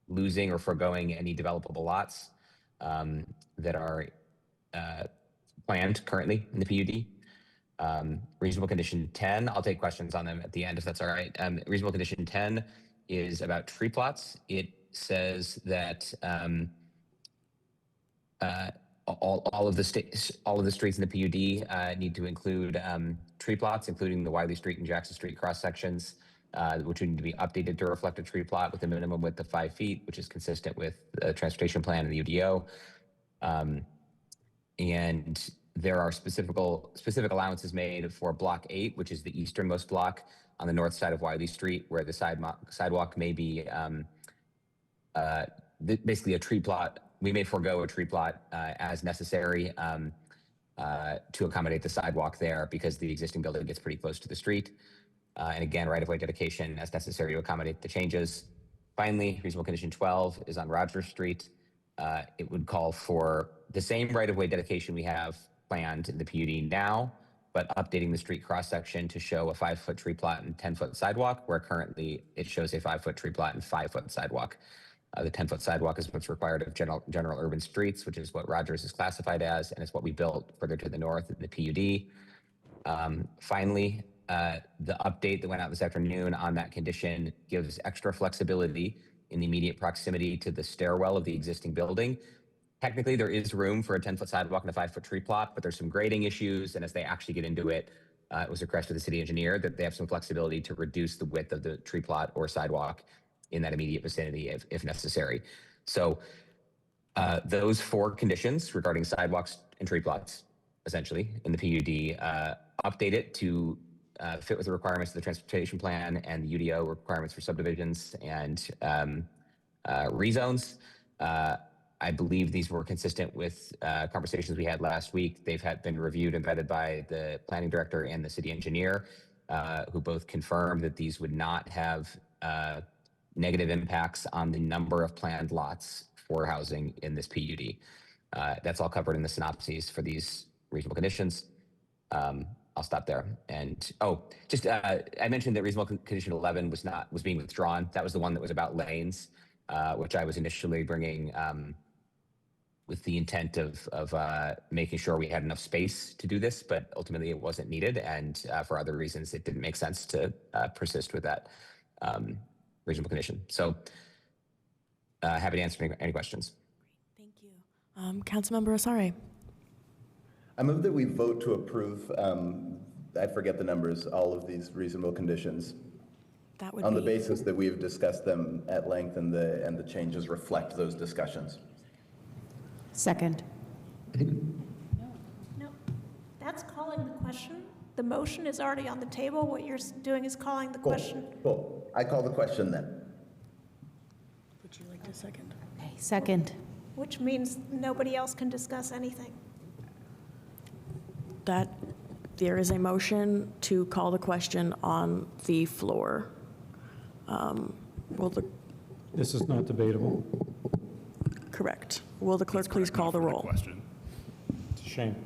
losing or foregoing any developable lots that are planned currently in the PUD. Reasonable condition 10, I'll take questions on them at the end if that's all right. Reasonable condition 10 is about tree plots. It says that all of the streets in the PUD need to include tree plots, including the Wiley Street and Jackson Street cross sections, which would need to be updated to reflect a tree plot with a minimum width of 5 feet, which is consistent with the transportation plan and the UDO. And there are specific allowances made for Block 8, which is the easternmost block on the north side of Wiley Street, where the sidewalk may be basically a tree plot. We may forego a tree plot as necessary to accommodate the sidewalk there because the existing building gets pretty close to the street. And again, right-of-way dedication as necessary to accommodate the changes. Finally, reasonable condition 12 is on Rogers Street. It would call for the same right-of-way dedication we have planned in the PUD now, but updating the street cross-section to show a 5-foot tree plot and 10-foot sidewalk, where currently it shows a 5-foot tree plot and 5-foot sidewalk. The 10-foot sidewalk is what's required of general urban streets, which is what Rogers is classified as, and it's what we built further to the north in the PUD. Finally, the update that went out this afternoon on that condition gives extra flexibility in the immediate proximity to the stairwell of the existing building. Technically, there is room for a 10-foot sidewalk and a 5-foot tree plot, but there's some grading issues, and as they actually get into it, it was a request to the city engineer that they have some flexibility to reduce the width of the tree plot or sidewalk in that immediate vicinity if necessary. So those 4 conditions regarding sidewalks and tree plots, essentially, in the PUD, update it to fit with the requirements of the transportation plan and the UDO requirements for subdivisions and rezones. I believe these were consistent with conversations we had last week. They've been reviewed and vetted by the planning director and the city engineer, who both confirmed that these would not have negative impacts on the number of planned lots for housing in this PUD. That's all covered in the synopses for these reasonable conditions. I'll stop there. And I mentioned that reasonable condition 11 was being withdrawn. That was the one that was about lanes, which I was initially bringing with the intent of making sure we had enough space to do this, but ultimately it wasn't needed, and for other reasons it didn't make sense to persist with that reasonable condition. So happy to answer any questions. Thank you. Councilmember Asare. I move that we vote to approve, I forget the numbers, all of these reasonable conditions. That would on the basis that we have discussed them at length and the changes reflect those discussions. Second. No, that's calling the question. The motion is already on the table. What you're doing is calling the question. Cool. I call the question then. Would you like to second? Okay, second. Which means nobody else can discuss anything. That there is a motion to call the question on the floor. This is not debatable. Correct. Will the clerk please call the roll? It's a shame.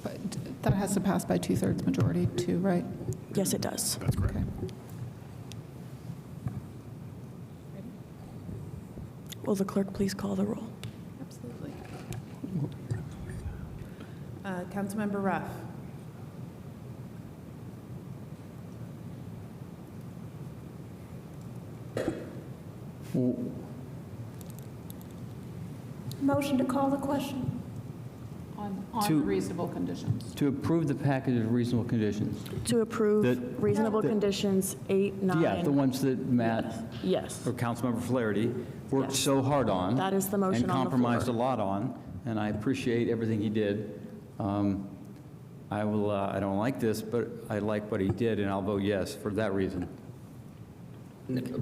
But that has to pass by 2/3 majority too, right? Yes, it does. That's correct. Okay. Will the clerk please call the roll? Absolutely. Councilmember Ruff. Motion to call the question. On the reasonable conditions. To approve the package of reasonable conditions. To approve reasonable conditions 8, 9. Yeah, the ones that Matt Yes. or Councilmember Flaherty worked so hard on. That is the motion and on the compromised floor. a lot on, and I appreciate everything he did. I don't like this, but I like what he did, and I'll vote yes for that reason.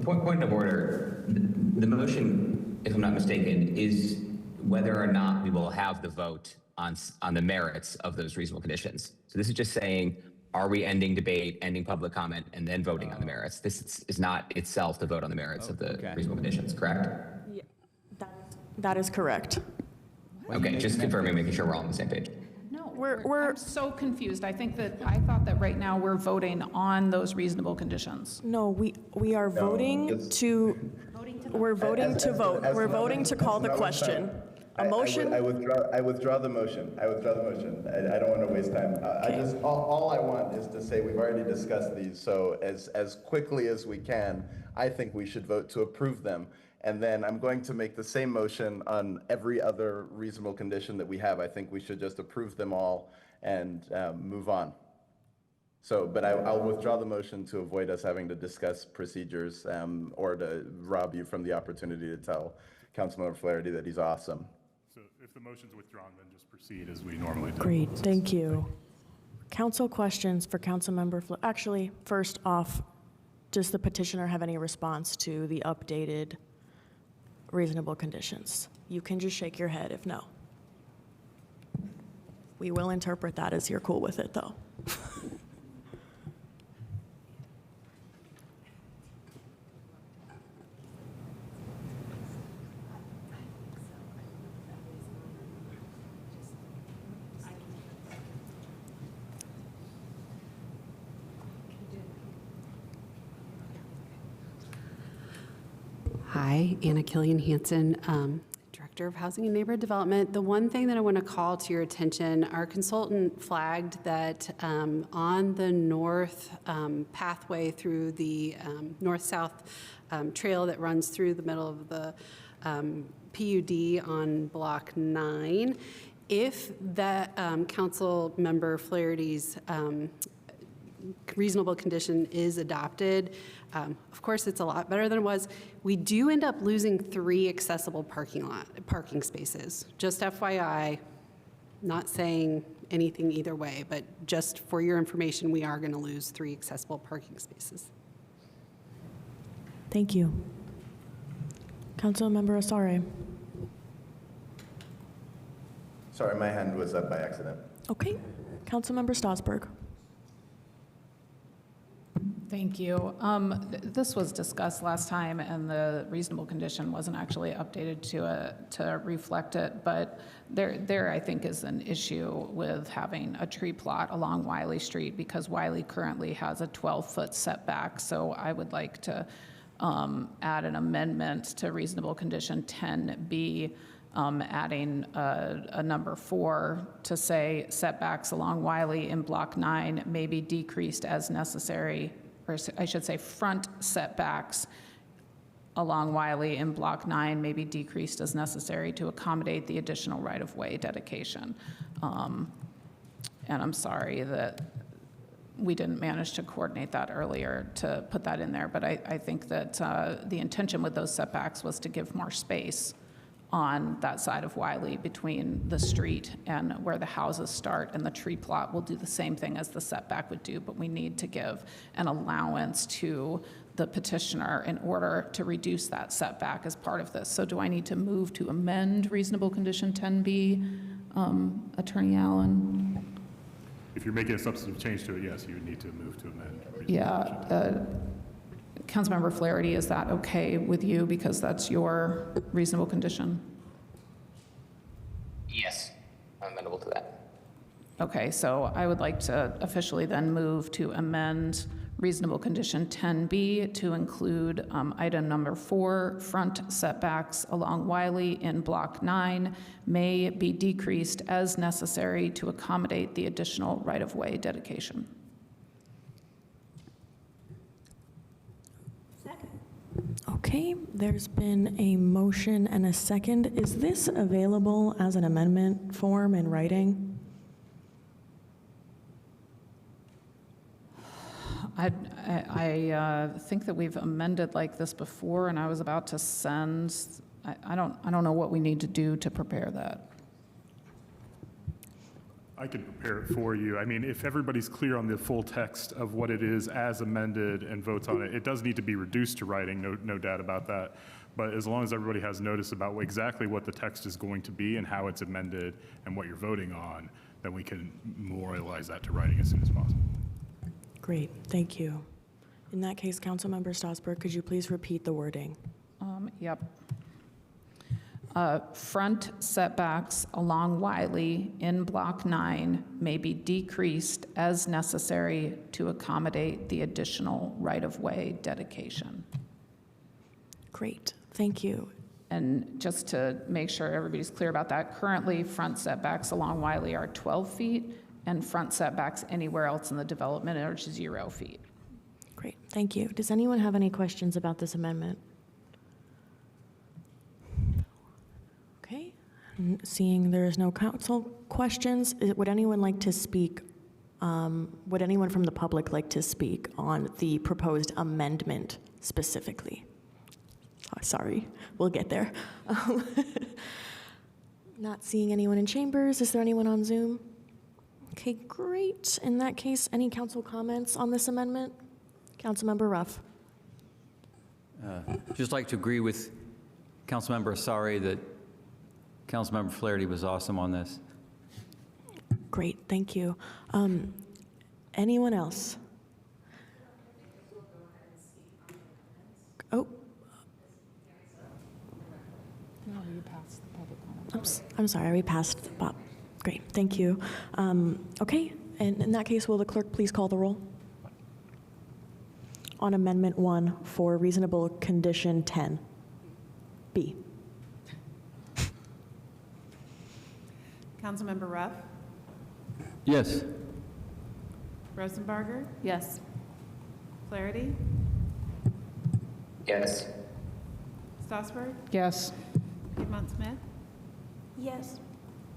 Point of order. The motion, if I'm not mistaken, is whether or not we will have the vote on the merits of those reasonable conditions. So this is just saying, are we ending debate, ending public comment, and then voting on the merits? This is not itself the vote on the merits of the reasonable conditions, correct? Yeah, that is correct. Okay, just confirming, making sure we're all on the same page. No, I'm so confused. I thought that right now we're voting on those reasonable conditions. No, we are voting to, we're voting to vote. We're voting to call the question. A motion? I withdraw the motion. I don't want to waste time. All I want is to say we've already discussed these, so as quickly as we can, I think we should vote to approve them. And then I'm going to make the same motion on every other reasonable condition that we have. I think we should just approve them all and move on. So, but I'll withdraw the motion to avoid us having to discuss procedures or to rob you from the opportunity to tell Councilmember Flaherty that he's awesome. So if the motion's withdrawn, then just proceed as we normally do. Great, thank you. Council questions for Councilmember actually, first off, does the petitioner have any response to the updated reasonable conditions? You can just shake your head if no. We will interpret that as you're cool with it, though. Hi, Anna Killian-Hansen, Director of Housing and Neighborhood Development. The one thing that I want to call to your attention, our consultant flagged that on the north pathway through the north-south trail that runs through the middle of the PUD on Block 9, if that Council Member Flaherty's reasonable condition is adopted, of course, it's a lot better than it was. We do end up losing 3 accessible parking spaces. Just FYI, not saying anything either way, but just for your information, we are going to lose 3 accessible parking spaces. Thank you. Councilmember Asare. Sorry, my hand was up by accident. Okay. Councilmember Strasburg. Thank you. This was discussed last time, and the reasonable condition wasn't actually updated to reflect it, but there I think is an issue with having a tree plot along Wiley Street because Wiley currently has a 12-foot setback, so I would like to add an amendment to reasonable condition 10B, adding a number 4 to say setbacks along Wiley in Block 9 may be decreased as necessary, or I should say front setbacks along Wiley in Block 9 may be decreased as necessary to accommodate the additional right-of-way dedication. And I'm sorry that we didn't manage to coordinate that earlier to put that in there, but I think that the intention with those setbacks was to give more space on that side of Wiley between the street and where the houses start, and the tree plot will do the same thing as the setback would do, but we need to give an allowance to the petitioner in order to reduce that setback as part of this. So do I need to move to amend reasonable condition 10B, Attorney Allen? If you're making a substantive change to it, yes, you would need to move to amend. Yeah. Councilmember Flaherty, is that okay with you because that's your reasonable condition? Yes, I'm amenable to that. Okay, so I would like to officially then move to amend reasonable condition 10B to include item number 4, front setbacks along Wiley in Block 9 may be decreased as necessary to accommodate the additional right-of-way dedication. Okay, there's been a motion and a second. Is this available as an amendment form in writing? I think that we've amended like this before, and I was about to send, I don't know what we need to do to prepare that. I can prepare it for you. I mean, if everybody's clear on the full text of what it is as amended and votes on it, it does need to be reduced to writing, no doubt about that. But as long as everybody has notice about exactly what the text is going to be and how it's amended and what you're voting on, then we can memorialize that to writing as soon as possible. Great, thank you. In that case, Councilmember Strasburg, could you please repeat the wording? Yep. Front setbacks along Wiley in Block 9 may be decreased as necessary to accommodate the additional right-of-way dedication. Great, thank you. And just to make sure everybody's clear about that, currently front setbacks along Wiley are 12 feet and front setbacks anywhere else in the development are 0 feet. Great, thank you. Does anyone have any questions about this amendment? Seeing there is no council questions, would anyone like to speak? Would anyone from the public like to speak on the proposed amendment specifically? Oh, sorry, we'll get there. Not seeing anyone in chambers. Is there anyone on Zoom? Okay, great. In that case, any council comments on this amendment? Councilmember Ruff. Just like to agree with Councilmember Asari that Councilmember Flaherty was awesome on this. Great, thank you. Anyone else? Oh. No, you passed the public comment. I'm sorry, we passed the Bob. Great, thank you. Okay, and in that case, will the clerk please call the roll? On Amendment 1 for reasonable condition 10. B. Councilmember Ruff, Yes. Rosenbarger, Yes. Flaherty, Yes. Strasburg, Yes. Piedmont Smith, Yes.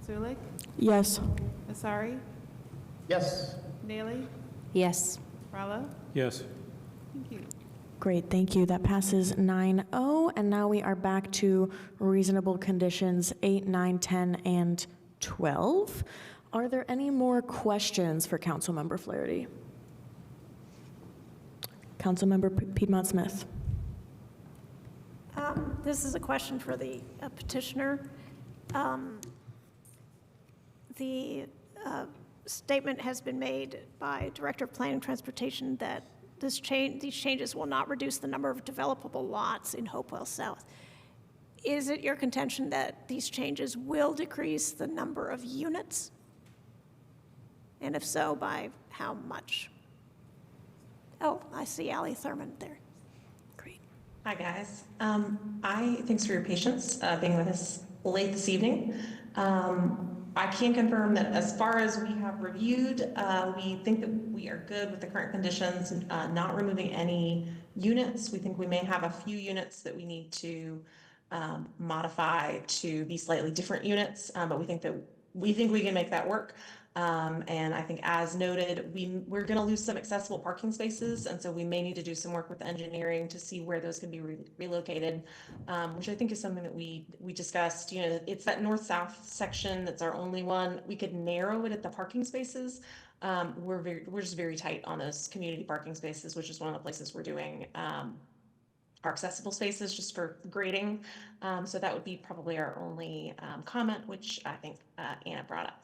Zulik, Yes. Asari, Yes. Daly, Yes. Rallo. Yes. Thank you. Great, thank you. That passes 9-0, and now we are back to reasonable conditions 8, 9, 10, and 12. Are there any more questions for Councilmember Flaherty? Councilmember Piedmont Smith. This is a question for the petitioner. The statement has been made by Director of Planning and Transportation that these changes will not reduce the number of developable lots in Hopewell South. Is it your contention that these changes will decrease the number of units? And if so, by how much? Oh, I see Allie Thurman there. Great. Hi, guys. Thanks for your patience being with us late this evening. I can confirm that as far as we have reviewed, we think that we are good with the current conditions, not removing any units. We think we may have a few units that we need to modify to be slightly different units, but we think we can make that work. And I think, as noted, we're going to lose some accessible parking spaces, and so we may need to do some work with engineering to see where those can be relocated, which I think is something that we discussed. You know, it's that north-south section that's our only one. We could narrow it at the parking spaces. We're just very tight on those community parking spaces, which is one of the places we're doing our accessible spaces just for grading. So that would be probably our only comment, which I think Anna brought up.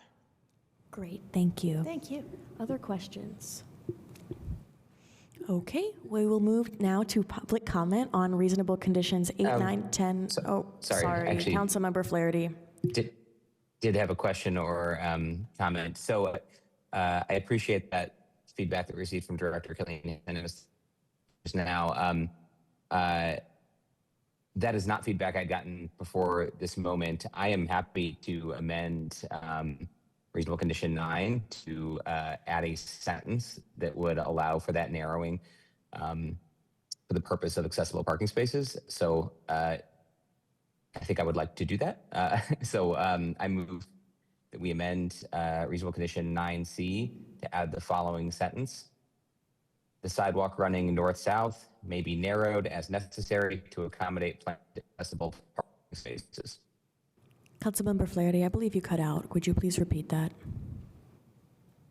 Great, thank you. Thank you. Other questions? Okay, we will move now to public comment on reasonable conditions 8, 9, 10. Sorry, actually, Councilmember Flaherty. Did have a question or comment. So I appreciate that feedback that we received from Director Killian, and it was just now. That is not feedback I'd gotten before this moment. I am happy to amend reasonable condition 9 to add a sentence that would allow for that narrowing for the purpose of accessible parking spaces. So I think I would like to do that. I move that we amend reasonable condition 9C to add the following sentence. The sidewalk running north-south may be narrowed as necessary to accommodate planned accessible parking spaces. Councilmember Flaherty, I believe you cut out. Would you please repeat that?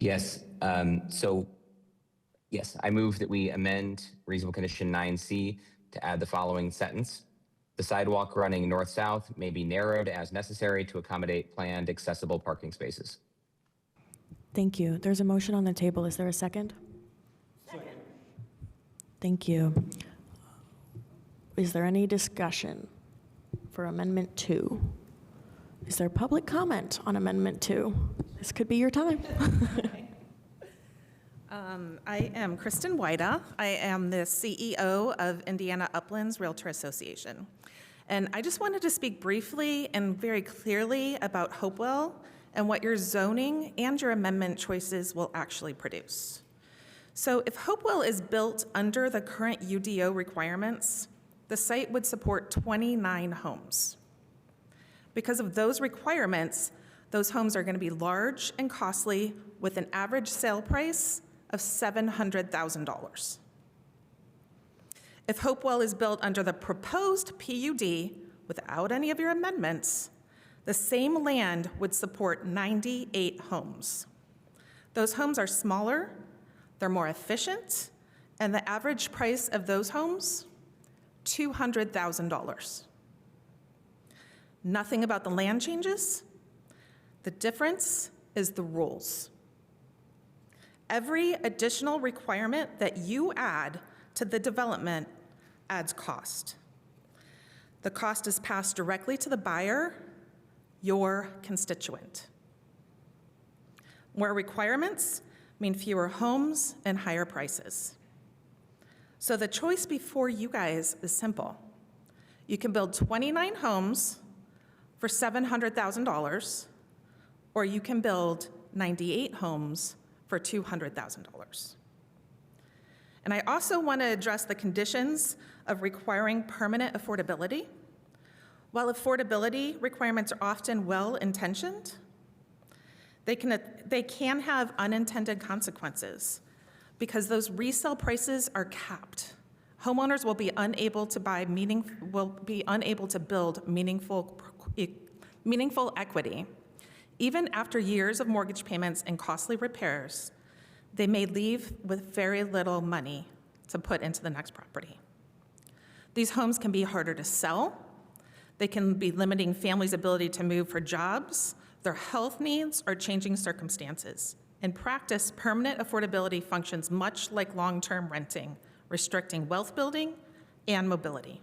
Yes. Yes, I move that we amend reasonable condition 9C to add the following sentence. The sidewalk running north-south may be narrowed as necessary to accommodate planned accessible parking spaces. Thank you. There's a motion on the table. Is there a second? Second. Thank you. Is there any discussion for Amendment 2? Is there public comment on Amendment 2? This could be your time. I am Kristen Wyda. I am the CEO of Indiana Uplands Realtor Association. And I just wanted to speak briefly and very clearly about Hopewell and what your zoning and your amendment choices will actually produce. So if Hopewell is built under the current UDO requirements, the site would support 29 homes. Because of those requirements, those homes are going to be large and costly with an average sale price of $700,000. If Hopewell is built under the proposed PUD without any of your amendments, the same land would support 98 homes. Those homes are smaller, they're more efficient, and the average price of those homes, $200,000. Nothing about the land changes. The difference is the rules. Every additional requirement that you add to the development adds cost. The cost is passed directly to the buyer, your constituent. More requirements mean fewer homes and higher prices. So the choice before you guys is simple. You can build 29 homes for $700,000, or you can build 98 homes for $200,000. And I also want to address the conditions of requiring permanent affordability. While affordability requirements are often well-intentioned, they can have unintended consequences because those resale prices are capped. Homeowners will be unable to build meaningful equity. Even after years of mortgage payments and costly repairs, they may leave with very little money to put into the next property. These homes can be harder to sell. They can be limiting families' ability to move for jobs, their health needs, or changing circumstances. In practice, permanent affordability functions much like long-term renting, restricting wealth building and mobility.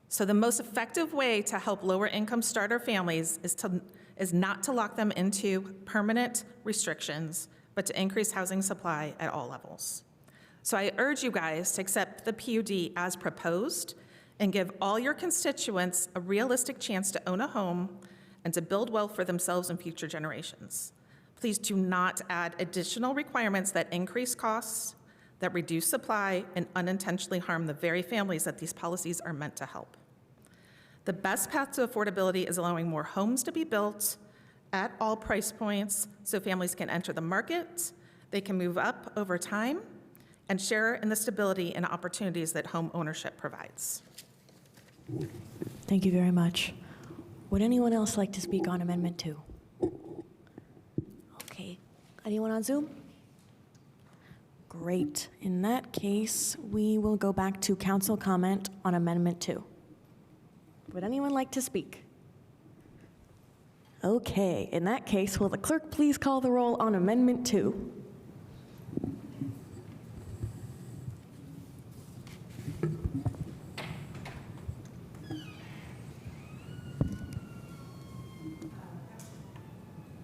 So the most effective way to help lower-income starter families is not to lock them into permanent restrictions, but to increase housing supply at all levels. So I urge you guys to accept the PUD as proposed and give all your constituents a realistic chance to own a home and to build wealth for themselves and future generations. Please do not add additional requirements that increase costs, that reduce supply, and unintentionally harm the very families that these policies are meant to help. The best path to affordability is allowing more homes to be built at all price points so families can enter the market, they can move up over time, and share in the stability and opportunities that home ownership provides. Thank you very much. Would anyone else like to speak on Amendment 2? Okay. Anyone on Zoom? Great. In that case, we will go back to council comment on Amendment 2. Would anyone like to speak? Okay. In that case, will the clerk please call the roll on Amendment 2?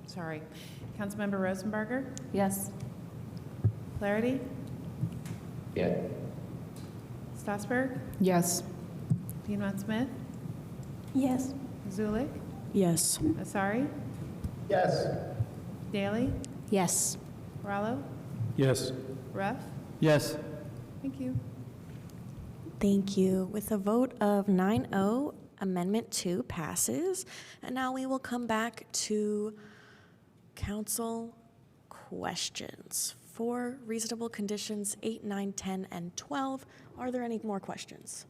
Sorry. Councilmember Rosenberger? Yes. Flaherty? Yeah. Strasburg? Yes. Piedmont Smith? Yes. Zulik? Yes. Asari? Yes. Daley? Yes. Rallo? Yes. Ruff? Yes. Thank you. Thank you. With a vote of 9-0, Amendment 2 passes. And now we will come back to council questions. For reasonable conditions 8, 9, 10, and 12, are there any more questions?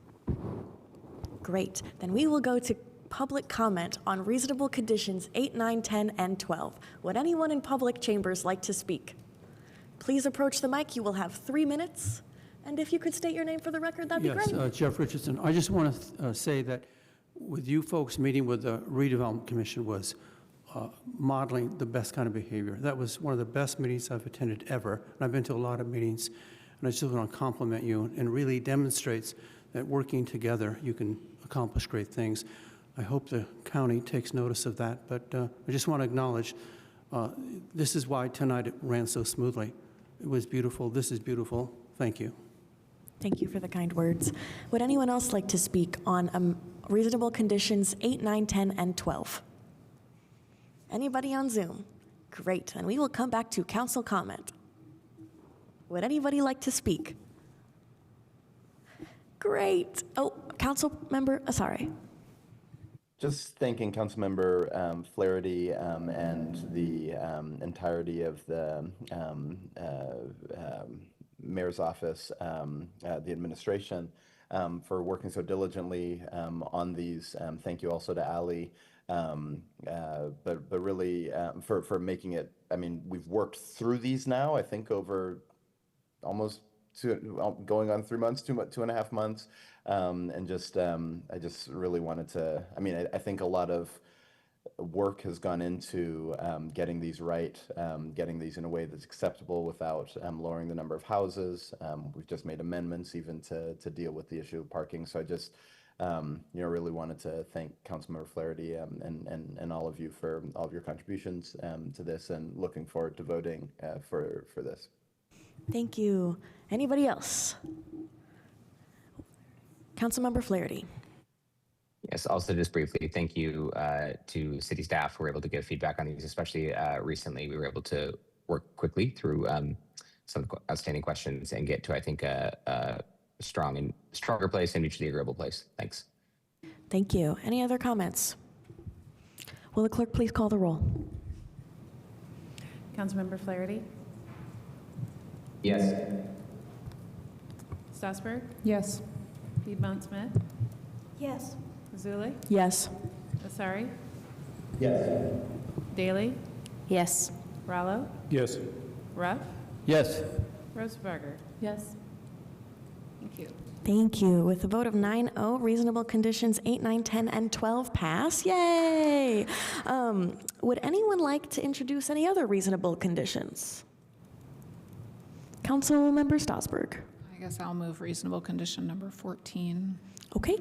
Great. Then we will go to public comment on reasonable conditions 8, 9, 10, and 12. Would anyone in public chambers like to speak? Please approach the mic. You will have 3 minutes. And if you could state your name for the record, that'd be great. Yes, Jeff Richardson. I just want to say that with you folks meeting with the Redevelopment Commission was modeling the best kind of behavior. That was one of the best meetings I've attended ever. And I've been to a lot of meetings, and I just want to compliment you, and really demonstrates that working together, you can accomplish great things. I hope the county takes notice of that, but I just want to acknowledge this is why tonight it ran so smoothly. It was beautiful. This is beautiful. Thank you. Thank you for the kind words. Would anyone else like to speak on reasonable conditions 8, 9, 10, and 12? Anybody on Zoom? Great. And we will come back to council comment. Would anybody like to speak? Great. Oh, council member Asari. Just thanking Councilmember Flaherty and the entirety of the mayor's office, the administration, for working so diligently on these. Thank you also to Ali, but really for making it. I mean, we've worked through these now, I think, over almost going on 3 months, 2.5 months. And I just really wanted to, I mean, I think a lot of work has gone into getting these right, getting these in a way that's acceptable without lowering the number of houses. We've just made amendments even to deal with the issue of parking. So I just, really wanted to thank Councilmember Flaherty and all of you for all of your contributions to this, and looking forward to voting for this. Thank you. Anybody else? Councilmember Flaherty. Yes, also just briefly, thank you to city staff who were able to give feedback on these, especially recently. We were able to work quickly through some outstanding questions and get to, I think, a stronger place and mutually agreeable place. Thanks. Thank you. Any other comments? Will the clerk please call the roll? Councilmember Flaherty? Yes. Strasburg? Yes. Piedmont Smith? Yes. Zulik? Yes. Asari? Yes. Daley? Yes. Rallo? Yes. Ruff? Yes. Rosebarger? Yes. Thank you. Thank you. With a vote of 9-0, reasonable conditions 8, 9, 10, and 12 pass. Yay! Would anyone like to introduce any other reasonable conditions? Councilmember Strasburg. I guess I'll move reasonable condition number 14. Okay.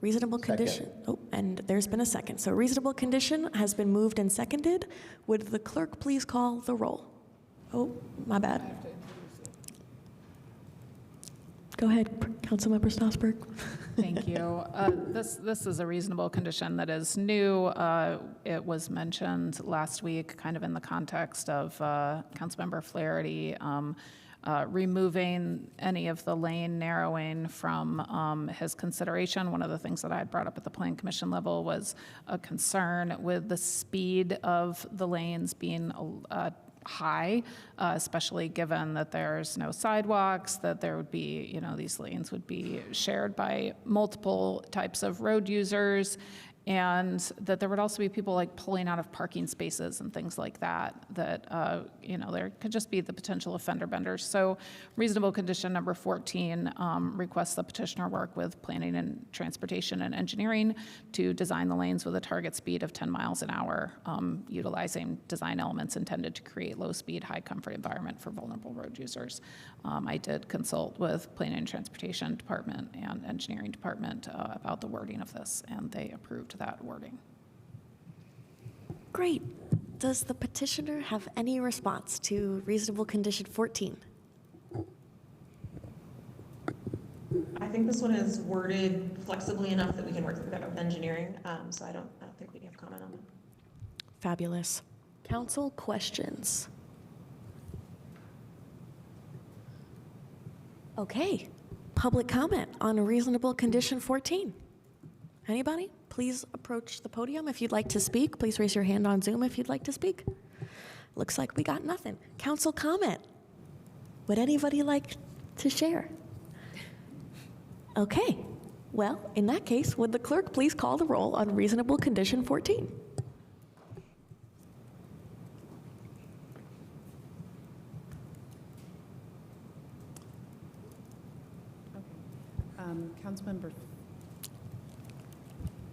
Reasonable condition. Oh, and there's been a second. So reasonable condition has been moved and seconded. Would the clerk please call the roll? Oh, my bad. Go ahead, Councilmember Strasburg. Thank you. This is a reasonable condition that is new. It was mentioned last week, kind of in the context of Councilmember Flaherty removing any of the lane narrowing from his consideration. One of the things that I had brought up at the Plan Commission level was a concern with the speed of the lanes being high, especially given that there's no sidewalks, that there would be, these lanes would be shared by multiple types of road users, and that there would also be people like pulling out of parking spaces and things like that, there could just be the potential of fender benders. So reasonable condition number 14 requests the petitioner work with planning and transportation and engineering to design the lanes with a target speed of 10 miles an hour, utilizing design elements intended to create low speed, high comfort environment for vulnerable road users. I did consult with planning and transportation department and engineering department about the wording of this, and they approved that wording. Great. Does the petitioner have any response to reasonable condition 14? I think this one is worded flexibly enough that we can work through that with engineering, so I don't think we have comment on it. Fabulous. Council questions? Okay. Public comment on reasonable condition 14. Anybody? Please approach the podium if you'd like to speak. Please raise your hand on Zoom if you'd like to speak. Looks like we got nothing. Council comment. Would anybody like to share? Okay. Well, in that case, would the clerk please call the roll on reasonable condition 14? Councilmember,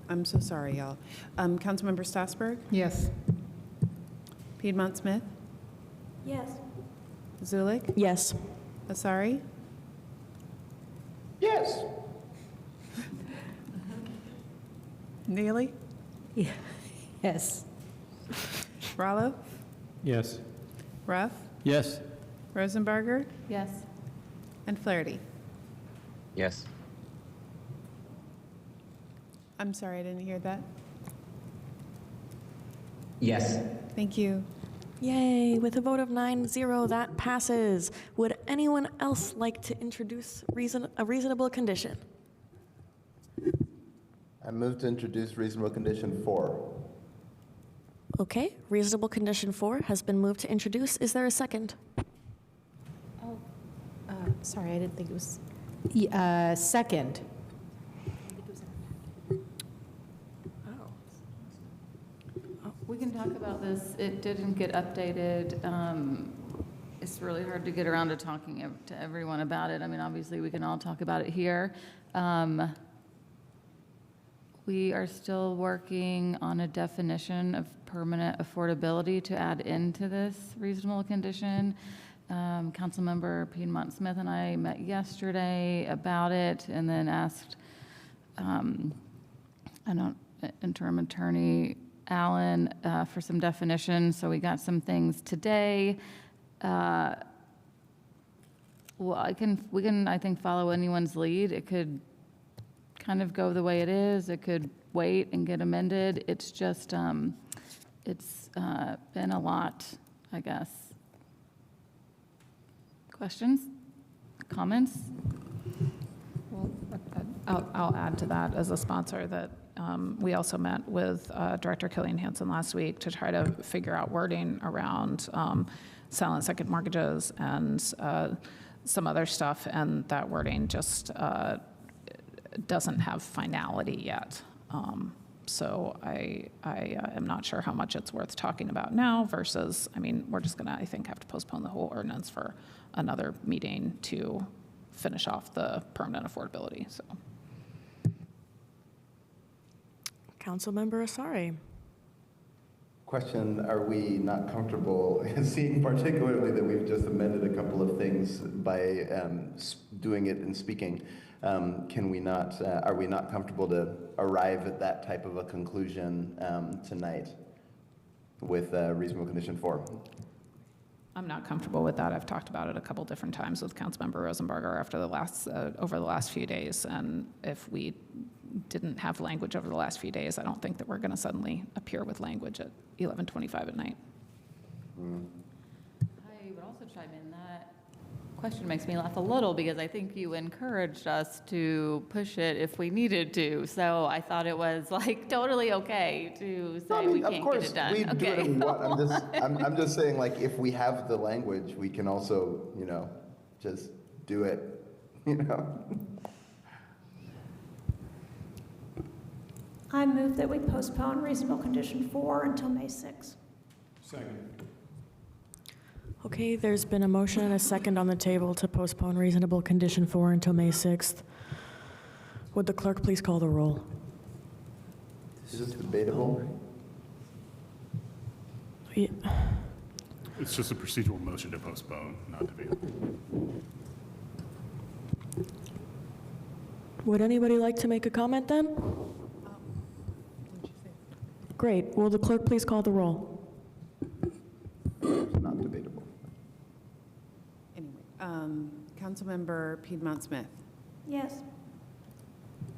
I'm so sorry, y'all. Councilmember Strasburg? Yes. Piedmont Smith? Yes. Zulik? Yes. Asari? Yes. Neely? Yes. Rallo? Yes. Ruff? Yes. Rosenbarger? Yes. And Flaherty? Yes. I'm sorry, I didn't hear that. Yes. Thank you. Yay, with a vote of 9-0, that passes. Would anyone else like to introduce a reasonable condition? I move to introduce reasonable condition 4. Okay, reasonable condition 4 has been moved to introduce. Is there a second? Oh, sorry, I didn't think it was. Second. We can talk about this. It didn't get updated. It's really hard to get around to talking to everyone about it. I mean, obviously, we can all talk about it here. We are still working on a definition of permanent affordability to add into this reasonable condition. Councilmember Piedmont Smith and I met yesterday about it and then asked interim attorney Allen for some definition. So we got some things today. Well, we can, I think, follow anyone's lead. It could kind of go the way it is. It could wait and get amended. It's just, it's been a lot, I guess. Questions? Comments? Well, I'll add to that as a sponsor that we also met with Director Killian Hansen last week to try to figure out wording around silent second mortgages and some other stuff, and that wording just doesn't have finality yet. So I am not sure how much it's worth talking about now versus, I mean, we're just gonna, I think, have to postpone the whole ordinance for another meeting to finish off the permanent affordability, so. Councilmember Asari. Question, are we not comfortable seeing particularly that we've just amended a couple of things by doing it and speaking? Can we not, are we not comfortable to arrive at that type of a conclusion tonight with reasonable condition 4? I'm not comfortable with that. I've talked about it a couple different times with Councilmember Rosenberger after the last, over the last few days. And if we didn't have language over the last few days, I don't think that we're going to suddenly appear with language at 11:25 at night. I would also chime in that question makes me laugh a little because I think you encouraged us to push it if we needed to. So I thought it was like totally okay to say we can't get it done. We do Okay. it what? I'm just saying, like, if we have the language, we can also, you know, just do it, you know? I move that we postpone reasonable condition 4 until May 6th. Second. Okay, there's been a motion and a second on the table to postpone reasonable condition 4 until May 6th. Would the clerk please call the roll? Is this debatable? Yeah. It's just a procedural motion to postpone, not debatable. Would anybody like to make a comment then? Great. Will the clerk please call the roll? Not debatable. Anyway, Councilmember Piedmont Smith. Yes.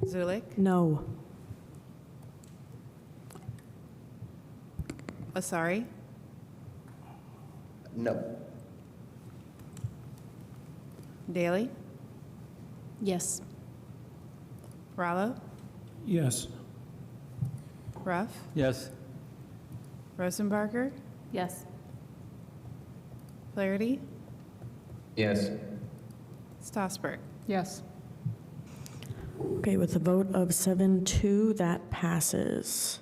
Zulik. No. Asari. No. Daley. Yes. Rallo. Yes. Ruff. Yes. Rosenbarger. Yes. Flaherty. Yes. Stossberg. Yes. Okay, with a vote of 7-2, that passes.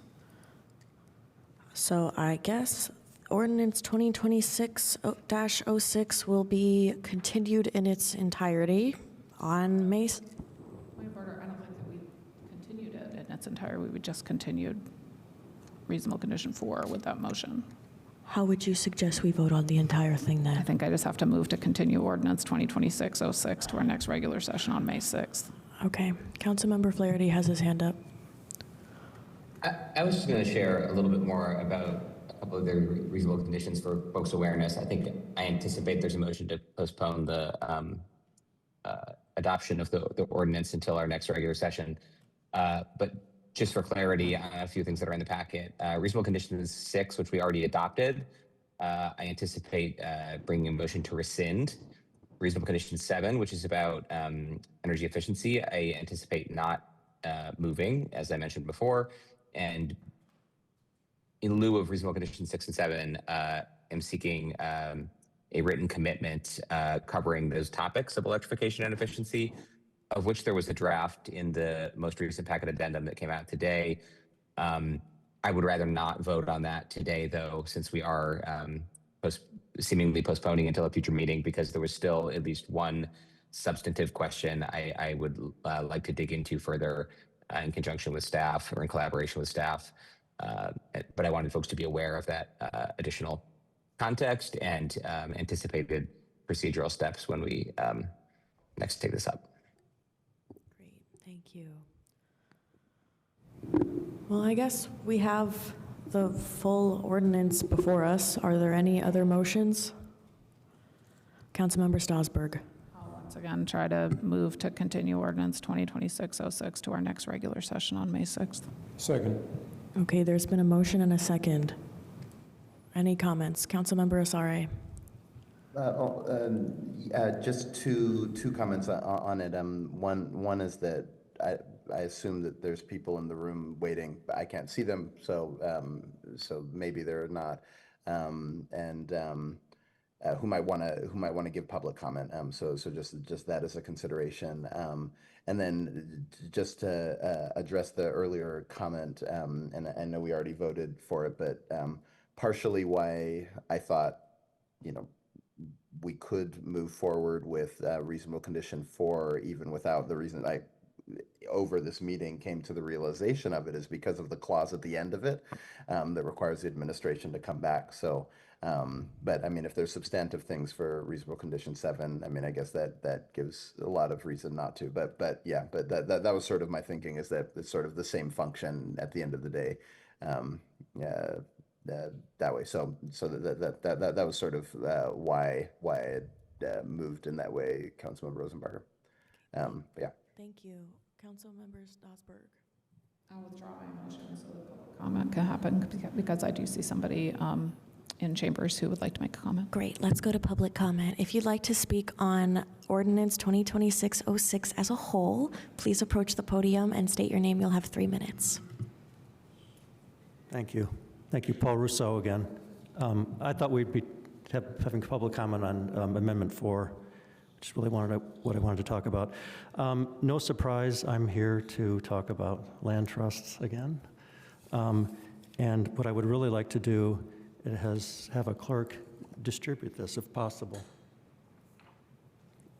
So I guess ordinance 2026-06 will be continued in its entirety on May. Point of order, I don't think that we continued it in its entirety. We just continued reasonable condition 4 with that motion. How would you suggest we vote on the entire thing then? I think I just have to move to continue ordinance 2026-06 to our next regular session on May 6th. Okay, Councilmember Flaherty has his hand up. I was just going to share a little bit more about a couple of the reasonable conditions for folks' awareness. I anticipate there's a motion to postpone the adoption of the ordinance until our next regular session. But just for clarity on a few things that are in the packet, reasonable condition 6, which we already adopted, I anticipate bringing a motion to rescind. Reasonable condition 7, which is about energy efficiency, I anticipate not moving, as I mentioned before. And in lieu of reasonable conditions 6 and 7, am seeking a written commitment covering those topics of electrification and efficiency, of which there was a draft in the most recent packet addendum that came out today. I would rather not vote on that today, though, since we are seemingly postponing until a future meeting, because there was still at least one substantive question I would like to dig into further in conjunction with staff or in collaboration with staff. But I wanted folks to be aware of that additional context and anticipated procedural steps when we next take this up. Great, thank you. Well, I guess we have the full ordinance before us. Are there any other motions? Councilmember Strasburg. I'll once again try to move to continue ordinance 2026-06 to our next regular session on May 6th. Second. Okay, there's been a motion and a second. Any comments? Councilmember Asare. Just two comments on it. One is that I assume that there's people in the room waiting, but I can't see them, so maybe they're not, who might want to give public comment. So just that as a consideration. And then just to address the earlier comment, and I know we already voted for it, but partially why I thought, we could move forward with reasonable condition 4 even without the reason I over this meeting came to the realization of it is because of the clause at the end of it that requires the administration to come back. So, but I mean, if there's substantive things for reasonable condition 7, I mean, I guess that gives a lot of reason not to. But yeah, but that was sort of my thinking, is that it's sort of the same function at the end of the day. That way. So that was sort of why I had moved in that way, Councilmember Rosenbacher. Yeah. Thank you. Councilmember Strasburg. I'll withdraw my motion so the public comment can happen, because I do see somebody in chambers who would like to make a comment. Great, let's go to public comment. If you'd like to speak on ordinance 2026-06 as a whole, please approach the podium and state your name. You'll have 3 minutes. Thank you. Thank you, Paul Rousseau again. I thought we'd be having public comment on Amendment 4, which is really what I wanted to talk about. No surprise, I'm here to talk about land trusts again. And what I would really like to do is have a clerk distribute this if possible.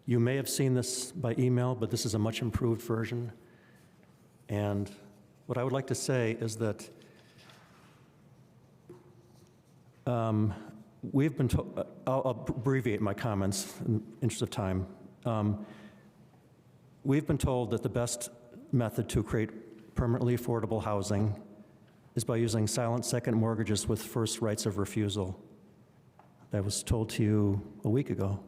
You may have seen this by email, but this is a much improved version. And what I would like to say is that we've been told, I'll abbreviate my comments in the interest of time. We've been told that the best method to create permanently affordable housing is by using silent second mortgages with first rights of refusal. That was told to you a week ago.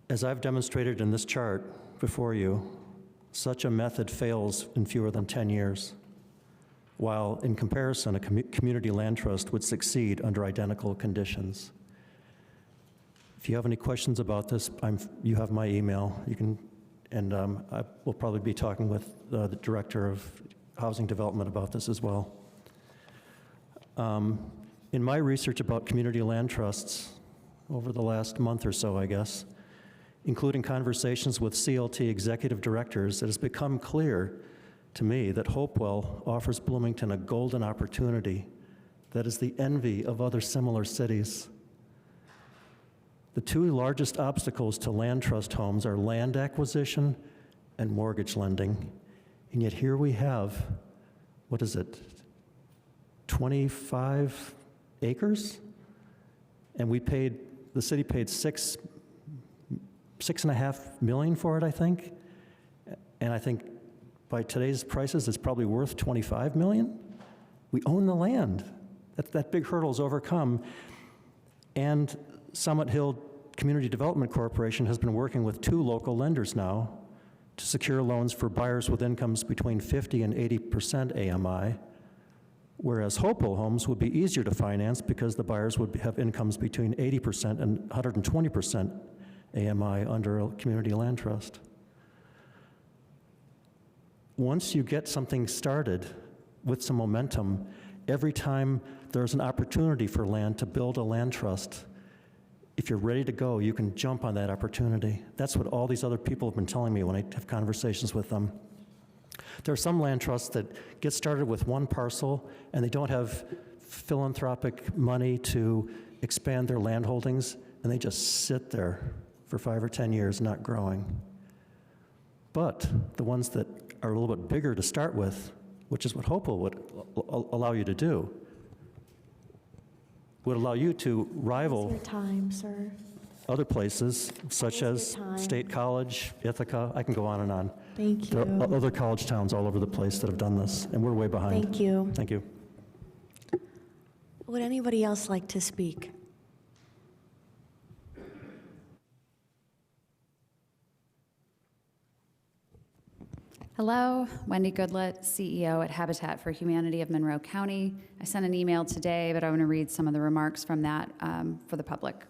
As I've demonstrated in this chart before you, such a method fails in fewer than 10 years. While in comparison, a community land trust would succeed under identical conditions. If you have any questions about this, you have my email. You can, and I will probably be talking with the Director of Housing Development about this as well. In my research about community land trusts over the last month or so, I guess, including conversations with CLT executive directors, it has become clear to me that Hopewell offers Bloomington a golden opportunity that is the envy of other similar cities. The two largest obstacles to land trust homes are land acquisition and mortgage lending. And yet here we have, what is it, 25 acres? And the city paid $6.5 million for it, I think. And I think by today's prices, it's probably worth $25 million. We own the land. That big hurdle is overcome. And Summit Hill Community Development Corporation has been working with 2 local lenders now to secure loans for buyers with incomes between 50 and 80% AMI, whereas Hopewell homes would be easier to finance because the buyers would have incomes between 80% and 120% AMI under a community land trust. once you get something started with some momentum, every time there's an opportunity for land to build a land trust, if you're ready to go, you can jump on that opportunity. That's what all these other people have been telling me when I have conversations with them. There are some land trusts that get started with one parcel and they don't have philanthropic money to expand their land holdings, and they just sit there for 5 or 10 years not growing. But the ones that are a little bit bigger to start with, which is what Hopewell would allow you to do, would allow you to rival Your time, sir. other places, such Your as time. State College, Ithaca, I can go on and on. Thank There you. are other college towns all over the place that have done this, and we're way behind. Thank you. Thank you. Would anybody else like to speak? Hello, Wendy Goodlett, CEO at Habitat for Humanity of Monroe County. I sent an email today, but I want to read some of the remarks from that for the public.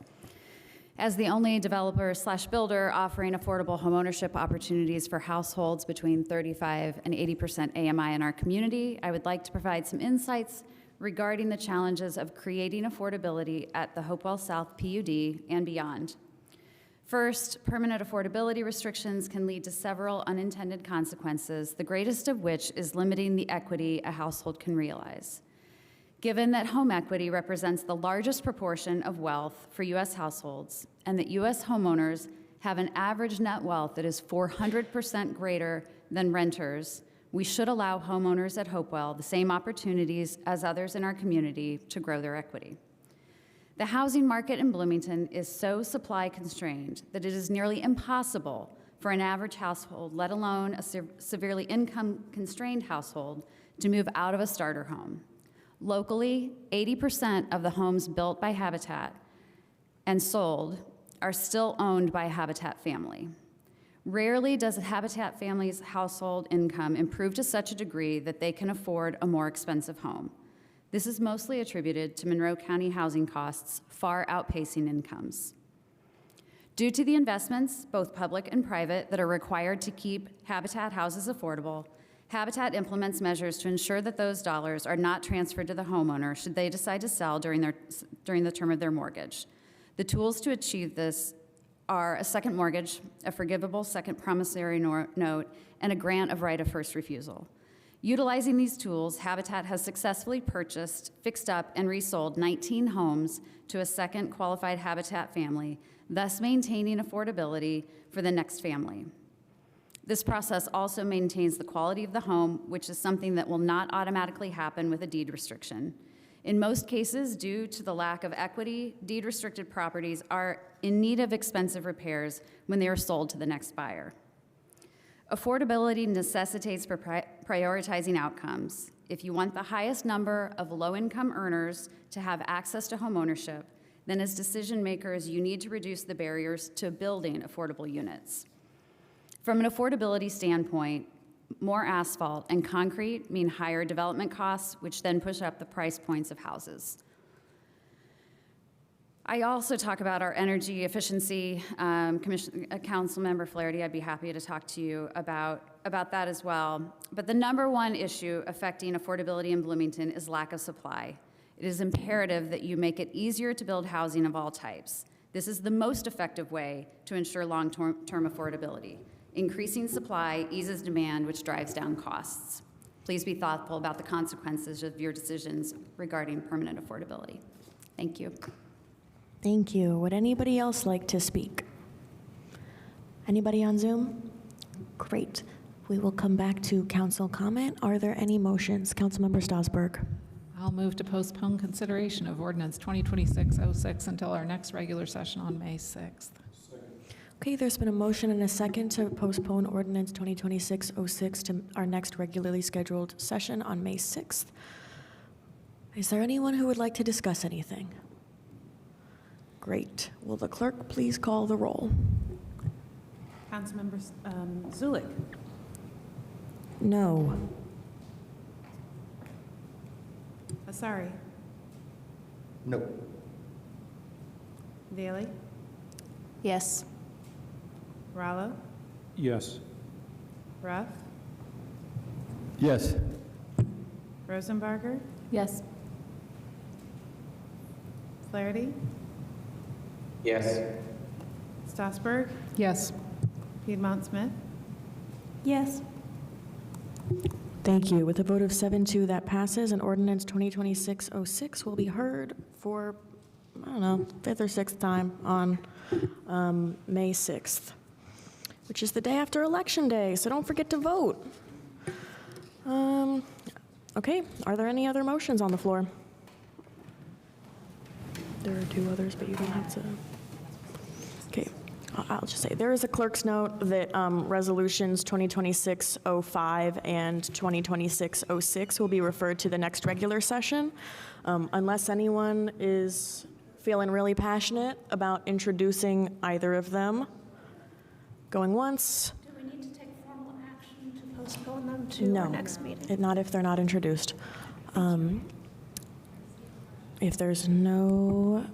As the only developer/builder offering affordable homeownership opportunities for households between 35 and 80% AMI in our community, I would like to provide some insights regarding the challenges of creating affordability at the Hopewell South PUD and beyond. First, permanent affordability restrictions can lead to several unintended consequences, the greatest of which is limiting the equity a household can realize. Given that home equity represents the largest proportion of wealth for U.S. households, and that U.S. homeowners have an average net wealth that is 400% greater than renters, we should allow homeowners at Hopewell the same opportunities as others in our community to grow their equity. The housing market in Bloomington is so supply constrained that it is nearly impossible for an average household, let alone a severely income constrained household, to move out of a starter home. Locally, 80% of the homes built by Habitat and sold are still owned by a Habitat family. Rarely does a Habitat family's household income improve to such a degree that they can afford a more expensive home. This is mostly attributed to Monroe County housing costs far outpacing incomes. Due to the investments, both public and private, that are required to keep Habitat houses affordable, Habitat implements measures to ensure that those dollars are not transferred to the homeowner should they decide to sell during the term of their mortgage. The tools to achieve this are a second mortgage, a forgivable second promissory note, and a grant of right of first refusal. Utilizing these tools, Habitat has successfully purchased, fixed up, and resold 19 homes to a second qualified Habitat family, thus maintaining affordability for the next family. This process also maintains the quality of the home, which is something that will not automatically happen with a deed restriction. In most cases, due to the lack of equity, deed-restricted properties are in need of expensive repairs when they are sold to the next buyer. Affordability necessitates prioritizing outcomes. If you want the highest number of low-income earners to have access to homeownership, then as decision makers, you need to reduce the barriers to building affordable units. From an affordability standpoint, more asphalt and concrete mean higher development costs, which then push up the price points of houses. I also talk about our energy efficiency. Councilmember Flaherty, I'd be happy to talk to you about that as well. But the number one issue affecting affordability in Bloomington is lack of supply. It is imperative that you make it easier to build housing of all types. This is the most effective way to ensure long-term affordability. Increasing supply eases demand, which drives down costs. Please be thoughtful about the consequences of your decisions regarding permanent affordability. Thank you. Thank you. Would anybody else like to speak? Anybody on Zoom? Great. We will come back to council comment. Are there any motions? Councilmember Strasburg. I'll move to postpone consideration of ordinance 2026-06 until our next regular session on May 6th. Okay, there's been a motion and a second to postpone ordinance 2026-06 to our next regularly scheduled session on May 6th. Is there anyone who would like to discuss anything? Great. Will the clerk please call the roll? Councilmember Zulik. No. Asari. No. Daly. Yes. Rallo. Yes. Ruff. Yes. Rosenbarger, Yes. Flaherty, Yes. Strasburg, Yes. Piedmont Smith. Yes. Thank you. With a vote of 7-2, that passes, and ordinance 2026-06 will be heard for, I don't know, 5th or 6th time on May 6th, which is the day after Election Day, so don't forget to vote. Okay, are there any other motions on the floor? There are 2 others, but you don't have to. Okay, I'll just say, there is a clerk's note that resolutions 2026-05 and 2026-06 will be referred to the next regular session. Unless anyone is feeling really passionate about introducing either of them. Going once. Do we need to take formal action to postpone them to our next meeting? Not if they're not introduced. If there's no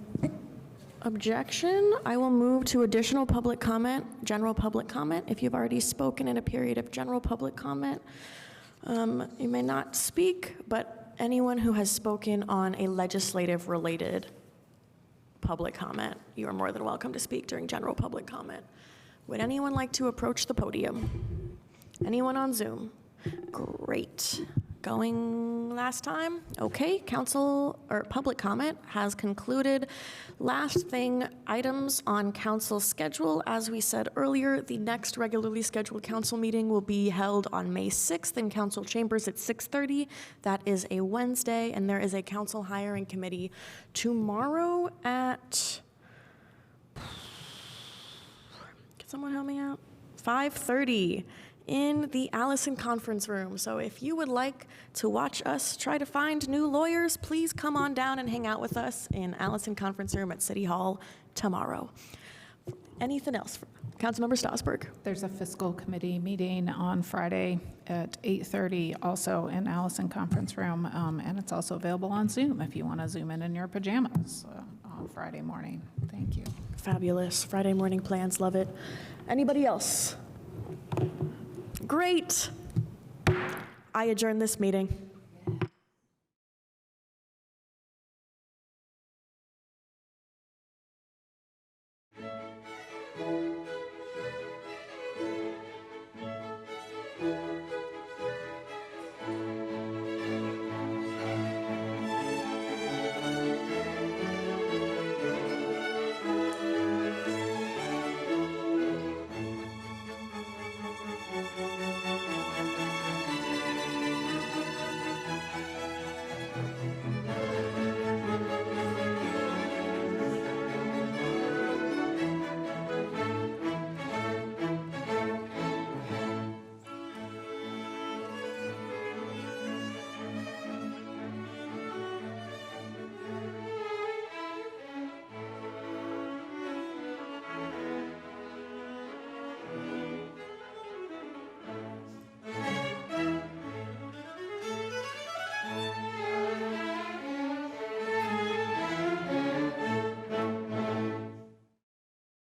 objection, I will move to additional public comment, general public comment. If you've already spoken in a period of general public comment, you may not speak, but anyone who has spoken on a legislative-related public comment, you are more than welcome to speak during general public comment. Would anyone like to approach the podium? Anyone on Zoom? Great. Going last time? Okay, council or public comment has concluded. Last thing, items on council schedule. As we said earlier, the next regularly scheduled council meeting will be held on May 6th in council chambers at 6:30. That is a Wednesday, and there is a council hiring committee tomorrow at, can someone help me out? 5:30. In the Allison Conference Room. So if you would like to watch us try to find new lawyers, please come on down and hang out with us in Allison Conference Room at City Hall tomorrow. Anything else? Councilmember Strasburg. There's a fiscal committee meeting on Friday at 8:30, also in Allison Conference Room, and it's also available on Zoom if you want to Zoom in your pajamas on Friday morning. Thank you. Fabulous. Friday morning plans, love it. Anybody else? Great. I adjourn this meeting.